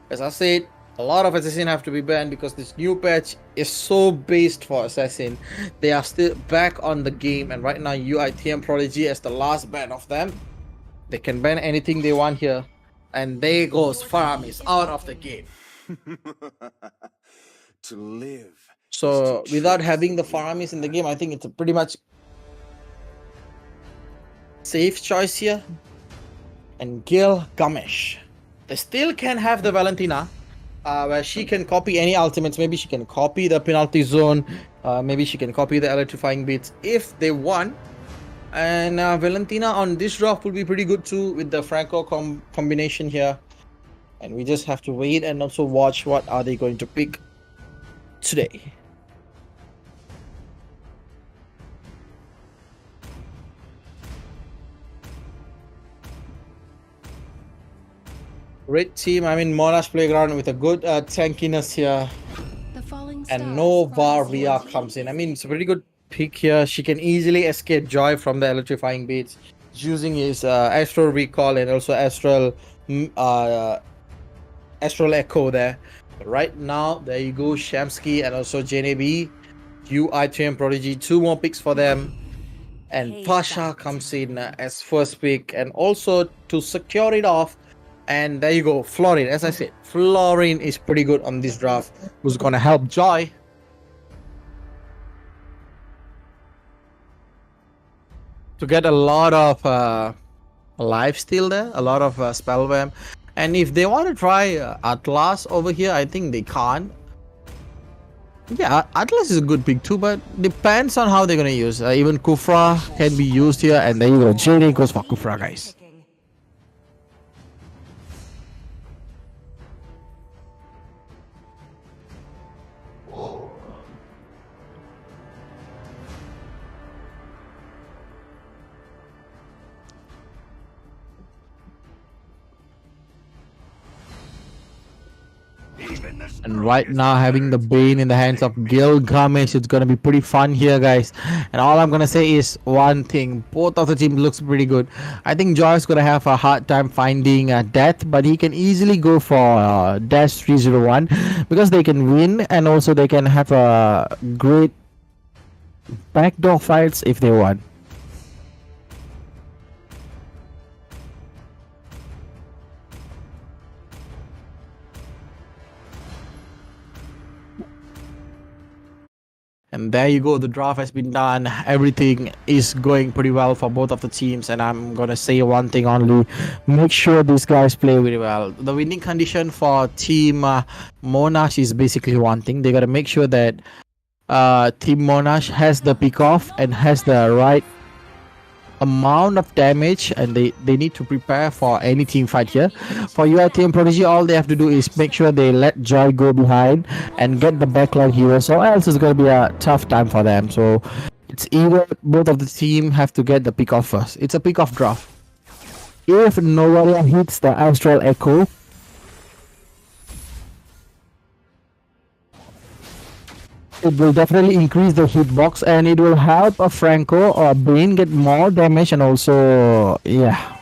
As I said, a lot of assassin have to be banned because this new patch is so based for assassin. They are still back on the game, and right now UITM Prodigy as the last ban of them. They can ban anything they want here, and there goes Faramis out of the game.
To live.
So without having the Faramis in the game, I think it's a pretty much safe choice here. And Gil Gamesh, they still can have the Valentina, where she can copy any ultimates. Maybe she can copy the penalty zone. Maybe she can copy the electrifying bits if they want. And Valentina on this draft will be pretty good too with the Franco combination here. And we just have to wait and also watch what are they going to pick today. Red team, I mean Monash Playground with a good tankiness here. And no Varvia comes in. I mean, it's a pretty good pick here. She can easily escape Joy from the electrifying beats using his Astral Recall and also Astral Echo there. But right now, there you go, Shamsky and also JNB. UITM Prodigy, 2 more picks for them. And Pasha comes in as first pick, and also to secure it off. And there you go, Florin. As I said, Florin is pretty good on this draft, who's gonna help Joy to get a lot of lifesteal there, a lot of spell vamp. And if they want to try Atlas over here, I think they can't. Yeah, Atlas is a good pick too, but depends on how they're gonna use. Even Kufra can be used here, and there you go, JD goes for Kufra, guys. And right now, having the Bane in the hands of Gilgamesh, it's gonna be pretty fun here, guys. And all I'm gonna say is one thing: both of the teams looks pretty good. I think Joy's gonna have a hard time finding Death, but he can easily go for Dash 301 because they can win, and also they can have a great backdoor fights if they want. And there you go, the draft has been done. Everything is going pretty well for both of the teams. And I'm going to say one thing only. Make sure these guys play really well. The winning condition for team Monash is basically one thing. They got to make sure that team Monash has the pick off and has the right amount of damage, and they need to prepare for any team fight here. For UIT and Prodigy, all they have to do is make sure they let Joy go behind and get the backlog heroes, or else it's going to be a tough time for them. So it's either both of the team have to get the pick off first. It's a pick off draft. If nobody hits the Astral Echo, it will definitely increase the hitbox, and it will help a Franco or a Bane get more damage. And also, yeah,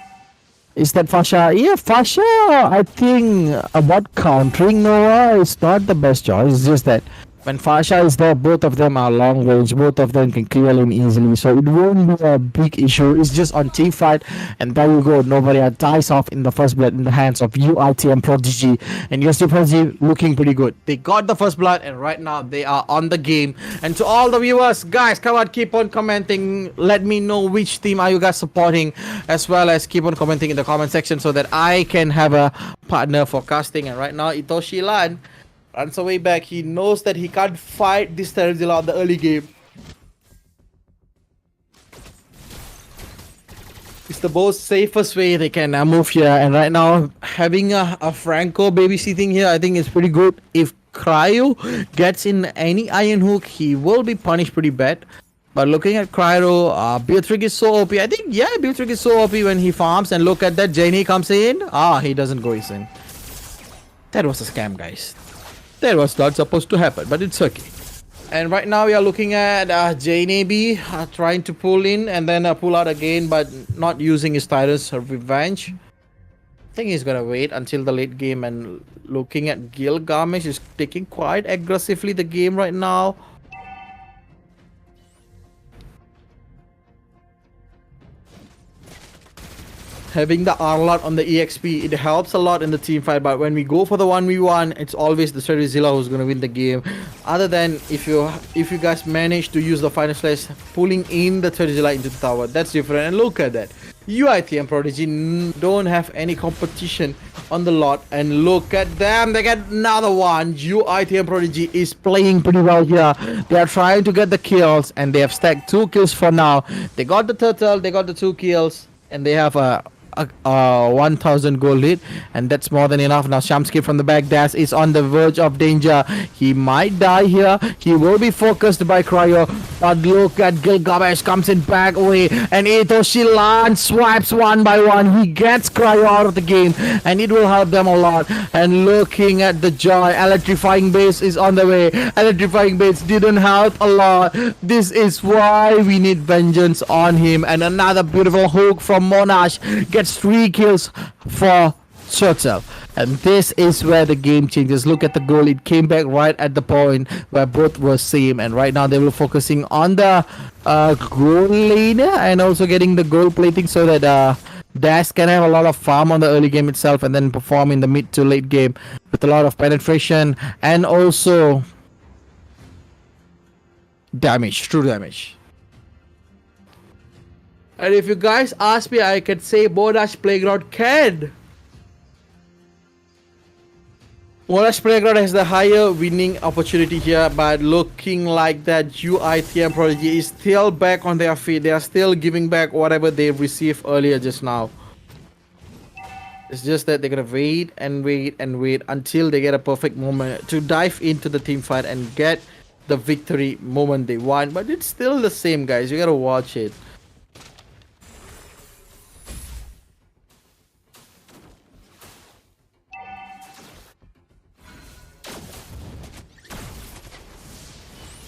is that Fasha? Yeah, Fasha, I think about countering Noah is not the best choice. It's just that when Fasha is there, both of them are long range, both of them can clear lane easily, so it won't be a big issue. It's just on team fight, and there you go, nobody dies off in the first blood in the hands of UIT and Prodigy. And UST Prodigy looking pretty good. They got the first blood, and right now they are on the game. And to all the viewers, guys, come on, keep on commenting. Let me know which team are you guys supporting, as well as keep on commenting in the comment section so that I can have a partner for casting. And right now, Itoshi Lan runs away back. He knows that he can't fight this Terazilla on the early game. It's the most safest way they can move here. And right now, having a Franco babysitting here, I think is pretty good. If Cryo gets in any Iron Hook, he will be punished pretty bad. But looking at Cryo, Beatrix is so OP. I think, yeah, Beatrix is so OP when he farms. And look at that, Janie comes in. He doesn't go in. That was a scam, guys. That was not supposed to happen, but it's okay. And right now we are looking at JNAB trying to pull in and then pull out again, but not using his Tyrant's Revenge. I think he's gonna wait until the late game. And looking at Gilgamesh is taking quite aggressively the game right now. Having the R-Lot on the EXP, it helps a lot in the team fight, but when we go for the 1v1, it's always the Terazilla who's gonna win the game. Other than if you guys manage to use the Final Slash, pulling in the Terazilla into the tower, that's different. And look at that, UIT and Prodigy don't have any competition on the lot, and look at them, they get another one. UIT and Prodigy is playing pretty well here. They are trying to get the kills, and they have stacked 2 kills for now. They got the turtle, they got the 2 kills, and they have a 1000 gold lead, and that's more than enough. Now Shamski from the back dash is on the verge of danger. He might die here. He will be focused by Cryo, but look at Gilgamesh comes in back away, and Itoshi Lan swipes one by one. He gets Cryo out of the game, and it will help them a lot. And looking at the Joy, electrifying base is on the way. Electrifying base didn't help a lot. This is why we need vengeance on him. And another beautiful hook from Monash gets 3 kills for Churchill. And this is where the game changes. Look at the goal. It came back right at the point where both were same. And right now they were focusing on the goal lane and also getting the gold plating so that Dash can have a lot of farm on the early game itself and then perform in the mid to late game with a lot of penetration and also damage, true damage. And if you guys ask me, I can say Monash Playground can. Monash Playground has the higher winning opportunity here, but looking like that UIT and Prodigy is still back on their feet. They are still giving back whatever they received earlier just now. It's just that they're gonna wait and wait and wait until they get a perfect moment to dive into the team fight and get the victory moment they want. But it's still the same, guys. You gotta watch it.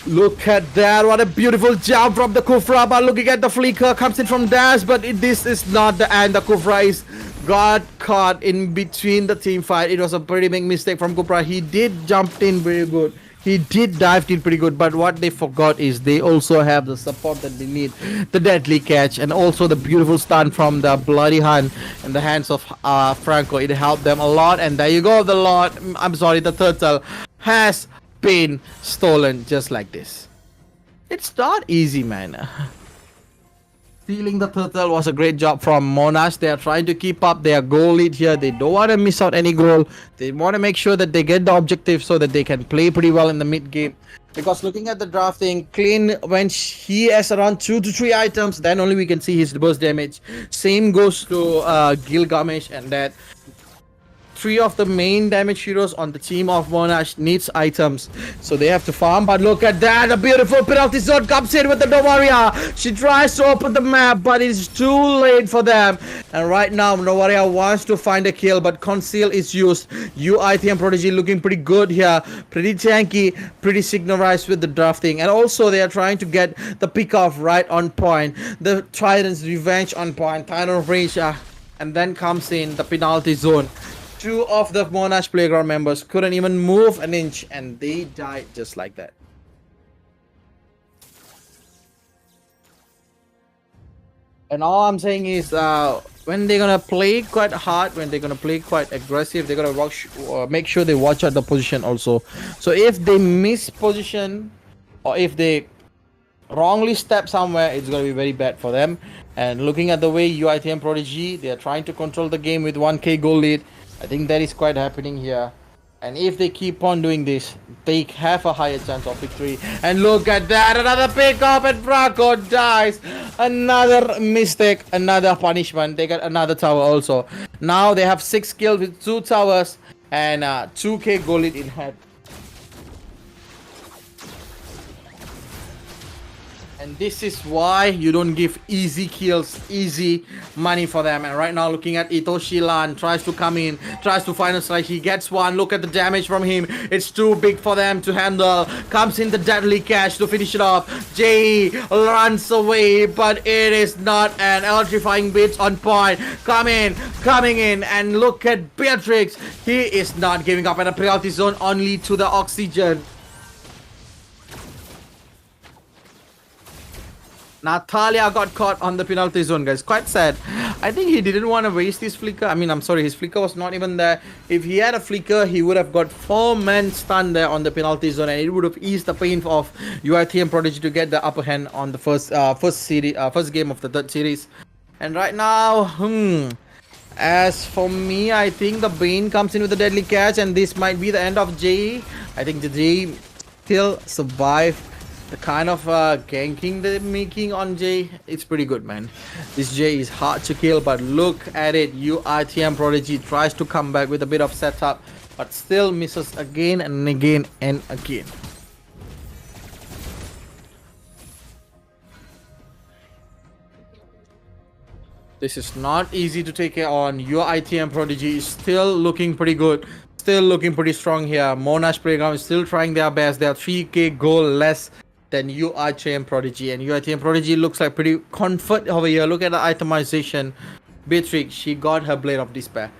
Look at that, what a beautiful jump from the Kufra, but looking at the flicker, comes in from Dash, but this is not the end. The Kufra is got caught in between the team fight. It was a pretty big mistake from Kufra. He did jump in very good. He did dive in pretty good, but what they forgot is they also have the support that they need. The deadly catch and also the beautiful stun from the Bloody Hunt in the hands of Franco. It helped them a lot, and there you go, the turtle has been stolen just like this. It's not easy, man. Stealing the turtle was a great job from Monash. They are trying to keep up their goal lead here. They don't want to miss out any goal. They want to make sure that they get the objective so that they can play pretty well in the mid game. Because looking at the drafting, Clean, when he has around 2 to 3 items, then only we can see his burst damage. Same goes to Gilgamesh, and that 3 of the main damage heroes on the team of Monash needs items, so they have to farm. But look at that, a beautiful penalty zone comes in with the Novaria. She tries to open the map, but it's too late for them. And right now, Novaria wants to find a kill, but Conceal is used. UIT and Prodigy looking pretty good here, pretty tanky, pretty signalized with the drafting. And also, they are trying to get the pick off right on point. The Trident's Revenge on point, Trident Range, and then comes in the penalty zone. 2 of the Monash Playground members couldn't even move an inch, and they died just like that. And all I'm saying is, when they're gonna play quite hard, when they're gonna play quite aggressive, they're gonna make sure they watch out the position also. So if they miss position, or if they wrongly step somewhere, it's gonna be very bad for them. And looking at the way UIT and Prodigy, they are trying to control the game with 1k goal lead. I think that is quite happening here. And if they keep on doing this, they have a higher chance of victory. And look at that, another pick up, and Franco dies. Another mistake, another punishment. They get another tower also. Now they have 6 kills with 2 towers and 2k goal lead in hand. And this is why you don't give easy kills, easy money for them. And right now, looking at Itoshi Lan, tries to come in, tries to find a strike. He gets one. Look at the damage from him. It's too big for them to handle. Comes in the deadly catch to finish it off. Jay runs away, but it is not an electrifying bit on point. Coming in, and look at Beatrix. He is not giving up at a penalty zone, only to the oxygen. Natalia got caught on the penalty zone, guys. Quite sad. I think he didn't want to waste his flicker. I mean, I'm sorry, his flicker was not even there. If he had a flicker, he would have got 4-man stun there on the penalty zone, and it would have eased the pain of UIT and Prodigy to get the upper hand on the first game of the 3rd series. And right now, as for me, I think the Bane comes in with a deadly catch, and this might be the end of Jay. I think the Jay still survive. The kind of ganking they're making on Jay, it's pretty good, man. This Jay is hard to kill, but look at it. UIT and Prodigy tries to come back with a bit of setup, but still misses again and again and again. This is not easy to take it on. UIT and Prodigy is still looking pretty good. Still looking pretty strong here. Monash Playground is still trying their best. They are 3k goal less than UIT and Prodigy, and UIT and Prodigy looks like pretty comfort over here. Look at the itemization. Beatrix, she got her Blade of Despair.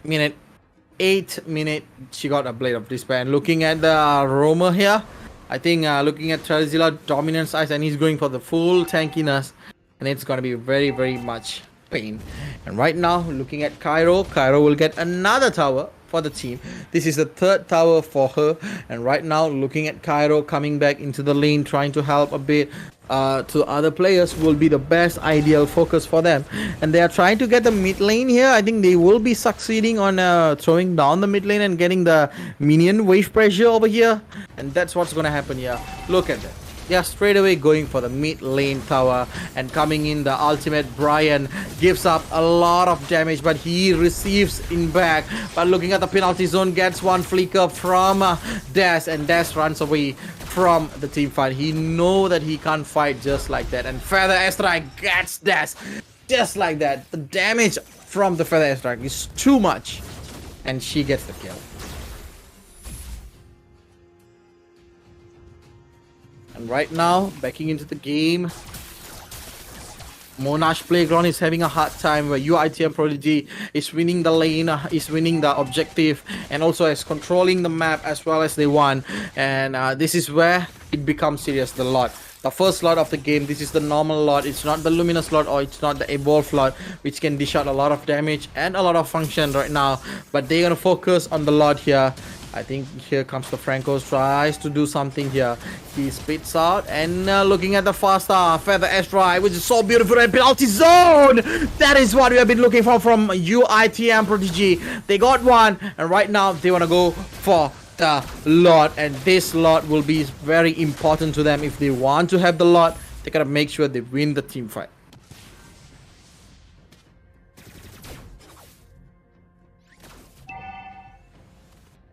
8 minute, she got a Blade of Despair. And looking at the Roamer here, I think looking at Terzilla, Dominance Eyes, and he's going for the full tankiness, and it's gonna be very, very much pain. And right now, looking at Cairo will get another tower for the team. This is the 3rd tower for her, and right now looking at Cairo coming back into the lane, trying to help a bit to other players will be the best ideal focus for them. And they are trying to get the mid lane here. I think they will be succeeding on throwing down the mid lane and getting the minion wave pressure over here, and that's what's gonna happen here. Look at that. Yeah, straight away going for the mid lane tower, and coming in the ultimate Brian gives up a lot of damage, but he receives in back. But looking at the penalty zone, gets one flicker from Dash, and Dash runs away from the team fight. He know that he can't fight just like that, and Feather Airstrike gets Dash just like that. The damage from the Feather Airstrike is too much, and she gets the kill. And right now, backing into the game, Monash Playground is having a hard time where UITM Prodigy is winning the lane, is winning the objective, and also is controlling the map as well as they want. And this is where it becomes serious, the lot. The first lot of the game, this is the normal lot. It's not the luminous lot or it's not the evolved lot, which can dish out a lot of damage and a lot of function right now. But they're going to focus on the lot here. I think here comes the Franco, tries to do something here. He spits out and looking at the faster feather airstrike, which is so beautiful, and penalty zone. That is what we have been looking for from UITM Prodigy. They got one, and right now they want to go for the lot, and this lot will be very important to them. If they want to have the lot, they gotta make sure they win the team fight.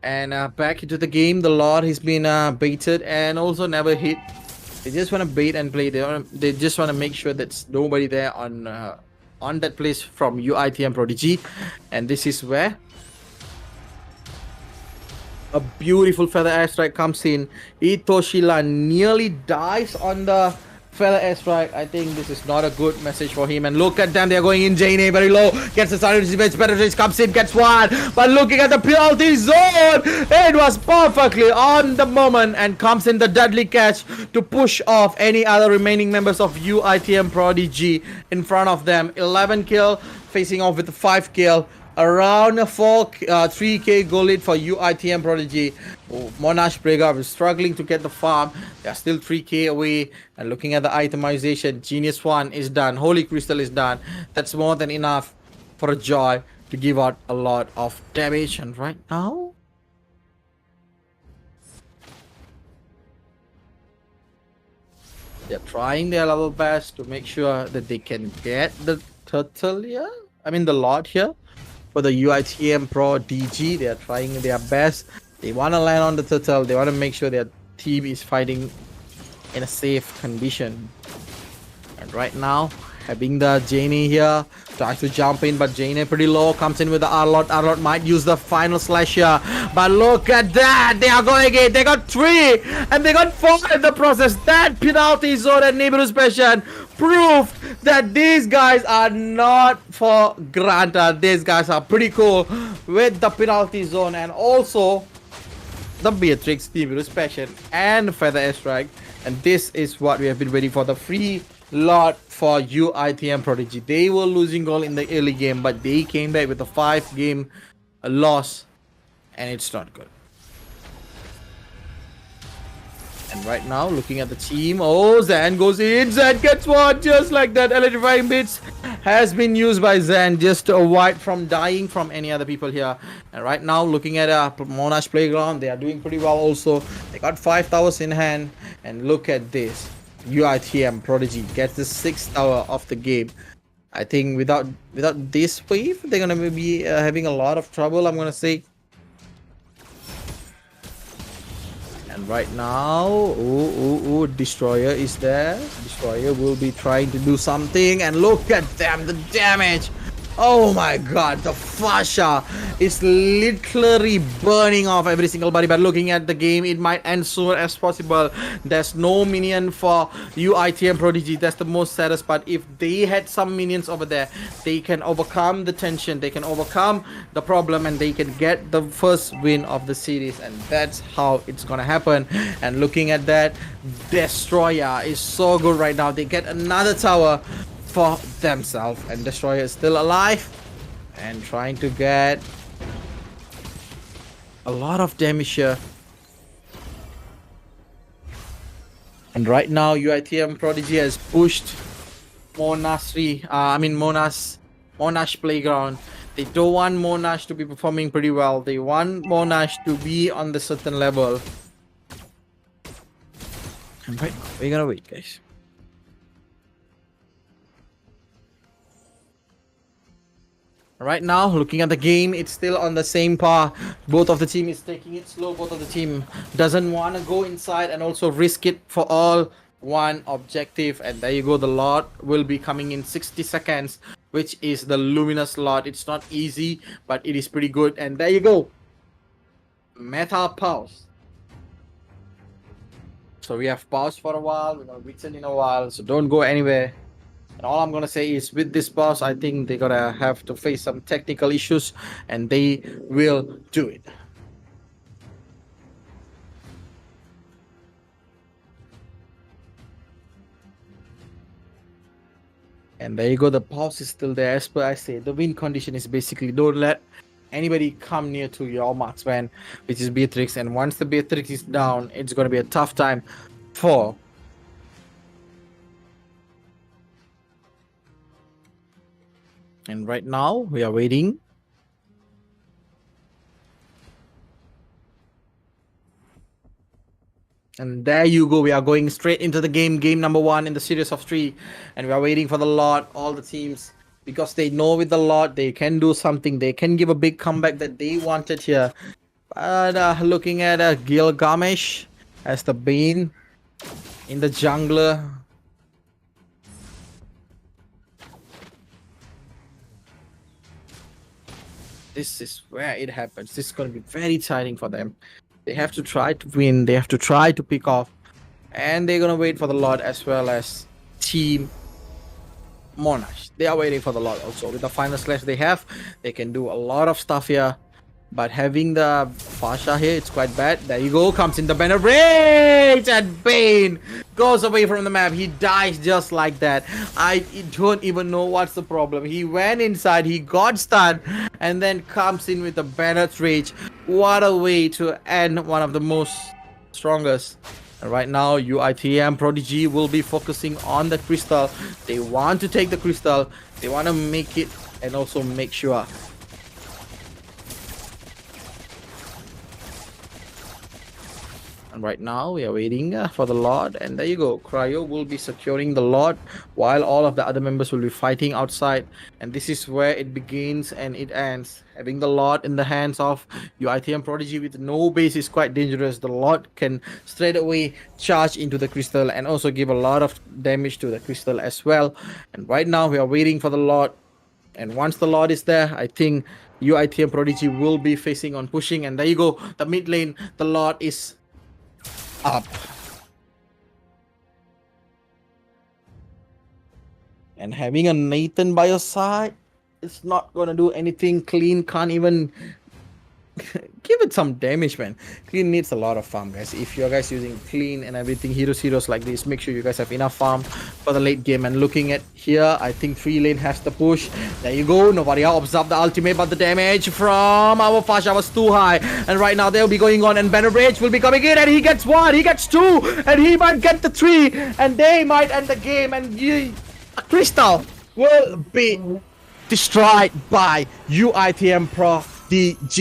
And back into the game, the lot has been baited and also never hit. They just want to bait and play. They just want to make sure that nobody there on that place from UITM Prodigy. And this is where a beautiful feather airstrike comes in. Itoshila nearly dies on the feather airstrike. I think this is not a good message for him. And look at them, they're going in. Jane very low, gets the side defense, penetrates, comes in, gets one. But looking at the penalty zone, it was perfectly on the moment and comes in the deadly catch to push off any other remaining members of UITM Prodigy in front of them. 11 kill, facing off with 5 kill. Around a 3k goal lead for UITM Prodigy. Monash Playground is struggling to get the farm. They are still 3k away. And looking at the itemization, Genius 1 is done. Holy Crystal is done. That's more than enough for a Joy to give out a lot of damage. And right now, they're trying their level best to make sure that they can get the turtle here. I mean the lot here. For the UITM Pro DG, they are trying their best. They want to land on the turtle. They want to make sure their team is fighting in a safe condition. And right now, having the Janie here, tries to jump in, but Janie pretty low, comes in with the R-Lot. R-Lot might use the final slash here. But look at that, they are going in. They got 3 and they got 4 in the process. That penalty zone and neighborhood special proved that these guys are not for granted. These guys are pretty cool with the penalty zone and also the Beatrix neighborhood special and feather airstrike. And this is what we have been waiting for, the free lot for UITM Prodigy. They were losing goal in the early game, but they came back with a 5-game loss, and it's not good. And right now, looking at the team, oh, Zan goes in, Zan gets one, just like that. Electrifying Bits has been used by Zan just to avoid from dying from any other people here. And right now, looking at Monash Playground, they are doing pretty well also. They got 5 towers in hand, and look at this. UITM Prodigy gets the 6th tower of the game. I think without this wave, they're gonna be having a lot of trouble, I'm gonna say. And right now, Destroyer is there. Destroyer will be trying to do something, and look at them, the damage. Oh my god, the Fasha is literally burning off every single body. But looking at the game, it might end soon as possible. There's no minion for UITM Prodigy. That's the most saddest part. If they had some minions over there, they can overcome the tension, they can overcome the problem, and they can get the first win of the series. And that's how it's gonna happen. And looking at that, Destroyer is so good right now. They get another tower for themselves, and Destroyer is still alive and trying to get a lot of damage here. And right now, UITM Prodigy has pushed Monash Playground. They don't want Monash to be performing pretty well. They want Monash to be on the certain level. And right now, we're gonna wait, guys. Right now, looking at the game, it's still on the same par. Both of the team is taking it slow. Both of the team doesn't want to go inside and also risk it for all one objective. And there you go, the lot will be coming in 60 seconds, which is the luminous lot. It's not easy, but it is pretty good. And there you go, Meta Pulse So we have paused for a while. We're gonna return in a while. So don't go anywhere. And all I'm gonna say is, with this pause, I think they're gonna have to face some technical issues, and they will do it. And there you go. The pause is still there. As per I say, the win condition is basically don't let anybody come near to your marksman, which is Beatrix. And once the Beatrix is down, it's going to be a tough time for and right now we are waiting. And there you go. We are going straight into the game number 1 in the series of 3, and we are waiting for the Lord, all the teams, because they know with the Lord they can do something. They can give a big comeback that they wanted here. But looking at Gilgamesh as the Bane in the jungler. This is where it happens. This is going to be very exciting for them. They have to try to win. They have to try to pick off. And they're going to wait for the Lord as well as Team Monash. They are waiting for the Lord also. With the final slash they have, they can do a lot of stuff here. But having the Fasha here, it's quite bad. There you go. Comes in the banner rage, and Bane goes away from the map. He dies just like that. I don't even know what's the problem. He went inside, he got stunned, and then comes in with the banner rage. What a way to end one of the most strongest. And right now, UITM Prodigy will be focusing on the crystal. They want to take the crystal. They want to make it and also make sure. And right now we are waiting for the Lord, and there you go. Cryo will be securing the Lord while all of the other members will be fighting outside. And this is where it begins and it ends. Having the Lord in the hands of UITM Prodigy with no base is quite dangerous. The Lord can straight away charge into the crystal and also give a lot of damage to the crystal as well. And right now we are waiting for the Lord. And once the Lord is there, I think UITM Prodigy will be facing on pushing. And there you go. The mid lane, the Lord is up. And having a Nathan by your side, it's not gonna do anything. Clean can't even give it some damage, man. Clean needs a lot of farm, guys. If you guys using Clean and everything, heroes like this, make sure you guys have enough farm for the late game. And looking at here, I think 3 lane has the push. There you go. Nobody observed the ultimate, but the damage from our Fasha was too high. And right now they'll be going on, and Banner Rage will be coming in, and he gets 1, he gets 2, and he might get the 3, and they might end the game. And Crystal will be destroyed by UITM Prodigy.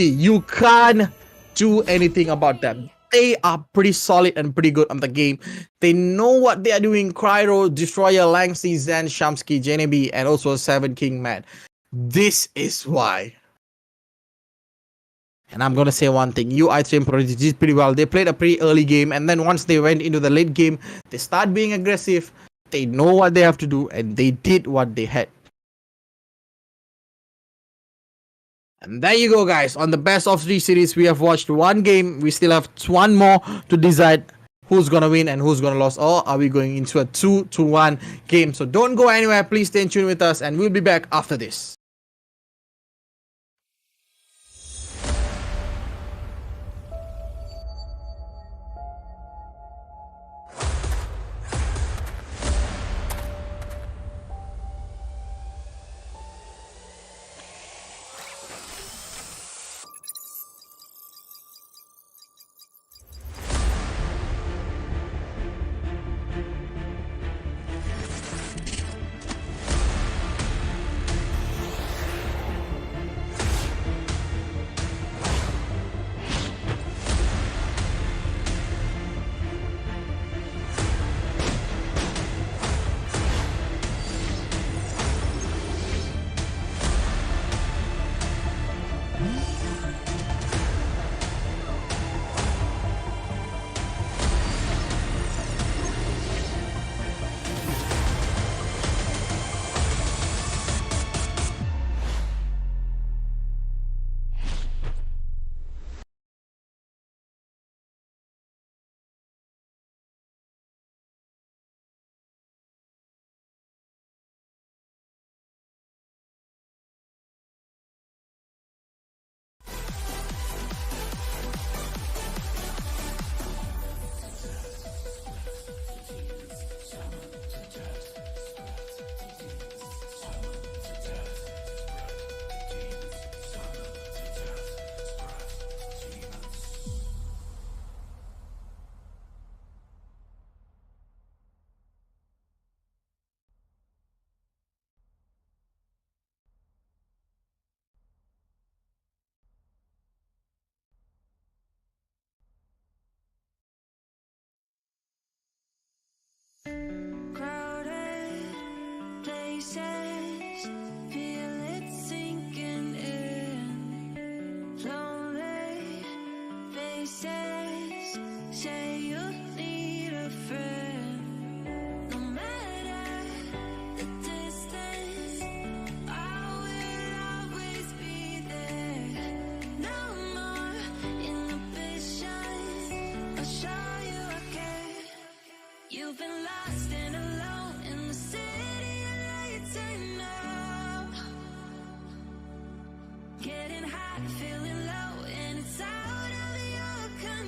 You can't do anything about them. They are pretty solid and pretty good on the game. They know what they are doing. Cryo, Destroyer, Langsi, Zen, Shamsky, JNB, and also 7 King Matt. This is why. And I'm gonna say one thing. UITM Prodigy did pretty well. They played a pretty early game, and then once they went into the late game, they start being aggressive. They know what they have to do, and they did what they had. And there you go, guys. On the best of 3 series, we have watched 1 game. We still have 1 more to decide who's gonna win and who's gonna lose, or are we going into a 2-1 game? So don't go anywhere. Please stay tuned with us, and we'll be back after this.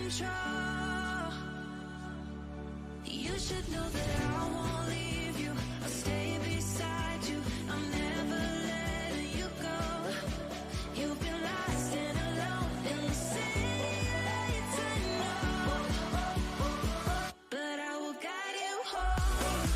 control. You should know that I won't leave you. I'll stay beside you. I'm never letting you go. You've been lost and alone in the city lights, I know. But I will guide you home.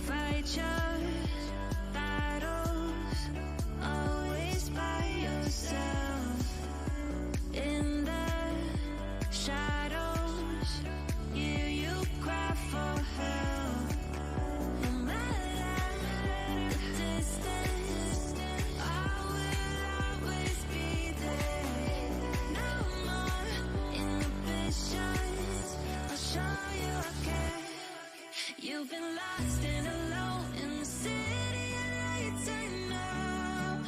Fight your battles, always by yourself. In the shadows, hear you cry for help. No matter the distance, I will always be there. No more inhibitions, I'll show you I care. You've been lost and alone in the city lights, I know.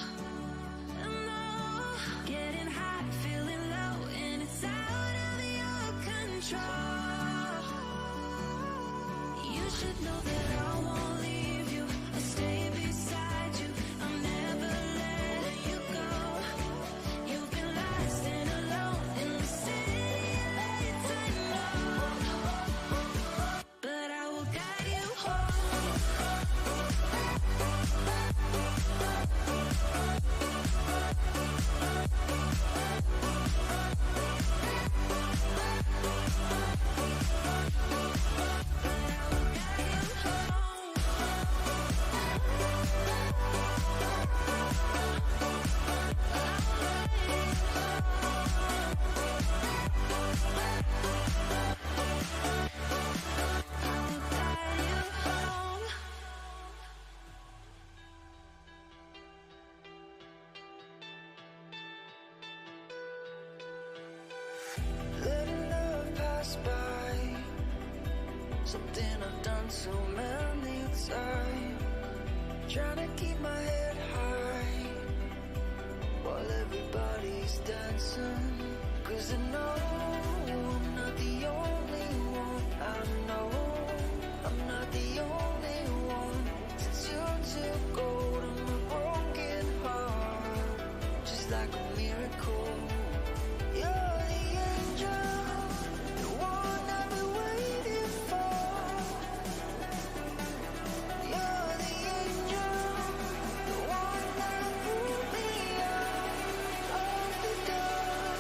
I know. Getting hot, feeling low, and it's out of your control. You should know that I won't leave you. I'll stay beside you. I'm never letting you go. You've been lost and alone in the city lights, I know. But I will guide you home. Letting love pass by, something I've done so many times. Trying to keep my head high while everybody's dancing. 'Cause I know I'm not the only one. I know I'm not the only one. Since you took hold of my broken heart, just like a miracle. You're the angel, the one I've been waiting for. You're the angel, the one that pulled me out of the dark.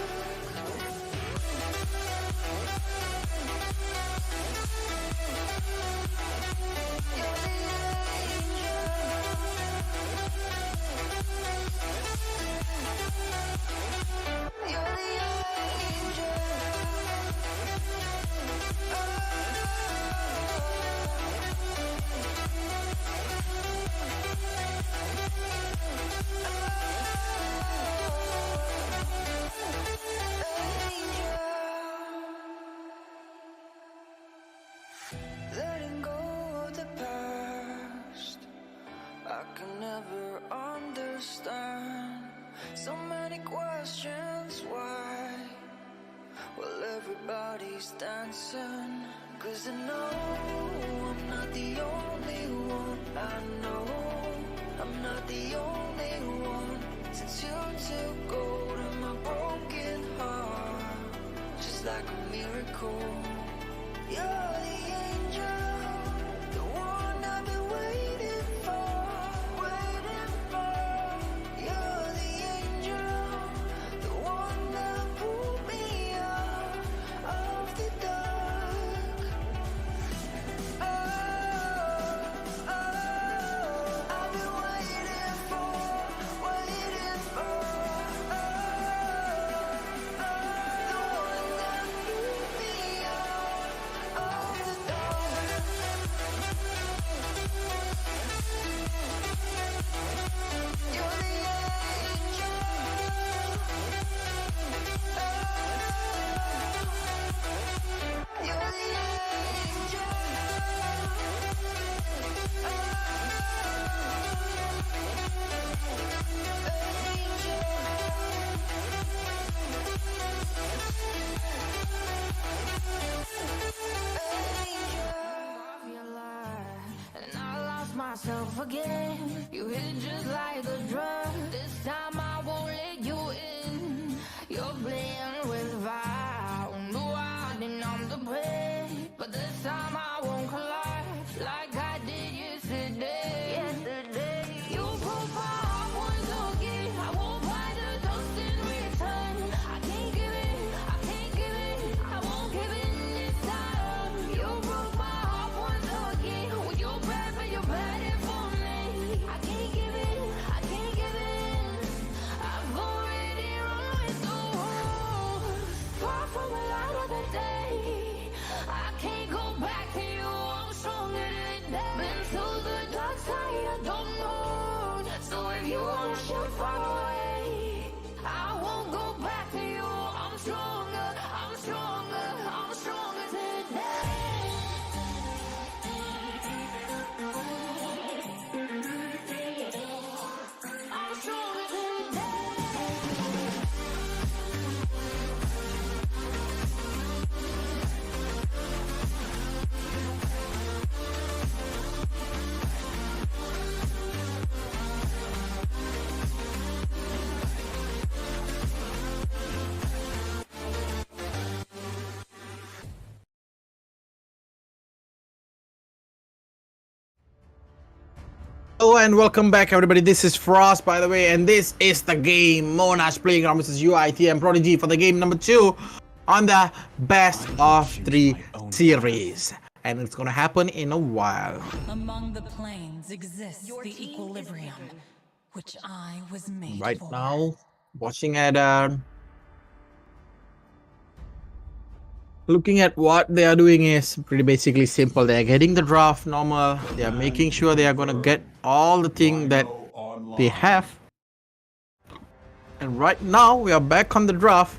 You're the angel. You're the letting go of the past, I can never understand. So many questions, why? Well, everybody's dancing. 'Cause I know I'm not the only one. I know I'm not the only one. Since you took hold of my broken heart, just like a miracle. You're the angel, the one I've been waiting for, waiting for. You're the angel, the one that pulled me out of the dark. Oh, oh, I've been waiting for, waiting for. Oh, oh, the one that pulled me out of myself again. You hit just like a drug. This time I won't let you in. You're playing with fire. No, I didn't I'm the prey. But this time I won't collapse like I did yesterday. You broke my heart once again. I won't buy the dust in return. I can't give it, I can't give it, I won't give it this time. You broke my heart once again. With your bad, but you're bad it for me. I can't give it, I can't give it. I've already run with the wolves. Far from the light of the day. I can't go back to you. I'm stronger today. Been to the dark side, I don't know. So if you wanna shoot far away, I won't go back to you. I'm stronger, I'm stronger, I'm stronger today. I'm stronger today.
Hello and welcome back, everybody. This is Frost, by the way, and this is the game Monash Playground versus UIT and Prodigy for the game number 2 on the best of 3 series, and it's gonna happen in a while.
Among the planes exists the equilibrium, which I was made
Right
for.
now, watching at looking at what they are doing is pretty basically simple. They are getting the draft normal. They are making sure they are gonna get all the thing that they have. And right now we are back on the draft.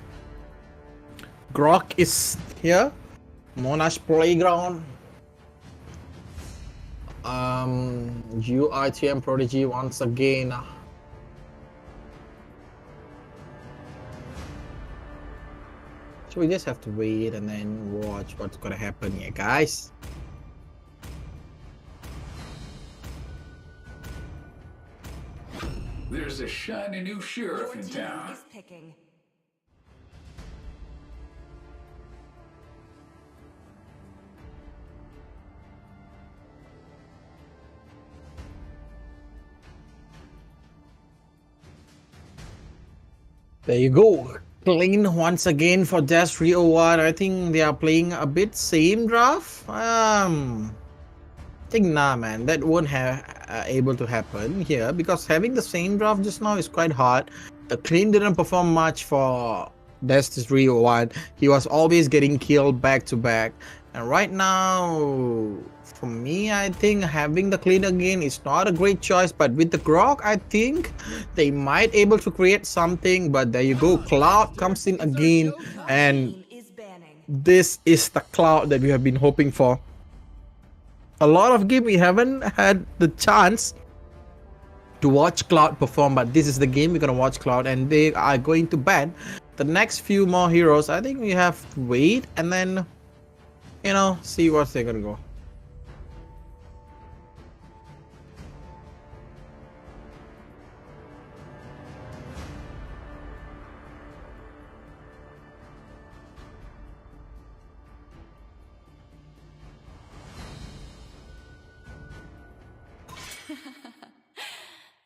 Grok is here. Monash Playground. UIT and Prodigy once again. So we just have to wait and then watch what's gonna happen here, guys.
There's a shiny new sheriff in town.
There you go. Clean once again for Dash 301. I think they are playing a bit same draft. I think nah, man, that won't have able to happen here because having the same draft just now is quite hard. The clean didn't perform much for Dash 301. He was always getting killed back to back, and right now, for me, I think having the clean again is not a great choice. But with the Grok, I think they might able to create something. But there you go, Cloud comes in again, and this is the Cloud that we have been hoping for. A lot of game we haven't had the chance to watch Cloud perform, but this is the game we're gonna watch Cloud, and they are going to ban the next few more heroes. I think we have to wait and then, you know, see what's they're gonna go.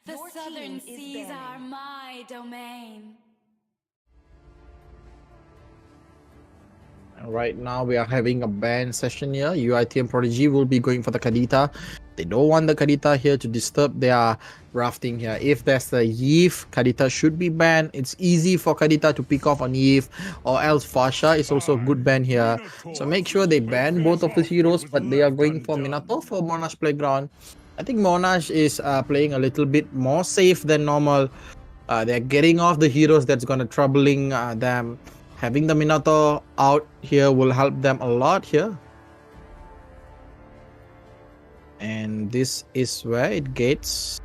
The southern seas are my domain.
Right now we are having a ban session here. UIT and Prodigy will be going for the Kadita. They don't want the Kadita here to disturb their rafting here. If there's a Yif, Kadita should be banned. It's easy for Kadita to pick off on Yif, or else Fasha is also a good ban here. So make sure they ban both of the heroes, but they are going for Minato for Monash Playground. I think Monash is playing a little bit more safe than normal. They're getting off the heroes that's gonna troubling them. Having the Minato out here will help them a lot here. And this is where it gets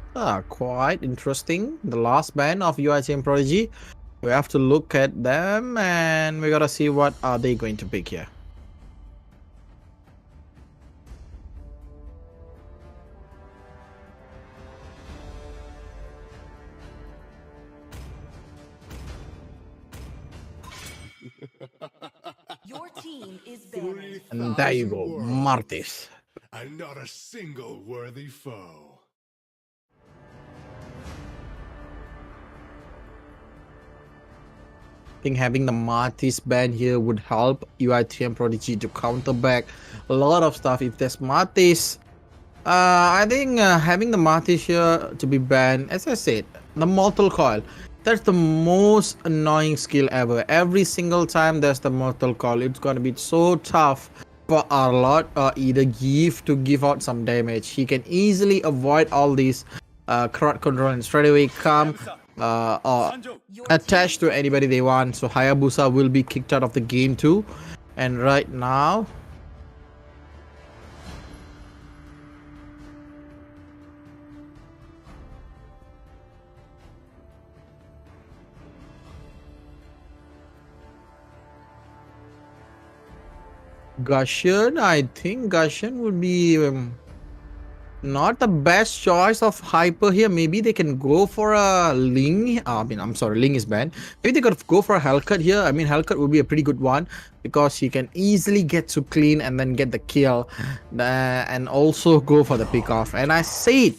quite interesting. The last ban of UIT and Prodigy. We have to look at them and we gotta see what are they going to pick here. And there you go, Martis.
And not a single worthy foe.
I think having the Martis ban here would help UIT and Prodigy to counter back a lot of stuff. If there's Martis, I think having the Martis here to be banned, as I said, the Mortal Coil, that's the most annoying skill ever. Every single time there's the Mortal Coil, it's gonna be so tough for Arlott or either Give to give out some damage. He can easily avoid all these crowd control and straight away come or attach to anybody they want. So Hayabusa will be kicked out of the game too. And right now, Gusion, I think Gusion would be not the best choice of Hyper here. Maybe they can go for a Ling. I'm sorry, Ling is banned. Maybe they could go for a Hellcut here. I mean, Hellcut would be a pretty good one because he can easily get to clean and then get the kill and also go for the pick off. And I said,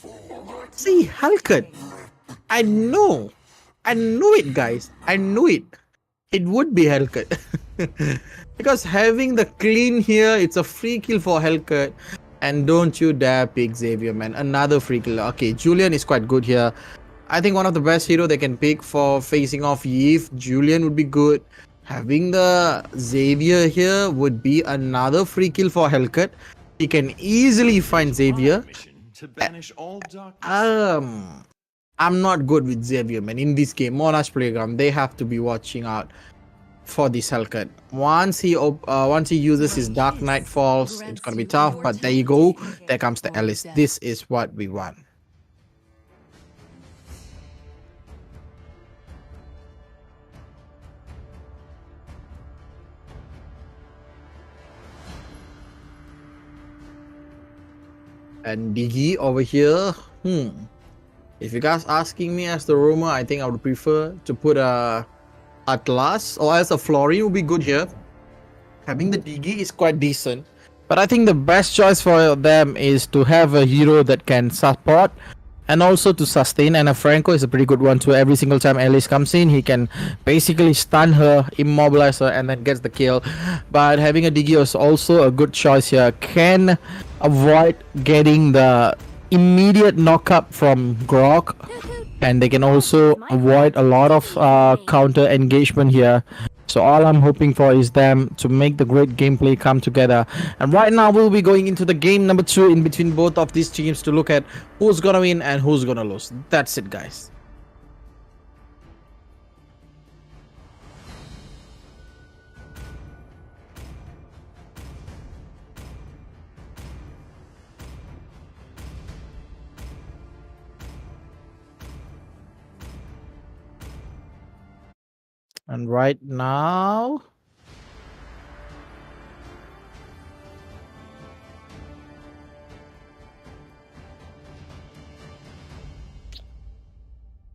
see, Hellcut. I knew it, guys. I knew it. It would be Hellcut. Because having the clean here, it's a free kill for Hellcut. And don't you dare pick Xavier, man. Another free kill. Okay, Julian is quite good here. I think one of the best hero they can pick for facing off Yves. Julian would be good. Having the Xavier here would be another free kill for Hellcut. He can easily find Xavier. I'm not good with Xavier, man. In this game, Monash Playground, they have to be watching out for this Hellcut. Once he uses his Dark Knight Falls, it's gonna be tough, but there you go. There comes the Alice. This is what we want. And Diggy over here, if you guys asking me as the roamer, I think I would prefer to put a Atlas or else a Flori would be good here. Having the Diggy is quite decent, but I think the best choice for them is to have a hero that can support and also to sustain, and a Franco is a pretty good one too. Every single time Alice comes in, he can basically stun her, immobilize her, and then gets the kill. But having a Diggy is also a good choice here. Can avoid getting the immediate knockup from Grok, and they can also avoid a lot of counter engagement here. So all I'm hoping for is them to make the great gameplay come together. And right now we'll be going into the game number 2 in between both of these teams to look at who's gonna win and who's gonna lose. That's it, guys. And right now,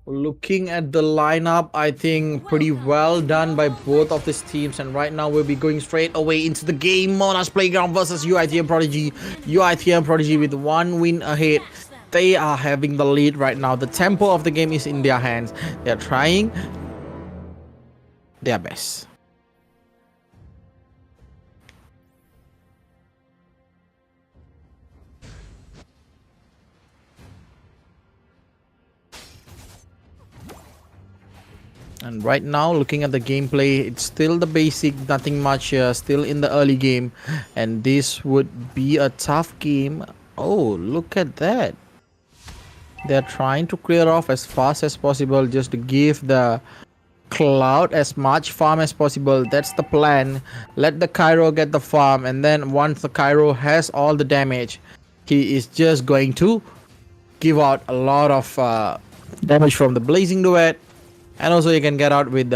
looking at the lineup, I think pretty well done by both of these teams. And right now we'll be going straight away into the game. Monash Playground versus UIT and Prodigy. UIT and Prodigy with 1 win ahead. They are having the lead right now. The tempo of the game is in their hands. They're trying their best. And right now, looking at the gameplay, it's still the basic, nothing much here, still in the early game, and this would be a tough game. Oh, look at that. They're trying to clear off as fast as possible just to give the Cloud as much farm as possible. That's the plan. Let the Cairo get the farm, and then once the Cairo has all the damage, he is just going to give out a lot of damage from the Blazing Duet, and also you can get out with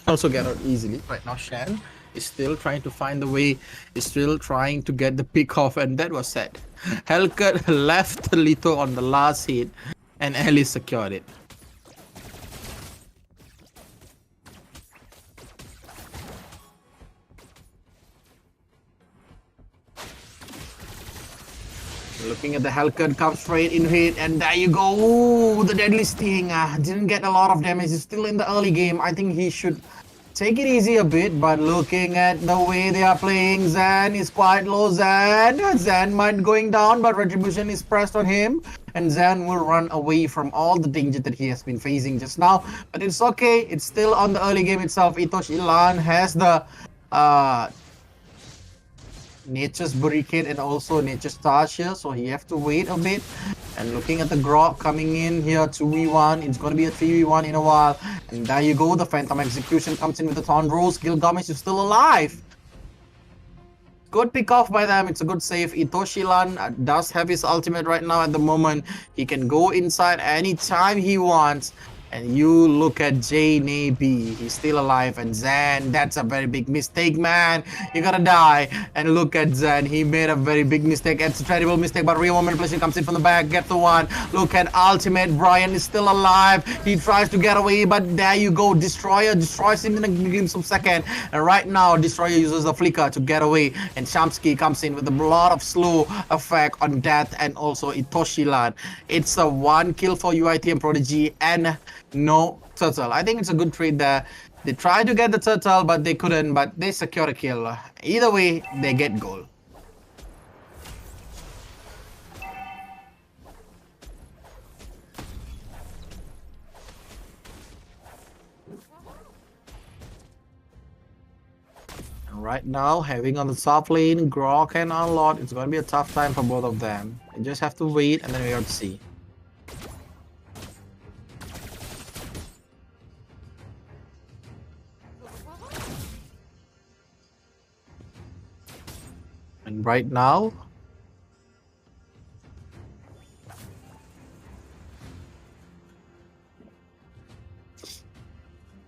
also get out easily. Right now Shan is still trying to find the way, is still trying to get the pick off, and that was set. Hellcut left Lito on the last hit and Alice secured it.
Looking at the Hellcat, comes straight in hit, and there you go. Ooh, the deadly sting. Didn't get a lot of damage. He's still in the early game. I think he should take it easy a bit, but looking at the way they are playing, Zan is quite low. Zan might going down, but Retribution is pressed on him, and Zan will run away from all the danger that he has been facing just now. But it's okay. It's still on the early game itself. Itoshi Lan has the Nature's Barricade and also Nature's Touch here, so he have to wait a bit. And looking at the Grok coming in here, 2v1, it's going to be a 3v1 in a while. And there you go, the Phantom Execution comes in with the Thornrose. Gilgamesh is still alive. Good pick off by them, it's a good save. Itoshilan does have his ultimate right now at the moment. He can go inside anytime he wants. And you look at J-N-A-B, he's still alive, and Zan, that's a very big mistake, man. You're gonna die. And look at Zan, he made a very big mistake. It's a terrible mistake, but Real Manipulation comes in from the back, get the one. Look at Ultimate, Brian is still alive. He tries to get away, but there you go. Destroyer destroys him in a glimpse of a second. And right now, Destroyer uses the flicker to get away. And Shamsky comes in with a lot of slow effect on Death and also Itoshilan. It's a 1 kill for UITM Prodigy and no turtle. I think it's a good trade there. They tried to get the turtle, but they couldn't, but they secure a kill. Either way, they get goal. Right now, having on the top lane, Grok and Unlock, it's going to be a tough time for both of them. You just have to wait and then we have to see. And right now,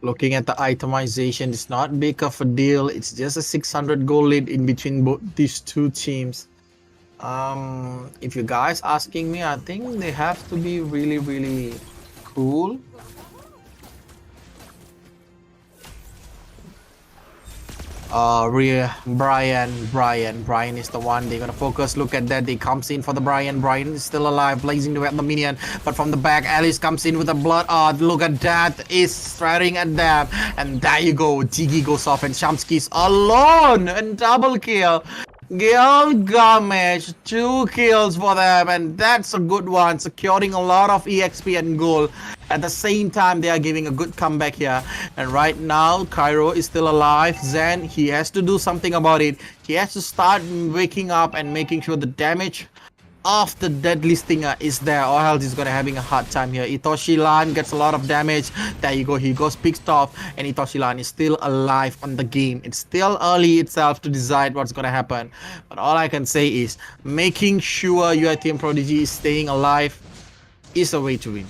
looking at the itemization, it's not big of a deal. It's just a 600 goal lead in between both these two teams. If you guys asking me, I think they have to be really cool. Brian is the one they're gonna focus. Look at that, they comes in for the Brian is still alive, blazing away at the minion, but from the back Alice comes in with a blood art. Look at that, is staring at them, and there you go, Jiggy goes off and Shamsky's alone and double kill. Gilgamesh, 2 kills for them, and that's a good one, securing a lot of EXP and gold. At the same time, they are giving a good comeback here. And right now, Cairo is still alive. Zen, he has to do something about it. He has to start waking up and making sure the damage of the deadly stinger is there, or else he's gonna having a hard time here. Itoshilan gets a lot of damage. There you go, he goes pissed off, and Itoshilan is still alive on the game. It's still early itself to decide what's gonna happen, but all I can say is making sure UITM Prodigy is staying alive is a way to win.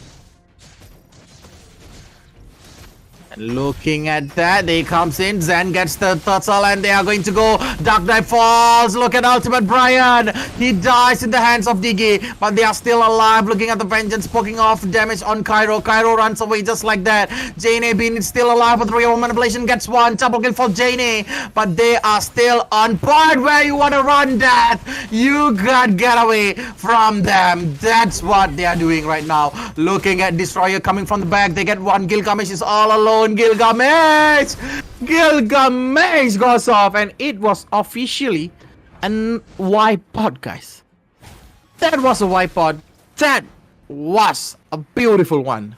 Looking at that, they comes in, Zen gets the turtle, and they are going to go. Dark Knight falls. Look at Ultimate Brian. He dies in the hands of Diggy, but they are still alive. Looking at the Vengeance poking off damage on Cairo. Cairo runs away just like that. Jane being is still alive, but Real Manipulation gets one. Double kill for Jane, but they are still on point. Where you want to run that? You can't get away from them. That's what they are doing right now. Looking at Destroyer coming from the back. They get one. Gilgamesh is all alone. Gilgamesh goes off, and it was officially a wipeout, guys. That was a wipeout. That was a beautiful one.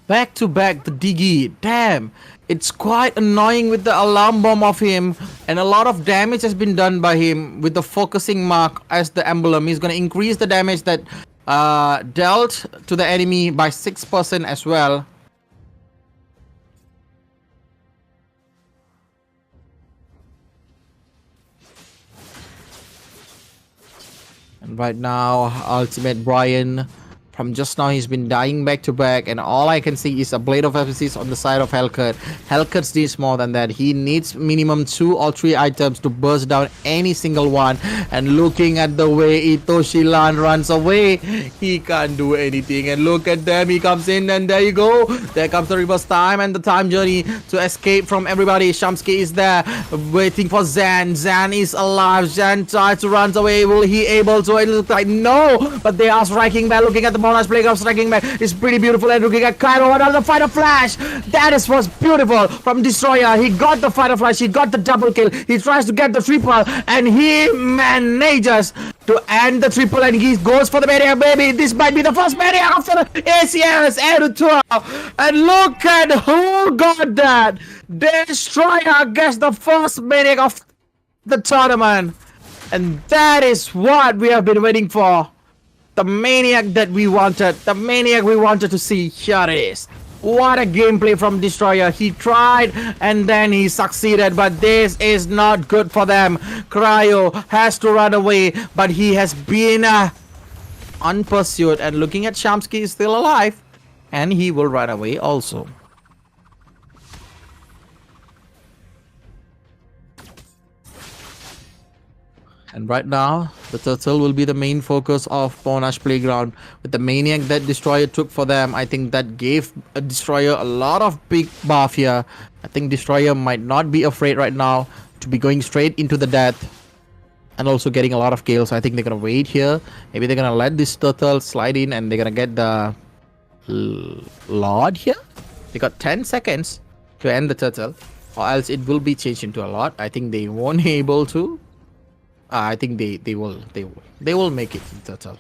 Back to back, the Diggy. Damn, it's quite annoying with the alarm bomb of him, and a lot of damage has been done by him with the focusing mark as the emblem. He's gonna increase the damage that dealt to the enemy by 6% as well. And right now, Ultimate Brian
From just now, he's been dying back to back, and all I can see is a blade of emphasis on the side of Hellcat. Hellcat needs more than that. He needs minimum 2 or 3 items to burst down any single one. And looking at the way Itoshilan runs away, he can't do anything. And look at them, he comes in, and there you go. There comes the reverse time and the time journey to escape from everybody. Shamsky is there, waiting for Zan. Zan is alive. Zan tries to run away. Will he able to? It looks like no, but they are striking back. Looking at the Monash playground, striking back is pretty beautiful. And looking at Cairo, another fighter flash. That is was beautiful from Destroyer. He got the fighter flash. He got the double kill. He tries to get the triple, and he manages to end the triple, and he goes for the Maniac, baby. This might be the first Maniac after the ACS EDU tour. And look at who got that. Destroyer gets the first Maniac of the tournament. And that is what we have been waiting for. The Maniac that we wanted. The Maniac we wanted to see. Here it is. What a gameplay from Destroyer. He tried and then he succeeded, but this is not good for them. Cryo has to run away, but he has been unpursued. And looking at Shamsky is still alive, and he will run away also. And right now, the turtle will be the main focus of Monash Playground. With the Maniac that Destroyer took for them, I think that gave Destroyer a lot of big buff here. I think Destroyer might not be afraid right now to be going straight into the death. And also getting a lot of kills. I think they're going to wait here. Maybe they're going to let this turtle slide in and they're going to get the Lord here. They got 10 seconds to end the turtle. Or else it will be changed into a Lord. I think they won't be able to. I think they will make it to the turtle.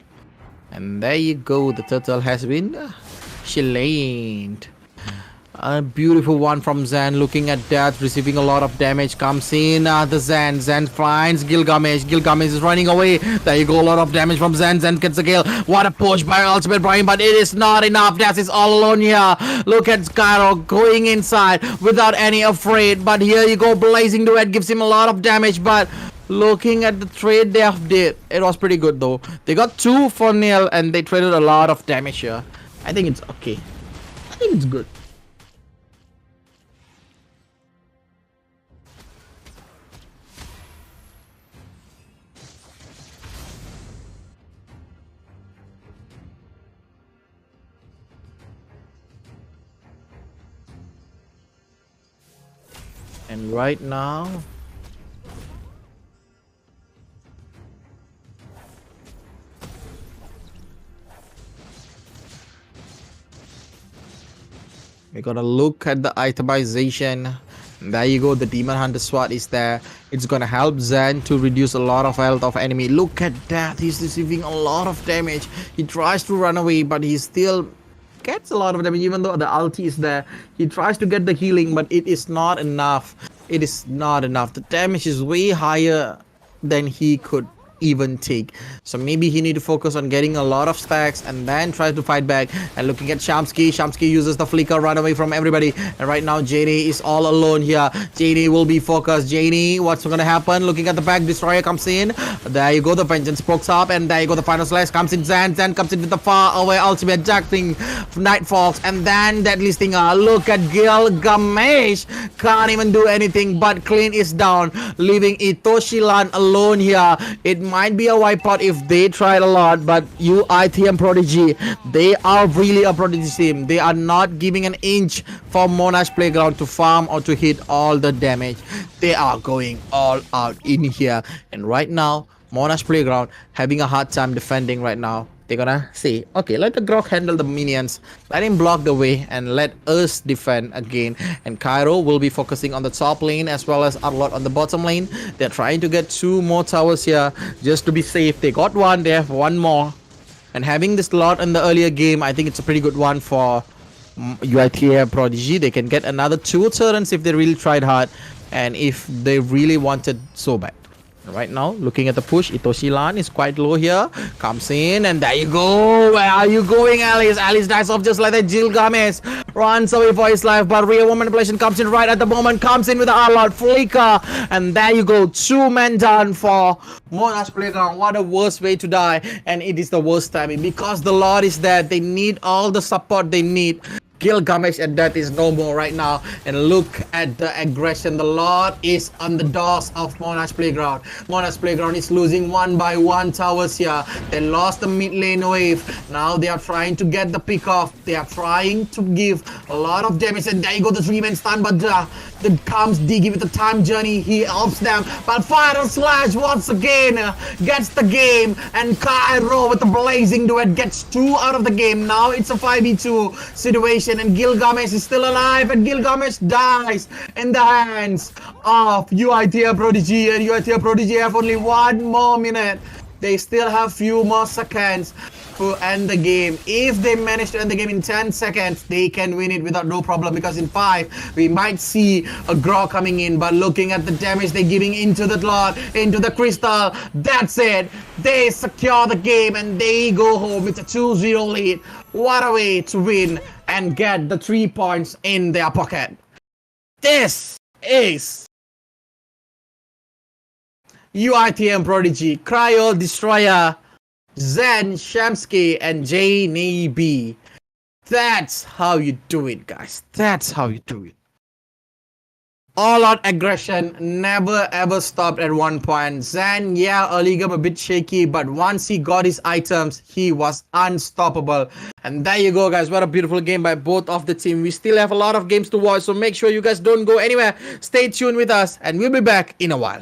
And there you go, the turtle has been slain. A beautiful one from Zan, looking at that, receiving a lot of damage. Comes in the Zan finds Gilgamesh. Gilgamesh is running away. There you go, a lot of damage from Zan. Zan gets the kill. What a push by Ultimate Prime, but it is not enough. Daz is all alone here. Look at Cairo going inside without any afraid. But here you go, blazing the red gives him a lot of damage. But looking at the trade they have did, it was pretty good though. They got 2 for nil and they traded a lot of damage here. I think it's okay. I think it's good. And right now, we gotta look at the itemization. There you go, the Demon Hunter SWAT is there. It's gonna help Zan to reduce a lot of health of enemy. Look at that, he's receiving a lot of damage. He tries to run away, but he still gets a lot of damage. Even though the ulti is there, he tries to get the healing, but it is not enough. It is not enough. The damage is way higher than he could even take. So maybe he need to focus on getting a lot of stacks and then try to fight back. And looking at Shamsky, Shamsky uses the flicker, run away from everybody. And right now JD is all alone here. JD will be focused. JD, what's gonna happen? Looking at the back, Destroyer comes in. There you go, the Vengeance pokes up, and there you go, the final slash comes in. Zan comes in with the far away ultimate jack thing, Nightfalls, and then Deadly Stinger. Look at Gilgamesh, can't even do anything, but Clean is down, leaving Itoshilan alone here. It might be a wipeout if they tried a lot, but ITM Prodigy, they are really a Prodigy team. They are not giving an inch for Monash Playground to farm or to hit all the damage. They are going all out in here. And right now, Monash Playground having a hard time defending right now. They're gonna say, okay, let the Grok handle the minions, let him block the way, and let us defend again. And Cairo will be focusing on the top lane as well as Arlot on the bottom lane. They're trying to get 2 more towers here just to be safe. They got 1, they have 1 more. And having this lot in the earlier game, I think it's a pretty good one for UITA Prodigy. They can get another 2 turns if they really tried hard and if they really wanted so bad. Right now, looking at the push, Itoshilan is quite low here. Comes in, and there you go. Where are you going, Alice? Alice dies off just like that. Gilgamesh runs away for his life, but real manipulation comes in right at the moment. Comes in with the all-out flicker, and there you go. 2 men down for Monash Playground. What a worst way to die, and it is the worst timing because the Lord is there. They need all the support they need. Gilgamesh and that is no more right now, and look at the aggression. The Lord is on the doors of Monash Playground. Monash Playground is losing 1 by 1 towers here. They lost the mid lane wave. Now they are trying to get the pick off. They are trying to give a lot of damage, and there you go, the 3-man stun, but then comes Diggy with the time journey. He helps them, but Fire Slash once again gets the game, and Cairo with the blazing duet gets 2 out of the game. Now it's a 5v2 situation, and Gilgamesh is still alive, and Gilgamesh dies in the hands of UITF Prodigy, and UITF Prodigy have only 1 more minute. They still have few more seconds to end the game. If they manage to end the game in 10 seconds, they can win it without no problem, because in 5 we might see a Grow coming in, but looking at the damage they're giving into the Lord, into the Crystal, that's it. They secure the game and they go home with a 2-0 lead. What a way to win and get the 3 points in their pocket. This is UITM Prodigy, Cryo Destroyer, Zen, Shamsky, and JNB. That's how you do it, guys. That's how you do it. All out aggression, never ever stopped at 1 point. Zen, yeah, early game a bit shaky, but once he got his items, he was unstoppable. And there you go, guys. What a beautiful game by both of the team. We still have a lot of games to watch, so make sure you guys don't go anywhere. Stay tuned with us, and we'll be back in a while.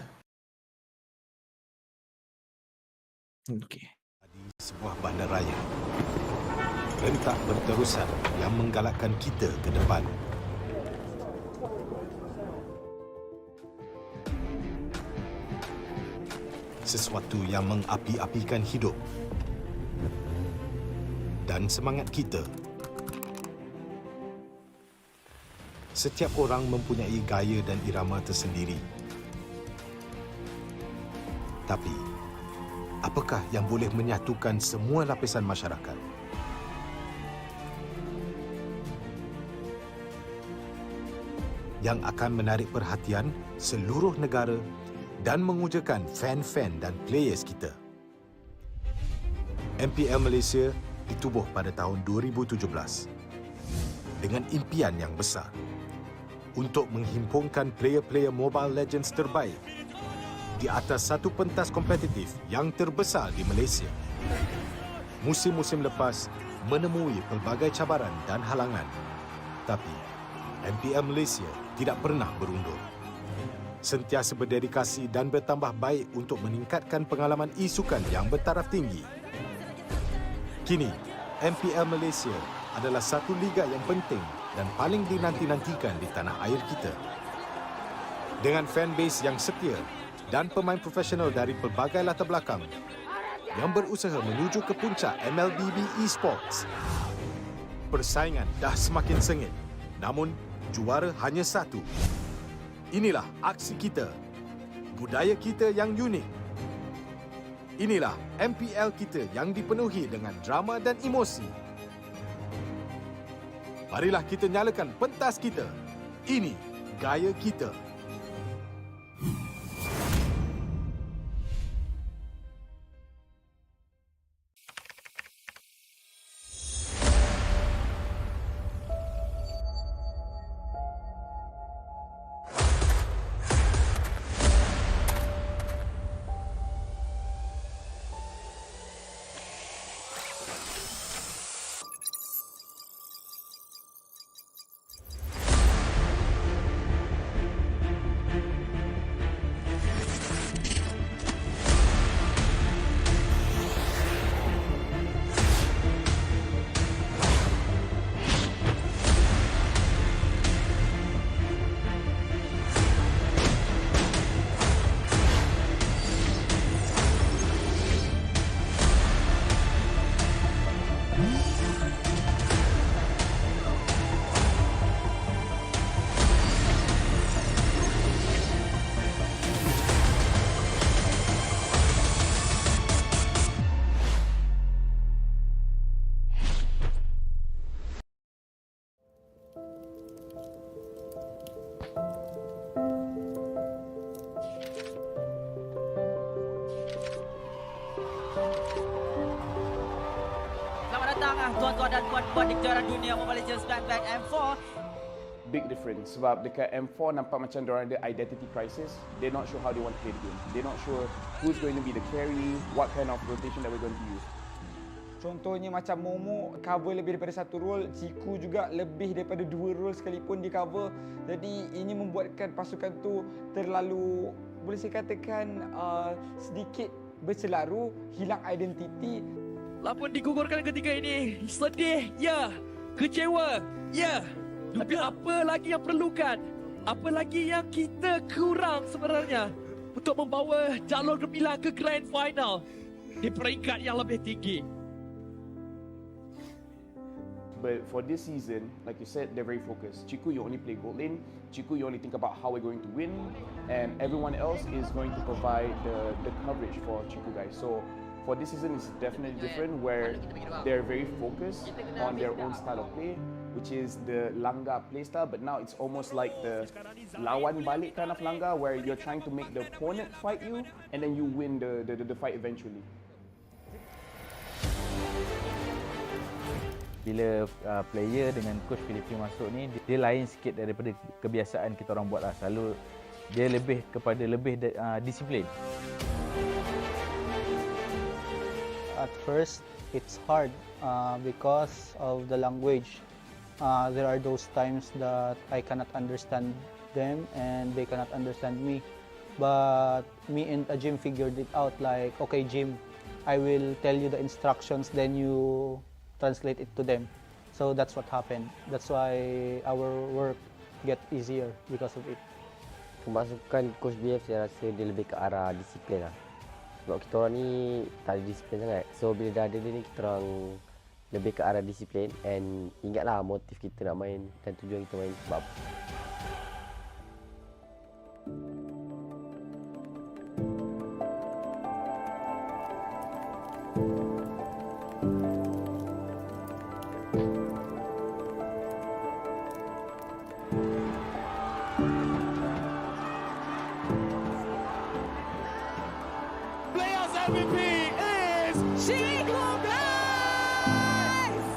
Okay.
Sebuah bandaraya rentak berterusan yang menggalakkan kita ke depan. Sesuatu yang mengapi-apikan hidup dan semangat kita. Setiap orang mempunyai gaya dan irama tersendiri. Tapi apakah yang boleh menyatukan semua lapisan masyarakat? Yang akan menarik perhatian seluruh negara dan mengujakan fan-fan dan players kita. MPL Malaysia ditubuh pada tahun 2017 dengan impian yang besar untuk menghimpunkan player-player Mobile Legends terbaik di atas satu pentas kompetitif yang terbesar di Malaysia. Musim-musim lepas menemui pelbagai cabaran dan halangan, tapi MPL Malaysia tidak pernah berundur. Sentiasa berdedikasi dan bertambah baik untuk meningkatkan pengalaman e-sukan yang bertaraf tinggi. Kini, MPL Malaysia adalah satu liga yang penting dan paling dinanti-nantikan di tanah air kita. Dengan fanbase yang setia dan pemain profesional dari pelbagai latar belakang yang berusaha menuju ke puncak MLBB eSports. Persaingan dah semakin sengit, namun juara hanya satu. Inilah aksi kita, budaya kita yang unik. Inilah MPL kita yang dipenuhi dengan drama dan emosi. Marilah kita nyalakan pentas kita. Ini gaya kita.
dan puan-puan di kejuaraan dunia Mobile Legends Back M4.
Big difference sebab dekat M4 nampak macam diorang ada identity crisis. They're not sure how they want to play the game. They're not sure who's going to be the carry, what kind of rotation that we're going to use.
Contohnya macam Momo cover lebih daripada satu role, Ciku juga lebih daripada 2 role sekalipun di cover. Jadi ini membuatkan pasukan tu terlalu, boleh saya katakan sedikit berselaru, hilang identiti.
Lapun digugurkan ketika ini. Sedih, ya. Kecewa, ya. Tapi apa lagi yang perlukan? Apa lagi yang kita kurang sebenarnya untuk membawa jalur gemilang ke Grand Final di peringkat yang lebih tinggi?
But for this season, like you said, they're very focused. Ciku, you only play gold lane. Ciku, you only think about how we're going to win. And everyone else is going to provide the coverage for Ciku guys. So for this season, it's definitely different where they're very focused on their own style of play, which is the Langga playstyle. But now it's almost like the lawan balik kind of Langga, where you're trying to make the opponent fight you and then you win the fight eventually.
Bila player dengan coach Filipin masuk ni, dia lain sikit daripada kebiasaan kita orang buat lah. Selalu dia lebih kepada disiplin.
At first, it's hard because of the language. There are those times that I cannot understand them and they cannot understand me. But me and Jim figured it out, like, okay Jim, I will tell you the instructions, then you translate it to them. So that's what happened. That's why our work get easier because of it.
Kemasukan Coach BF saya rasa dia lebih ke arah disiplin lah. Sebab kita orang ni tak ada disiplin sangat. So bila dah ada dia ni, kita orang lebih ke arah disiplin. And ingatlah motif kita nak main dan tujuan kita main sebab apa.
MVP is Ciku guys!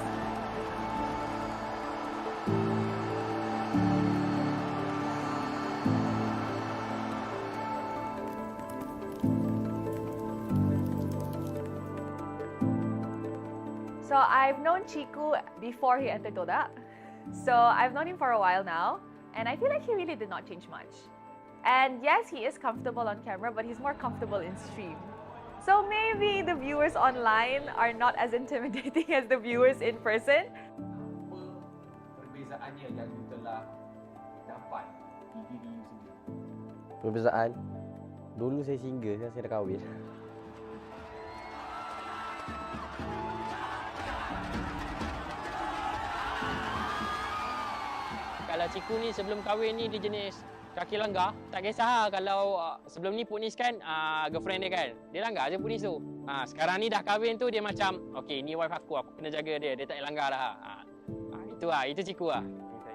So I've known Ciku before he entered Toda. So I've known him for a while now, and I feel like he really did not change much. And yes, he is comfortable on camera, but he's more comfortable in stream. So maybe the viewers online are not as intimidating as the viewers in person.
Apa perbezaannya yang you telah dapat di diri you sendiri?
Perbezaan? Dulu saya single, sekarang saya dah kahwin.
Kalau Ciku ni sebelum kahwin ni dia jenis kaki langgar, tak kisah lah kalau sebelum ni Punis kan girlfriend dia kan, dia langgar je Punis tu. Sekarang ni dah kahwin tu dia macam, okay ni wife aku kena jaga dia tak langgar lah. Itu Ciku lah.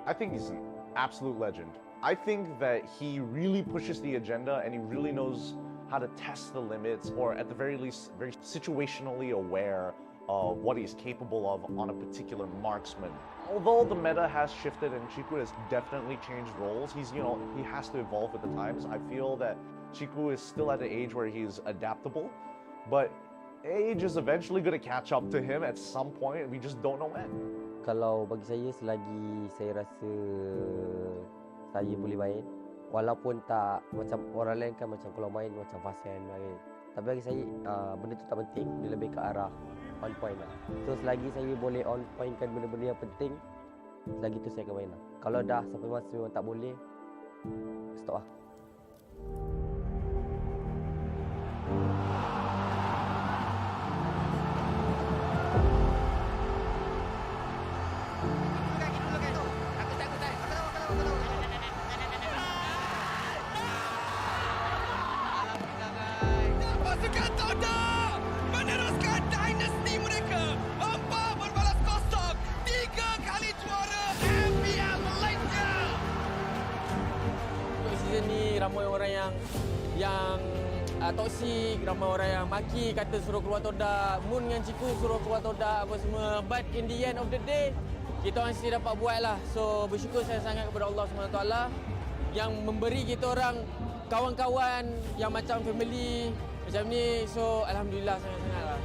I think he's an absolute legend. I think that he really pushes the agenda and he really knows how to test the limits, or at the very least very situationally aware of what he's capable of on a particular marksman. Although the meta has shifted and Ciku has definitely changed roles, he has to evolve with the times. I feel that Ciku is still at an age where he's adaptable, but age is eventually going to catch up to him at some point, and we just don't know when.
Kalau bagi saya, selagi saya rasa saya boleh main, walaupun tak macam orang lain kan, macam kalau main macam fasen main. Tapi bagi saya benda tu tak penting, dia lebih ke arah on point lah. So selagi saya boleh on pointkan benda-benda yang penting, selagi tu saya akan main lah. Kalau dah sampai masa memang tak boleh, stop lah.
Pasukan Toda meneruskan dinasti mereka. 4 berbalas kosong, 3 kali juara MPL Malaysia.
Untuk season ni ramai orang yang toksik, ramai orang yang maki, kata suruh keluar todak, Moon dengan Ciku suruh keluar todak apa semua. But in the end of the day, kita masih dapat buat lah. So bersyukur saya sangat kepada Allah SWT yang memberi kita orang kawan-kawan yang macam family macam ni. So alhamdulillah sangat-sangat lah.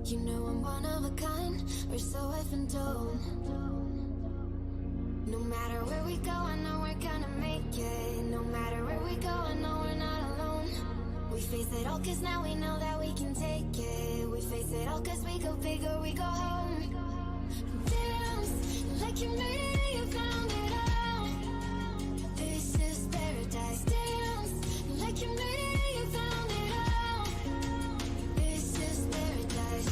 You know I'm one of a kind, we're so effing dope. No matter where we go, I know we're gonna make it. No matter where we go, I know we're not alone. We face it all cause now we know that we can take it. We face it all cause we go big or we go home. Dance like you made it, you found it all. This is paradise. Dance like you made it, you found it all. This is paradise.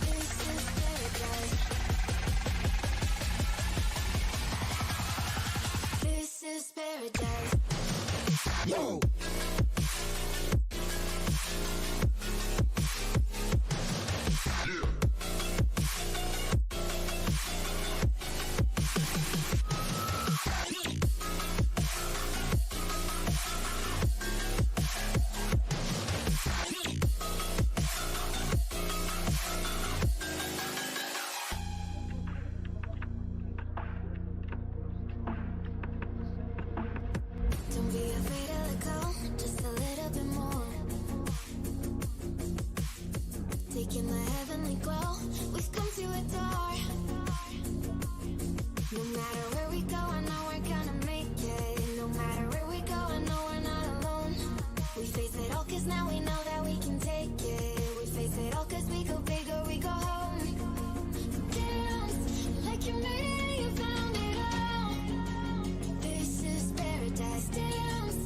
This is paradise. This is paradise. Yo. Don't be afraid to let go, just a little bit more. Taking the heavenly glow, we've come to adore. No matter where we go, I know we're gonna make it. No matter where we go, I know we're not alone. We face it all cause now we know that we can take it. We face it all cause we go big or we go home. Dance like you made it, you found it all. This is paradise. Dance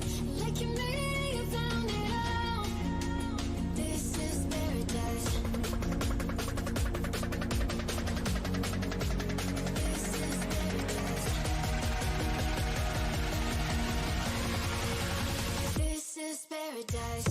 like you made it, you found it all. This is paradise. This is paradise.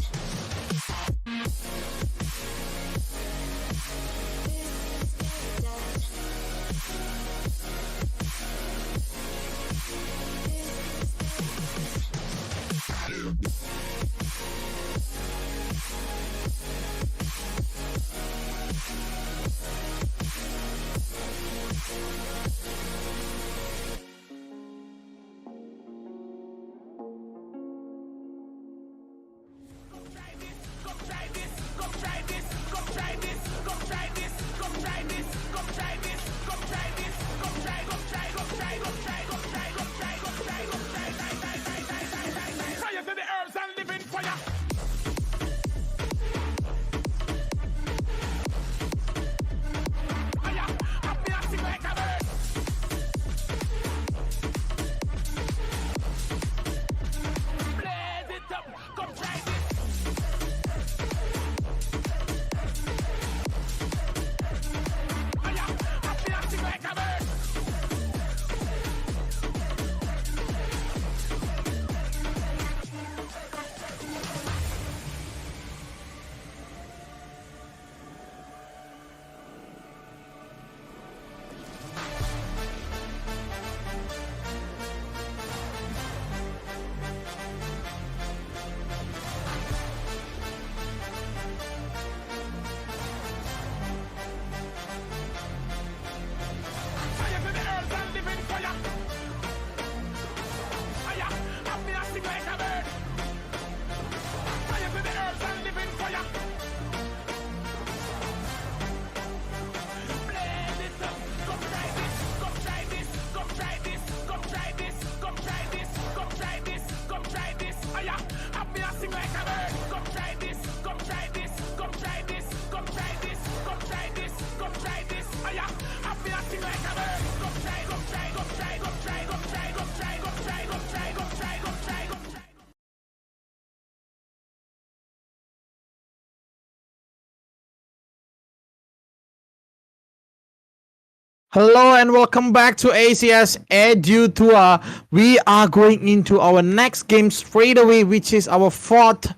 Hello and welcome back to ACS EDU Tour. We are going into our next game straight away, which is our fourth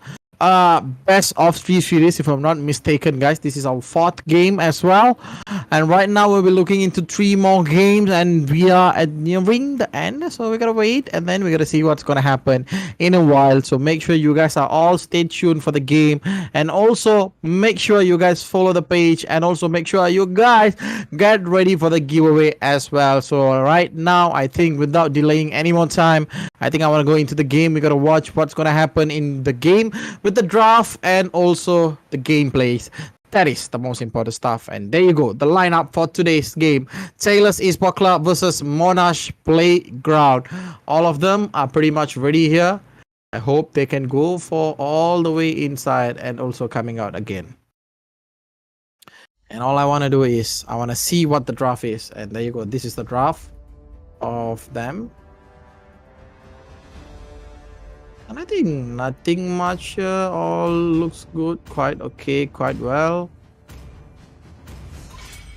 best of 3 series, if I'm not mistaken, guys. This is our fourth game as well, and right now we'll be looking into 3 more games, and we are at nearing the end, so we gotta wait and then we gotta see what's gonna happen in a while. So make sure you guys are all stay tuned for the game, and also make sure you guys follow the page, and also make sure you guys get ready for the giveaway as well. So right now, I think without delaying any more time, I think I want to go into the game. We gotta watch what's gonna happen in the game.
with the draft and also the gameplays. That is the most important stuff. And there you go, the lineup for today's game. Taylor's Esports Club versus Monash Playground. All of them are pretty much ready here. I hope they can go for all the way inside and also coming out again. And all I want to do is I want to see what the draft is. And there you go, this is the draft of them. And I think nothing much, all looks good, quite okay, quite well.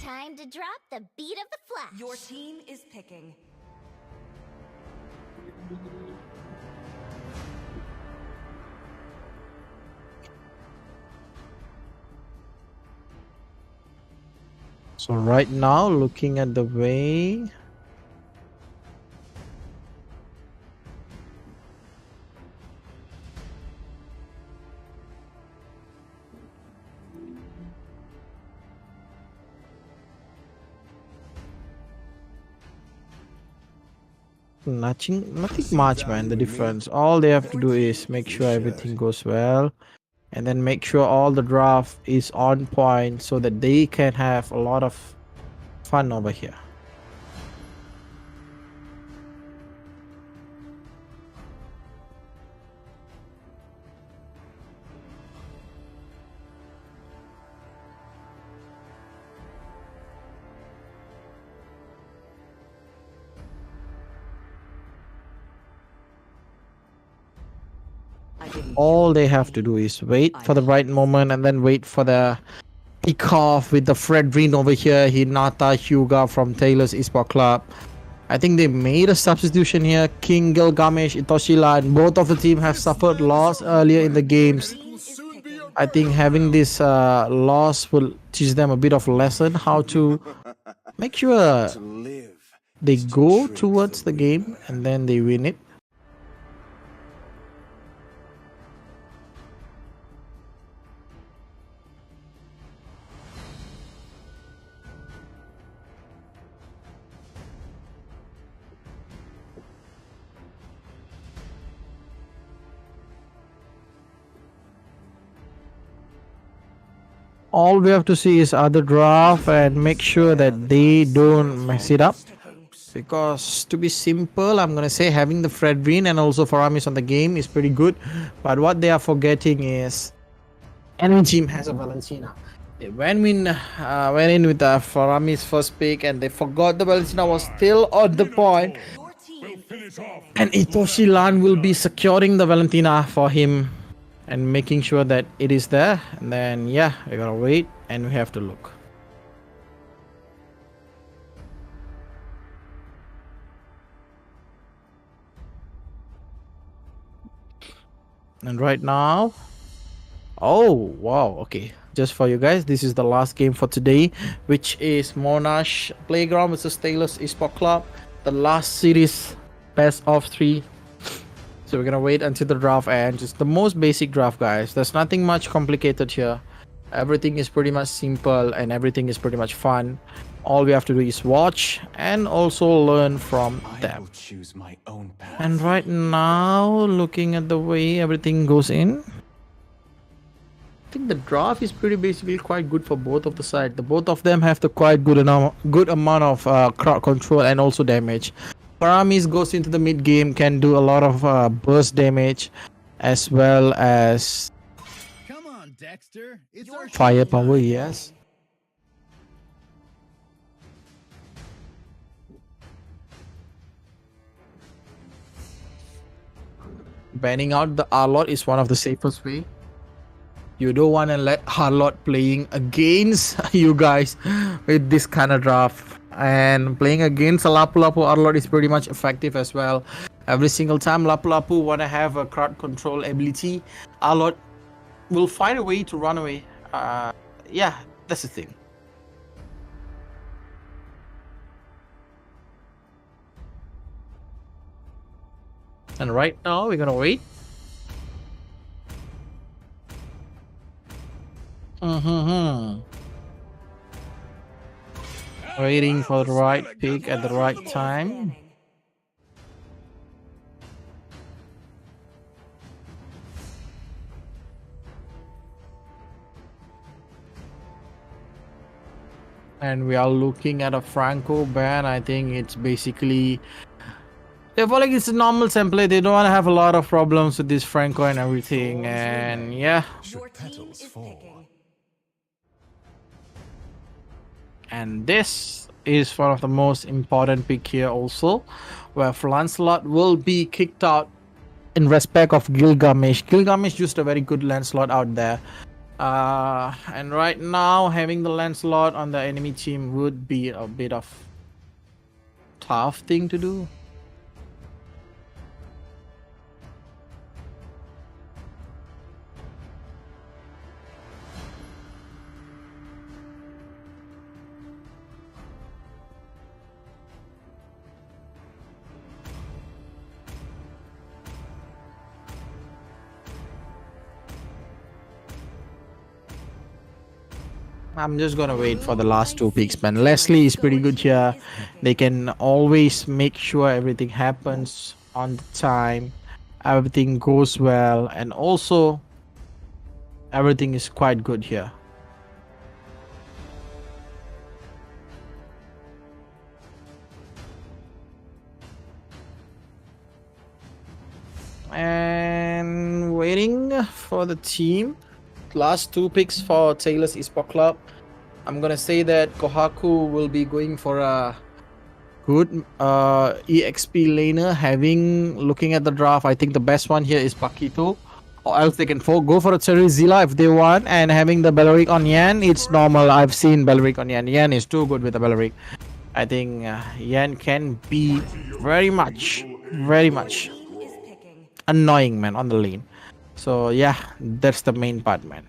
Time to drop the beat of the flash.
Your team is picking.
So right now, looking at the way, nothing much, man. The difference, all they have to do is make sure everything goes well, and then make sure all the draft is on point so that they can have a lot of fun over here. All they have to do is wait for the right moment and then wait for the pick off with the Fred Green over here, Hinata Hyuga from Taylor's Esports Club. I think they made a substitution here. King Gilgamesh, Itoshila, and both of the team have suffered loss earlier in the games. I think having this loss will teach them a bit of lesson how to make sure they go towards the game and then they win it. All we have to see is other draft and make sure that they don't mess it up. Because to be simple, I'm gonna say having the Fred Green and also Faramis on the game is pretty good. But what they are forgetting is any team has a Valentina. They went in with the Faramis first pick and they forgot the Valentina was still on the point. And Itoshi Lan will be securing the Valentina for him and making sure that it is there. And then yeah, we gotta wait and we have to look. And right now, oh wow, okay, just for you guys, this is the last game for today, which is Monash Playground versus Taylor's Esports Club, the last series, best of 3. So we're gonna wait until the draft ends. Just the most basic draft, guys. There's nothing much complicated here. Everything is pretty much simple and everything is pretty much fun. All we have to do is watch and also learn from them. And right now, looking at the way everything goes in, I think the draft is pretty basically quite good for both of the sides. The both of them have the quite good amount of crowd control and also damage. Paramis goes into the mid game, can do a lot of burst damage as well as firepower, yes. Banning out the Arlot is one of the safest way. You don't want to let Arlot playing against you guys with this kind of draft. And playing against a Lapu-Lapu Arlot is pretty much effective as well. Every single time Lapu-Lapu want to have a crowd control ability, Arlot will find a way to run away. Yeah, that's the thing. And right now we're gonna wait. Waiting for the right pick at the right time. And we are looking at a Franco ban. I think it's basically... I feel like it's a normal template. They don't want to have a lot of problems with this Franco and everything. And yeah. And this is one of the most important pick here also, where Lancelot will be kicked out in respect of Gilgamesh. Gilgamesh used a very good Lancelot out there. And right now, having the Lancelot on the enemy team would be a bit of tough thing to do. I'm just gonna wait for the last two picks, man. Leslie is pretty good here. They can always make sure everything happens on the time, everything goes well, and also everything is quite good here. And waiting for the team. Last two picks for Taylor's Esport Club. I'm gonna say that Kohaku will be going for a good EXP laner. Looking at the draft, I think the best one here is Pakito, or else they can go for a Terizila if they want. And having the Belleric on Yan, it's normal. I've seen Belleric on Yan. Yan is too good with the Belleric. I think Yan can be very much annoying, man, on the lane. So yeah, that's the main part, man.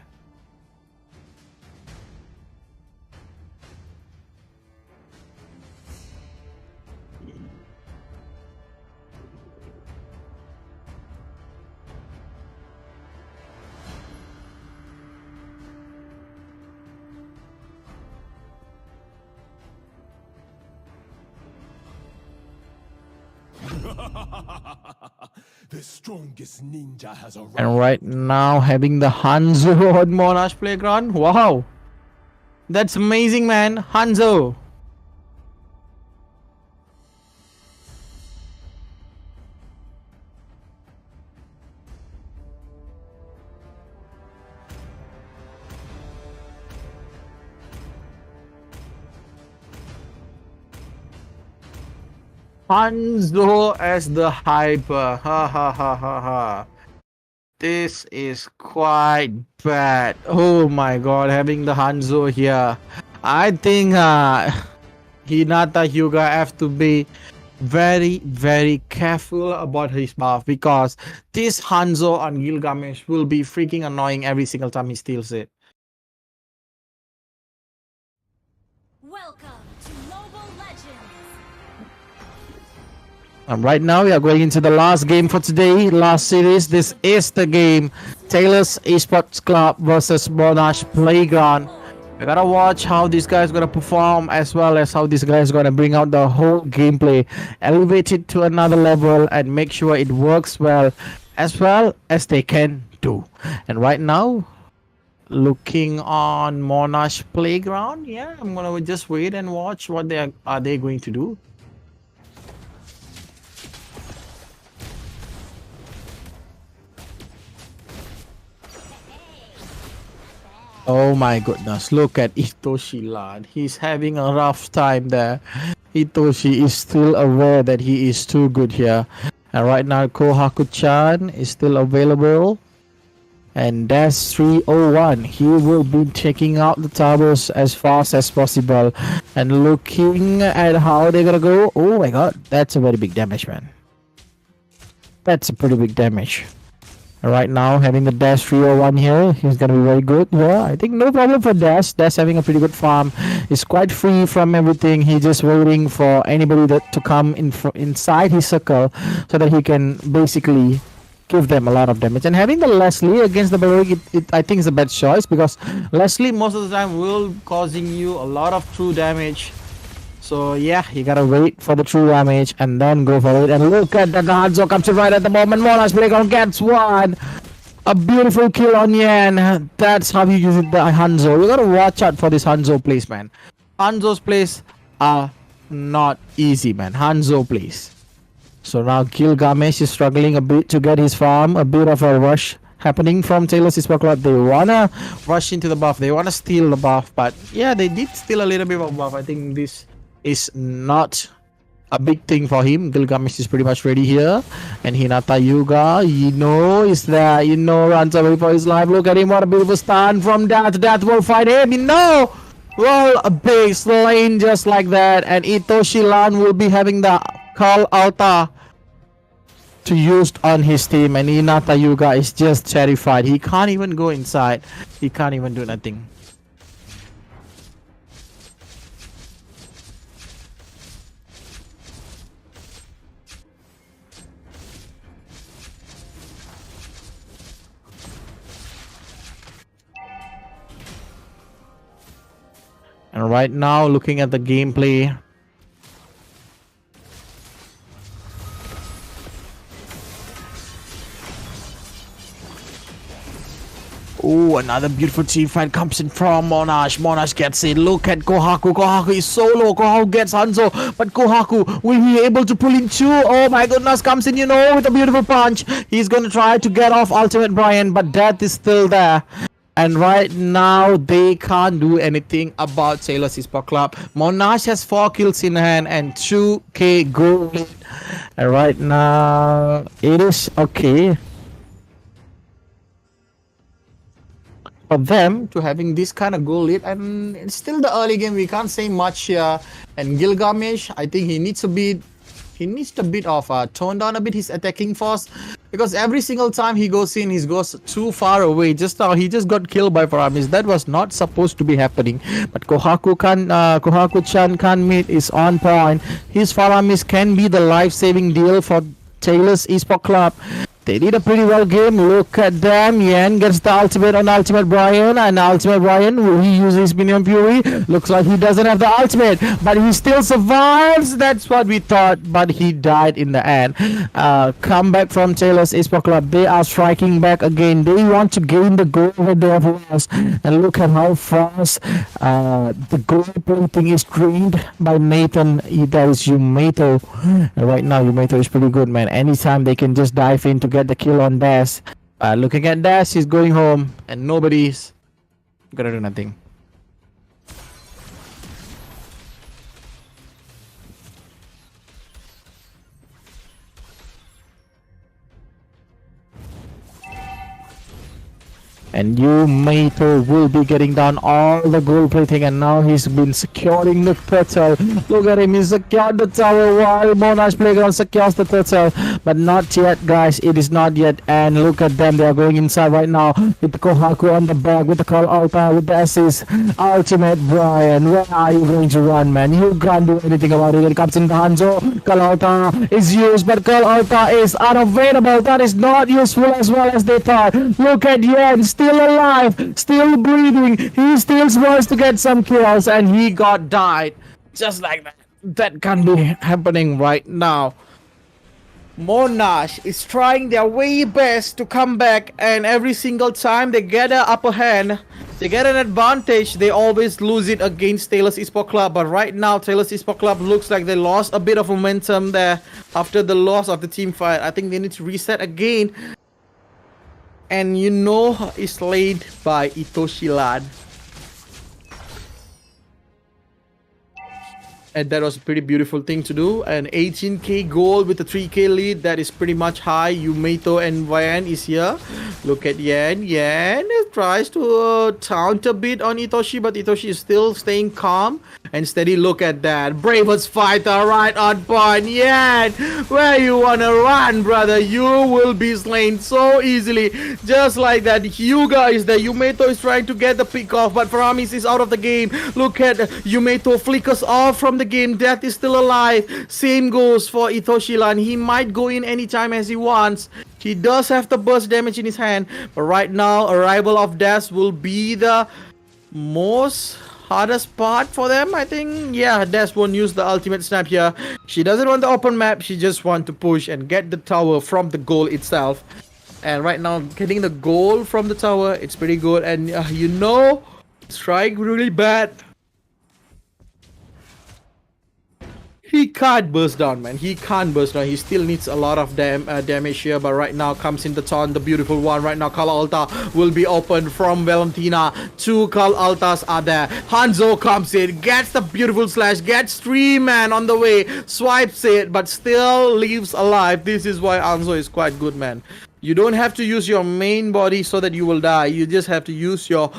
The strongest ninja has arrived.
And right now, having the Hanzo on Monash Playground. Wow, that's amazing, man. Hanzo. Hanzo as the hyper. Ha ha ha ha ha. This is quite bad. Oh my god, having the Hanzo here. I think Hinata Hyuga have to be very careful about his buff, because this Hanzo on Gilgamesh will be freaking annoying every single time he steals it. And right now we are going into the last game for today, last series. This is the game, Taylor's Esports Club versus Monash Playground. We gotta watch how this guy's gonna perform, as well as how this guy's gonna bring out the whole gameplay, elevate it to another level, and make sure it works well as they can do. And right now, looking on Monash Playground, yeah, I'm gonna just wait and watch what are they going to do. Oh my goodness, look at Itoshi, lad. He's having a rough time there. Itoshi is still aware that he is too good here. And right now, Kohaku-chan is still available. And that's 301. He will be checking out the towers as fast as possible. And looking at how they're gonna go. Oh my god, that's a very big damage, man. That's a pretty big damage. Right now, having the Dash 301 here, he's gonna be very good. Yeah, I think no problem for Dash. Dash having a pretty good farm. He's quite free from everything. He's just waiting for anybody to come inside his circle, so that he can basically give them a lot of damage. And having the Leslie against the Belleric, I think is a bad choice, because Leslie most of the time will causing you a lot of true damage. So yeah, you gotta wait for the true damage and then go for it. And look at that, Hanzo comes in right at the moment. Monash Playground gets one. A beautiful kill on Yan. That's how you use it, the Hanzo. You gotta watch out for this Hanzo place, man. Hanzo's plays are not easy, man. Hanzo plays. So now Gilgamesh is struggling a bit to get his farm. A bit of a rush happening from Taylor's Esports Club. They wanna rush into the buff. They wanna steal the buff. But yeah, they did steal a little bit of buff. I think this is not a big thing for him. Gilgamesh is pretty much ready here. And Hinata Yuga, is there. Runs away for his life. Look at him. What a beautiful stun from Death. Death will fight him. Well, a base lane just like that. And Itoshi Lan will be having the Call Alta to use on his team. And Hinata Yuga is just terrified. He can't even go inside. He can't even do nothing. And right now, looking at the gameplay, oh, another beautiful team fight comes in from Monash. Monash gets it. Look at Kohaku. Kohaku is solo. Kohaku gets Hanzo. But Kohaku, will he be able to pull in two? Oh my goodness, comes in, with a beautiful punch. He's going to try to get off Ultimate Brian, but Death is still there. And right now, they can't do anything about Taylor's Esports Club. Monash has 4 kills in hand and 2k gold. And right now, it is okay for them to having this kind of goal lead. And it's still the early game. We can't say much here. And Gilgamesh, I think he needs a bit of tone down a bit his attacking force, because every single time he goes in, he goes too far away. Just now he just got killed by Faramis. That was not supposed to be happening. But Kohaku-chan can meet is on point. His Faramis can be the life-saving deal for Taylor's Esports Club. They did a pretty well game. Look at them. Yen gets the ultimate on Ultimate Brian. And Ultimate Brian, will he use his Minion Fury? Looks like he doesn't have the ultimate. But he still survives. That's what we thought. But he died in the end. Comeback from Taylor's Esports Club. They are striking back again. They want to gain the goal that they have lost. And look at how fast the goal plating is drained by Nathan. That is Yumeto. Right now, Yumeto is pretty good, man. Anytime they can just dive in to get the kill on Dash. Looking at Dash, he's going home and nobody's gonna do nothing. And Yumeto will be getting down all the gold plating, and now he's been securing the turtle. Look at him, he's secured the tower while Monash Playground secures the turtle. But not yet, guys, it is not yet. And look at them, they are going inside right now with the Kohaku on the back, with the Call Alta, with the assist. Ultimate Brian, where are you going to run, man? You can't do anything about it. It comes in the Hanzo. Call Alta is used, but Call Alta is unavailable. That is not useful as well as they thought. Look at Yen, still alive, still breathing. He still wants to get some kills, and he got died just like that. That can't be happening right now. Monash is trying their way best to come back, and every single time they get an upper hand, they get an advantage, they always lose it against Taylor's Esports Club. But right now, Taylor's Esports Club looks like they lost a bit of momentum there after the loss of the team fight. I think they need to reset again. And is laid by Itoshi Lan. And that was a pretty beautiful thing to do. An 18k goal with a 3k lead. That is pretty much high. Yumeto and Yen is here. Look at Yen. Yen tries to taunt a bit on Itoshi, but Itoshi is still staying calm and steady. Look at that. Bravest fighter right on point. Yen, where you wanna run, brother? You will be slain so easily. Just like that. Hyuga is there. Yumeto is trying to get the pick off, but Faramis is out of the game. Look at Yumeto flickers off from the game. Death is still alive. Same goes for Itoshi Lan. He might go in anytime as he wants. He does have the burst damage in his hand, but right now arrival of Death will be the most hardest part for them, I think. Yeah, Death won't use the ultimate snap here. She doesn't want the open map. She just wants to push and get the tower from the goal itself. And right now, getting the goal from the tower, it's pretty good. And strike really bad. He can't burst down, man. He can't burst down. He still needs a lot of damage here. But right now comes in the turn, the beautiful one. Right now, Carl Alta will be open from Valentina. Two Carl Altas are there. Hanzo comes in, gets the beautiful slash, gets 3 man on the way, swipes it, but still leaves alive. This is why Hanzo is quite good, man. You don't have to use your main body so that you will die. You just have to use your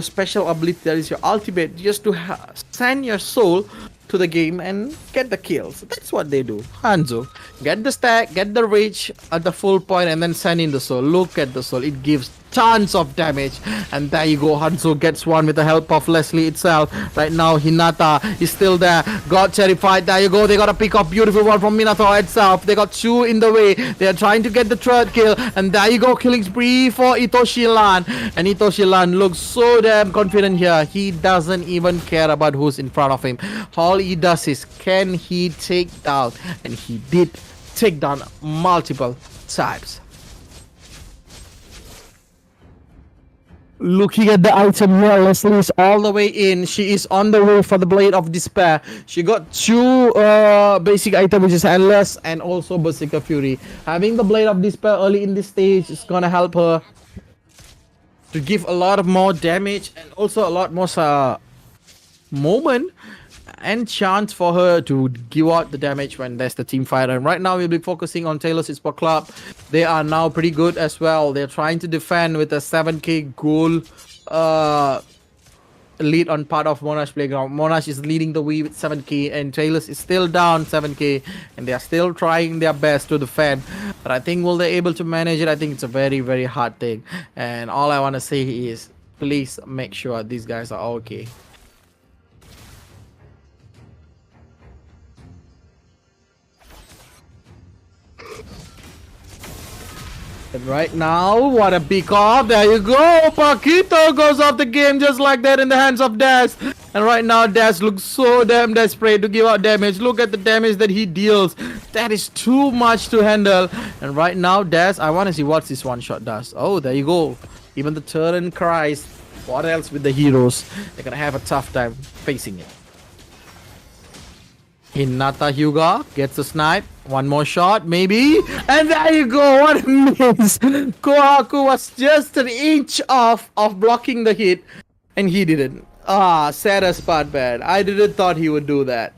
special ability, that is your ultimate, just to send your soul to the game and get the kills. That's what they do. Hanzo, get the stack, get the rage at the full point, and then send in the soul. Look at the soul. It gives tons of damage, and there you go. Hanzo gets one with the help of Leslie itself. Right now Hinata is still there, got terrified. There you go. They got a pick off beautiful one from Minato itself. They got 2 in the way. They are trying to get the 3rd kill, and there you go, killing spree for Itoshi-lan. And Itoshi-lan looks so damn confident here. He doesn't even care about who's in front of him. All he does is, can he take down? And he did take down multiple times. Looking at the item here, Leslie is all the way in. She is on the way for the Blade of Despair. She got 2 basic items, which is Endless and also Berserker Fury. Having the Blade of Despair early in this stage is gonna help her to give a lot of more damage and also a lot more moment and chance for her to give out the damage when there's the team fight. And right now we'll be focusing on Taylor's Esports Club. They are now pretty good as well. They're trying to defend with a 7k goal lead on part of Monash Playground. Monash is leading the way with 7k, and Taylor's is still down 7k, and they are still trying their best to defend. But I think will they able to manage it? I think it's a very, very hard thing. And all I want to say is, please make sure these guys are okay. And right now, what a pick off. There you go. Paquito goes off the game just like that in the hands of Daz. And right now, Daz looks so damn desperate to give out damage. Look at the damage that he deals. That is too much to handle. And right now, Daz, I want to see what this one shot does. Oh, there you go. Even the Terran cries. What else with the heroes? They're going to have a tough time facing it. Hinata Hyuga gets a snipe. One more shot, maybe. And there you go. What a miss. Kohaku was just an inch off of blocking the hit, and he didn't. Ah, saddest part, man. I didn't thought he would do that.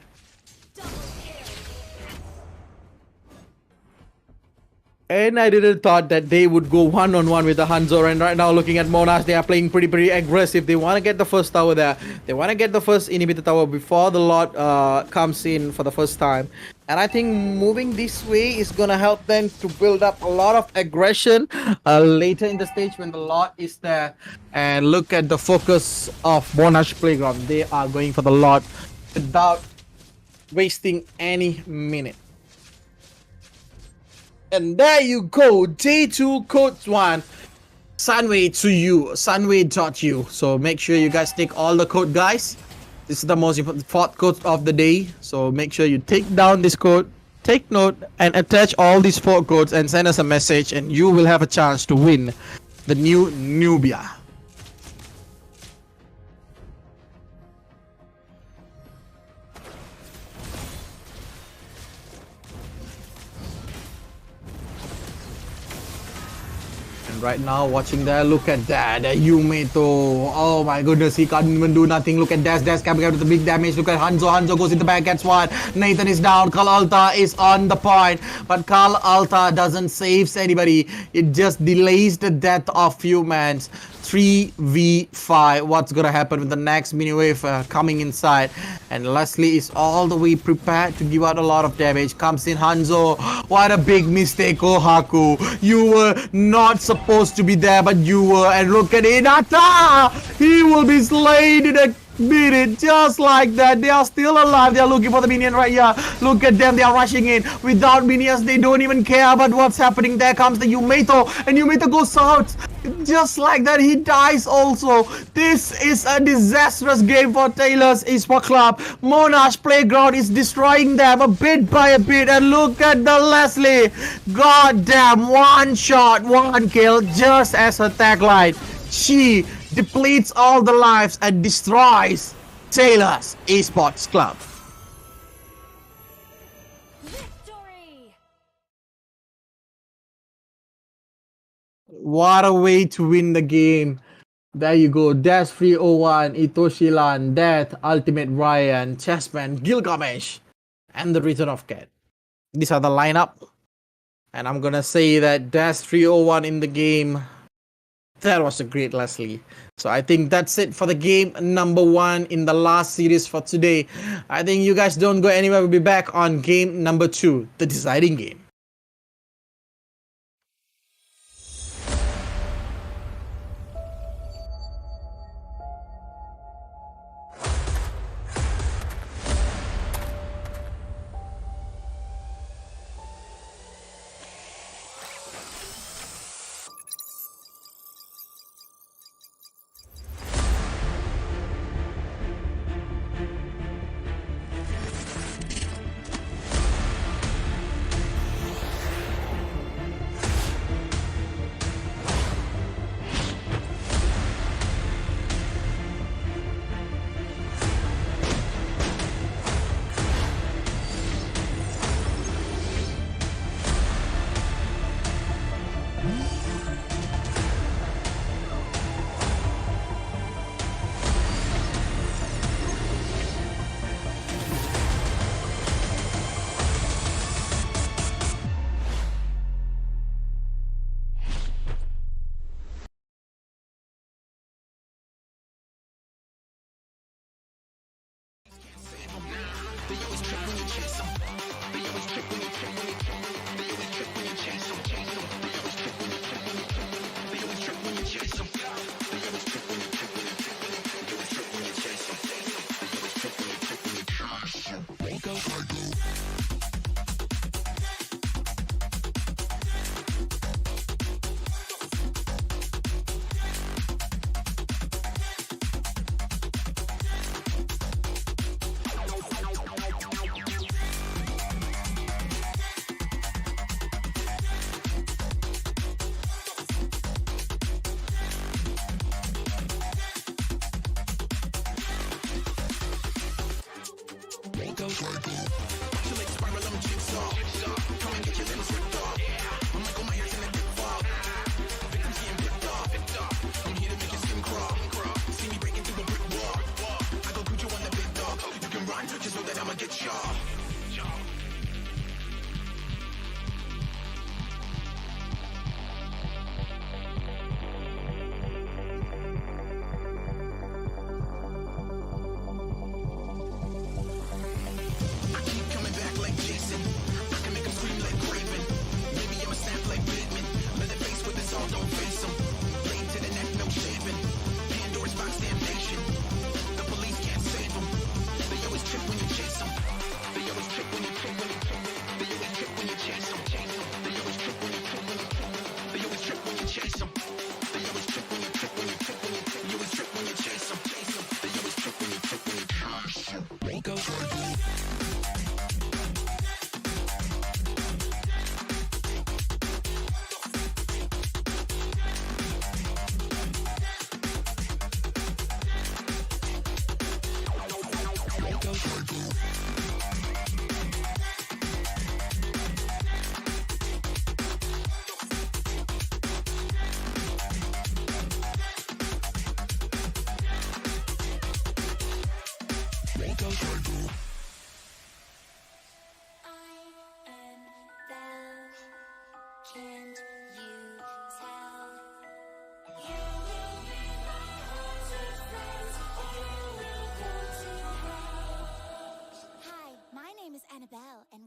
And I didn't thought that they would go one-on-one with the Hanzo. And right now, looking at Monash, they are playing pretty aggressive. They want to get the first tower there. They want to get the first inhibitor tower before the lot comes in for the first time. And I think moving this way is going to help them to build up a lot of aggression later in the stage when the lot is there. And look at the focus of Monash Playground. They are going for the lot without wasting any minute. And there you go, day 2, code 1, Sunway to you, Sunway.you. So make sure you guys take all the code, guys. This is the most important 4th code of the day. So make sure you take down this code, take note, and attach all these 4 codes and send us a message, and you will have a chance to win the new Nubia. Right now, watching there, look at that, Yumeto. Oh my goodness, he can't even do nothing. Look at Daz coming out with the big damage. Look at Hanzo goes in the back, gets one. Nathan is down. Carl Alta is on the point, but Carl Alta doesn't save anybody. It just delays the death of humans. 3v5. What's gonna happen with the next mini wave coming inside? And Leslie is all the way prepared to give out a lot of damage. Comes in Hanzo. What a big mistake, Kohaku. You were not supposed to be there, but you were. And look at Hinata. He will be slain in a minute, just like that. They are still alive. They are looking for the minion right here. Look at them. They are rushing in. Without minions, they don't even care about what's happening. There comes the Yumeto, and Yumeto goes out. Just like that, he dies also. This is a disastrous game for Taylor's Esports Club. Monash Playground is destroying them a bit by a bit. And look at the Leslie. God damn, 1 shot, 1 kill, just as her tagline. She depletes all the lives and destroys Taylor's Esports Club. What a way to win the game. There you go. Dash 301, Itoshilan, Death, Ultimate Ryan, Chessman, Gilgamesh, and the Return of Cat. These are the lineup. And I'm gonna say that Dash 301 in the game. That was a great Leslie. So I think that's it for the game number 1 in the last series for today. I think you guys don't go anywhere. We'll be back on game number 2, the deciding game.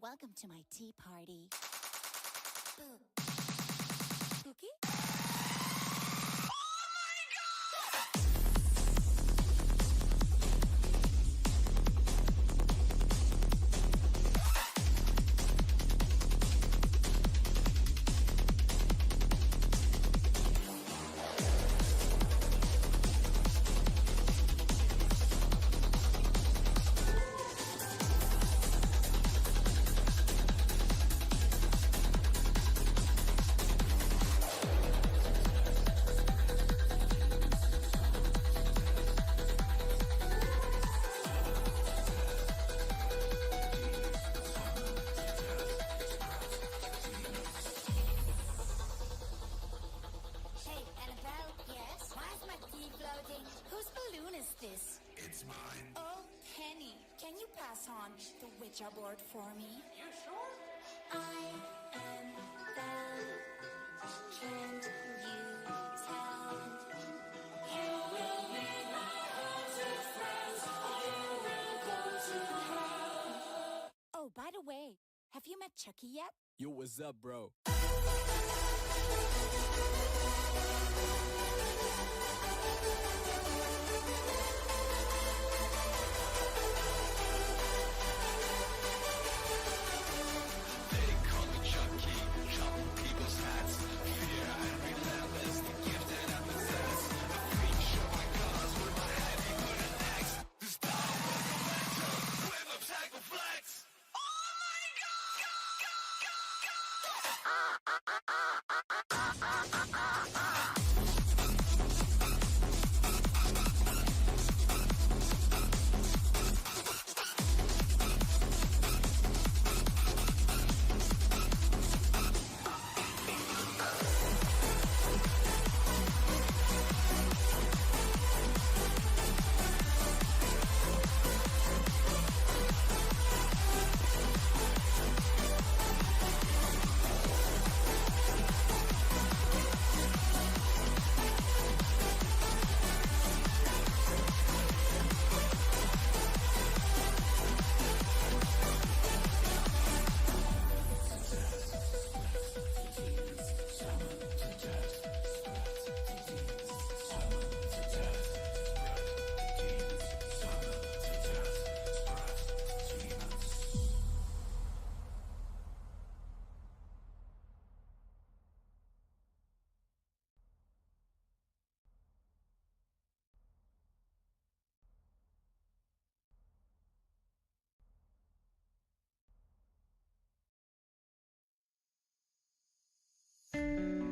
Welcome to my tea party. Cookie? Whose balloon is this? It's mine. Oh, Penny, can you pass on the Ouija board for me? You sure? I am Belle. Can you tell? You will be my haunted friends, or you will go to hell. Oh, by the way, have you met Chucky yet?
Yo, what's up, bro?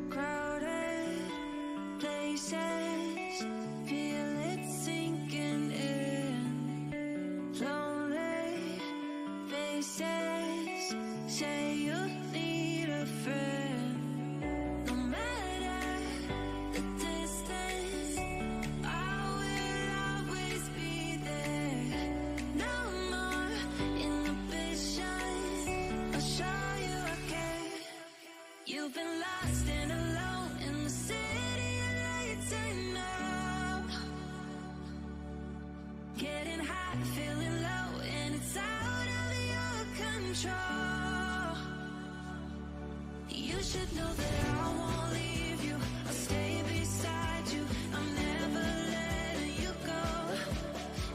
Crowded places, feel it sinking in. Lonely faces, say you need a friend. No matter the distance, I will always be there. No more inhibition, I'll show you I care. You've been lost and alone in the city of lights and no. Getting high, feeling low, and it's out of your control. You should know that I won't leave you. I'll stay beside you. I'm never letting you go.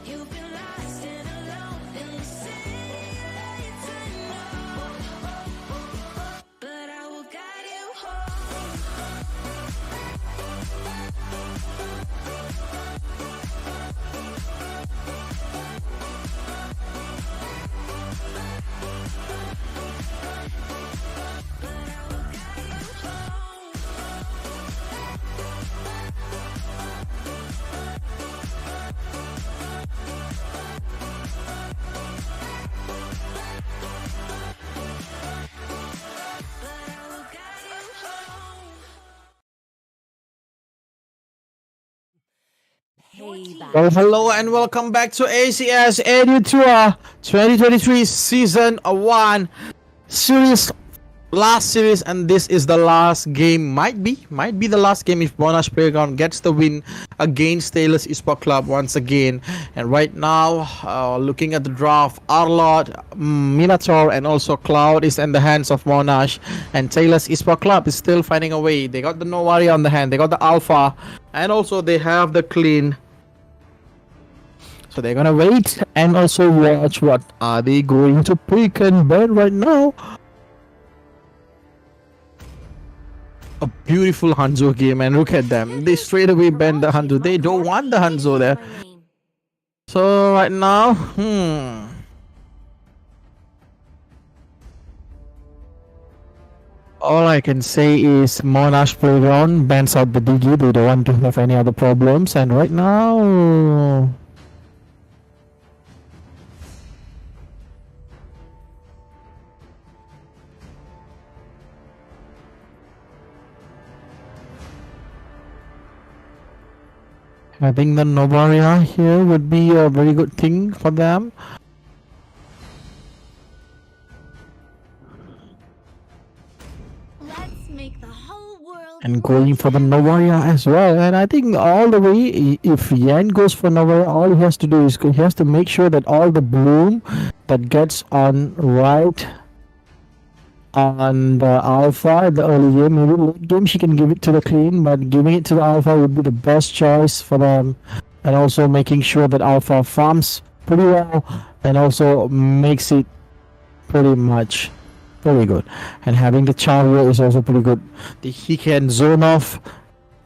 You've been lost and alone in the city of lights and no. But I will guide you home.
Well, hello and welcome back to ACS EDU Tour 2023 Season 1 Series, last series, and this is the last game. Might be the last game if Monash Playground gets the win against Taylor's Esport Club once again. And right now, looking at the draft, Arlot, Minotaur, and also Cloud is in the hands of Monash, and Taylor's Esport Club is still finding a way. They got the Novari on the hand, they got the Alpha, and also they have the Clean. So they're gonna wait and also watch what are they going to pick and ban right now. A beautiful Hanzo game, and look at them. They straight away banned the Hanzo. They don't want the Hanzo there. So right now, all I can say is Monash Playground bans out the Digi. They don't want to have any other problems, and right now
I think the Novaria here would be a very good thing for them.
Let's make the whole world
And going for the Novaria as well. And I think all the way, if Yan goes for Novaria, all he has to do is he has to make sure that all the bloom that gets on right on the Alpha in the early game, maybe late game she can give it to the Clean, but giving it to the Alpha would be the best choice for them. And also making sure that Alpha farms pretty well and also makes it pretty much very good. And having the Charger is also pretty good. He can zone off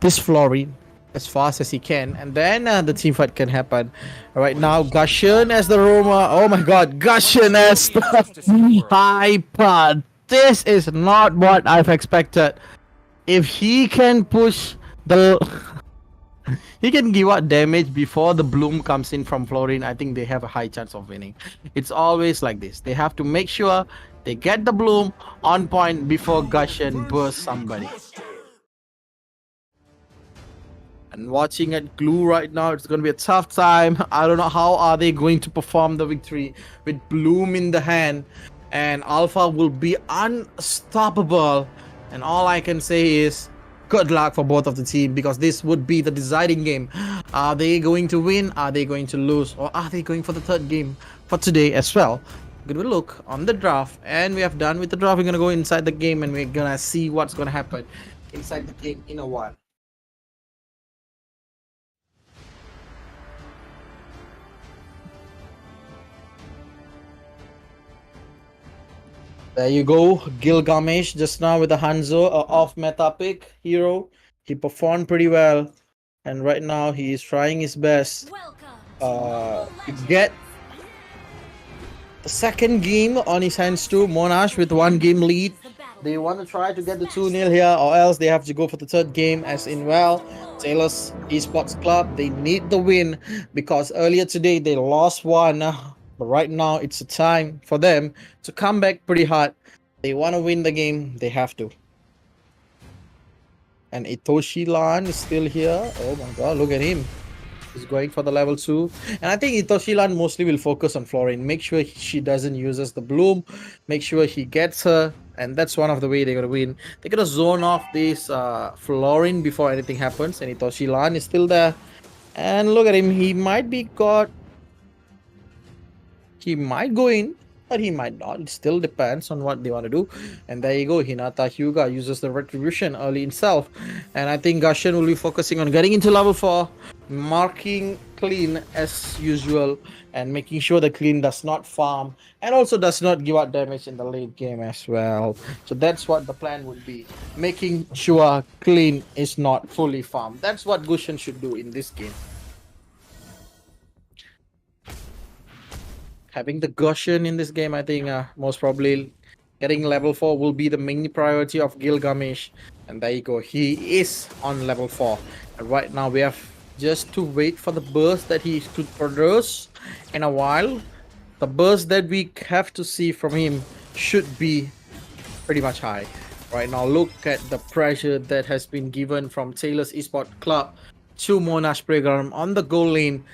this Florine as fast as he can, and then the team fight can happen. Right now, Gushen as the Roma. Oh my god, Gushen as the Hyper. This is not what I've expected. If he can push the... he can give out damage before the bloom comes in from Florine, I think they have a high chance of winning. It's always like this. They have to make sure they get the bloom on point before Gushen bursts somebody. And watching at Glue right now, it's going to be a tough time. I don't know how are they going to perform the victory with bloom in the hand. And Alpha will be unstoppable. And all I can say is good luck for both of the team, because this would be the deciding game. Are they going to win? Are they going to lose? Or are they going for the third game for today as well? Good look on the draft, and we have done with the draft. We're gonna go inside the game and we're gonna see what's gonna happen inside the game in a while. There you go, Gilgamesh just now with the Hanzo, off meta pick hero. He performed pretty well, and right now he is trying his best to get the second game on his hands too. Monash with 1 game lead. They want to try to get the 2-0 here, or else they have to go for the third game as in well. Taylor's Esports Club, they need the win because earlier today they lost 1. But right now it's a time for them to come back pretty hard. They want to win the game, they have to. And Itoshi Lan is still here. Oh my god, look at him. He's going for the level 2. And I think Itoshi Lan mostly will focus on Florine. Make sure she doesn't use the bloom. Make sure he gets her. And that's one of the way they're going to win. They're going to zone off this Florine before anything happens. And Itoshi Lan is still there. And look at him. He might be caught. He might go in, but he might not. It still depends on what they want to do. And there you go. Hinata Hyuga uses the Retribution early himself. And I think Gushen will be focusing on getting into level 4, marking Clean as usual, and making sure the Clean does not farm and also does not give out damage in the late game as well. So that's what the plan would be. Making sure Clean is not fully farmed. That's what Gushen should do in this game. Having the Gushen in this game, I think most probably getting level 4 will be the main priority of Gilgamesh. And there you go, he is on level 4. And right now we have just to wait for the burst that he could produce in a while. The burst that we have to see from him should be pretty much high. Right now, look at the pressure that has been given from Taylor's Esports Club to Monash Playground on the goal lane,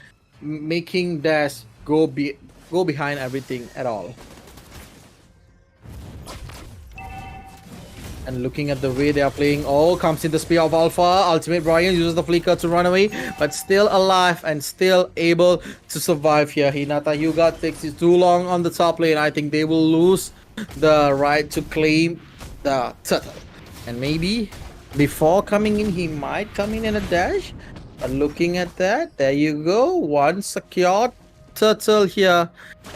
making Dash go behind everything at all. And looking at the way they are playing, comes in the spear of Alpha. Ultimate Brian uses the flicker to run away, but still alive and still able to survive here. Hinata Hyuga takes it too long on the top lane. I think they will lose the right to claim the turtle. And maybe before coming in, he might come in a dash. But looking at that, there you go. One secured turtle here.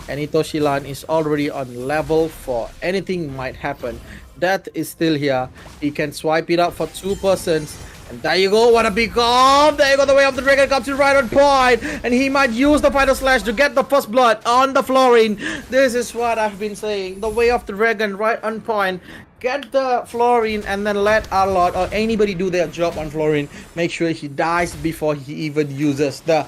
And Itoshi Lan is already on level 4. Anything might happen. That is still here. He can swipe it up for 2 persons. And there you go. What a big off. There you go. The way of the dragon comes in right on point. And he might use the Final Slash to get the first blood on the Florine. This is what I've been saying. The way of the dragon right on point. Get the Florine and then let our Lord or anybody do their job on Florine. Make sure he dies before he even uses the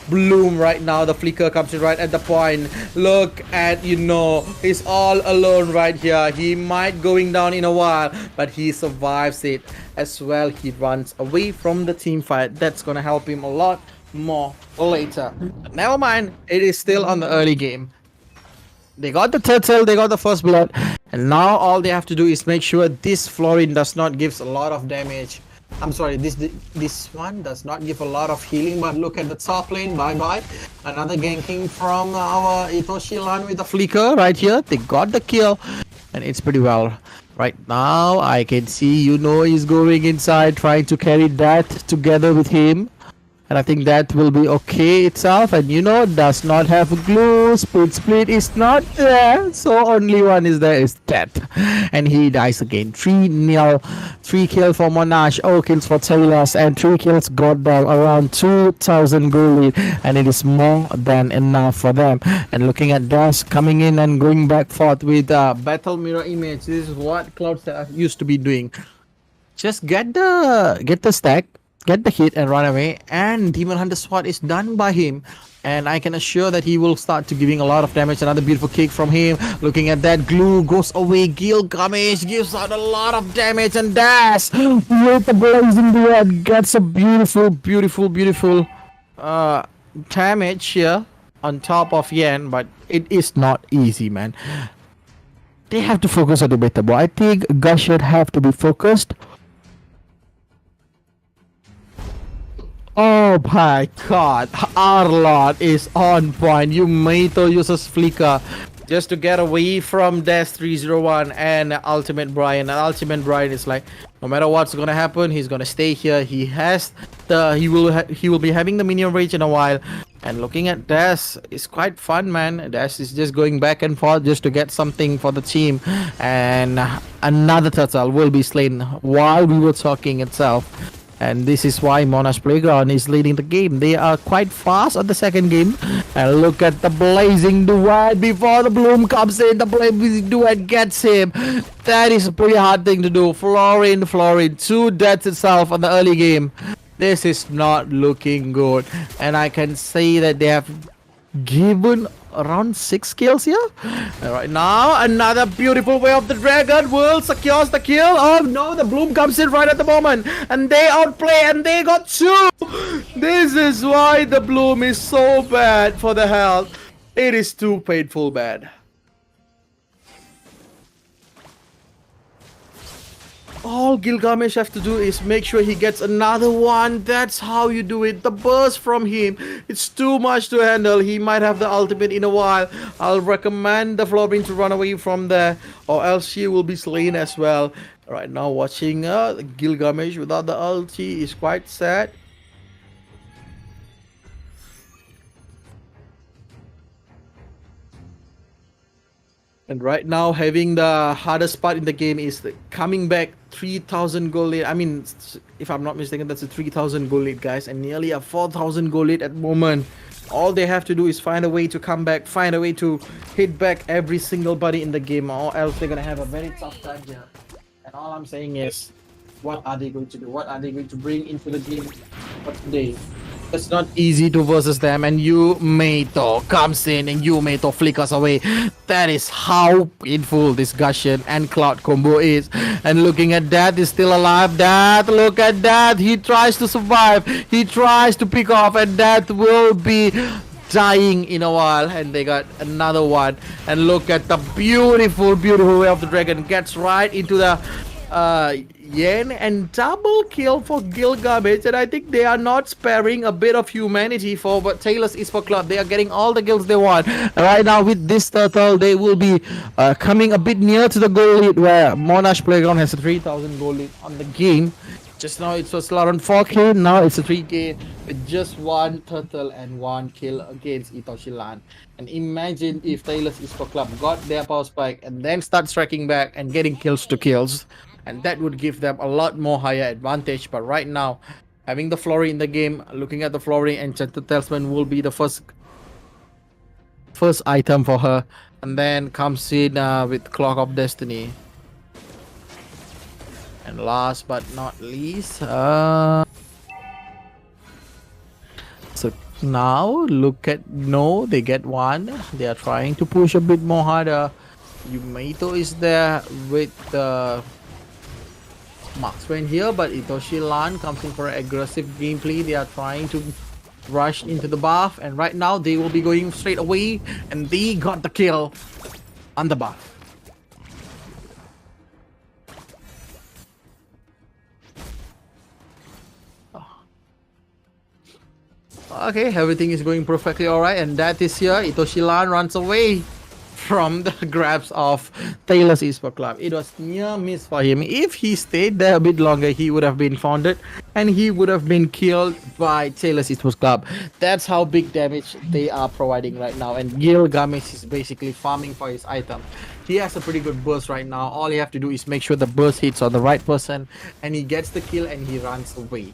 bloom right now. The flicker comes in right at the point. Look at, he's all alone right here. He might going down in a while, but he survives it as well. He runs away from the team fight. That's gonna help him a lot more later. Never mind, it is still on the early game. They got the turtle, they got the first blood, and now all they have to do is make sure this Florin does not give a lot of damage. I'm sorry, this one does not give a lot of healing, but look at the top lane, bye-bye. Another ganking from our Itoshi Lan with the flicker right here. They got the kill, and it's pretty well. Right now, I can see, he's going inside, trying to carry that together with him. And I think that will be okay itself. And does not have a glue. Split is not there. So only one is there is dead. And he dies again. 3-0. 3 kills for Monash. 0 kills for Taylors. And 3 kills got them around 2,000 gold lead. And it is more than enough for them. And looking at Dash coming in and going back forth with battle mirror image. This is what Cloud used to be doing. Just get the stack. Get the hit and run away, and Demon Hunter Sword is done by him, and I can assure that he will start to giving a lot of damage. Another beautiful kick from him. Looking at that, glue goes away. Gilgamesh gives out a lot of damage, and Dash with the blazing duet gets a beautiful damage here on top of Yen, but it is not easy, man. They have to focus on the beta boy. I think Gush should have to be focused. Oh my god, our lot is on point. Yumeito uses Flicker just to get away from Death 301 and Ultimate Brian. And Ultimate Brian is like, no matter what's gonna happen, he's gonna stay here. He will be having the minion rage in a while. And looking at Dash is quite fun, man. Dash is just going back and forth just to get something for the team. And another turtle will be slain while we were talking itself. And this is why Monash Playground is leading the game. They are quite fast on the second game. And look at the blazing duet before the bloom comes in. The blazing duet gets him. That is a pretty hard thing to do. Florin, 2 deaths itself on the early game. This is not looking good. And I can say that they have given around 6 kills here. And right now, another beautiful way of the dragon will secures the kill. Oh no, the bloom comes in right at the moment, and they outplay, and they got 2. This is why the bloom is so bad for the health. It is too painful bad. All Gilgamesh have to do is make sure he gets another one. That's how you do it. The burst from him, it's too much to handle. He might have the ultimate in a while. I'll recommend the Florin to run away from there, or else she will be slain as well. Right now, watching Gilgamesh without the ulti is quite sad. And right now, having the hardest part in the game is coming back 3,000 gold lead. I mean, if I'm not mistaken, that's a 3,000 gold lead, guys, and nearly a 4,000 gold lead at the moment. All they have to do is find a way to come back, find a way to hit back every single buddy in the game, or else they're gonna have a very tough time here. And all I'm saying is, what are they going to do? What are they going to bring into the game for today? It's not easy to versus them, and Yumeito comes in and Yumeito flickers away. That is how painful this Gusion and Cloud combo is. And looking at that, he's still alive. Look at that. He tries to survive. He tries to pick off, and that will be dying in a while. And they got another one. And look at the beautiful way of the dragon. Gets right into the Yen, and double kill for Gilgamesh. And I think they are not sparing a bit of humanity for what Taylor's Esports Club. They are getting all the kills they want. Right now with this turtle, they will be coming a bit near to the goal lead, where Monash Playground has a 3,000 goal lead on the game. Just now it was around 4k, now it's a 3k with just 1 turtle and 1 kill against Itoshi Lan. And imagine if Taylor's Esports Club got their power spike and then start striking back and getting kills to kills. And that would give them a lot more higher advantage. But right now, having the Florin in the game, looking at the Florin, Enchanted Talisman will be the first item for her. And then comes in with Clock of Destiny. And last but not least, so now look at, no, they get 1. They are trying to push a bit more harder. Yumeito is there with the marksman here, but Itoshi Lan comes in for an aggressive gameplay. They are trying to rush into the buff, and right now they will be going straight away, and they got the kill on the buff. Okay, everything is going perfectly alright, and that is here. Itoshilan runs away from the grabs of Taylor's Esports Club. It was near miss for him. If he stayed there a bit longer, he would have been founded and he would have been killed by Taylor's Esports Club. That's how big damage they are providing right now. And Gilgamesh is basically farming for his item. He has a pretty good burst right now. All you have to do is make sure the burst hits on the right person and he gets the kill and he runs away.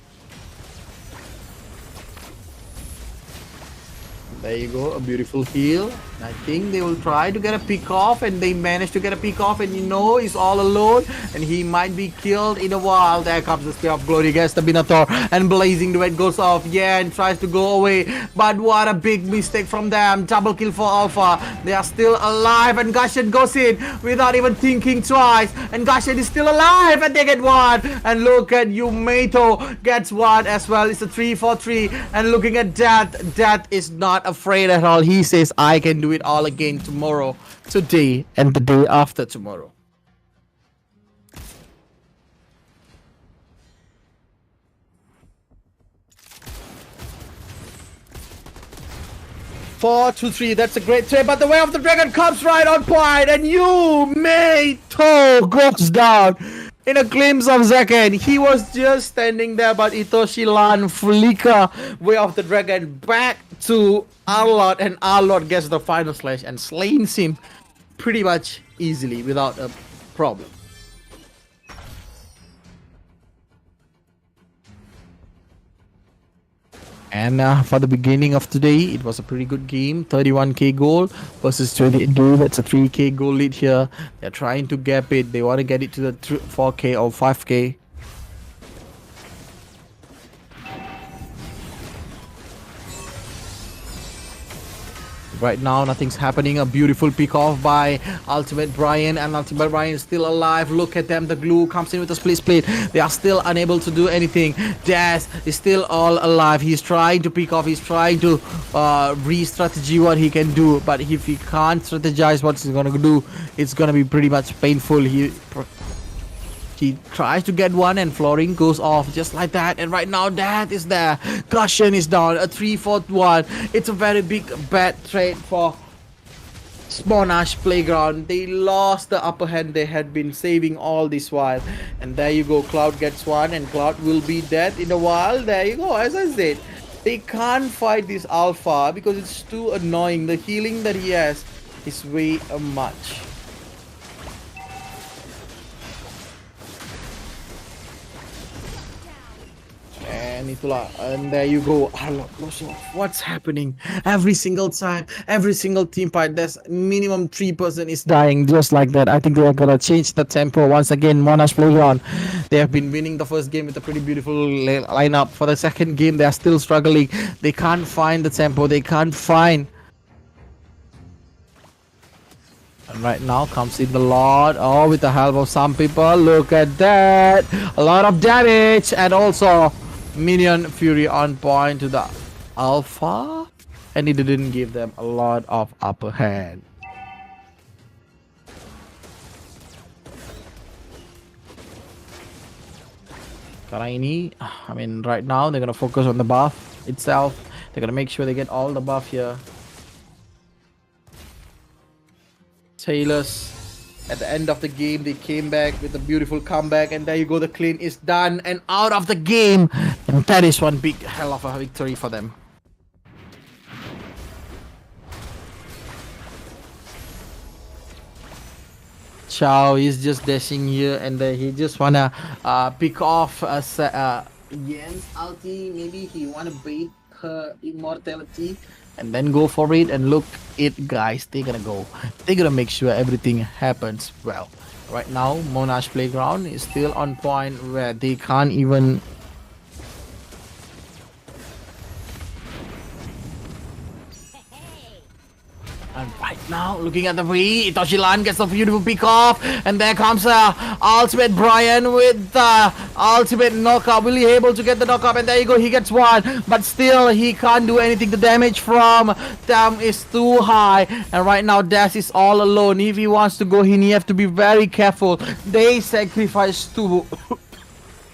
There you go, a beautiful heal. I think they will try to get a pick off, and they managed to get a pick off, and you know he's all alone and he might be killed in a while. There comes the Spear of Glory, gets the Minotaur, and Blazing Duet goes off, yeah, and tries to go away, but what a big mistake from them. Double kill for Alpha. They are still alive, and Gashan goes in without even thinking twice, and Gashan is still alive, and they get one. And look at Yumeto gets one as well. It's a 3-4-3, and looking at Death is not afraid at all. He says, I can do it all again tomorrow, today, and the day after tomorrow. Four, 2, 3. That's a great trade, but the Way of the Dragon comes right on point, and Yumeto goes down in a glimpse of a second. He was just standing there, but Itoshilan flicker Way of the Dragon back to Arlott, and Arlott gets the final slash and slays him pretty much easily without a problem. And for the beginning of today, it was a pretty good game. 31k goal versus 28k. That's a 3k goal lead here. They're trying to gap it. They want to get it to the 4k or 5k. Right now, nothing's happening. A beautiful pick off by Ultimate Brian, and Ultimate Brian is still alive. Look at them. The glue comes in with a split. They are still unable to do anything. Daz is still all alive. He's trying to pick off. He's trying to re-strategy what he can do. But if he can't strategize what he's going to do, it's going to be pretty much painful. He tries to get one, and Flooring goes off just like that. And right now, Death is there. Cushion is down. A 3-4-1. It's a very big bad trade for Monash Playground. They lost the upper hand they had been saving all this while. And there you go. Cloud gets one, and Cloud will be dead in a while. There you go. As I said, they can't fight this Alpha because it's too annoying. The healing that he has is way much. And there you go. What's happening? Every single time, every single team fight, there's minimum 3 person is dying just like that. I think they are gonna change the tempo once again. Monash Playground, they have been winning the first game with a pretty beautiful lineup. For the second game, they are still struggling. They can't find the tempo. They can't find. And right now comes in the Lord. Oh, with the help of some people. Look at that. A lot of damage, and also Minion Fury on point to the Alpha, and it didn't give them a lot of upper hand. Karena ini, I mean, right now they're gonna focus on the buff itself. They're gonna make sure they get all the buff here. Taylor's at the end of the game, they came back with a beautiful comeback, and there you go, the clean is done and out of the game, and that is one big hell of a victory for them. Chow is just dashing here, and he just wanna pick off Yen's ulti. Maybe he wanna bait her immortality and then go for it. And look it, guys, they're gonna make sure everything happens well. Right now, Monash Playground is still on point where they can't even And right now, looking at the V, Itoshilan gets a beautiful pick off, and there comes Ultimate Brian with the ultimate knockup. Will he able to get the knockup? And there you go, he gets one, but still he can't do anything. The damage from them is too high, and right now Dash is all alone. If he wants to go, he have to be very careful. They sacrifice two.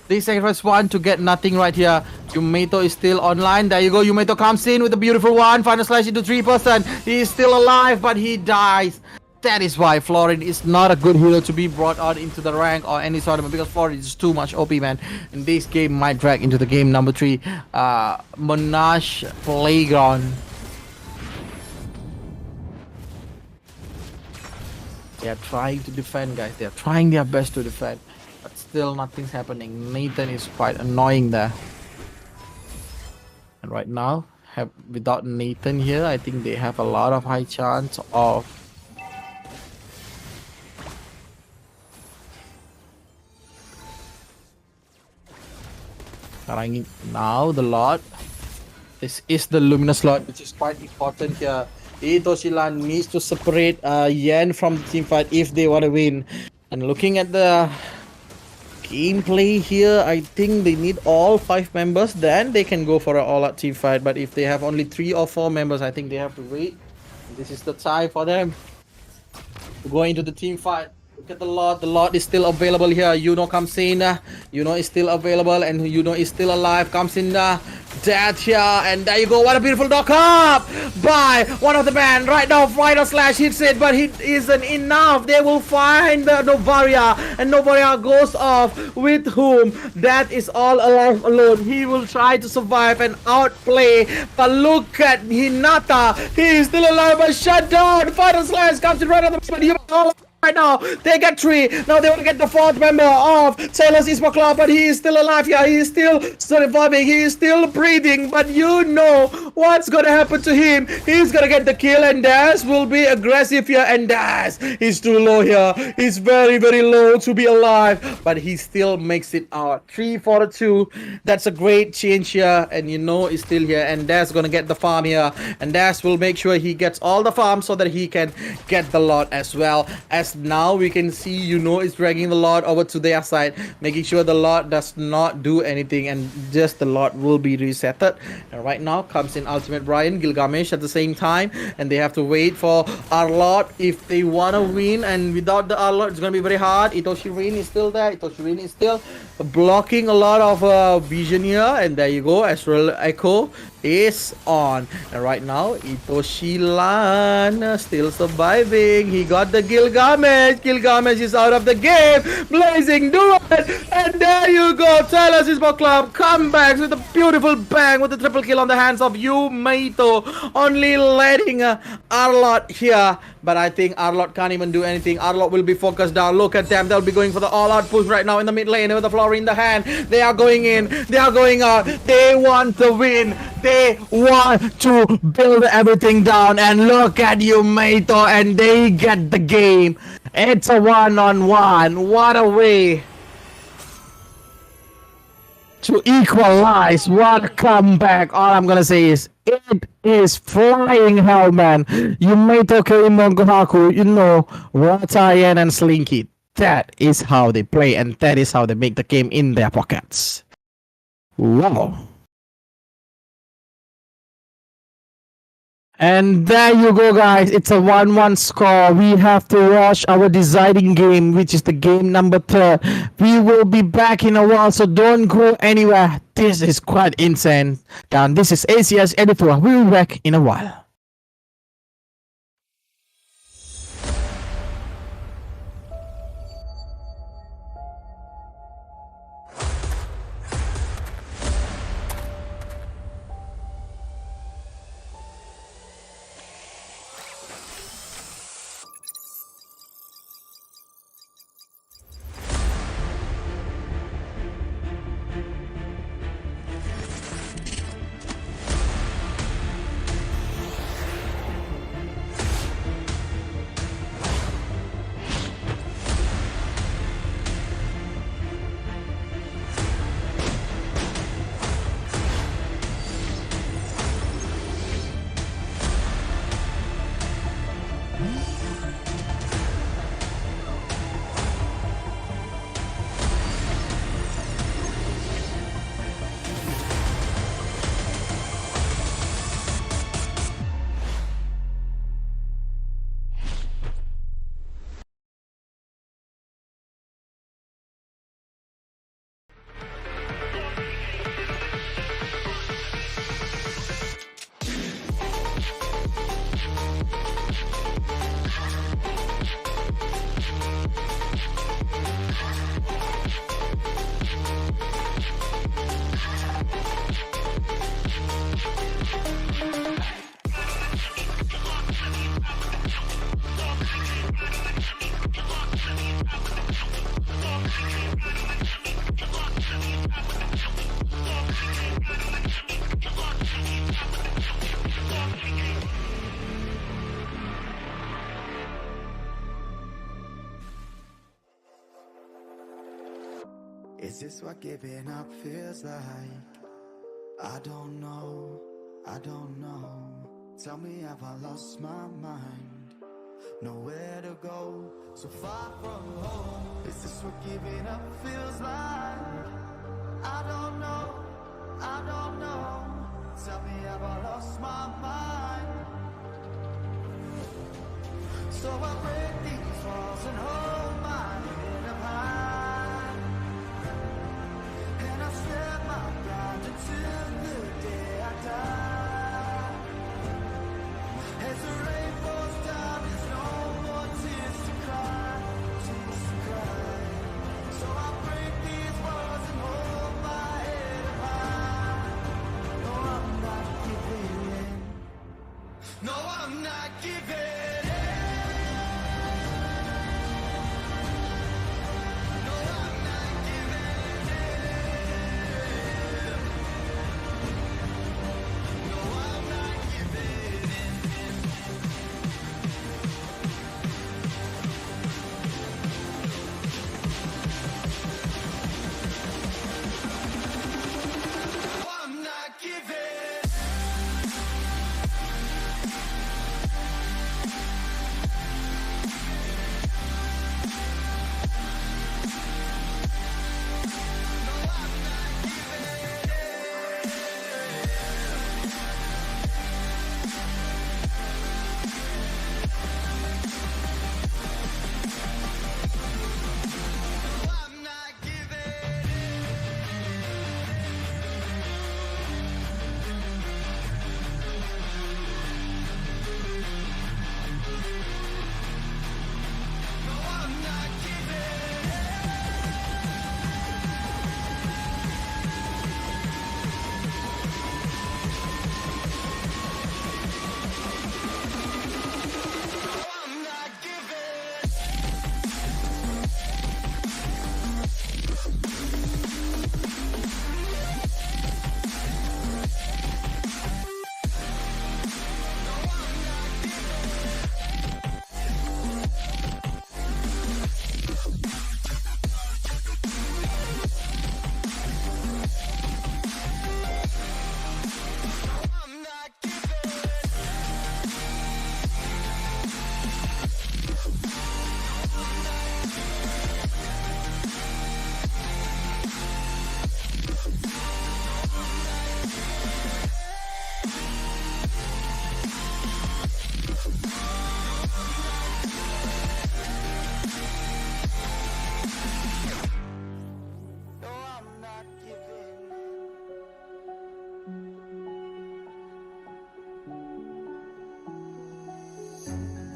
They sacrifice one to get nothing right here. Yumeto is still online. There you go. Yumeto comes in with a beautiful one. Final slash into 3%. He is still alive, but he dies. That is why Florid is not a good hero to be brought out into the rank or any tournament, because Florid is too much OP, man. And this game might drag into the game number 3. Monash Playground. They are trying to defend, guys. They are trying their best to defend. But still nothing's happening. Nathan is quite annoying there. And right now, without Nathan here, I think they have a lot of high chance of now the lot. This is the Luminous lot, which is quite important here. Itoshilan needs to separate Yen from the team fight if they want to win. And looking at the gameplay here, I think they need all 5 members, then they can go for an all-out team fight. But if they have only 3 or 4 members, I think they have to wait. This is the time for them to go into the team fight. Look at the lot is still available here. Yuno comes in, Yuno is still available, and Yuno is still alive. Comes in dead here, and there you go. What a beautiful knock up by one of the men. Right now, Final Slash hits it, but it isn't enough. They will find the Novaria, and Novaria goes off with whom? That is all alive alone. He will try to survive and outplay, but look at Hinata. He is still alive, but shut down. Final Slash comes in right on the spot. Right now, they get 3. Now they want to get the 4th member of Sailors Esports Club, but he is still alive here. He is still surviving. He is still breathing. But you know what's going to happen to him. He's going to get the kill, and Dash will be aggressive here. And Dash is too low here. He's very, very low to be alive, but he still makes it out. 3 for 2. That's a great change here. And you know he's still here. And Dash going to get the farm here. And Dash will make sure he gets all the farm so that he can get the lot as well. As now we can see, you know, is dragging the lot over to their side, making sure the lot does not do anything, and just the lot will be resetted. And right now comes in Ultimate Brian, Gilgamesh at the same time, and they have to wait for our lot if they want to win. And without the our lot, it's going to be very hard. Itoshirin is still there. Itoshirin is still blocking a lot of vision here. And there you go, Astral Echo is on. And right now, Itoshilan still surviving. He got the Gilgamesh. Gilgamesh is out of the game. Blazing do it. And there you go. Sailors Esports Club comebacks with a beautiful bang with the triple kill on the hands of Yumeito. Only letting Arlot here. But I think Arlot can't even do anything. Arlot will be focused down. Look at them. They'll be going for the all-out push right now in the mid lane with the flower in the hand. They are going in. They are going out. They want to win. They want to build everything down. And look at Yumeito, and they get the game. It's a one-on-one. What a way to equalize. What a comeback. All I'm gonna say is it is flying hell, man. Yumeito Keimogohaku, you know, Ratayan and Slinky. That is how they play, and that is how they make the game in their pockets. Wow. And there you go, guys. It's a 1-1 score. We have to watch our deciding game, which is the game number 3. We will be back in a while, so don't go anywhere. This is quite insane. And this is ACS EDU. We'll be back in a while.
Is this what giving up feels like? I don't know, I don't know. Tell me, have I lost my mind? Nowhere to go, so far from home. Is this what giving up feels like? I don't know, I don't know. Tell me, have I lost my mind? So I break these walls and hold my head up high, and I step my ground until the day I die. As the rain falls down, there's no more tears to cry, tears to cry. So I break these walls and hold my head up high. No, I'm not giving in. No, I'm not giving in.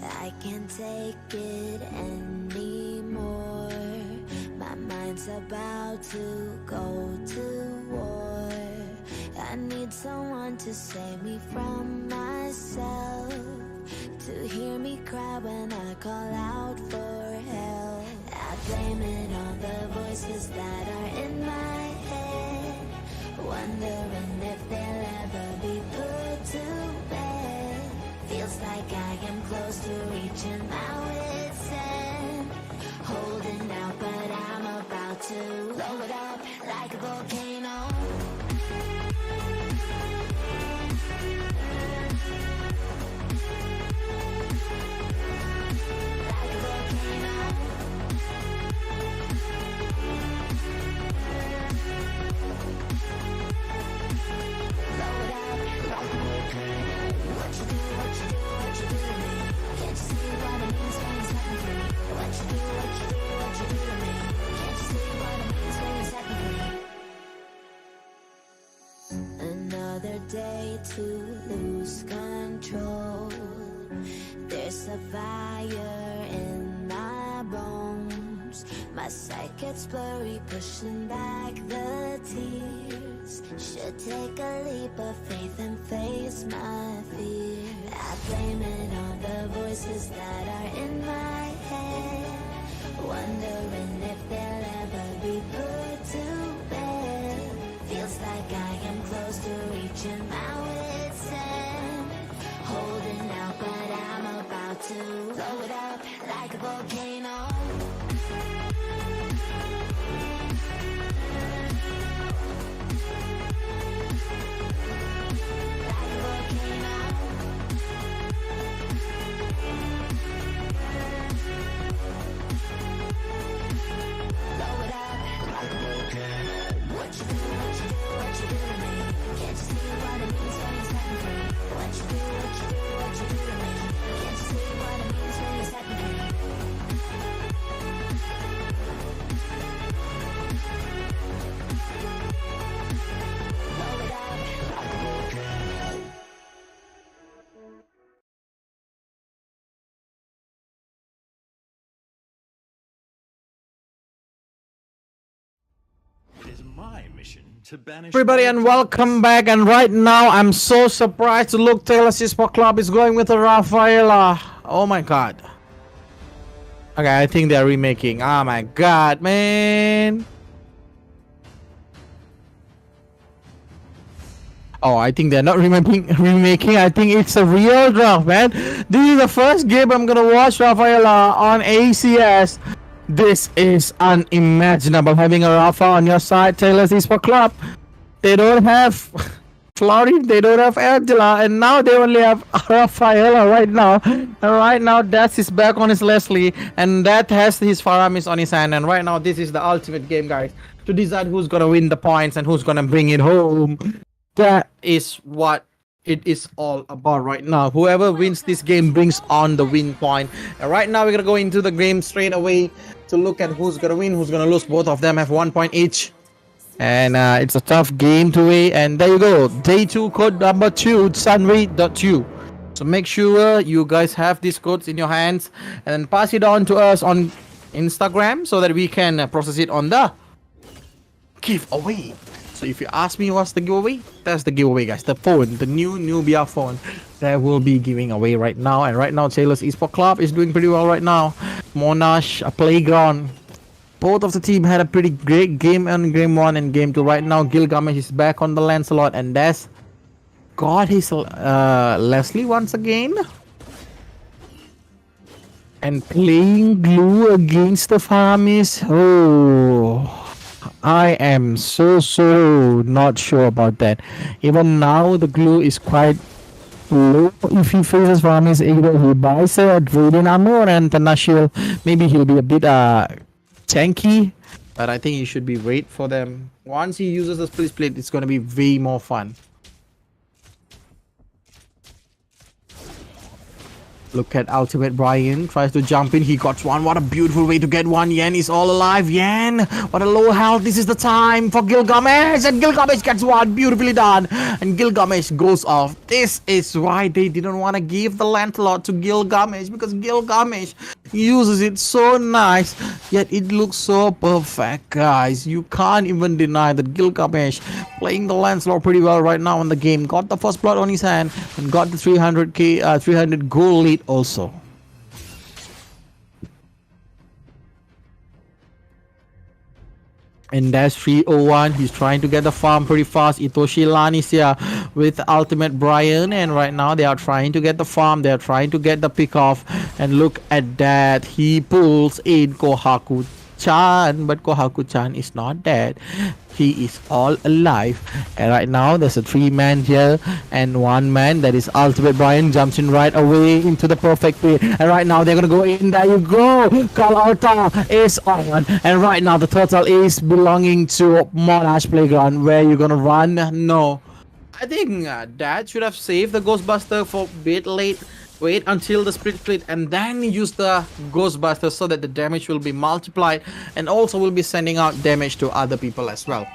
I can't take it anymore. My mind's about to go to war. I need someone to save me from myself, to hear me cry when I call out for help. I blame it on the voices that are in my head, wondering if they'll ever be put to bed. Feels like I am close to reaching my wit's end, holding out, but I'm about to blow it up like a volcano. Another day to lose control. There's a fire in my bones. My sight gets blurry, pushing back the tears. Should take a leap of faith and face my fear. I blame it on the voices that are in my head, wondering if they'll ever be put to bed. Feels like I am close to reaching my wit's end, holding out, but I'm about to blow it up like a volcano.
my mission to banish
Everybody and welcome back, and right now I'm so surprised to look Teknologi Sport Club is going with a Rafaela. Oh my god. Okay, I think they're remaking. Oh my god, man. Oh, I think they're not remaking. I think it's a real draft, man. This is the first game I'm gonna watch Rafaela on ACS. This is unimaginable, having a Rafa on your side. Teknologi Sport Club, they don't have Florid, they don't have Angela, and now they only have Rafaela right now. And right now, Dash is back on his Leslie, and that has his Faramis on his hand. And right now, this is the ultimate game, guys, to decide who's gonna win the points and who's gonna bring it home. That is what it is all about right now. Whoever wins this game brings on the win point. And right now, we're gonna go into the game straight away to look at who's gonna win, who's gonna lose. Both of them have 1 point each. And it's a tough game to win. And there you go. Day 2, code number 2, Sunway.2. So make sure you guys have these codes in your hands and then pass it on to us on Instagram so that we can process it on the giveaway. So if you ask me what's the giveaway, that's the giveaway, guys. The phone, the new Nubia phone that will be giving away right now. And right now, Teknologi Esport Club is doing pretty well right now. Monash, a playground. Both of the team had a pretty great game on game 1 and game 2. Right now, Gilgamesh is back on the Lancelot, and that's got his Leslie once again. And playing glue against the Faramis. Oh, I am so not sure about that. Even now, the glue is quite low. If he faces Faramis, either he buys a Radiant Armor or International. Maybe he'll be a bit tanky, but I think he should be great for them. Once he uses the split, it's going to be way more fun. Look at Ultimate Brian, tries to jump in, he got one. What a beautiful way to get one. Yen is all alive. Yen, what a low health. This is the time for Gilgamesh, and Gilgamesh gets one. Beautifully done, and Gilgamesh goes off. This is why they didn't want to give the Lancelot to Gilgamesh, because Gilgamesh uses it so nice, yet it looks so perfect, guys. You can't even deny that Gilgamesh playing the Lancelot pretty well right now in the game. Got the first blood on his hand and got the 300 goal lead also. And that's 301. He's trying to get the farm pretty fast. Itoshi Lan is here with Ultimate Brian, and right now they are trying to get the farm. They are trying to get the pick off, and look at that. He pulls in Kohaku-chan, but Kohaku-chan is not dead. He is all alive. And right now there's a 3-man here and 1 man, that is Ultimate Brian, jumps in right away into the perfect play. And right now they're gonna go in. There you go. Carl Alta is on. And right now the turtle is belonging to Monash Playground. Where you gonna run? No. I think Dad should have saved the Ghostbuster for a bit late. Wait until the split and then use the Ghostbuster so that the damage will be multiplied, and also will be sending out damage to other people as well.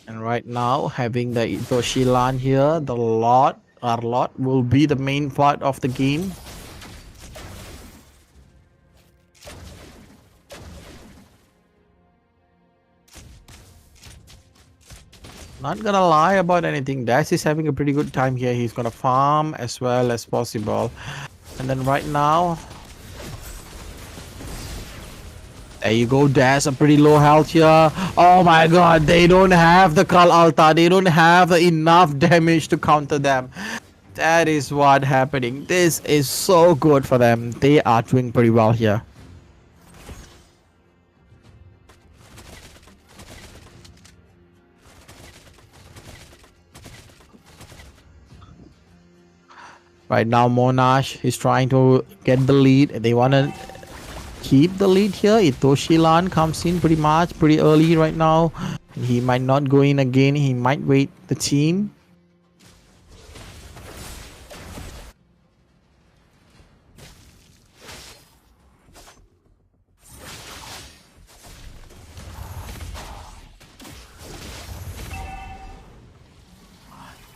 And right now, having the Itoshi Lan here, the Arlot will be the main part of the game. Not gonna lie about anything, Dash is having a pretty good time here. He's gonna farm as well as possible. And then right now, there you go, Dash, a pretty low health here. Oh my god, they don't have the Kral Alta. They don't have enough damage to counter them. That is what happening. This is so good for them. They are doing pretty well here. Right now, Monash is trying to get the lead. They want to keep the lead here. Itoshi Lan comes in pretty early right now. He might not go in again. He might wait the team.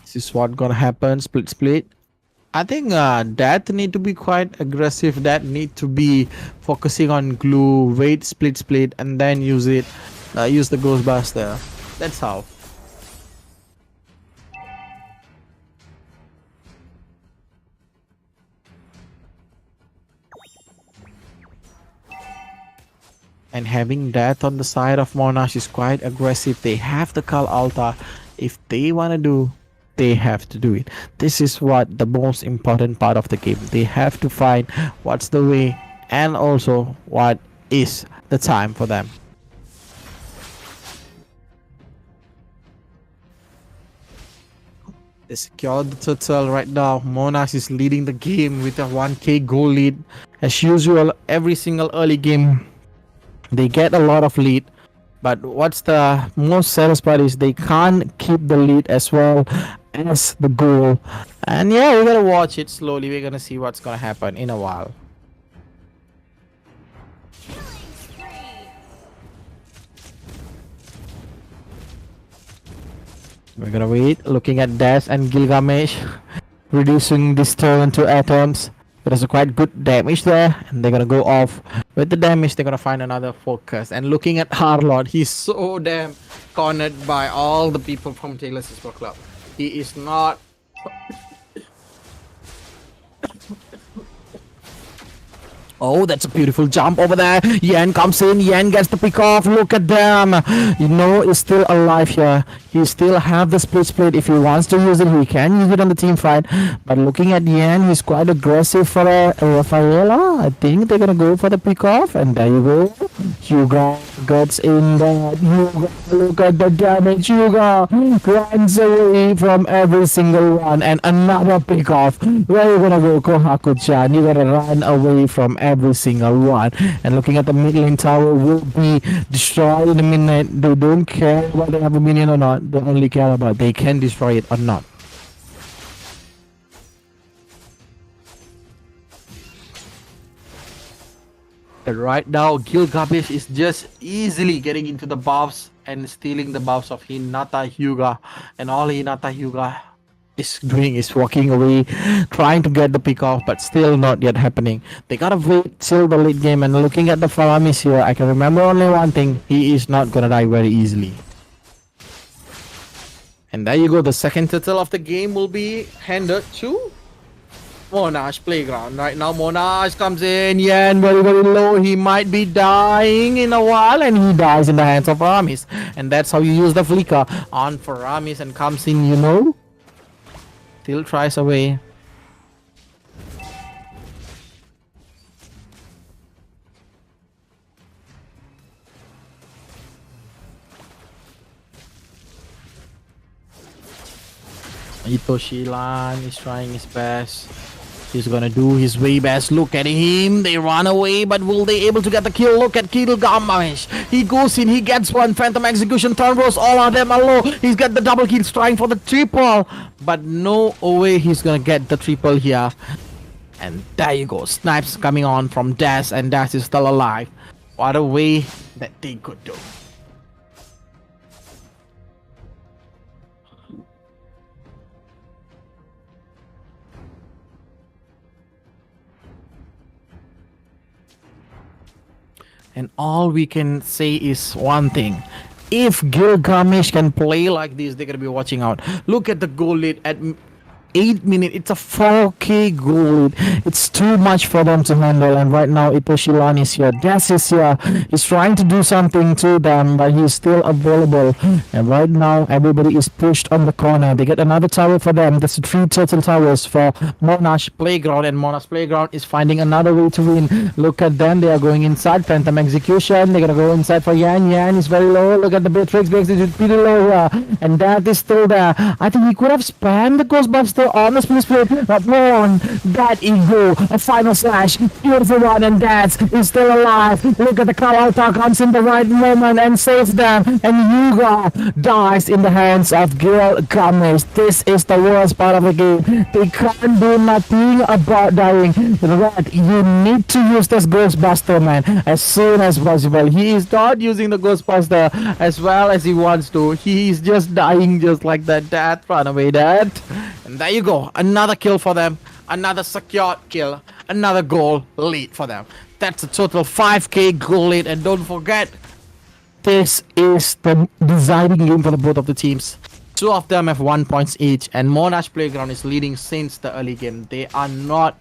This is what gonna happen. Split.
I think that need to be quite aggressive. That need to be focusing on glue, wait, split, and then use it. Use the Ghostbuster. That's how. And having that on the side of Monash is quite aggressive. They have the Kal Alta. If they want to do, they have to do it. This is what the most important part of the game. They have to find what's the way and also what is the time for them. They secured the turtle right now. Monash is leading the game with a 1k goal lead. As usual, every single early game they get a lot of lead, but what's the most saddest part is they can't keep the lead as well as the goal. And yeah, we're gonna watch it slowly. We're gonna see what's gonna happen in a while. We're gonna wait, looking at Dash and Gilgamesh reducing this turn to atoms. There's a quite good damage there, and they're gonna go off with the damage. They're gonna find another focus. And looking at Harlot, he's so damn cornered by all the people from Taylor Sport Club. He is not. Oh, that's a beautiful jump over there. Yan comes in. Yan gets the pick off. Look at them. You know, he's still alive here. He still have the split. If he wants to use it, he can use it on the team fight. But looking at Yan, he's quite aggressive for Rafaela. I think they're going to go for the pick off. And there you go. Hugo gets in there. Hugo, look at the damage. Hugo runs away from every single one. And another pick off. Where are you going to go, Kohaku-chan? You're going to run away from every single one. And looking at the mid lane tower will be destroyed in a minute. They don't care whether they have a minion or not. They only care about they can destroy it or not. And right now Gilgamesh is just easily getting into the buffs and stealing the buffs of Hinata Hyuga. And all Hinata Hyuga is doing is walking away, trying to get the pick off, but still not yet happening. They gotta wait till the late game. And looking at the Faramis here, I can remember only one thing: he is not gonna die very easily. And there you go, the second turtle of the game will be handed to Monash Playground. Right now Monash comes in, Yan very low, he might be dying in a while, and he dies in the hands of Faramis. And that's how you use the flicker on Faramis and comes in, you know. Still tries away. Itoshilan is trying his best. He's gonna do his way best. Look at him. They run away, but will they able to get the kill? Look at Gilgamesh. He goes in. He gets one. Phantom Execution. Turn rolls. All of them are low. He's got the double kills, trying for the triple, but no way he's gonna get the triple here. And there you go. Snipes coming on from Dash, and Dash is still alive. What a way that they could do. And all we can say is one thing: if Gilgamesh can play like this, they're gonna be watching out. Look at the goal lead at 8 minutes. It's a 4k goal lead. It's too much for them to handle. And right now Itoshilan is here. Des is here. He's trying to do something to them, but he's still available. And right now everybody is pushed on the corner. They get another tower for them. That's 3 turtle towers for Monash Playground, and Monash Playground is finding another way to win. Look at them. They are going inside. Phantom Execution. They're gonna go inside for Yan. Yan is very low. Look at the Beatrix. Beatrix is pretty low here. And that is still there. I think he could have spammed the Ghostbuster on the split, but on that ego, a final slash, beautiful one, and that is still alive. Look at the Kalauta comes in the right moment and saves them, and Yuga dies in the hands of Gilgamesh. This is the worst part of the game. They can't do nothing about dying. Red, you need to use this Ghostbuster, man, as soon as possible. He is not using the Ghostbuster as well as he wants to. He is just dying just like that. Dad, run away, Dad. And there you go, another kill for them. another secured kill, another goal lead for them. That's a total 5k goal lead, and don't forget, this is the deciding game for the both of the teams. Two of them have 1 point each, and Monash Playground is leading since the early game. They are not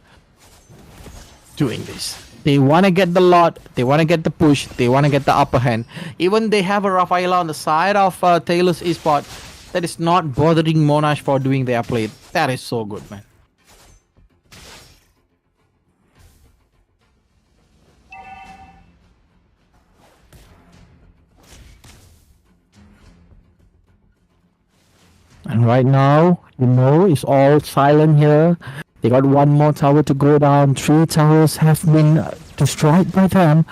doing this. They want to get the lot, they want to get the push, they want to get the upper hand. Even they have a Rafaela on the side of Taylor's Esport. That is not bothering Monash for doing their play. That is so good, man. And right now, it's all silent here. They got one more tower to go down. 3 towers have been destroyed by them.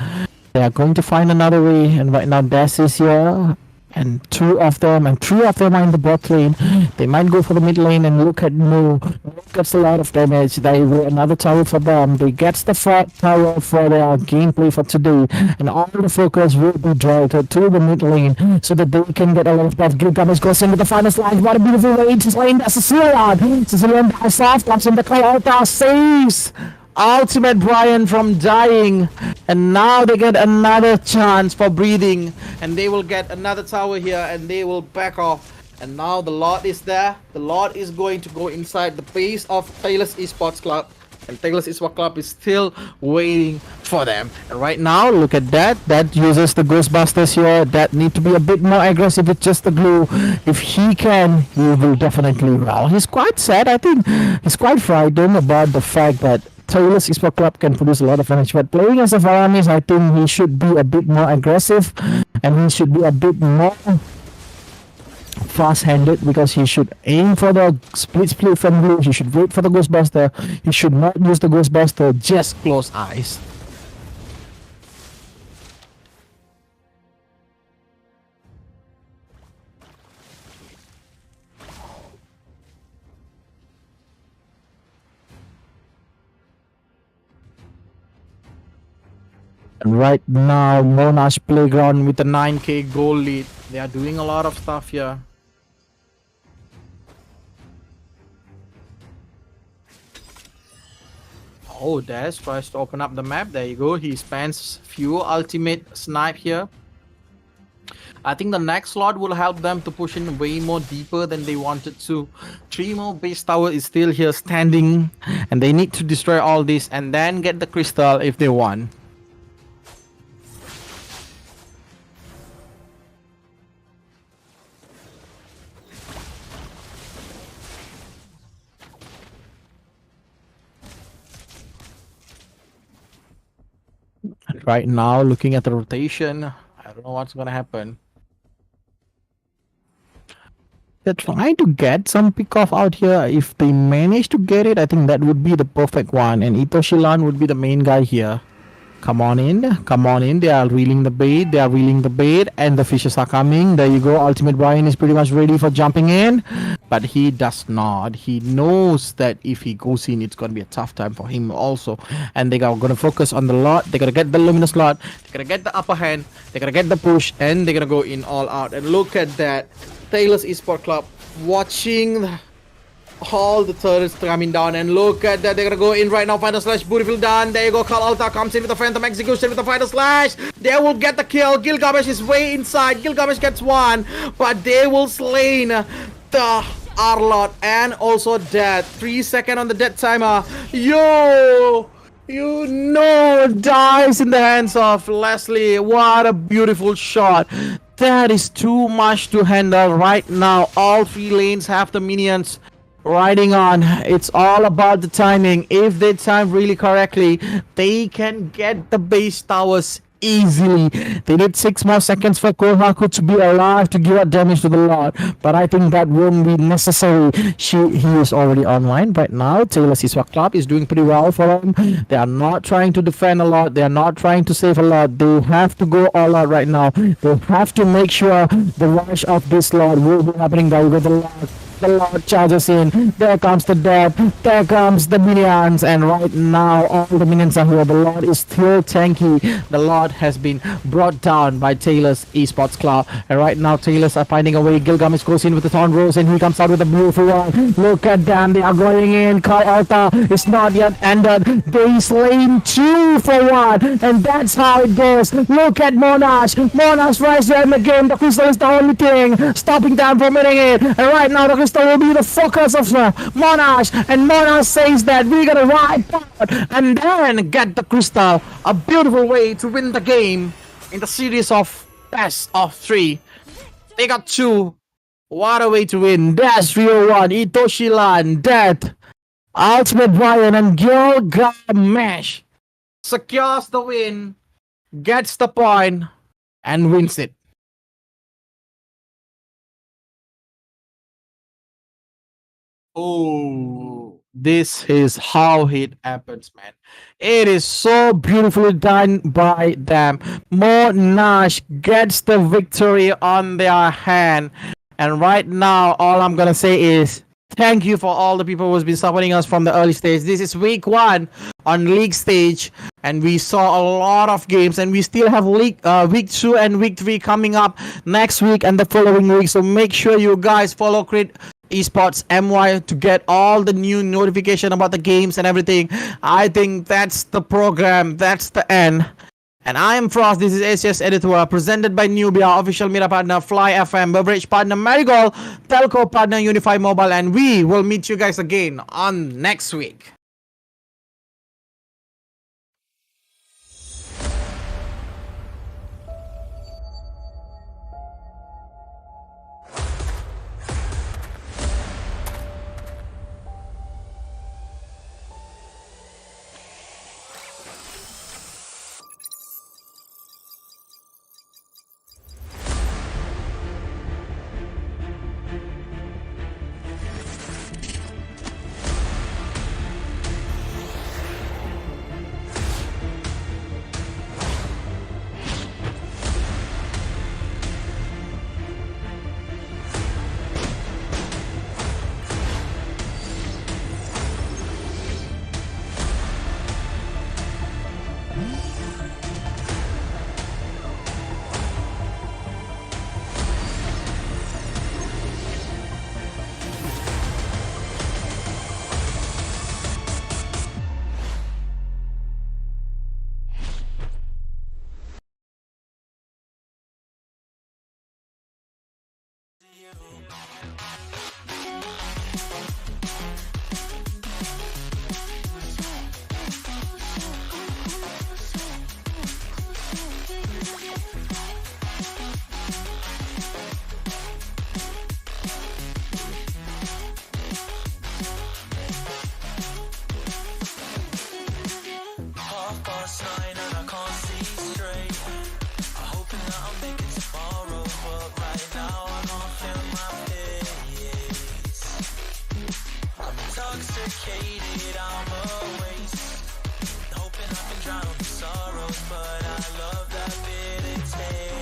They are going to find another way. And right now, Des is here. And 2 of them and 3 of them are in the bot lane. They might go for the mid lane, and look at Mo. Mo gets a lot of damage. They will another tower for them. They get the 4th tower for their gameplay for today. And all the focus will be directed to the mid lane so that they can get a lot of that. Gilgamesh goes into the final slide. What a beautiful way to lane. That's Sicilian. Sicilian dives off, comes in the clay altar, saves Ultimate Brian from dying, and now they get another chance for breathing, and they will get another tower here, and they will back off. And now the Lord is there. The Lord is going to go inside the base of Taylor's Esports Club, and Taylor's Esports Club is still waiting for them. And right now, look at that. That uses the Ghostbusters here. That need to be a bit more aggressive with just the glue. If he can, he will definitely well. He's quite sad. I think he's quite frightened about the fact that Taylor's Esports Club can produce a lot of damage, but playing as a Varamis, I think he should be a bit more aggressive, and he should be a bit more fast-handed, because he should aim for the split from blue. He should wait for the Ghostbuster. He should not use the Ghostbuster, just close eyes. And right now, Monash Playground with a 9k goal lead. They are doing a lot of stuff here. Oh, Des tries to open up the map. There you go. He spends few ultimate snipe here. I think the next slot will help them to push in way more deeper than they wanted to. 3 more base tower is still here standing, and they need to destroy all this and then get the crystal if they want. Right now, looking at the rotation, I don't know what's gonna happen. They're trying to get some pick off out here. If they manage to get it, I think that would be the perfect one. And Itoshilan would be the main guy here. Come on in, come on in. They are reeling the bait, they are reeling the bait, and the fishes are coming. There you go. Ultimate Brian is pretty much ready for jumping in, but he does not. He knows that if he goes in, it's gonna be a tough time for him also. And they are gonna focus on the lot. They're gonna get the luminous lot. They're gonna get the upper hand. They're gonna get the push, and they're gonna go in all out. And look at that, Taylor's Esports Club watching all the turrets coming down, and look at that, they're gonna go in right now. Final slash, beautiful done. There you go. Kal Alta comes in with the Phantom execution with the final slash. They will get the kill. Gilgamesh is way inside. Gilgamesh gets one, but they will slain the Arlot and also dead. 3 seconds on the dead timer. Yo, dies in the hands of Leslie. What a beautiful shot. That is too much to handle right now. All 3 lanes have the minions riding on. It's all about the timing. If they time really correctly, they can get the base towers easily. They need 6 more seconds for Kohaku to be alive to give out damage to the Lord, but I think that won't be necessary. He is already online right now. Taylor's Esports Club is doing pretty well for them. They are not trying to defend a lot. They are not trying to save a lot. They have to go all out right now. They have to make sure the rush of this Lord will be happening. There you go, the Lord
The Lord charges in. There comes the death. There comes the minions. And right now, all the minions are here. The Lord is still tanky. The Lord has been brought down by Taylor's Esports Club. And right now, Taylor's are finding a way. Gilgamesh goes in with the Thorn Rose and he comes out with a beautiful one. Look at them. They are going in. Kai Alta is not yet ended. They slain 2 for 1. And that's how it goes. Look at Monash. Monash rise there in the game. The crystal is the only thing stopping them from winning it. And right now, the crystal will be the focus of Monash. And Monash says that we're gonna ride forward and then get the crystal. A beautiful way to win the game in the series of best of 3. They got 2. What a way to win. Dash 301, Itoshilan, Death, Ultimate Brian, and Gilgamesh secures the win, gets the point, and wins it. Oh, this is how it happens, man. It is so beautifully done by them. Monash gets the victory on their hand. And right now, all I'm gonna say is thank you for all the people who's been supporting us from the early stage. This is week 1 on league stage, and we saw a lot of games, and we still have week 2 and week 3 coming up next week and the following week. So make sure you guys follow Crit Esports MY to get all the new notification about the games and everything. I think that's the program. That's the end. And I am Frost. This is ACS EDU, presented by Nubia, official media partner Fly FM, beverage partner Marigold, telco partner Unify Mobile, and we will meet you guys again on next week.
Intoxicated, I'm a waste. Hoping I can drown the sorrows, but I love that bitter taste.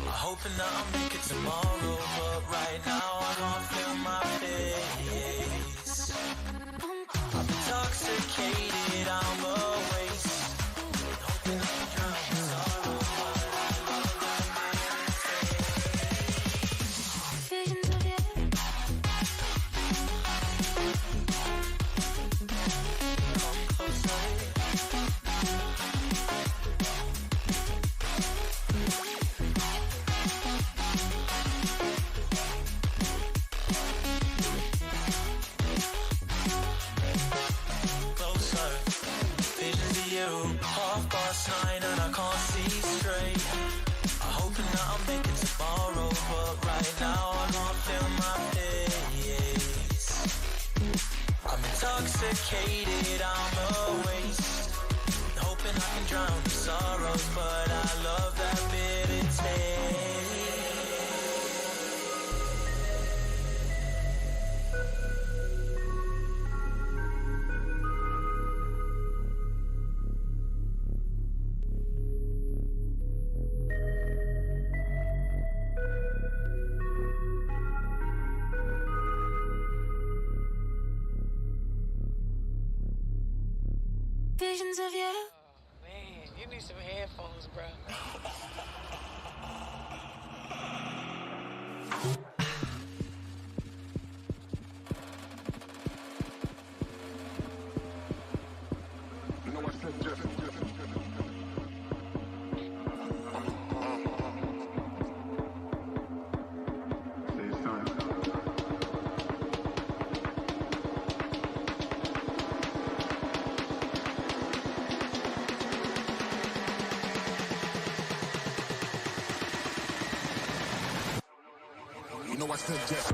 Hoping that I'll make it tomorrow, but right now I don't feel my face. I'm intoxicated, I'm a waste. Hoping I can drown the sorrow, but I love that visions of you. Come closer. Closer. intoxicated, I'm a waste. Hoping I can drown the sorrows, but I love that bitter taste.
Visions of you.
Man, you need some headphones, bro.
You know I said yes.